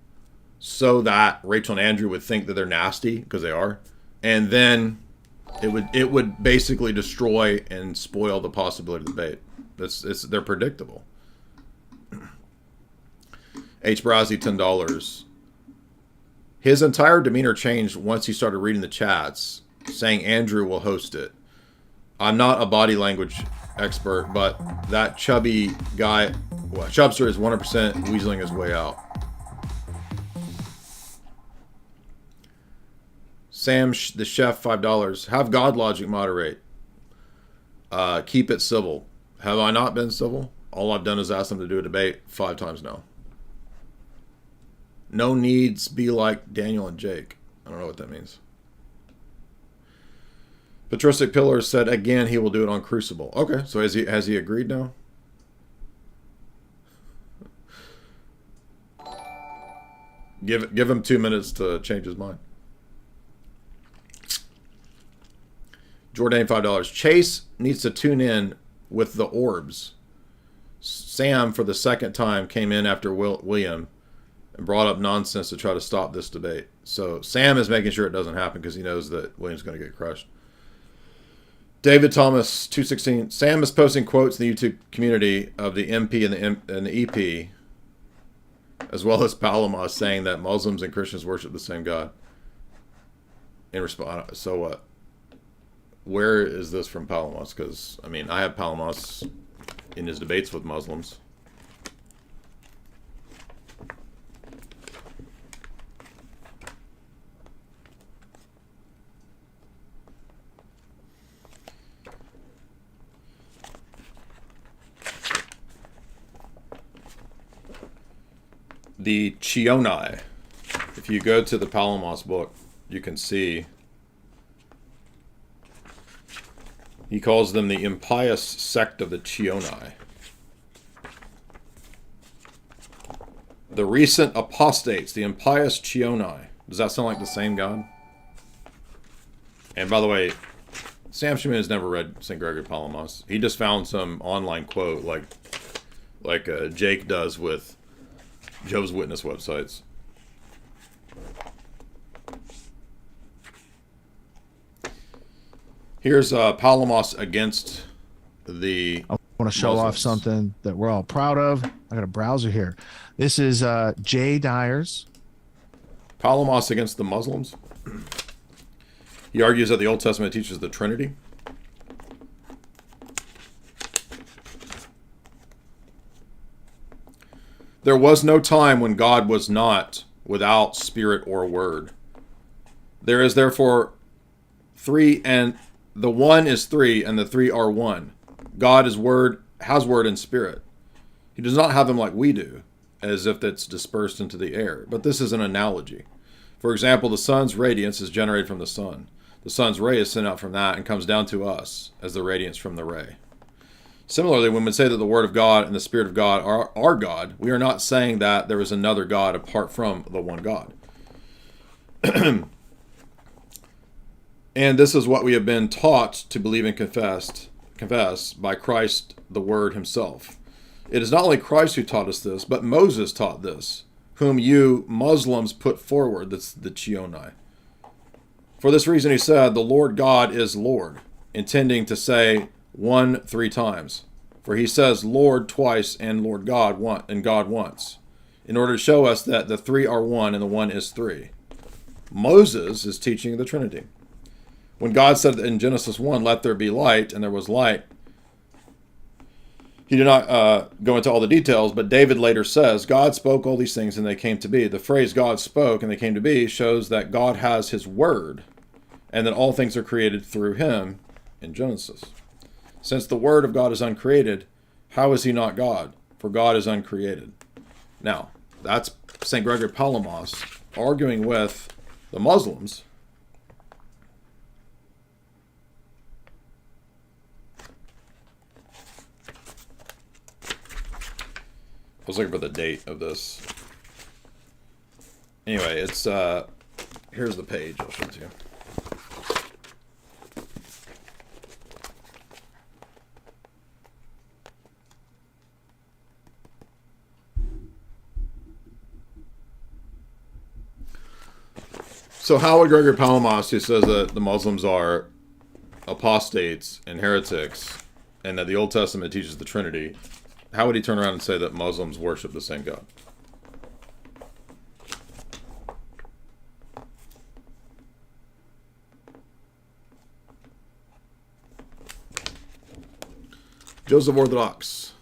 so that Rachel and Andrew would think that they're nasty, because they are. And then it would basically destroy and spoil the possibility of debate. They're predictable. H. Brazi, $10. His entire demeanor changed once he started reading the chats, saying Andrew will host it. I'm not a body language expert, but that chubby guy, well, Chubster is 100% weaseling his way out. Sam the Chef, $5. Have God Logic moderate. Keep it civil. Have I not been civil? All I've done is ask them to do a debate 5 times now. No needs be like Daniel and Jake. I don't know what that means. Patristic Pillar said again he will do it on Crucible. Okay, so has he agreed now? Give him 2 minutes to change his mind. Jordan, $5. Chase needs to tune in with the orbs. Sam, for the second time, came in after William and brought up nonsense to try to stop this debate. So Sam is making sure it doesn't happen because he knows that William's going to get crushed. David Thomas, 216. Sam is posting quotes in the YouTube community of the MP and the EP, as well as Palamos, saying that Muslims and Christians worship the same God. In response, so what? Where is this from Palamos? Because, I mean, I have Palamos in his debates with Muslims. The Chionai. If you go to the Palamos book, you can see he calls them the impious sect of the Chionai. The recent apostates, the impious Chionai. Does that sound like the same God? And by the way, Sam Shamoun has never read St. Gregory Palamos. He just found some online quote like Jake does with Jehovah's Witness websites. Here's Palamos against the I want to show off something that we're all proud of. I got a browser here. This is Jay Dyers. Palamos against the Muslims. He argues that the Old Testament teaches the Trinity. There was no time when God was not without spirit or word. There is therefore three, and the one is three, and the three are one. God is word, has word and spirit. He does not have them like we do, as if it's dispersed into the air. But this is an analogy. For example, the sun's radiance is generated from the sun. The sun's ray is sent out from that and comes down to us as the radiance from the ray. Similarly, when we say that the Word of God and the Spirit of God are God, we are not saying that there is another God apart from the one God. And this is what we have been taught to believe and confess by Christ, the Word himself. It is not only Christ who taught us this, but Moses taught this, whom you Muslims put forward, that's the Chionai. For this reason he said, the Lord God is Lord, intending to say one 3 times. For he says Lord twice and Lord God and God once, in order to show us that the 3 are one and the one is 3. Moses is teaching the Trinity. When God said in Genesis 1, let there be light, and there was light, he did not go into all the details, but David later says, God spoke all these things and they came to be. The phrase God spoke and they came to be shows that God has his word and that all things are created through him in Genesis. Since the word of God is uncreated, how is he not God? For God is uncreated. Now, that's St. Gregory Palamos arguing with the Muslims. I was looking for the date of this. Anyway, it's here's the page. I'll show it to you. So Howard Gregory Palamos, who says that the Muslims are apostates and heretics, and that the Old Testament teaches the Trinity, how would he turn around and say that Muslims worship the same God? Joseph Orthodox.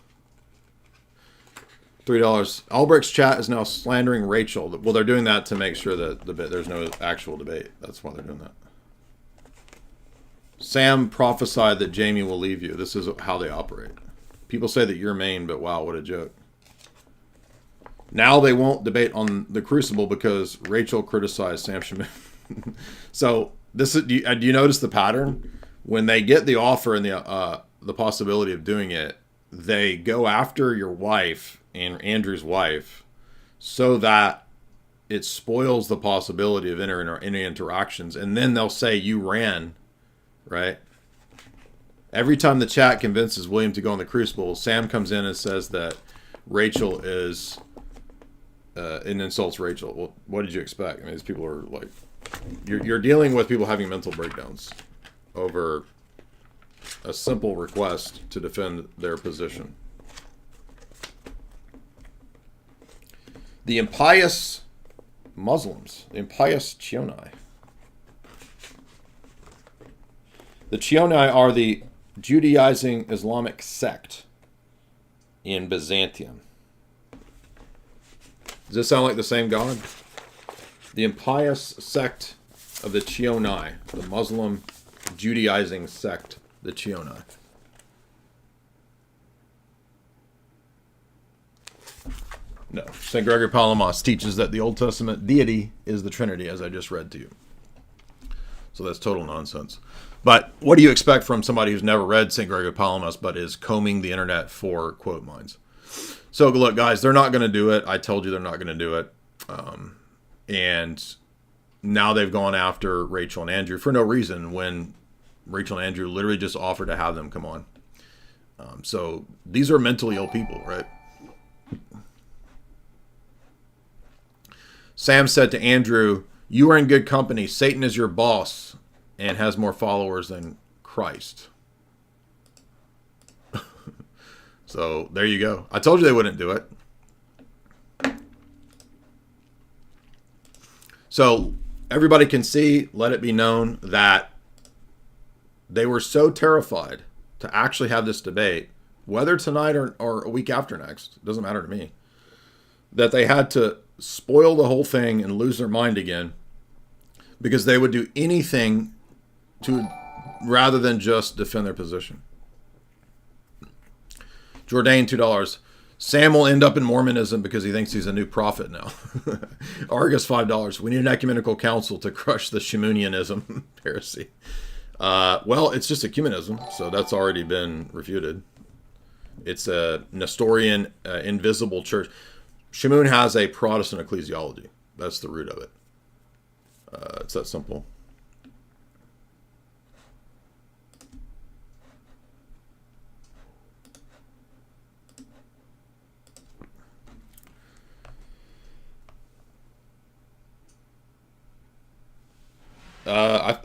$3. Albrecht's chat is now slandering Rachel. Well, they're doing that to make sure that there's no actual debate. That's why they're doing that. Sam prophesied that Jamie will leave you. This is how they operate. People say that you're Maine, but wow, what a joke. Now they won't debate on the Crucible because Rachel criticized Sam Shamoun. So this is. Do you notice the pattern? When they get the offer and the possibility of doing it, they go after your wife and Andrew's wife, so that it spoils the possibility of any interactions, and then they'll say you ran, right? Every time the chat convinces William to go on the Crucible, Sam comes in and says that Rachel is, and insults Rachel. Well, what did you expect? I mean, these people are like, you're dealing with people having mental breakdowns over a simple request to defend their position. The impious Muslims, the impious Chioni. The Chioni are the Judaizing Islamic sect in Byzantium. Does this sound like the same God? The impious sect of the Chioni, the Muslim Judaizing sect, the Chioni. No. St. Gregory Palamas teaches that the Old Testament deity is the Trinity, as I just read to you. So that's total nonsense. But what do you expect from somebody who's never read St. Gregory Palamas but is combing the internet for quote mines? So look, guys, they're not going to do it. I told you they're not going to do it. And now they've gone after Rachel and Andrew for no reason when Rachel and Andrew literally just offered to have them come on. So these are mentally ill people, right? Sam said to Andrew, "You are in good company. Satan is your boss and has more followers than Christ." So there you go. I told you they wouldn't do it. So everybody can see, let it be known that they were so terrified to actually have this debate, whether tonight or a week after next, it doesn't matter to me, that they had to spoil the whole thing and lose their mind again because they would do anything to rather than just defend their position. Jourdain, $2. Sam will end up in Mormonism because he thinks he's a new prophet now. Argus, $5. We need an ecumenical council to crush the Shamounianism heresy. Well, it's just ecumenism, so that's already been refuted. It's a Nestorian invisible church. Shamoun has a Protestant ecclesiology. That's the root of it. It's that simple.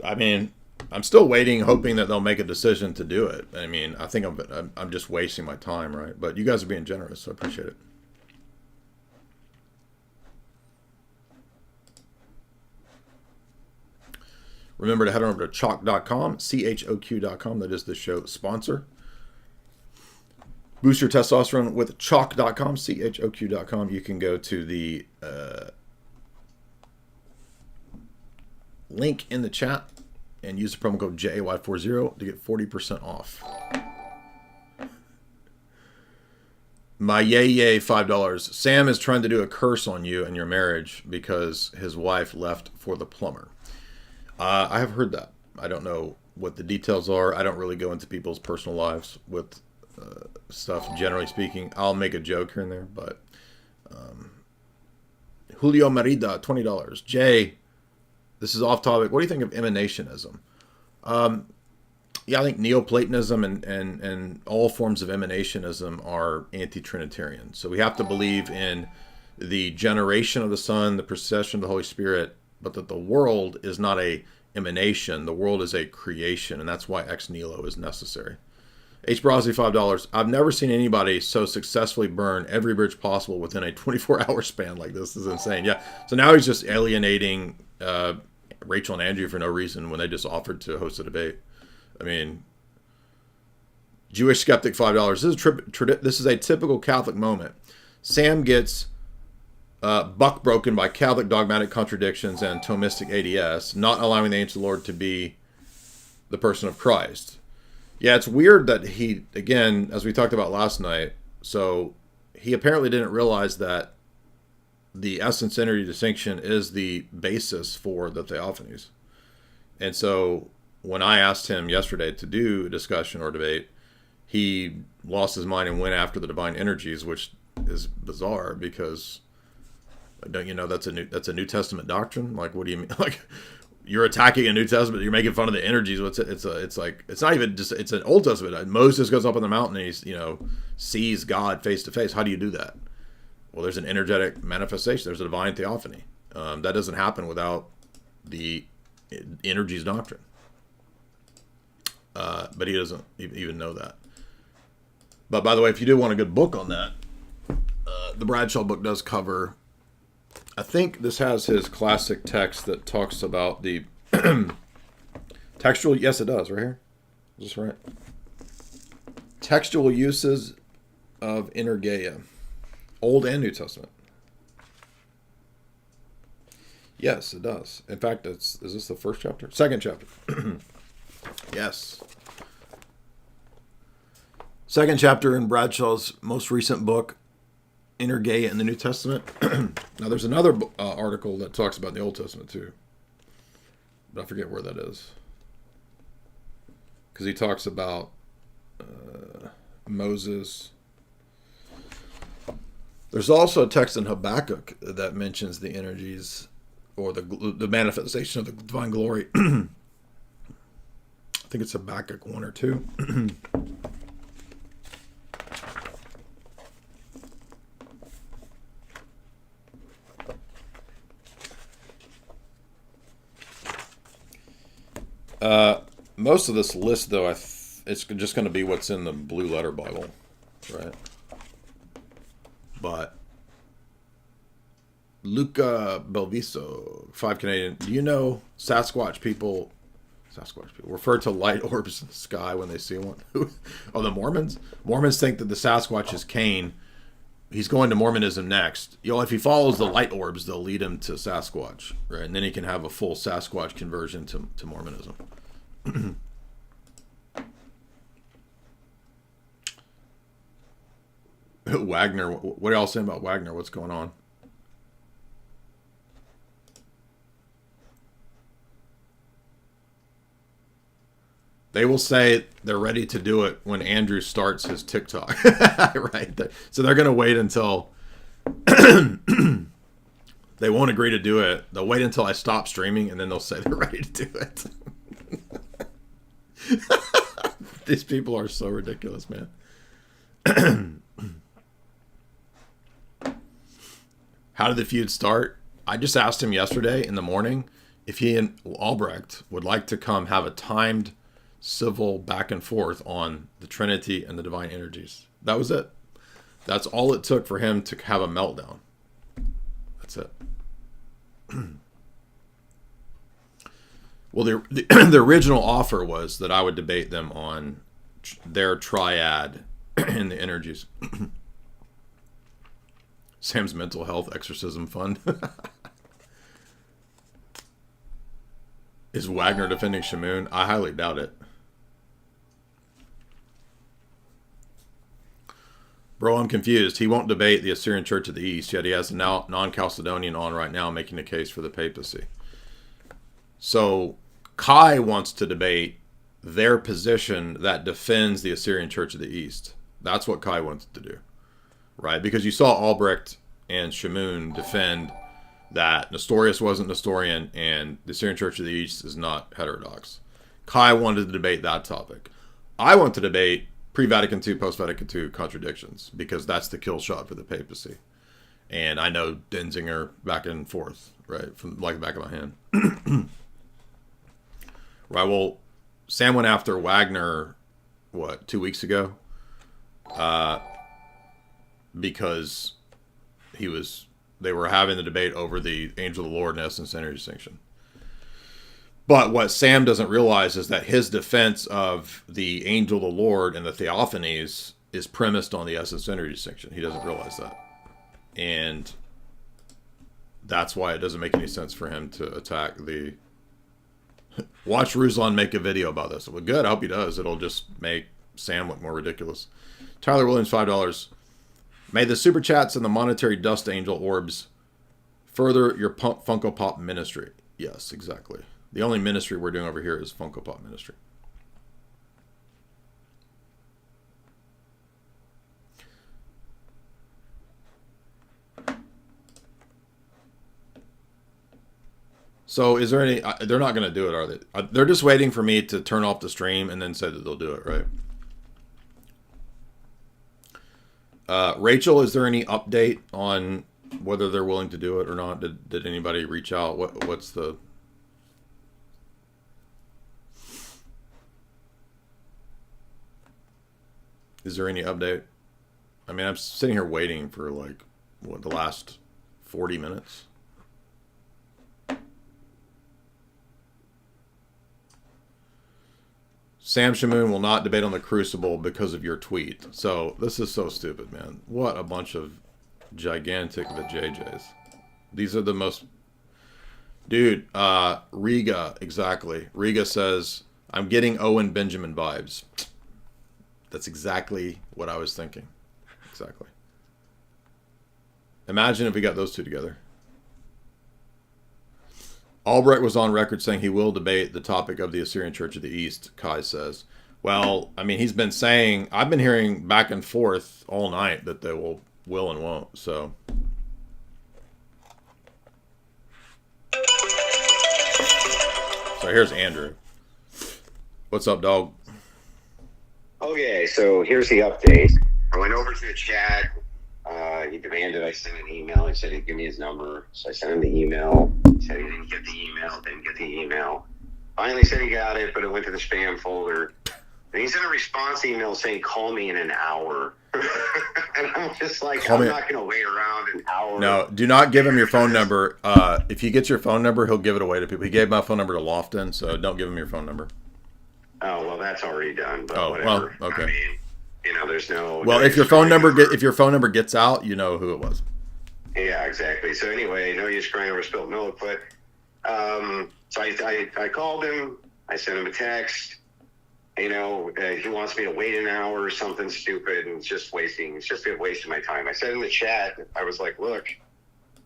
I mean, I'm still waiting, hoping that they'll make a decision to do it. I mean, I think I'm just wasting my time, right? But you guys are being generous, so I appreciate it. Remember to head on over to choq.com, choq.com. That is the show sponsor. Boost your testosterone with choq.com, choq.com. You can go to the link in the chat and use the promo code JAY40 to get 40% off. My yay, $5. Sam is trying to do a curse on you and your marriage because his wife left for the plumber. I have heard that. I don't know what the details are. I don't really go into people's personal lives with stuff, generally speaking. I'll make a joke here and there, but Julio Merida, $20. Jay, this is off topic. What do you think of emanationism? Yeah, I think Neoplatonism and all forms of emanationism are anti-Trinitarian. So we have to believe in the generation of the Son, the procession of the Holy Spirit, but that the world is not a emanation. The world is a creation, and that's why ex nihilo is necessary. H. Brosy, $5. I've never seen anybody so successfully burn every bridge possible within a 24-hour span like this. This is insane. Yeah. So now he's just alienating Rachel and Andrew for no reason when they just offered to host a debate. I mean, Jewish skeptic, $5. This is a typical Catholic moment. Sam gets buck broken by Catholic dogmatic contradictions and Thomistic ADS, not allowing the angel of the Lord to be the person of Christ. Yeah, it's weird that he, again, as we talked about last night, so he apparently didn't realize that the essence energy distinction is the basis for the theophanies. And so when I asked him yesterday to do a discussion or debate, he lost his mind and went after the divine energies, which is bizarre because, don't you know, that's a New Testament doctrine? Like, what do you mean? Like, you're attacking a New Testament, you're making fun of the energies. It's not even just, it's an Old Testament. Moses goes up on the mountain and he's, sees God face to face. How do you do that? Well, there's an energetic manifestation. There's a divine theophany. That doesn't happen without the energies doctrine. But he doesn't even know that. But by the way, if you do want a good book on that, the Bradshaw book does cover, I think this has his classic text that talks about the textual, yes it does, right here. Is this right? Textual uses of energeia, Old and New Testament. Yes, it does. In fact, is this the first chapter? Second chapter. Yes. Second chapter in Bradshaw's most recent book, Energeia in the New Testament. Now, there's another article that talks about the Old Testament too, but I forget where that is. Because he talks about Moses. There's also a text in Habakkuk that mentions the energies or the manifestation of the divine glory. I think it's Habakkuk 1 or 2. Most of this list, though, it's just going to be what's in the Blue Letter Bible, right? But Luca Belviso, 5 Canadian. Do you know Sasquatch people refer to light orbs in the sky when they see one? Oh, the Mormons? Mormons think that the Sasquatch is Cain. He's going to Mormonism next. If he follows the light orbs, they'll lead him to Sasquatch, right? And then he can have a full Sasquatch conversion to Mormonism. Wagner, what are y'all saying about Wagner? What's going on? They will say they're ready to do it when Andrew starts his TikTok. Right? So they're going to wait until they won't agree to do it. They'll wait until I stop streaming and then they'll say they're ready to do it. These people are so ridiculous, man. How did the feud start? I just asked him yesterday in the morning if he and Albrecht would like to come have a timed civil back and forth on the Trinity and the divine energies. That was it. That's all it took for him to have a meltdown. That's it. Well, the original offer was that I would debate them on their triad in the energies. Sam's mental health exorcism fund. Is Wagner defending Shamoun? I highly doubt it. Bro, I'm confused. He won't debate the Assyrian Church of the East, yet he has a non-Chalcedonian on right now making a case for the papacy. So Kai wants to debate their position that defends the Assyrian Church of the East. That's what Kai wants to do, right? Because you saw Albrecht and Shamoun defend that Nestorius wasn't Nestorian and the Assyrian Church of the East is not heterodox. Kai wanted to debate that topic. I want to debate pre-Vatican II, post-Vatican II contradictions because that's the kill shot for the papacy. And I know Denzinger back and forth, right, from like the back of my hand. Right, well, Sam went after Wagner, 2 weeks ago? Because they were having the debate over the angel of the Lord and essence energy distinction. But what Sam doesn't realize is that his defense of the angel of the Lord and the theophanies is premised on the essence energy distinction. He doesn't realize that. And that's why it doesn't make any sense for him to attack the... Watch Ruslan make a video about this. Well, good. I hope he does. It'll just make Sam look more ridiculous. Tyler Williams, $5. May the super chats and the monetary dust angel orbs further your Funko Pop ministry. Yes, exactly. The only ministry we're doing over here is Funko Pop ministry. So is there any... they're not going to do it, are they? They're just waiting for me to turn off the stream and then say that they'll do it, right? Rachel, is there any update on whether they're willing to do it or not? Did anybody reach out? What's the... Is there any update? I mean, I'm sitting here waiting for like, what, the last 40 minutes? Sam Shamoun will not debate on the Crucible because of your tweet. So this is so stupid, man. What a bunch of gigantic vajayjays. These are the most... Dude, Riga, exactly. Riga says, I'm getting Owen Benjamin vibes. That's exactly what I was thinking. Exactly. Imagine if we got those two together. Albrecht was on record saying he will debate the topic of the Assyrian Church of the East, Kai says. Well, I mean, he's been saying, I've been hearing back and forth all night that they will and won't, so. So here's Andrew. What's up, dog? Okay, so here's the update. I went over to the chat. He demanded I send an email. He said he'd give me his number. So I sent him the email. He said he didn't get the email. Finally said he got it, but it went to the spam folder. And he sent a response email saying, call me in an hour. And I'm just like, I'm not going to wait around an hour. No, do not give him your phone number. If he gets your phone number, he'll give it away to people. He gave my phone number to Lofton, so don't give him your phone number. Oh, well, that's already done. But whatever. Well, okay. I mean, you know, there's no... Well, if your phone number gets out, you know who it was. Yeah, exactly. So anyway, no use crying over spilled milk, but so I called him. I sent him a text. You know, he wants me to wait an hour or something stupid, and it's just wasting my time. I said in the chat, I was like, look,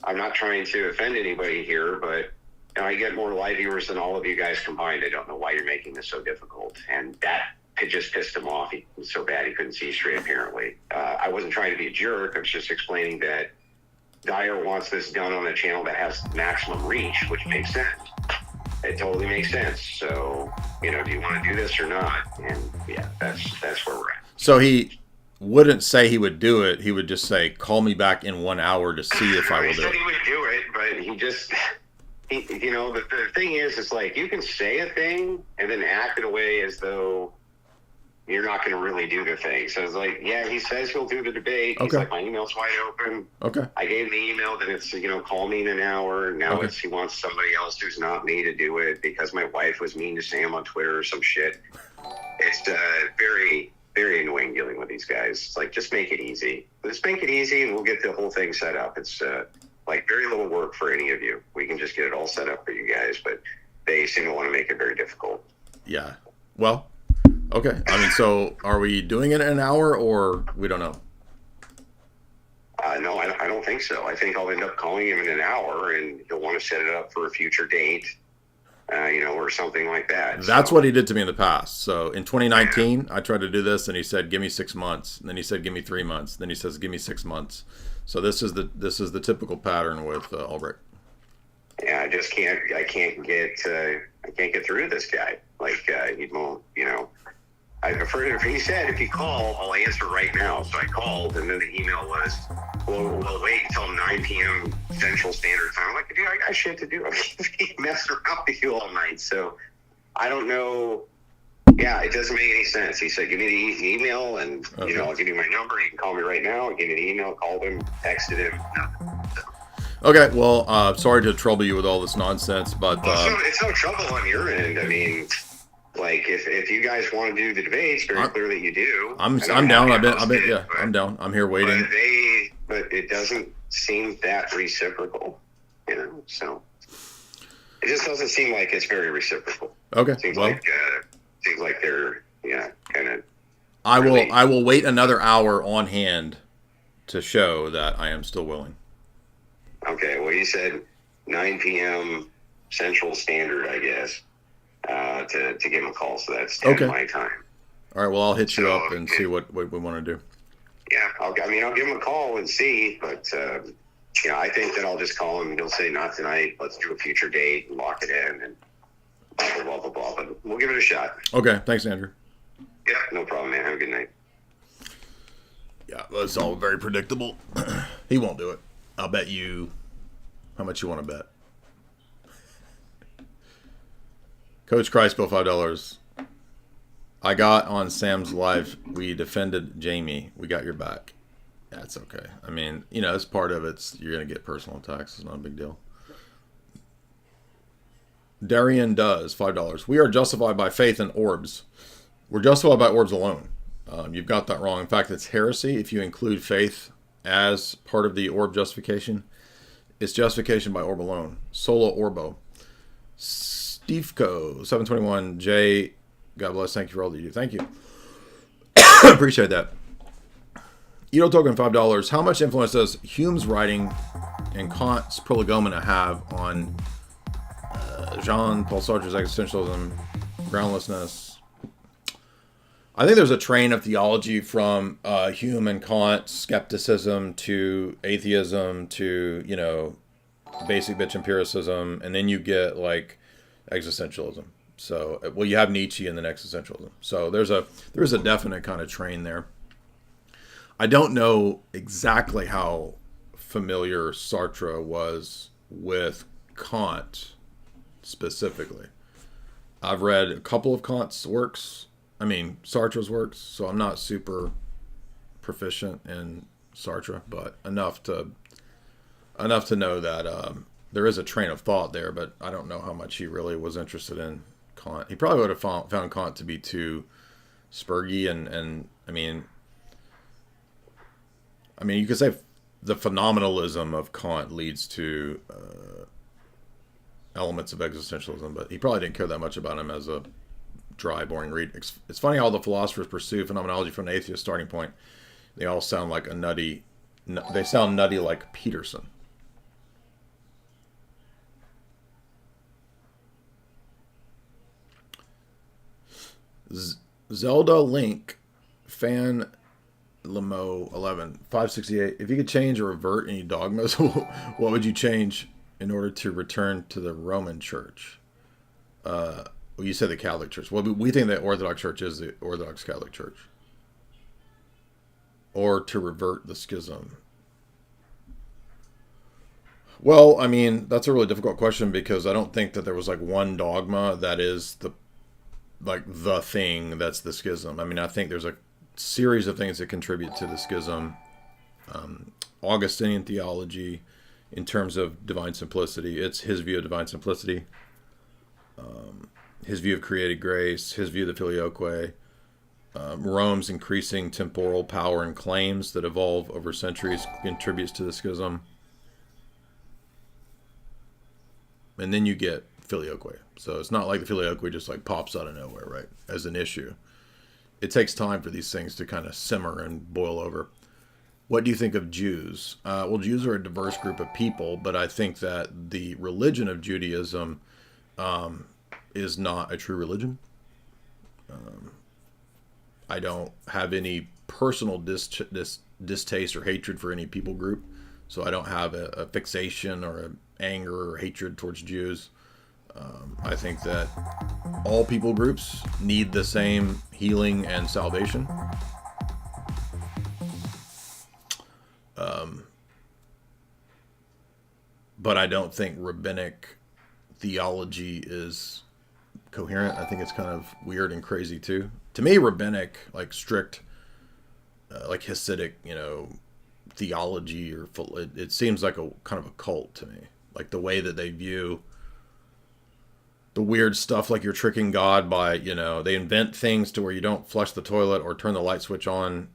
I'm not trying to offend anybody here, but you know, I get more live viewers than all of you guys combined. I don't know why you're making this so difficult. And that just pissed him off. He was so bad he couldn't see straight, apparently. I wasn't trying to be a jerk. I was just explaining that Dyer wants this done on a channel that has maximum reach, which makes sense. It totally makes sense. So, you know, do you want to do this or not? And yeah, that's where we're at. So he wouldn't say he would do it. He would just say, call me back in 1 hour to see if I will do it. He said he would do it, but he just... you know, the thing is, it's like you can say a thing and then act in a way as though you're not going to really do the thing. So it's like, yeah, he says he'll do the debate. He's like, my email's wide open. Okay. I gave him the email that it's, you know, call me in an hour. Now it's he wants somebody else who's not me to do it because my wife was mean to Sam on Twitter or some shit. It's very, very annoying dealing with these guys. It's like, just make it easy. Let's make it easy and we'll get the whole thing set up. It's like very little work for any of you. We can just get it all set up for you guys, but they seem to want to make it very difficult. Yeah. Well, okay. I mean, so are we doing it in an hour or we don't know? No, I don't think so. I think I'll end up calling him in an hour and he'll want to set it up for a future date, you know, or something like that. That's what he did to me in the past. So in 2019, I tried to do this and he said, give me 6 months. And then he said, give me 3 months. Then he says, give me 6 months. So this is the typical pattern with Albrecht. Yeah, I just can't get through to this guy. Like he won't, you know. He said if you call, I'll answer right now. So I called, and then the email was, we'll wait until 9 p.m. Central Standard Time. I'm like, dude, I got shit to do. I'm messing around with you all night. So I don't know. Yeah, it doesn't make any sense. He said, give me the email, and you know, I'll give you my number. You can call me right now. I'll give you the email. Called him, texted him. Nothing. So. Okay, well, sorry to trouble you with all this nonsense, but it's no trouble on your end. I mean, like if you guys want to do the debates, very clear that you do. I'm down. I'm down. I'm here waiting. But it doesn't seem that reciprocal, you know. So it just doesn't seem like it's very reciprocal. Okay, seems like they're kind of. I will wait another hour on hand to show that I am still willing. Okay, well, you said 9 p.m. Central Standard, I guess, to give him a call, so that's 10 my time. All right, well, I'll hit you up and see what we want to do. Yeah, I'll give him a call and see, but, I think that I'll just call him and he'll say, not tonight, let's do a future date and lock it in and blah, blah, blah, blah, blah, but we'll give it a shot. Okay, thanks, Andrew. Yeah, no problem, man. Have a good night. Yeah, that's all very predictable. He won't do it. I'll bet you. How much you want to bet? Coach Christbill, $5. I got on Sam's live. We defended Jamie. We got your back. That's okay. I mean, it's part of it. You're going to get personal attacks. It's not a big deal. Darian does, $5. We are justified by faith in orbs. We're justified by orbs alone. You've got that wrong. In fact, it's heresy if you include faith as part of the orb justification. It's justification by orb alone. Solo orbo. Steveko, 721. Jay, God bless. Thank you for all that you do. Thank you. Appreciate that. Edo Token, $5. How much influence does Hume's writing and Kant's Prolegomena have on Jean-Paul Sartre's existentialism, groundlessness? I think there's a train of theology from Hume and Kant, skepticism to atheism to, basic bitch empiricism, and then you get like existentialism. So, well, you have Nietzsche and then existentialism. So there's a definite kind of train there. I don't know exactly how familiar Sartre was with Kant specifically. I've read a couple of Kant's works. Sartre's works, so I'm not super proficient in Sartre, but enough to know that there is a train of thought there, but I don't know how much he really was interested in Kant. He probably would have found Kant to be too spurgy, and you could say the phenomenalism of Kant leads to elements of existentialism, but he probably didn't care that much about him as a dry, boring read. It's funny how the philosophers pursue phenomenology from an atheist starting point. They all sound like they sound nutty like Peterson. Zelda Link, fan Limo 11, 568. If you could change or revert any dogmas, what would you change in order to return to the Roman Church? Well, you said the Catholic Church. Well, we think the Orthodox Church is the Orthodox Catholic Church. Or to revert the schism. Well, that's a really difficult question because I don't think that there was like one dogma that is the thing that's the schism. I think there's a series of things that contribute to the schism. Augustinian theology in terms of divine simplicity. It's his view of divine simplicity. His view of created grace, his view of the filioque, Rome's increasing temporal power and claims that evolve over centuries contributes to the schism. And then you get filioque. So it's not like the filioque just like pops out of nowhere, right, as an issue. It takes time for these things to kind of simmer and boil over. What do you think of Jews? Well, Jews are a diverse group of people, but I think that the religion of Judaism is not a true religion. I don't have any personal distaste or hatred for any people group, so I don't have a fixation or an anger or hatred towards Jews. I think that all people groups need the same healing and salvation. But I don't think rabbinic theology is coherent. I think it's kind of weird and crazy too. To me, rabbinic, like strict, like Hasidic, theology or it seems like a kind of a cult to me. Like the way that they view the weird stuff, like you're tricking God by, you know, they invent things to where you don't flush the toilet or turn the light switch on,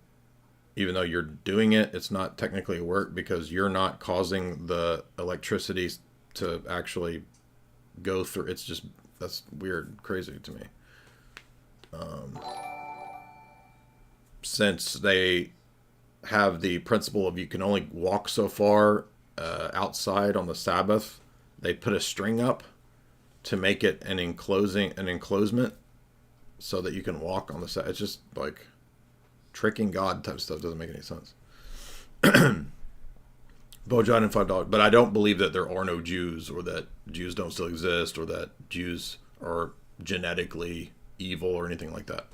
even though you're doing it. It's not technically work because you're not causing the electricity to actually go through. It's just, that's weird, crazy to me. Since they have the principle of you can only walk so far outside on the Sabbath, they put a string up to make it an enclosement so that you can walk on the Sabbath. It's just like tricking God type stuff. Doesn't make any sense. Bojan and $5, but I don't believe that there are no Jews, or that Jews don't still exist, or that Jews are genetically evil or anything like that.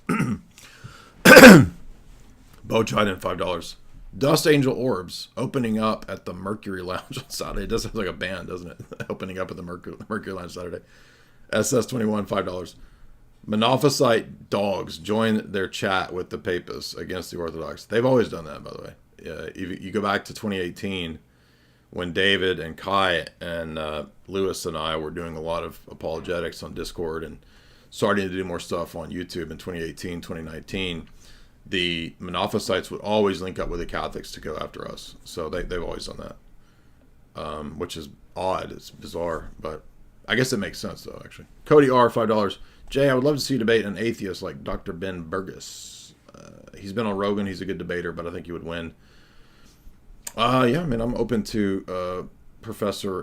Bojan and $5. Dust Angel Orbs opening up at the Mercury Lounge on Saturday. It does sound like a band, doesn't it? Opening up at the Mercury Lounge Saturday. SS21, $5. Monophysite dogs join their chat with the Papists against the Orthodox. They've always done that, by the way. You go back to 2018 when David and Kai and Lewis and I were doing a lot of apologetics on Discord and starting to do more stuff on YouTube in 2018, 2019. The Monophysites would always link up with the Catholics to go after us. So they've always done that, which is odd. It's bizarre, but I guess it makes sense, though, actually. Cody R., $5. Jay, I would love to see you debate an atheist like Dr. Ben Burgess. He's been on Rogan. He's a good debater, but I think he would win. Yeah, I mean, I'm open to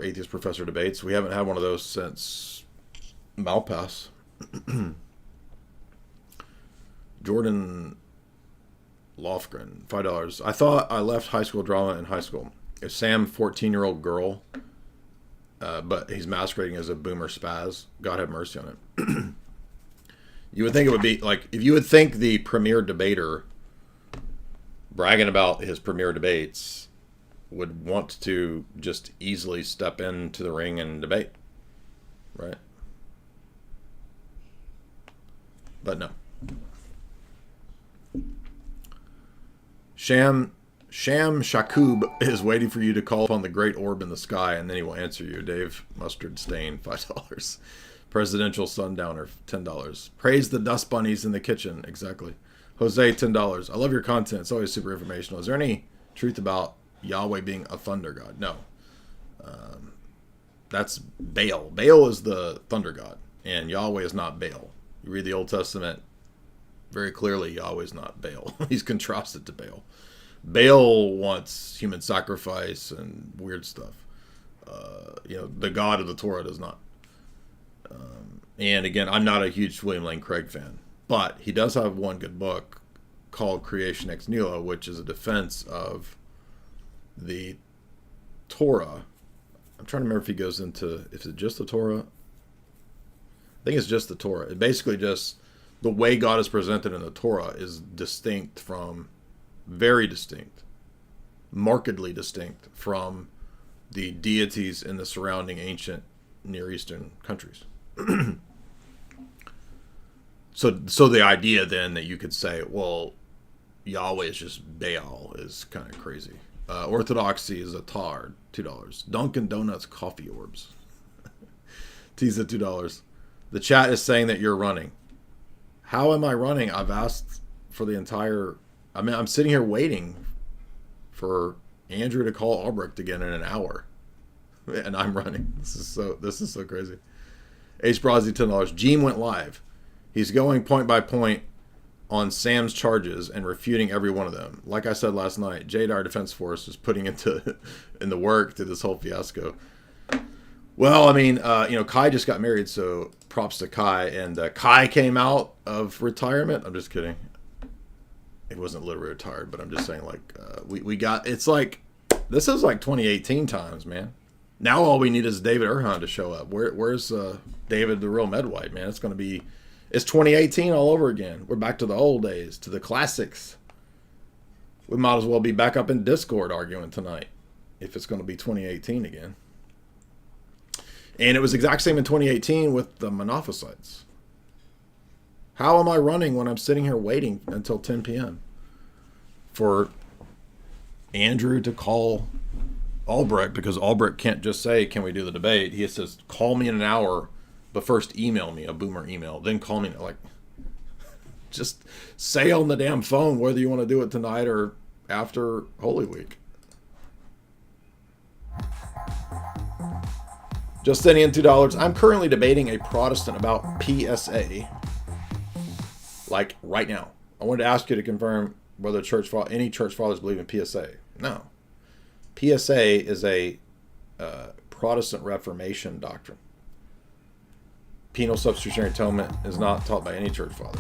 atheist professor debates. We haven't had one of those since Malpass. Jordan Lofgren, $5. I thought I left high school drama in high school. Is Sam 14-year-old girl, but he's masquerading as a boomer spaz? God have mercy on him. You would think it would be like, if you would think the premier debater bragging about his premier debates would want to just easily step into the ring and debate, right? But no. Sham Shakub is waiting for you to call upon the great orb in the sky, and then he will answer you. Dave Mustard Stain, $5. Presidential Sundowner, $10. Praise the dust bunnies in the kitchen. Exactly. Jose, $10. I love your content. It's always super informational. Is there any truth about Yahweh being a thunder god? No. That's Baal. Baal is the thunder god, and Yahweh is not Baal. You read the Old Testament very clearly, Yahweh is not Baal. He's contrasted to Baal. Baal wants human sacrifice and weird stuff. The God of the Torah does not. And again, I'm not a huge William Lane Craig fan, but he does have one good book called Creation Ex Nihilo, which is a defense of the Torah. I'm trying to remember if he goes into, if it's just the Torah. I think it's just the Torah. It basically just, the way God is presented in the Torah is distinct from, very distinct, markedly distinct from the deities in the surrounding ancient Near Eastern countries. So the idea then that you could say, well, Yahweh is just Baal is kind of crazy. Orthodoxy is a tar, $2. Dunkin' Donuts coffee orbs. Tease at $2. The chat is saying that you're running. How am I running? I've asked for the entire... I mean, I'm sitting here waiting for Andrew to call Albrecht again in an hour. And I'm running. This is so crazy. H. Brazzi, $10. Gene went live. He's going point by point on Sam's charges and refuting every one of them. Like I said last night, Jadar Defense Force is putting in the work to this whole fiasco. Well, I mean, Kai just got married, so props to Kai. And Kai came out of retirement. I'm just kidding. He wasn't literally retired, but I'm just saying, like, we got, it's like, this is like 2018 times, man. Now all we need is David Erhan to show up. Where's David, the real Medwhite, man? It's 2018 all over again. We're back to the old days, to the classics. We might as well be back up in Discord arguing tonight if it's going to be 2018 again. And it was exact same in 2018 with the Monophysites. How am I running when I'm sitting here waiting until 10 p.m. for Andrew to call Albrecht, because Albrecht can't just say, can we do the debate? He says, call me in an hour, but first email me a boomer email, then call me. Like, just say on the damn phone whether you want to do it tonight or after Holy Week. Justinian, $2. I'm currently debating a Protestant about PSA. Like right now. I wanted to ask you to confirm whether any church fathers believe in PSA. No. PSA is a Protestant Reformation doctrine. Penal substitutionary atonement is not taught by any church father.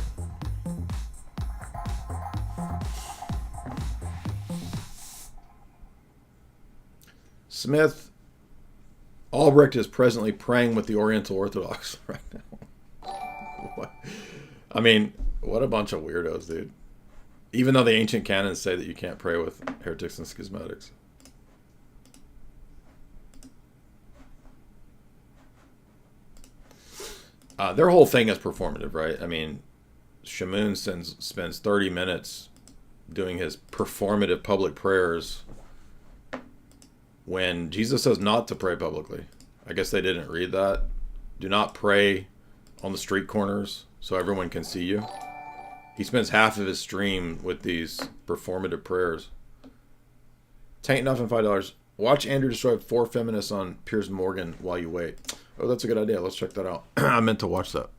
Smith, Albrecht is presently praying with the Oriental Orthodox right now. What? I mean, what a bunch of weirdos, dude. Even though the ancient canons say that you can't pray with heretics and schismatics. Their whole thing is performative, right? I mean, Shamoun spends 30 minutes doing his performative public prayers when Jesus says not to pray publicly. I guess they didn't read that. Do not pray on the street corners so everyone can see you. He spends half of his stream with these performative prayers. Tank Nothing, $5. Watch Andrew destroy 4 feminists on Piers Morgan while you wait. Oh, that's a good idea. Let's check that out. I meant to watch that.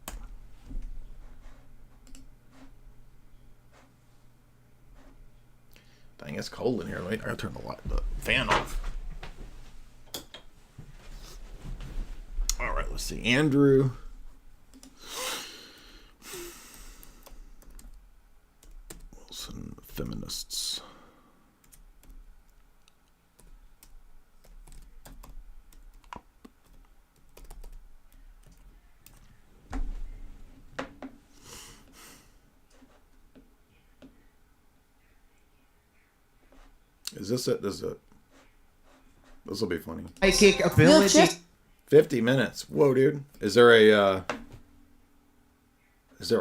Dang, it's cold in here. Wait, I gotta turn the fan off. All right, let's see. Andrew. Wilson, feminists. Is this it? This will be funny. Psychic ability. 50 minutes. Whoa, dude. Is there a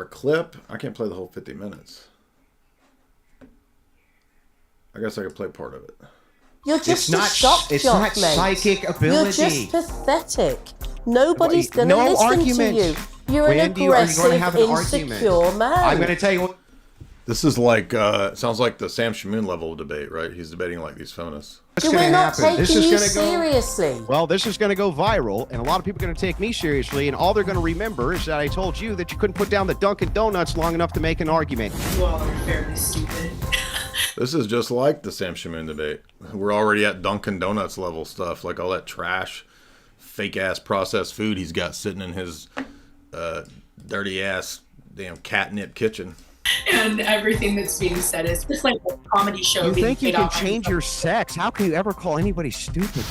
clip? I can't play the whole 50 minutes. I guess I could play part of it. You're just a shock it's jock, not mate. psychic ability. You're just pathetic. Nobody's going to listen argument. to you. You're when an aggressive, insecure man. I'm going to tell you what. This is like, sounds like the Sam Shamoun level of debate, right? He's debating like these feminists. So we're not taking you seriously. Well, this is going to go viral, and a lot of people are going to take me seriously, and all they're going to remember is that I told you that you couldn't put down the Dunkin' Donuts long enough to make an argument. You all are fairly stupid. This is just like the Sam Shamoun debate. We're already at Dunkin' Donuts level stuff, like all that trash, fake-ass processed food he's got sitting in his dirty-ass damn catnip kitchen. And everything that's being said is just like a comedy show. You being think you played can off change your sex? How can you ever call anybody stupid?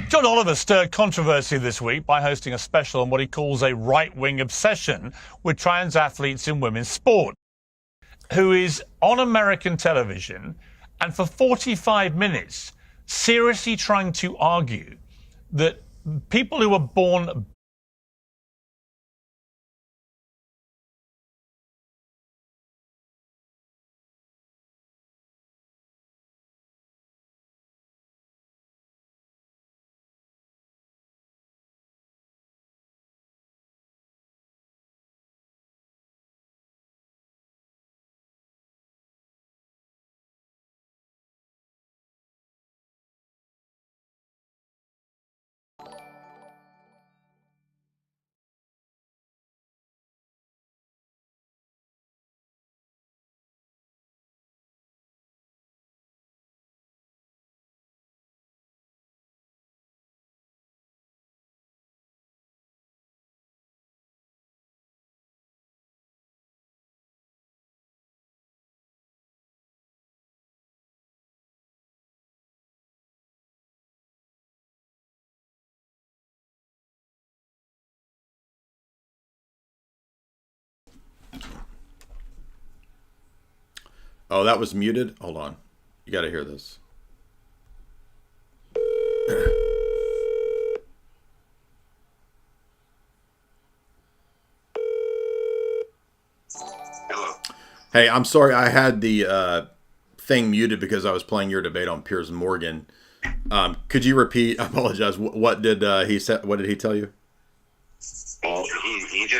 John Oliver stirred controversy this week by hosting a special on what he calls a right-wing obsession with trans athletes in women's sport, who is on American television and for 45 minutes seriously trying to argue that people who are born Oh, that was muted? Hold on. You got to hear this. Hey, I'm sorry. I had the thing muted because I was playing your debate on Piers Morgan. Could you repeat? I apologize. What did he say? What did he tell you? Well, he's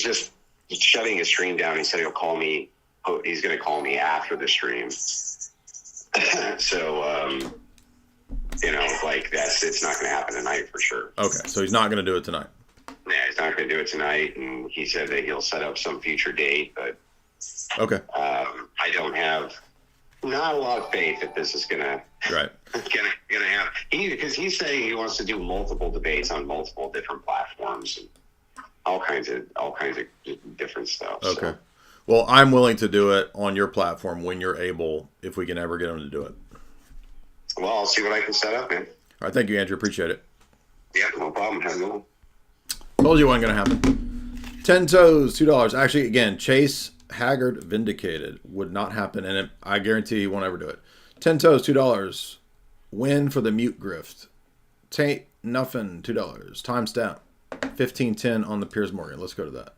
just shutting his stream down. He said he'll call me. He's going to call me after the stream. So, it's not going to happen tonight for sure. Okay, so he's not going to do it tonight. Yeah, he's not going to do it tonight, and he said that he'll set up some future date, but okay. I don't have not a lot of faith that this is gonna happen. Because he's saying he wants to do multiple debates on multiple different platforms and all kinds of different stuff. Okay. So. Well, I'm willing to do it on your platform when you're able, if we can ever get him to do it. Well, I'll see what I can set up, man. All right, thank you, Andrew. Appreciate it. Yeah, no problem. Have a good one. Told you it wasn't going to happen. 10 toes, $2. Actually, again, Chase Haggard vindicated. Would not happen, and I guarantee he won't ever do it. 10 toes, $2. Win for the mute grift. Taint Nuffin, $2. Timestamp 15:10 on the Piers Morgan. Let's go to that.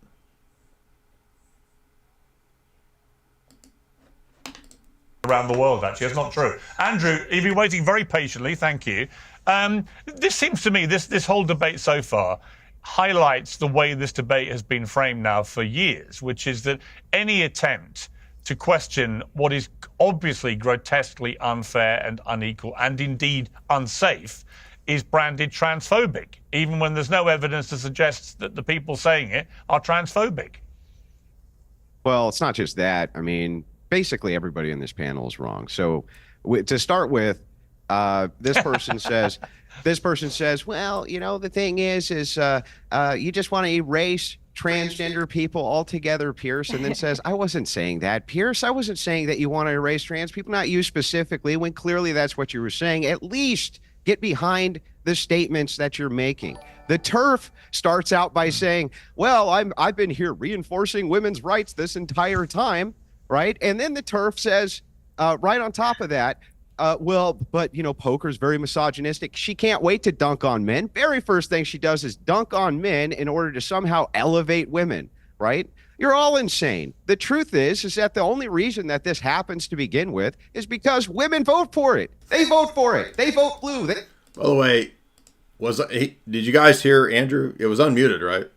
Around the world, actually. That's not true. Andrew, you've been waiting very patiently. Thank you. This seems to me, this whole debate so far highlights the way this debate has been framed now for years, which is that any attempt to question what is obviously grotesquely unfair and unequal and indeed unsafe is branded transphobic, even when there's no evidence to suggest that the people saying it are transphobic. Well, it's not just that. I mean, basically everybody in this panel is wrong. So to start with, this person says, well, the thing is you just want to erase transgender people altogether, Pierce, and then says, I wasn't saying that, Pierce. I wasn't saying that you want to erase trans people, not you specifically, when clearly that's what you were saying. At least get behind the statements that you're making. The TERF starts out by saying, well, I've been here reinforcing women's rights this entire time, right? And then the TERF says, right on top of that, but poker's very misogynistic. She can't wait to dunk on men. Very first thing she does is dunk on men in order to somehow elevate women, right? You're all insane. The truth is that the only reason that this happens to begin with is because women vote for it. They vote for it. They vote blue. By the way, did you guys hear Andrew? It was unmuted, right?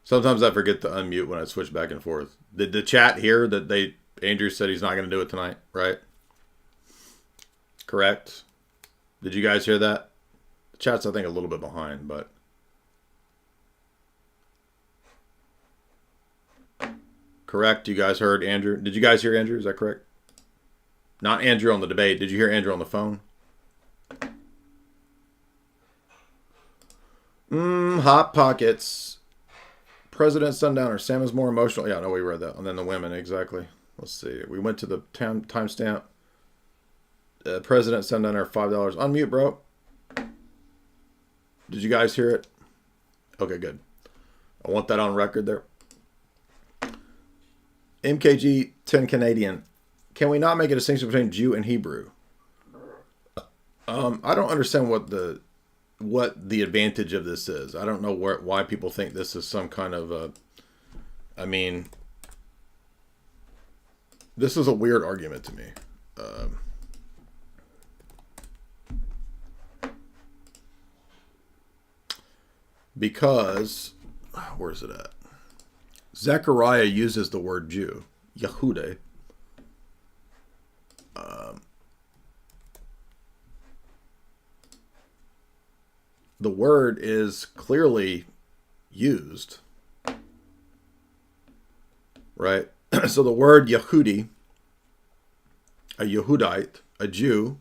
Sometimes I forget to unmute when I switch back and forth. Did the chat hear that Andrew said he's not going to do it tonight, right? Correct? Did you guys hear that? The chat's, I think, a little bit behind, but... Correct? You guys heard Andrew? Did you guys hear Andrew? Is that correct? Not Andrew on the debate. Did you hear Andrew on the phone? Hot Pockets. President Sundowner. Sam is more emotional. Yeah, no, we read that. And then the women, exactly. Let's see. We went to the timestamp. President Sundowner, $5. Unmute, bro. Did you guys hear it? Okay, good. I want that on record there. MKG 10 Canadian. Can we not make a distinction between Jew and Hebrew? I don't understand what the advantage of this is. I don't know why people think this is some kind of this is a weird argument to me. Because where's it at? Zechariah uses the word Jew, Yehude. The word is clearly used, right? So the word Yehudi, a Yehudite, a Jew,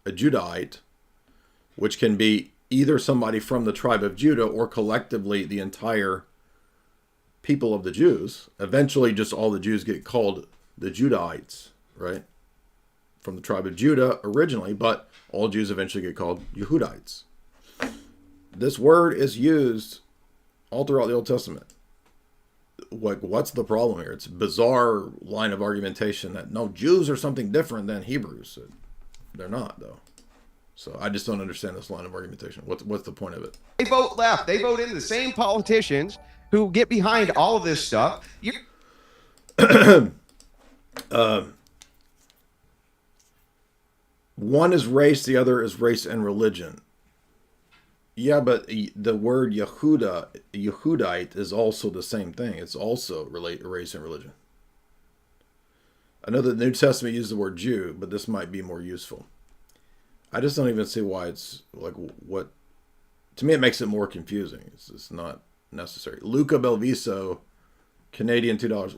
a Judahite, which can be either somebody from the tribe of Judah or collectively the entire people of the Jews. Eventually just all the Jews get called the Judahites, right? From the tribe of Judah originally, but all Jews eventually get called Yehudites. This word is used all throughout the Old Testament. What's the problem here? It's a bizarre line of argumentation that no, Jews are something different than Hebrews. They're not, though. So I just don't understand this line of argumentation. What's the point of it? They vote left. They vote in the same politicians who get behind all of this stuff. One is race, the other is race and religion. Yeah, but the word Yehudite is also the same thing. It's also race and religion. I know that the New Testament uses the word Jew, but this might be more useful. I just don't even see why it's like what. To me, it makes it more confusing. It's not necessary. Luca Belviso, Canadian $2.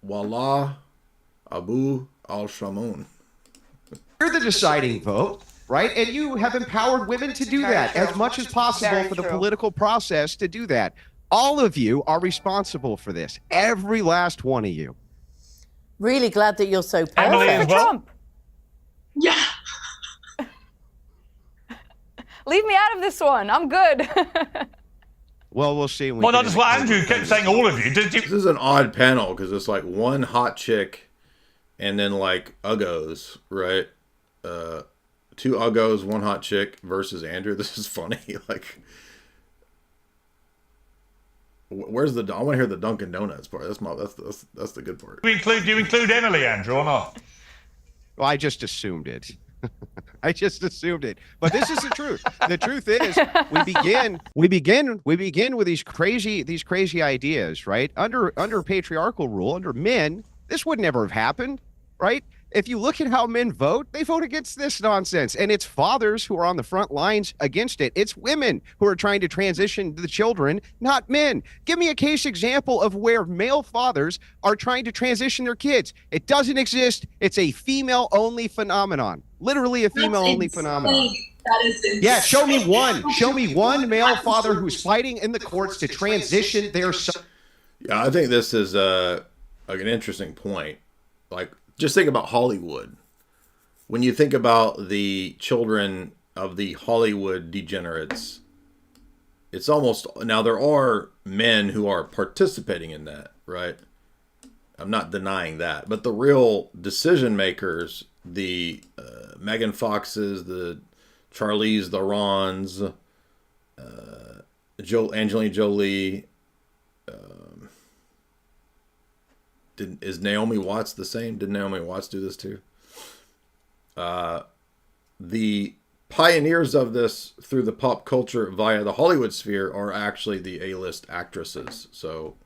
Wallah Abu al Shamoun. You're the deciding vote, right? And you have empowered women to do that as much as possible for the political process to do that. All of you are responsible for this. Every last one of you. Really glad that you're so perfect. Trump. Yeah. Leave me out of this one. I'm good. Well, we'll see. Well, not just what Andrew kept saying, all of you. This is an odd panel because it's like one hot chick and then like uggos, right? Two uggos, one hot chick versus Andrew. This is funny. Like, where's the? I want to hear the Dunkin' Donuts part. That's the good part. Do you include Emily, Andrew, or not? Well, I just assumed it. I just assumed it. But this is the truth. The truth is, we begin with these crazy ideas, right? Under patriarchal rule, under men, this would never have happened, right? If you look at how men vote, they vote against this nonsense. And it's fathers who are on the front lines against it. It's women who are trying to transition the children, not men. Give me a case example of where male fathers are trying to transition their kids. It doesn't exist. It's a female-only phenomenon. Literally a female-only phenomenon. That is insane. Yeah, show me one. Show me one male father who's fighting in the courts to transition their son. Yeah, I think this is like an interesting point. Like, just think about Hollywood. When you think about the children of the Hollywood degenerates, it's almost, now there are men who are participating in that, right? I'm not denying that. But the real decision makers, the Megan Foxes, the Charlize Therons, Angelina Jolie, is Naomi Watts the same? Did Naomi Watts do this too? The pioneers of this through the pop culture via the Hollywood sphere are actually the A-list actresses. So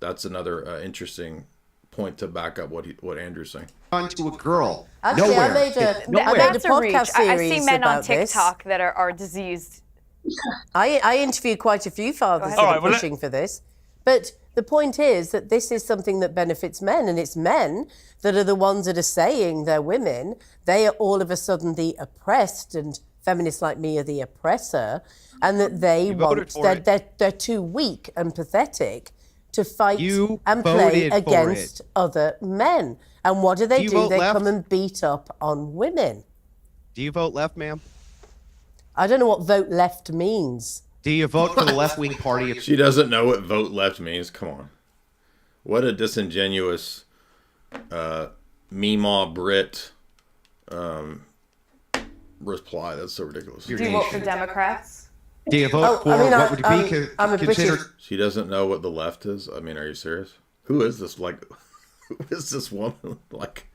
that's another interesting point to back up what Andrew's saying. To a girl. Actually, Nowhere. I made a That's a reach. podcast I series see men on about this. TikTok that are diseased. I interviewed quite a few fathers that All are right, well, pushing for this. But the point is that this is something that benefits men, and it's men that are the ones that are saying they're women. They are all of a sudden the oppressed, and feminists like me are the oppressor, and that they they're too weak and pathetic to fight and play against other men. And what do? They come and beat up on women. Do you vote left, ma'am? I don't know what vote left means. Do you vote for the left-wing party? She doesn't know what vote left means. Come on. What a disingenuous Meemaw Brit reply. That's so ridiculous. Do you vote for Democrats? Do you vote for what would be considered? She doesn't know what the left is? I mean, are you serious? Who is this? Like, who is this woman? Like,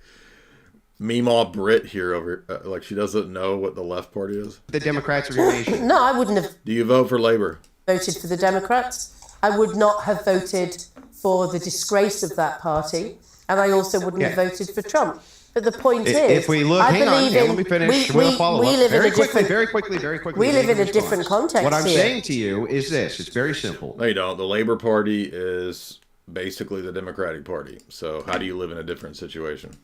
Meemaw Brit here over like she doesn't know what the left party is. The Democrats are your nation. No, I wouldn't have Do you vote for Labor? voted for the Democrats. I would not have voted for the disgrace of that party, and I also wouldn't have voted for Trump. But the point is, if we look, I believe let me finish. We'll follow up. live Very in a quickly, different. very quickly. We live in a different context. What I'm here. saying to you is this: it's very simple. No, you don't. The Labor Party is basically the Democratic Party. So how do you live in a different situation?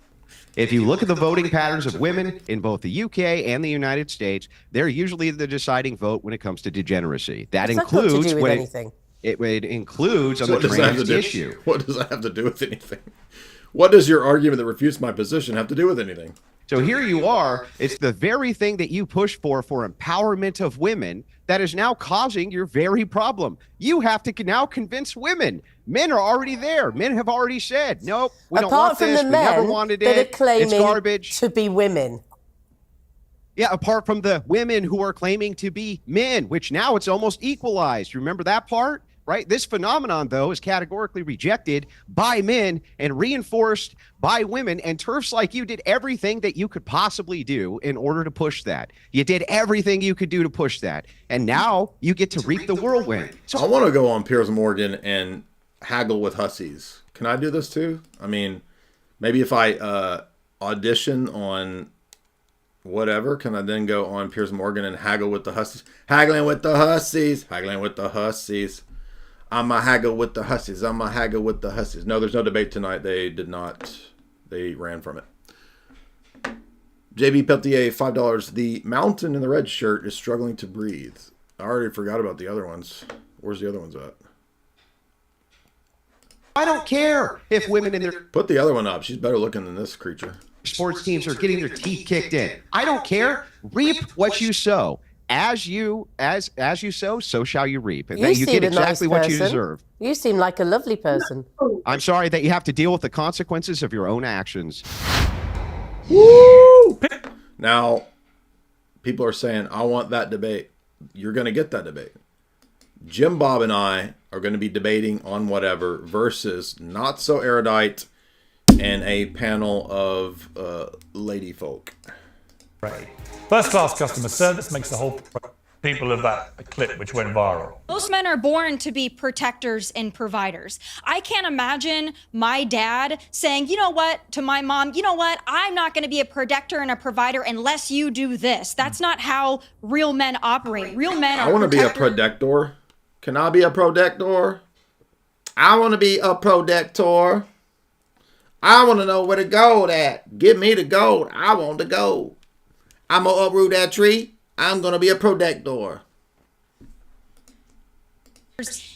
If you look at the voting patterns of women in both the UK and the United States, they're usually the deciding vote when it comes to degeneracy. That What's that got to includes do with when anything? it includes on So the trans do? issue. What does that have to do with anything? What does your argument that refutes my position have to do with anything? So here you are. It's the very thing that you push for empowerment of women that is now causing your very problem. You have to now convince women. Men are already there. Men have already said, nope, we don't want Apart from this. the We never men wanted that it. are claiming It's garbage. to be women. Yeah, apart from the women who are claiming to be men, which now it's almost equalized. Remember that part? right? This phenomenon, though, is categorically rejected by men and reinforced by women. And TERFs like you did everything that you could possibly do in order to push that. You did everything you could do to push that. And now you get to reap the whirlwind. So I want to go on Piers Morgan and haggle with hussies. Can I do this too? I mean, maybe if I audition on whatever, can I then go on Piers Morgan and haggle with the hussies? Haggling with the hussies. Haggling with the hussies. I'm a haggle with the hussies. I'm a haggle with the hussies. No, there's no debate tonight. They did not. They ran from it. JB Peltier, $5. The mountain in the red shirt is struggling to breathe. I already forgot about the other ones. Where's the other ones at? I don't care if women in their Put the other one up. She's better looking than this creature. sports teams are getting their teeth kicked in. I don't care. Reap what you sow. As you sow, so shall you reap. And then you get exactly what you deserve. You seem like a lovely person. I'm sorry that you have to deal with the consequences of your own actions. Woo! Now, people are saying, I want that debate. You're going to get that debate. Jim Bob and I are going to be debating on whatever versus not so erudite and a panel of lady folk. Right. First class customer service makes the whole people of that clip which went viral. Most men are born to be protectors and providers. I can't imagine my dad saying, you know what, to my mom, you know what, I'm not going to be a protector and a provider unless you do this. That's not how real men operate. Real men are I want to be a protector. Can I be a protector? I want to be a protector. I want to know where the gold at. Give me the gold. I want the gold. I'm going to uproot that tree. I'm going to be a protector.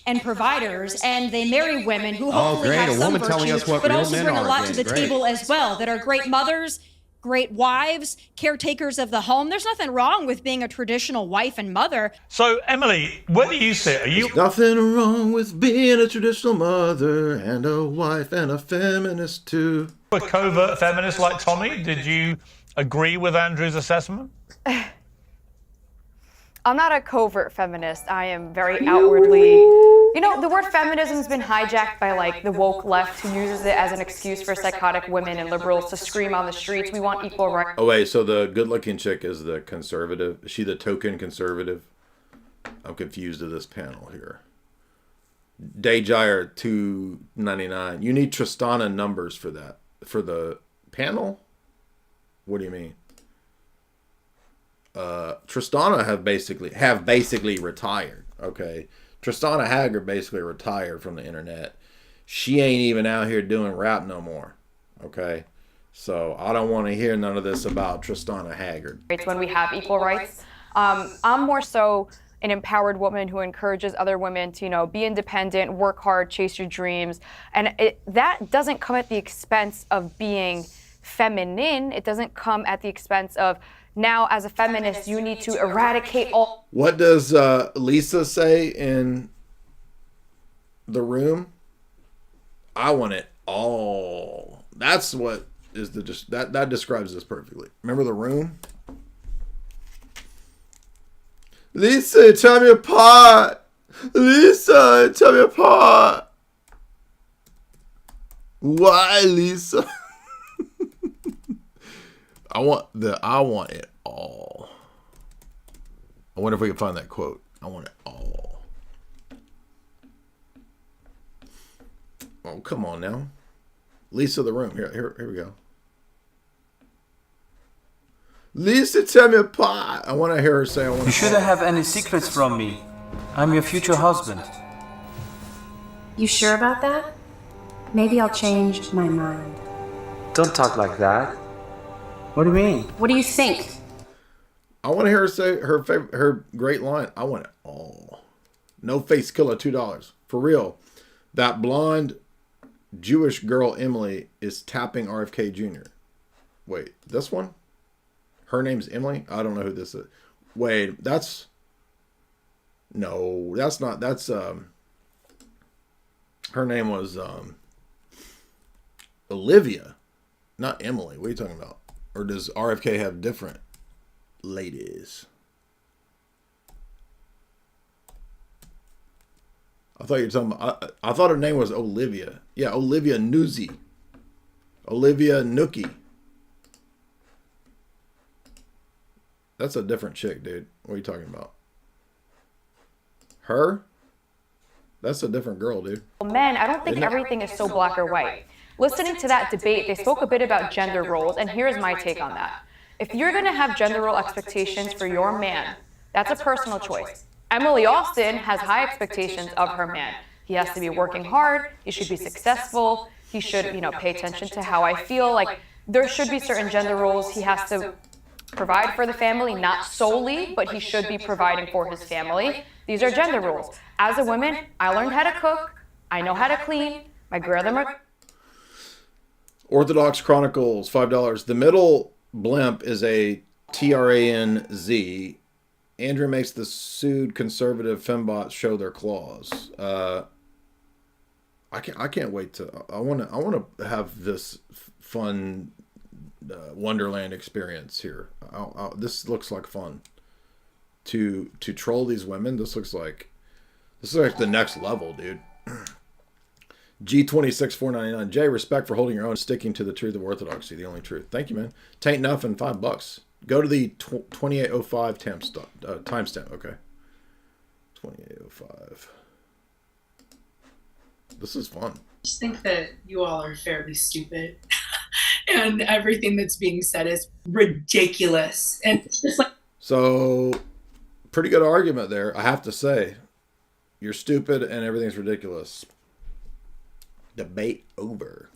and providers, and they marry women who hopefully great. have A some woman telling us virtues, what but real also men bring a are. lot to the Great. table as well, that are great mothers, great wives, caretakers of the home. There's nothing wrong with being a traditional wife and mother. So, Emily, where do you sit? Are you... There's nothing wrong with being a traditional mother and a wife and a feminist too. a covert feminist like Tommy? Did you agree with Andrew's assessment? I'm not a covert feminist. I am very outwardly... You know, the word feminism's been hijacked by, like, the woke left who uses it as an excuse for psychotic women and liberals to scream on the streets, we want equal rights. Oh wait, so the good-looking chick is the conservative? Is she the token conservative? I'm confused to this panel here. Dayjire $2.99. You need Tristana numbers for that. For the panel? What do you mean? Tristana have basically retired. Okay. Tristana Haggard basically retired from the internet. She ain't even out here doing rap no more. Okay. So I don't want to hear none of this about Tristana Haggard. When we have equal rights. I'm more so an empowered woman who encourages other women to, you know, be independent, work hard, chase your dreams. And that doesn't come at the expense of being feminine. It doesn't come at the expense of, now as a feminist, you need to eradicate all. What does Lisa say in The Room? I want it all. That's what is that describes this perfectly. Remember The Room? Lisa, tell me apart. Lisa, tell me apart. Why, Lisa? I want it all. I wonder if we can find that quote. I want it all. Oh, come on now. Lisa The Room. Here we go. Lisa, tell me apart. I want to hear her say, I want You shouldn't have any secrets from me. I'm your future husband. You sure about that? Maybe I'll change my mind. Don't talk like that. What do you mean? What do you think? I want to hear her say her great line. I want it all. No face killer, $2. For real. That blonde Jewish girl Emily is tapping RFK Jr. Wait, this one? Her name's Emily? I don't know who this is. Wait, that's not. That's her name was Olivia, not Emily. What are you talking about? Or does RFK have different ladies? I thought you were talking about, I thought her name was Olivia. Yeah, Olivia Nuzzi. Olivia Nookie. That's a different chick, dude. What are you talking about? Her? That's a different girl, dude. Men, I don't think everything is so black or white. Listening to that debate, they spoke a bit about gender roles, and here's my take on that. If you're going to have gender role expectations for your man, that's a personal choice. Emily Austin has high expectations of her man. He has to be working hard, he should be successful, he should, pay attention to how I feel. Like, there should be certain gender roles. He has to provide for the family, not solely, but he should be providing for his family. These are gender roles. As a woman, I learned how to cook, I know how to clean, my grandmother... Orthodox Chronicles, $5. The middle blimp is a TRANZ. Andrew makes the sued conservative fembots show their claws. I can't wait to. I want to have this fun Wonderland experience here. This looks like fun. To troll these women. This looks like the next level, dude. G26 499. Jay, respect for holding your own, sticking to the truth of orthodoxy, the only truth. Thank you, man. Tain't nothing. $5. Go to the 2805 timestamp. Okay. 2805. This is fun. I just think that you all are fairly stupid. And everything that's being said is ridiculous. And it's just like... So, pretty good argument there, I have to say. You're stupid and everything's ridiculous. Debate over.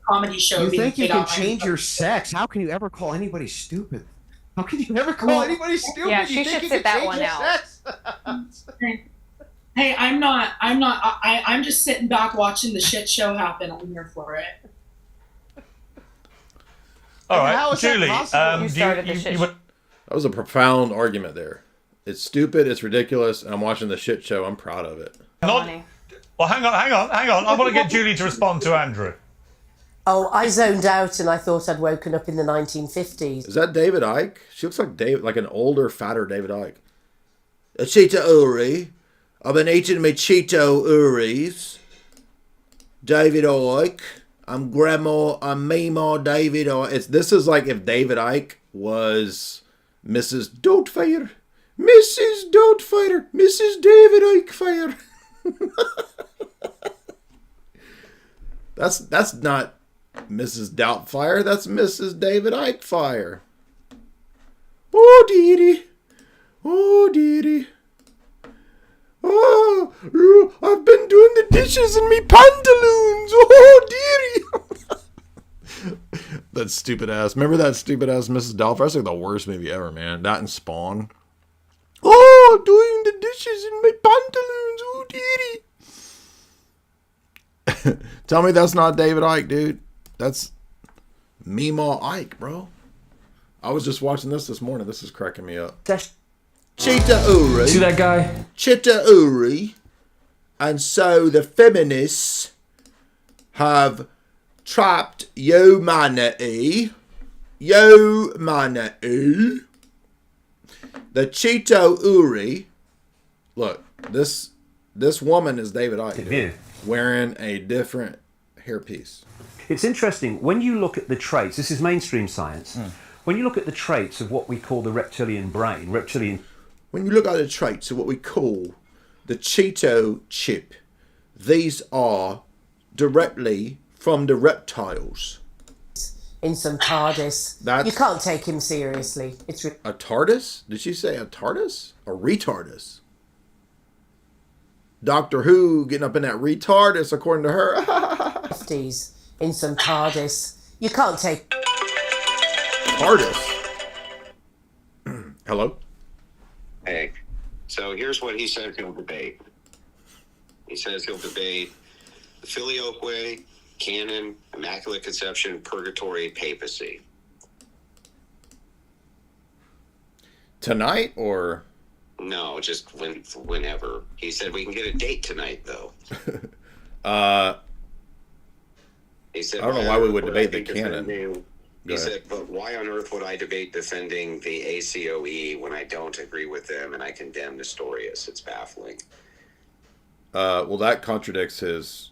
Comedy show. You think you can change your sex? How can you ever call anybody stupid? How can you ever call anybody stupid? Yeah, you she should you sit can that change one your out. sex? Hey, I'm just sitting back watching the shit show happen. I'm here for it. All right, How is that Julie. possible? You started the shit That was a profound argument there. It's stupid, it's ridiculous, and I'm watching the shit show. I'm proud of it. Well, hang on. I want to get Julie to respond to Andrew. Oh, I zoned out and I thought I'd woken up in the 1950s. Is that David Icke? She looks like like an older, fatter David Icke. A Cheeto Uri. I've been eating my Cheeto Uris. David Icke. I'm Mima David Icke. This is like if David Icke was Mrs. Doubtfire. Mrs. Doubtfire. Mrs. David Icke Fire. That's not Mrs. Doubtfire. That's Mrs. David Icke Fire. Oh, dearie. Oh, dearie. Oh, I've been doing the dishes in me pantaloons. Oh, dearie. That stupid ass. Remember that stupid ass Mrs. Doubtfire? That's like the worst movie ever, man. That and Spawn. Oh, doing the dishes in my pantaloons. Oh, dearie. Tell me that's not David Icke, dude. That's Mima Icke, bro. I was just watching this morning. This is cracking me up. Cheetah Uri. See that guy? Cheetah Uri. And so the feminists have trapped humanity. Humanity. The Cheeto Uri. Look, this woman is David Icke. Yeah. Wearing a different hairpiece. It's interesting, when you look at the traits, this is mainstream science, when you look at the traits of what we call the reptilian brain, when you look at the traits of what we call the Cheeto chip, these are directly from the reptiles. In some TARDIS. You can't take him seriously. It's a TARDIS? Did she say a TARDIS? A retardus? Doctor Who getting up in that retardus, according to her. 50s. In some TARDIS. You can't take... TARDIS? Hello? Hey, so here's what he said he'll debate. He says he'll debate the Filioque, canon, immaculate conception, purgatory, papacy. Tonight or? No, just whenever. He said we can get a date tonight, though. He said, I don't know why we would debate the canon. He said, but why on earth would I debate defending the ACOE when I don't agree with them and I condemn Nestorius? It's baffling. Well, that contradicts his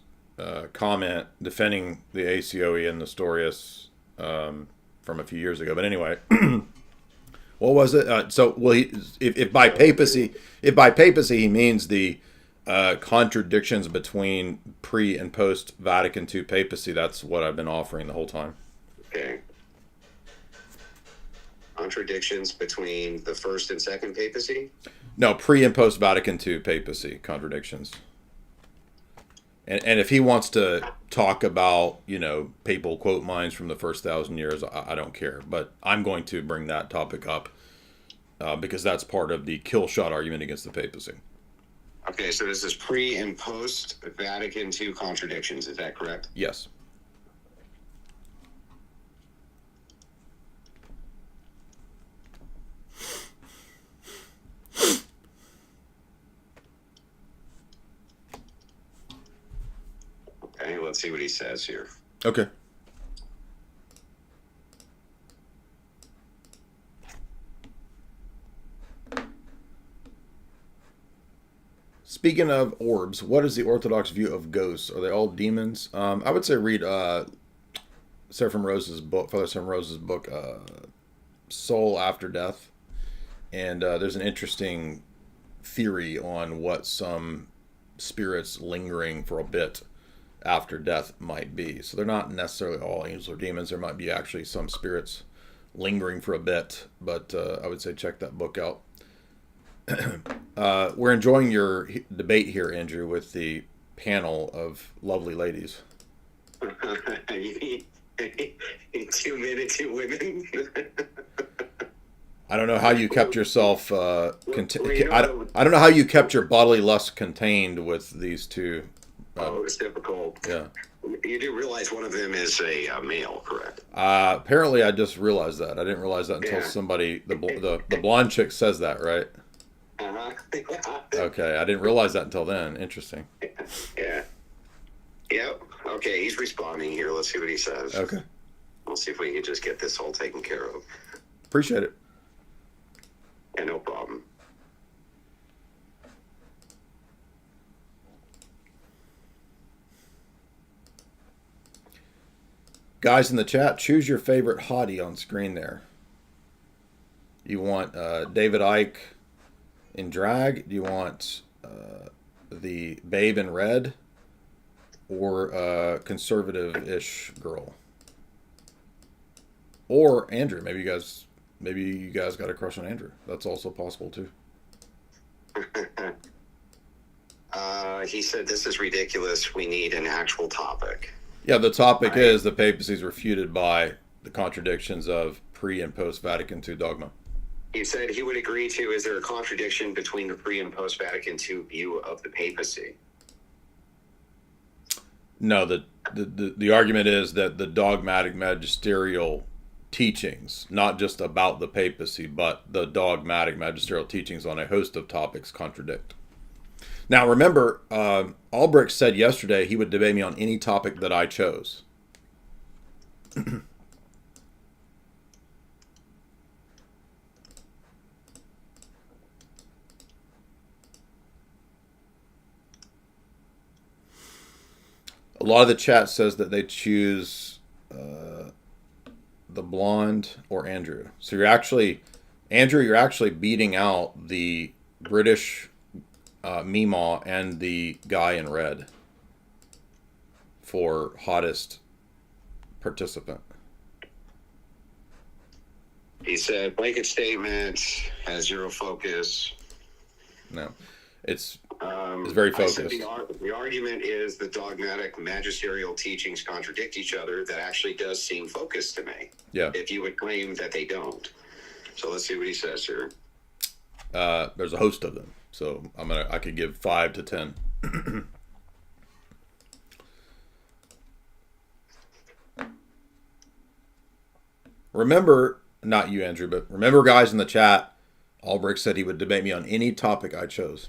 comment defending the ACOE and Nestorius from a few years ago. But anyway, what was it? If by papacy he means the contradictions between pre and post Vatican II papacy, that's what I've been offering the whole time. Okay. Contradictions between the first and second papacy? No, pre and post Vatican II papacy contradictions. And if he wants to talk about, papal quote mines from the first 1,000 years, I don't care. But I'm going to bring that topic up because that's part of the kill shot argument against the papacy. Okay, so this is pre and post Vatican II contradictions. Is that correct? Yes. Okay, let's see what he says here. Okay. Speaking of orbs, what is the Orthodox view of ghosts? Are they all demons? I would say read Father Seraphim Rose's book, Soul After Death. And there's an interesting theory on what some spirits lingering for a bit after death might be. So they're not necessarily all angels or demons. There might be actually some spirits lingering for a bit, but I would say check that book out. We're enjoying your debate here, Andrew, with the panel of lovely ladies. 2 men and 2 women. I don't know how you kept yourself I don't know how you kept your bodily lust contained with these two. It was difficult. Yeah. You do realize one of them is a male, correct? Apparently, I just realized that. I didn't realize that until somebody, the blonde chick, says that, right? Uh-huh. Okay, I didn't realize that until then. Interesting. Yeah. Yep. Okay, he's responding here. Let's see what he says. Okay. We'll see if we can just get this all taken care of. Appreciate it. Yeah, no problem. Guys in the chat, choose your favorite hottie on screen there. You want David Icke in drag? Do you want the babe in red? Or conservative-ish girl? Or Andrew. Maybe you guys got a crush on Andrew. That's also possible too. He said this is ridiculous. We need an actual topic. Yeah, the topic is the papacy is refuted by the contradictions of pre- and post-Vatican II dogma. He said he would agree to, is there a contradiction between the pre- and post-Vatican II view of the papacy? No, the argument is that the dogmatic magisterial teachings, not just about the papacy, but the dogmatic magisterial teachings on a host of topics contradict. Now, remember, Albrecht said yesterday he would debate me on any topic that I chose. A lot of the chat says that they choose the blonde or Andrew. So Andrew, you're actually beating out the British Meemaw and the guy in red for hottest participant. He said blanket statement has zero focus. No, it's very focused. I said the argument is the dogmatic magisterial teachings contradict each other. That actually does seem focused to me. Yeah. If you would claim that they don't. So let's see what he says here. There's a host of them. So I could give 5 to 10. Remember, not you, Andrew, but remember, guys in the chat, Albrecht said he would debate me on any topic I chose.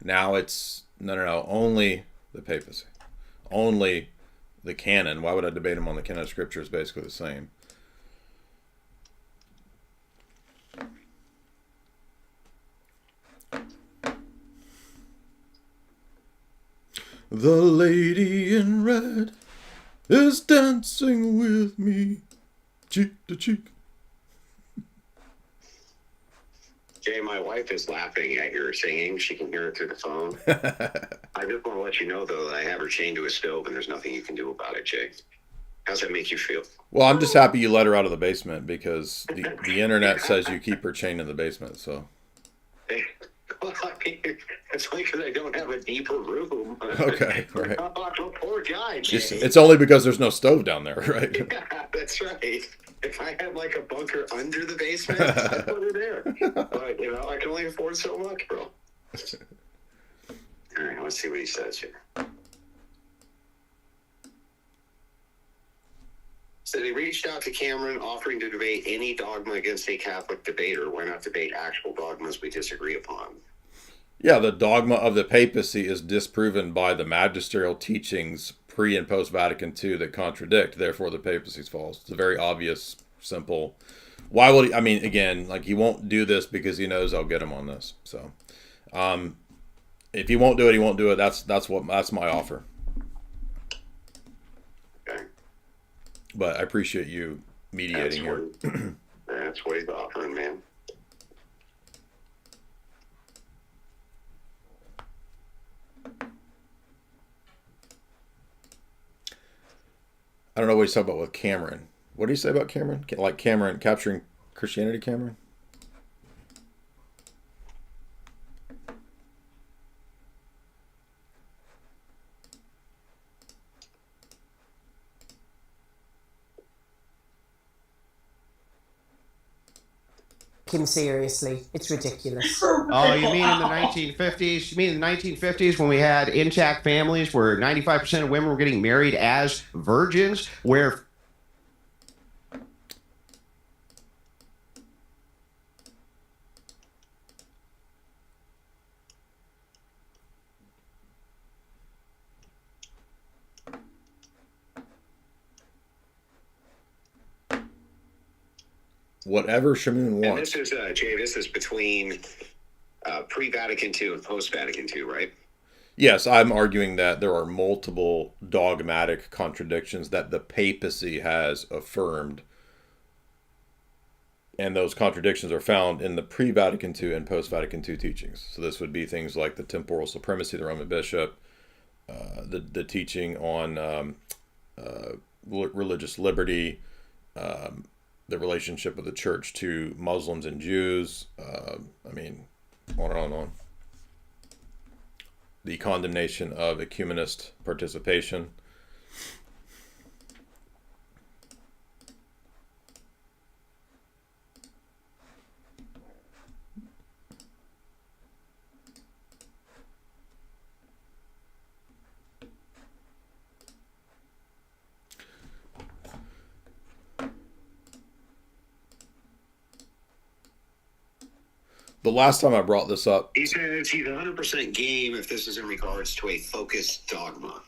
Now it's, no, only the papacy. Only the canon. Why would I debate him on the canon of Scripture? It's basically the same. The lady in red is dancing with me, cheek to cheek. Jay, my wife is laughing at your singing. She can hear it through the phone. I just want to let you know, though, that I have her chained to a stove, and there's nothing you can do about it, Jay. How's that make you feel? Well, I'm just happy you let her out of the basement because the internet says you keep her chained in the basement. So. Well, I mean, it's only because I don't have a deeper room. Okay, right. Oh, poor guy, Jay. It's only because there's no stove down there, right? Yeah, that's right. If I had like a bunker under the basement, I'd put her there. But, you know, I can only afford so much, bro. All right, let's see what he says here. So they reached out to Cameron offering to debate any dogma against a Catholic debater. Why not debate actual dogmas we disagree upon? Yeah, the dogma of the papacy is disproven by the magisterial teachings pre and post Vatican II that contradict. Therefore, the papacy's false. It's a very obvious, simple. Why would he? I mean, again, like he won't do this because he knows I'll get him on this. So, if he won't do it, he won't do it. That's my offer. Okay. But I appreciate you mediating here. That's what he's offering, man. I don't know what he's talking about with Cameron. What did he say about Cameron? Like Cameron capturing Christianity, Cameron? Him seriously. It's ridiculous. Oh, you mean in the 1950s? You mean in the 1950s when we had intact families where 95% of women were getting married as virgins, where whatever Shamoun And wants. this is, Jay, this is between pre-Vatican II and post-Vatican II, right? Yes, I'm arguing that there are multiple dogmatic contradictions that the papacy has affirmed. And those contradictions are found in the pre-Vatican II and post-Vatican II teachings. So this would be things like the temporal supremacy of the Roman bishop, the teaching on religious liberty, the relationship of the church to Muslims and Jews. I mean, on and on and on. The condemnation of ecumenist participation. The last time I brought this up, He says he's 100% game if this is in regards to a focused dogma.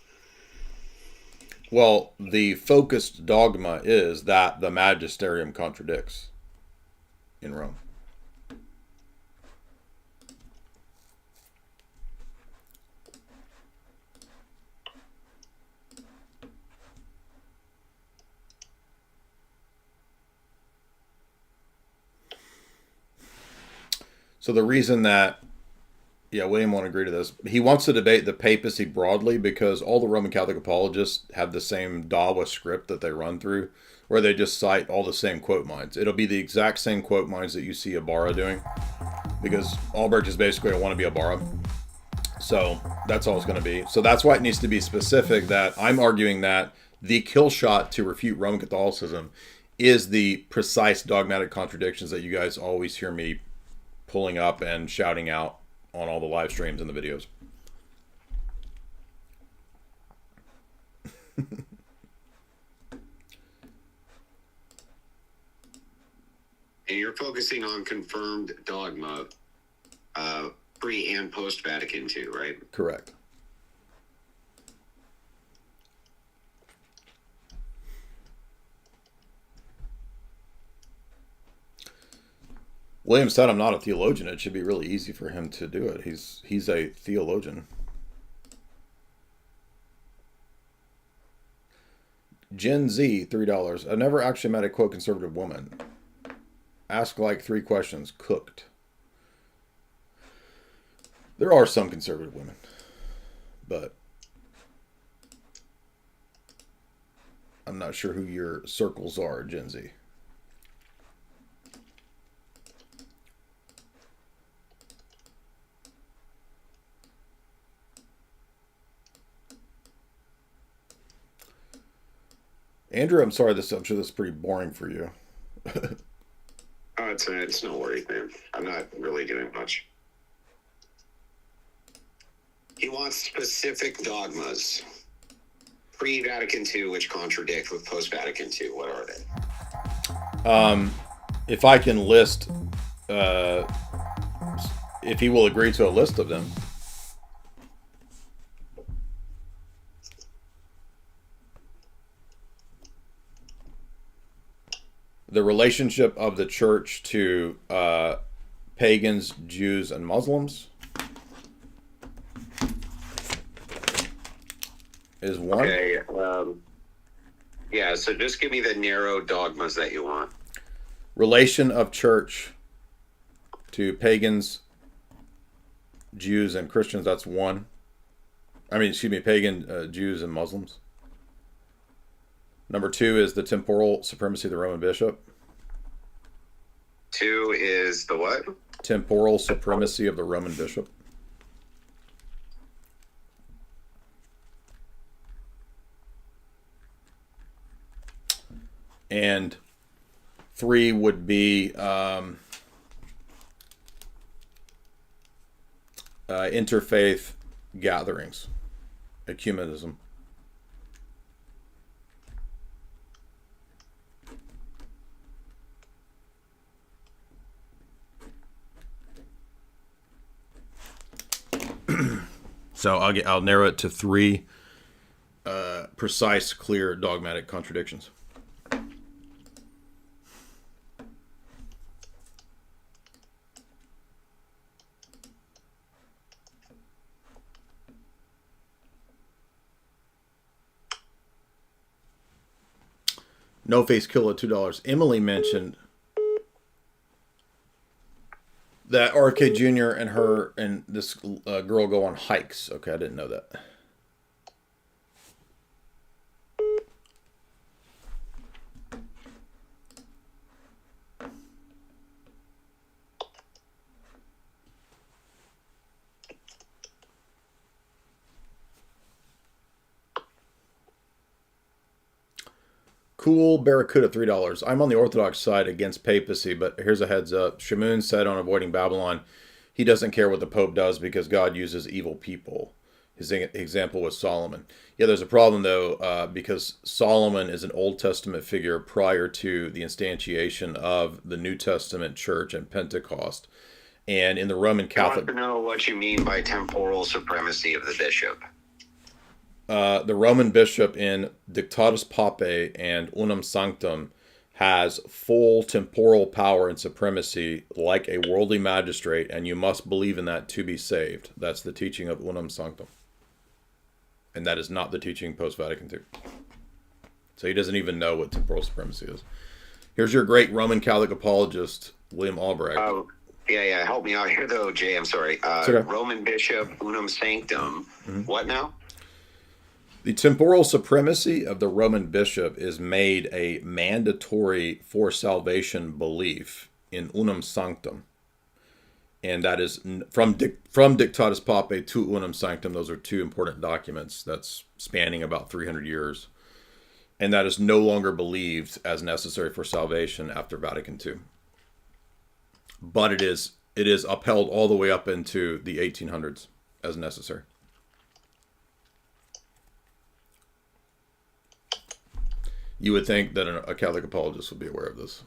well, the focused dogma is that the magisterium contradicts in Rome. So the reason that, William won't agree to this. He wants to debate the papacy broadly because all the Roman Catholic apologists have the same Dawa script that they run through, where they just cite all the same quote mines. It'll be the exact same quote mines that you see Ibarra doing, because Albrecht is basically a wannabe Ibarra. So that's all it's going to be. So that's why it needs to be specific that I'm arguing that the kill shot to refute Roman Catholicism is the precise dogmatic contradictions that you guys always hear me pulling up and shouting out on all the live streams and the videos. And you're focusing on confirmed dogma pre and post Vatican II, right? Correct. William said I'm not a theologian. It should be really easy for him to do it. He's a theologian. Gen Z, $3. I never actually met a quote conservative woman. Ask like 3 questions. Cooked. There are some conservative women, but I'm not sure who your circles are, Gen Z. Andrew, I'm sorry, I'm sure this is pretty boring for you. Oh, it's no worries, man. I'm not really doing much. He wants specific dogmas. Pre-Vatican II, which contradict with post-Vatican II. What are they? If I can list, if he will agree to a list of them. The relationship of the church to pagans, Jews, and Muslims is one. Okay. Yeah, so just give me the narrow dogmas that you want. Relation of church to pagans, Jews, and Christians, that's one. I mean, excuse me, pagan, Jews, and Muslims. Number 2 is the temporal supremacy of the Roman bishop. 2 is the what? Temporal supremacy of the Roman bishop. And 3 would be interfaith gatherings, ecumenism. So I'll narrow it to 3 precise, clear, dogmatic contradictions. No face kill at $2. Emily mentioned that RFK Jr. and her and this girl go on hikes. Okay, I didn't know that. Cool Barracuda, $3. I'm on the Orthodox side against papacy, but here's a heads up. Shamoun said on Avoiding Babylon, he doesn't care what the Pope does because God uses evil people. His example was Solomon. Yeah, there's a problem, though, because Solomon is an Old Testament figure prior to the instantiation of the New Testament church and Pentecost. And in the Roman Catholic... I want to know what you mean by temporal supremacy of the bishop. The Roman bishop in Dictatus Papae and Unum Sanctum has full temporal power and supremacy like a worldly magistrate, and you must believe in that to be saved. That's the teaching of Unum Sanctum. And that is not the teaching post-Vatican II. So he doesn't even know what temporal supremacy is. Here's your great Roman Catholic apologist, William Albrecht. Yeah, help me out here, though, Jay. I'm sorry. Okay. Roman bishop, Unum Sanctum. What now? The temporal supremacy of the Roman bishop is made a mandatory for salvation belief in Unum Sanctum. And that is from Dictatus Papae to Unum Sanctum. Those are 2 important documents that's spanning about 300 years. And that is no longer believed as necessary for salvation after Vatican II. But it is upheld all the way up into the 1800s as necessary. You would think that a Catholic apologist would be aware of this.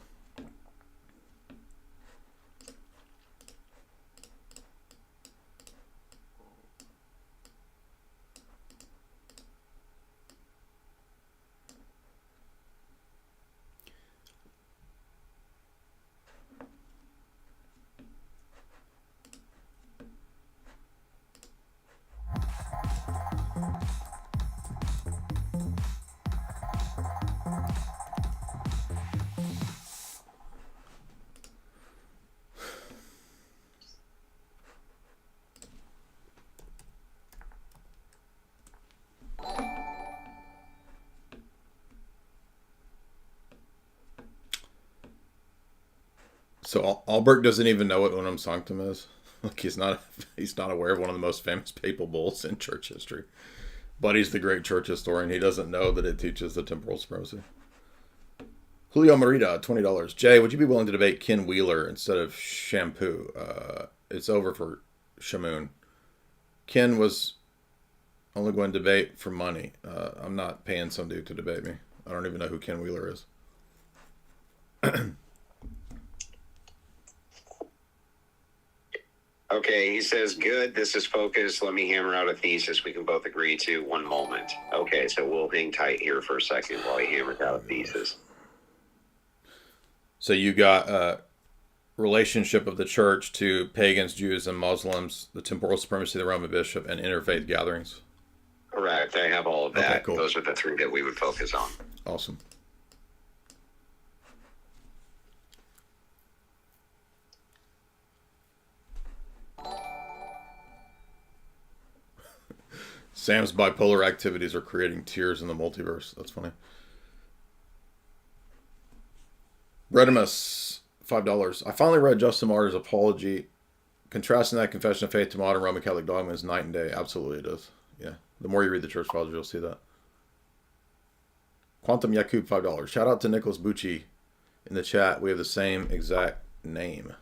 So Albert doesn't even know what unum sanctum is. Like he's not aware of one of the most famous papal bulls in church history. But he's the great church historian. He doesn't know that it teaches the temporal supremacy. Julio Merida, $20. Jay, would you be willing to debate Ken Wheeler instead of Shampoo? It's over for Shamoun. Ken was only going to debate for money. I'm not paying some dude to debate me. I don't even know who Ken Wheeler is. Okay, he says, good, this is focused. Let me hammer out a thesis we can both agree to. One moment. Okay, so we'll hang tight here for a second while he hammers out a thesis. So you got relationship of the church to pagans, Jews, and Muslims, the temporal supremacy of the Roman bishop, and interfaith gatherings. Correct, I have all of that. Okay, cool. Those are the three that we would focus on. Awesome. Sam's bipolar activities are creating tears in the multiverse. That's funny. Redimus, $5. I finally read Justin Martyr's apology. Contrasting that confession of faith to modern Roman Catholic dogma is night and day. Absolutely it is. Yeah. The more you read the church fathers, you'll see that. Quantum Yakub, $5. Shout out to Nicholas Bucci in the chat. We have the same exact name.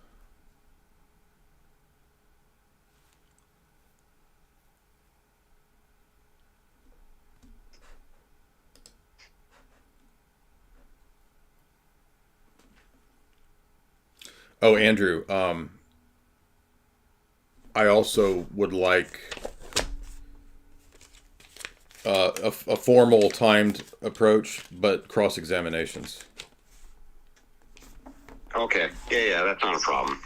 Oh, Andrew, I also would like a formal timed approach, but cross-examinations. Okay, yeah, that's not a problem.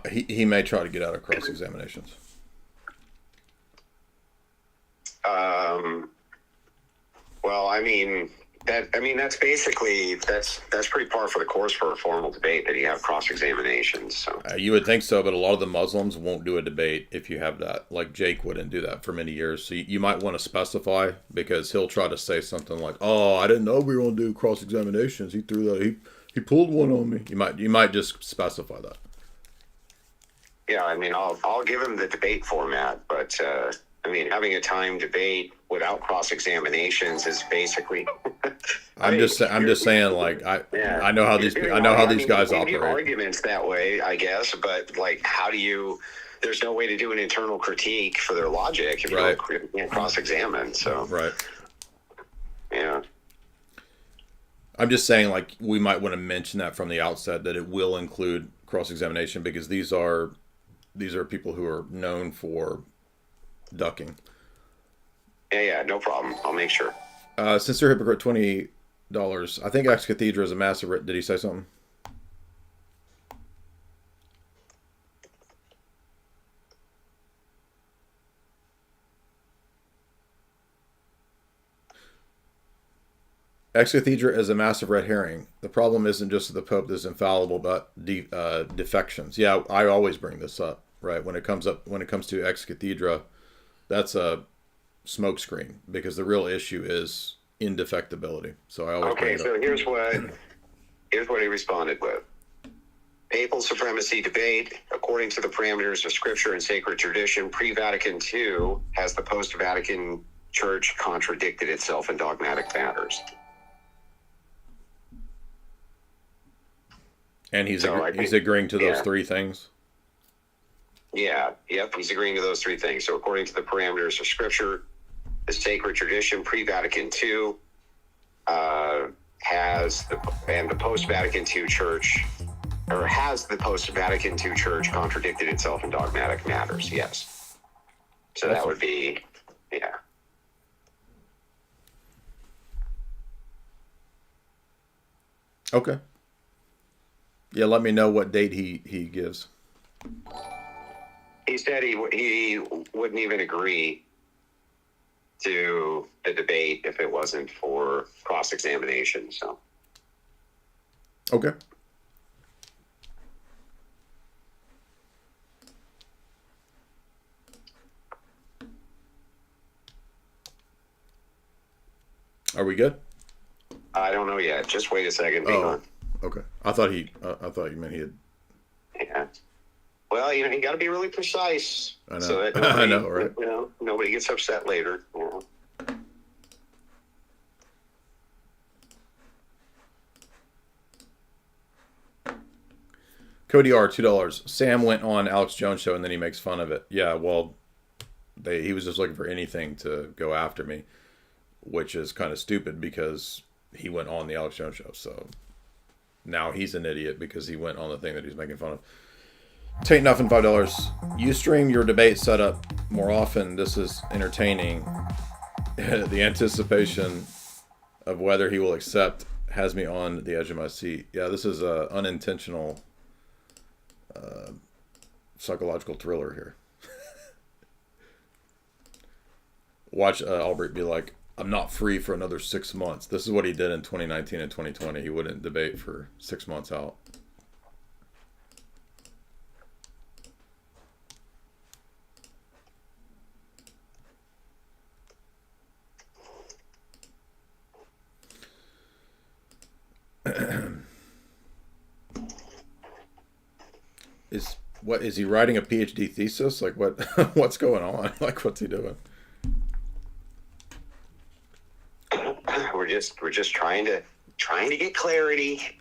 He may try to get out of cross-examinations. Well, that's basically that's pretty par for the course for a formal debate that you have cross-examinations. So you would think so, but a lot of the Muslims won't do a debate if you have that. Like Jake wouldn't do that for many years. So you might want to specify, because he'll try to say something like, "Oh, I didn't know we were going to do cross-examinations. He threw that. He pulled one on me." You might just specify that. yeah, I'll give him the debate format, but having a timed debate without cross-examinations is basically. I'm just saying, like I know how these guys operate. Give arguments that way, I guess, but like, how do you? There's no way to do an internal critique for their logic if you can't cross-examine. So right. Yeah. I'm just saying, like, we might want to mention that from the outset, that it will include cross-examination, because these are people who are known for ducking. Yeah, no problem. I'll make sure. Sincere Hypocrite, $20. I think Ex Cathedra is a massive. Did he say something? Ex Cathedra is a massive red herring. The problem isn't just that the Pope is infallible, but defections. Yeah, I always bring this up, right? When it comes to Ex Cathedra, that's a smokescreen, because the real issue is indefectibility. So I always bring it up. So here's what he responded with. Papal supremacy debate, according to the parameters of scripture and sacred tradition, pre-Vatican II, has the post-Vatican Church contradicted itself in dogmatic matters? And he's agreeing to those three things? Yeah, yep, he's agreeing to those three things. So according to the parameters of scripture, the sacred tradition pre-Vatican II has the post-Vatican II Church, or has the post-Vatican II Church contradicted itself in dogmatic matters? Yes. So that would be, yeah. Okay. Yeah, let me know what date he gives. He said he wouldn't even agree to the debate if it wasn't for cross-examination. So. Okay. Are we good? I don't know yet. Just wait a second. Hang on. Okay. I thought you meant he had. Yeah. Well, you got to be really precise. I know. So that nobody, I know, right? Nobody gets upset later. Cody R, $2. Sam went on Alex Jones show and then he makes fun of it. Yeah, well, he was just looking for anything to go after me, which is kind of stupid because he went on the Alex Jones show. So now he's an idiot because he went on the thing that he's making fun of. Taint Nothing, $5. You stream your debate setup more often. This is entertaining. The anticipation of whether he will accept has me on the edge of my seat. Yeah, this is a unintentional psychological thriller here. Watch Albrecht be like, I'm not free for another 6 months. This is what he did in 2019 and 2020. He wouldn't debate for 6 months out. Is he writing a PhD thesis? Like what what's going on? Like what's he doing? We're just trying to get clarity.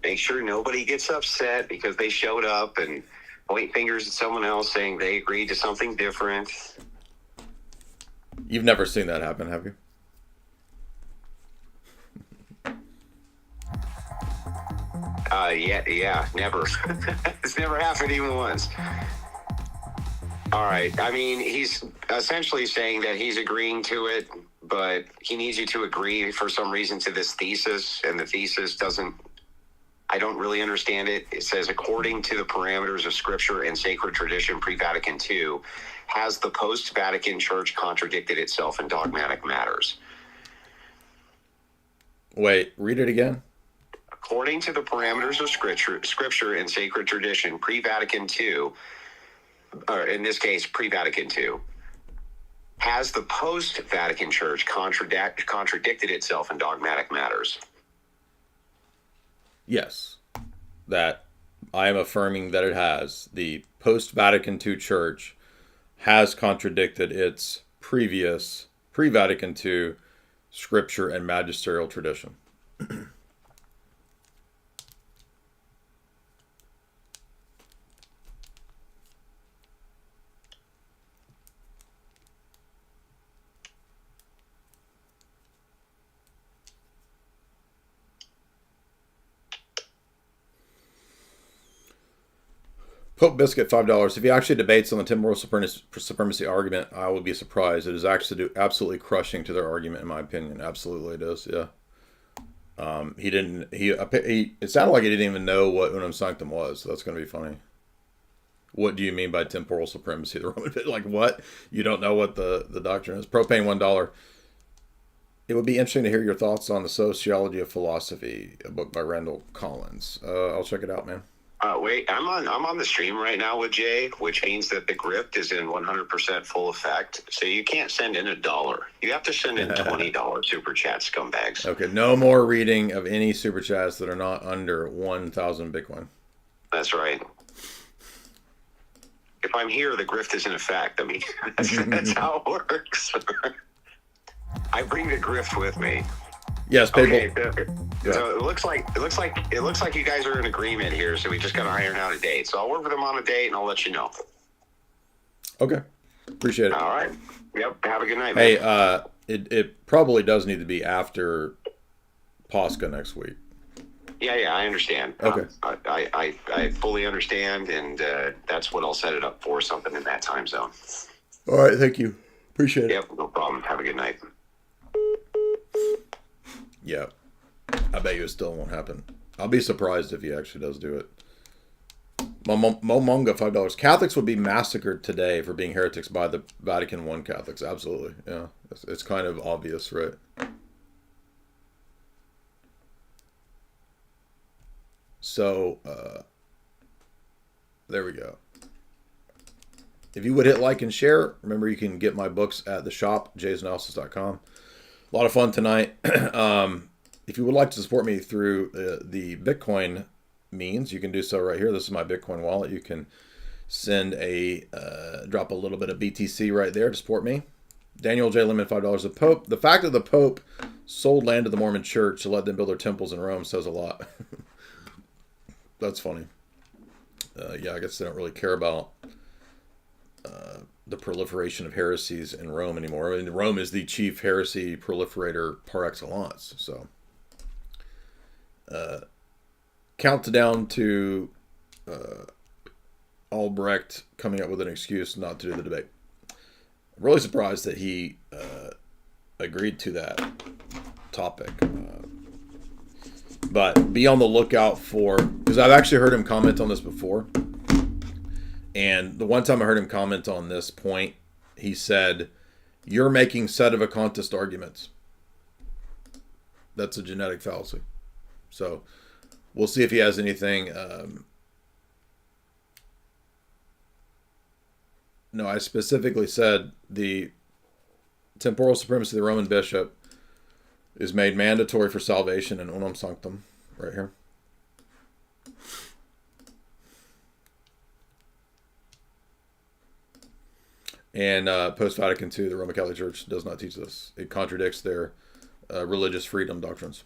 Make sure nobody gets upset because they showed up and point fingers at someone else saying they agreed to something different. You've never seen that happen, have you? Yeah, never. It's never happened even once. All right. I mean, he's essentially saying that he's agreeing to it, but he needs you to agree for some reason to this thesis, and the thesis doesn't, I don't really understand it. It says, according to the parameters of scripture and sacred tradition pre-Vatican II, has the post-Vatican Church contradicted itself in dogmatic matters? Wait, read it again. According to the parameters of scripture and sacred tradition pre-Vatican II, or in this case, pre-Vatican II, has the post-Vatican Church contradicted itself in dogmatic matters? Yes. That I am affirming that it has. The post-Vatican II Church has contradicted its previous pre-Vatican II scripture and magisterial tradition. Pope Biscuit, $5. If he actually debates on the temporal supremacy argument, I would be surprised. It is actually absolutely crushing to their argument, in my opinion. Absolutely, it is. Yeah. It sounded like he didn't even know what unum sanctum was. So that's going to be funny. What do you mean by temporal supremacy? The Roman, like what? You don't know what the doctrine is. Propane, $1. It would be interesting to hear your thoughts on The Sociology of Philosophy, a book by Randall Collins. I'll check it out, man. Wait, I'm on the stream right now with Jay, which means that the grift is in 100% full effect. So you can't send in $1. You have to send in $20 super chat, scumbags. Okay, no more reading of any super chats that are not under 1,000 Bitcoin. That's right. If I'm here, the grift is in effect. I mean, that's how it works. I bring the grift with me. Yes, people. Okay, so it looks like you guys are in agreement here. So we just got to iron out a date. So I'll work with them on a date, and I'll let you know. Okay, appreciate it. All right. Yep. Have a good night, man. Hey, it probably does need to be after Pascha next week. Yeah, I understand. Okay. I fully understand, and that's what I'll set it up for, something in that time zone. All right, thank you. Appreciate it. Yep, no problem. Have a good night. Yeah, I bet you it still won't happen. I'll be surprised if he actually does do it. Momonga, $5. Catholics would be massacred today for being heretics by the Vatican I Catholics. Absolutely, yeah. It's kind of obvious, right? So, there we go. If you would hit like and share, remember you can get my books at the shop, jaysanalysis.com. A lot of fun tonight. if you would like to support me through the Bitcoin means, you can do so right here. This is my Bitcoin wallet. You can send drop a little bit of BTC right there to support me. Daniel J. Lemon, $5. The Pope. The fact that the Pope sold land to the Mormon Church to let them build their temples in Rome says a lot. That's funny. Yeah, I guess they don't really care about the proliferation of heresies in Rome anymore. I mean, Rome is the chief heresy proliferator par excellence. So, countdown to Albrecht coming up with an excuse not to do the debate. I'm really surprised that he agreed to that topic. But be on the lookout for, because I've actually heard him comment on this before. And the one time I heard him comment on this point, he said, "You're making sedevacantist arguments." That's a genetic fallacy. So we'll see if he has anything. No, I specifically said the temporal supremacy of the Roman bishop is made mandatory for salvation in Unum Sanctum, right here. And post-Vatican II, the Roman Catholic Church does not teach this. It contradicts their religious freedom doctrines.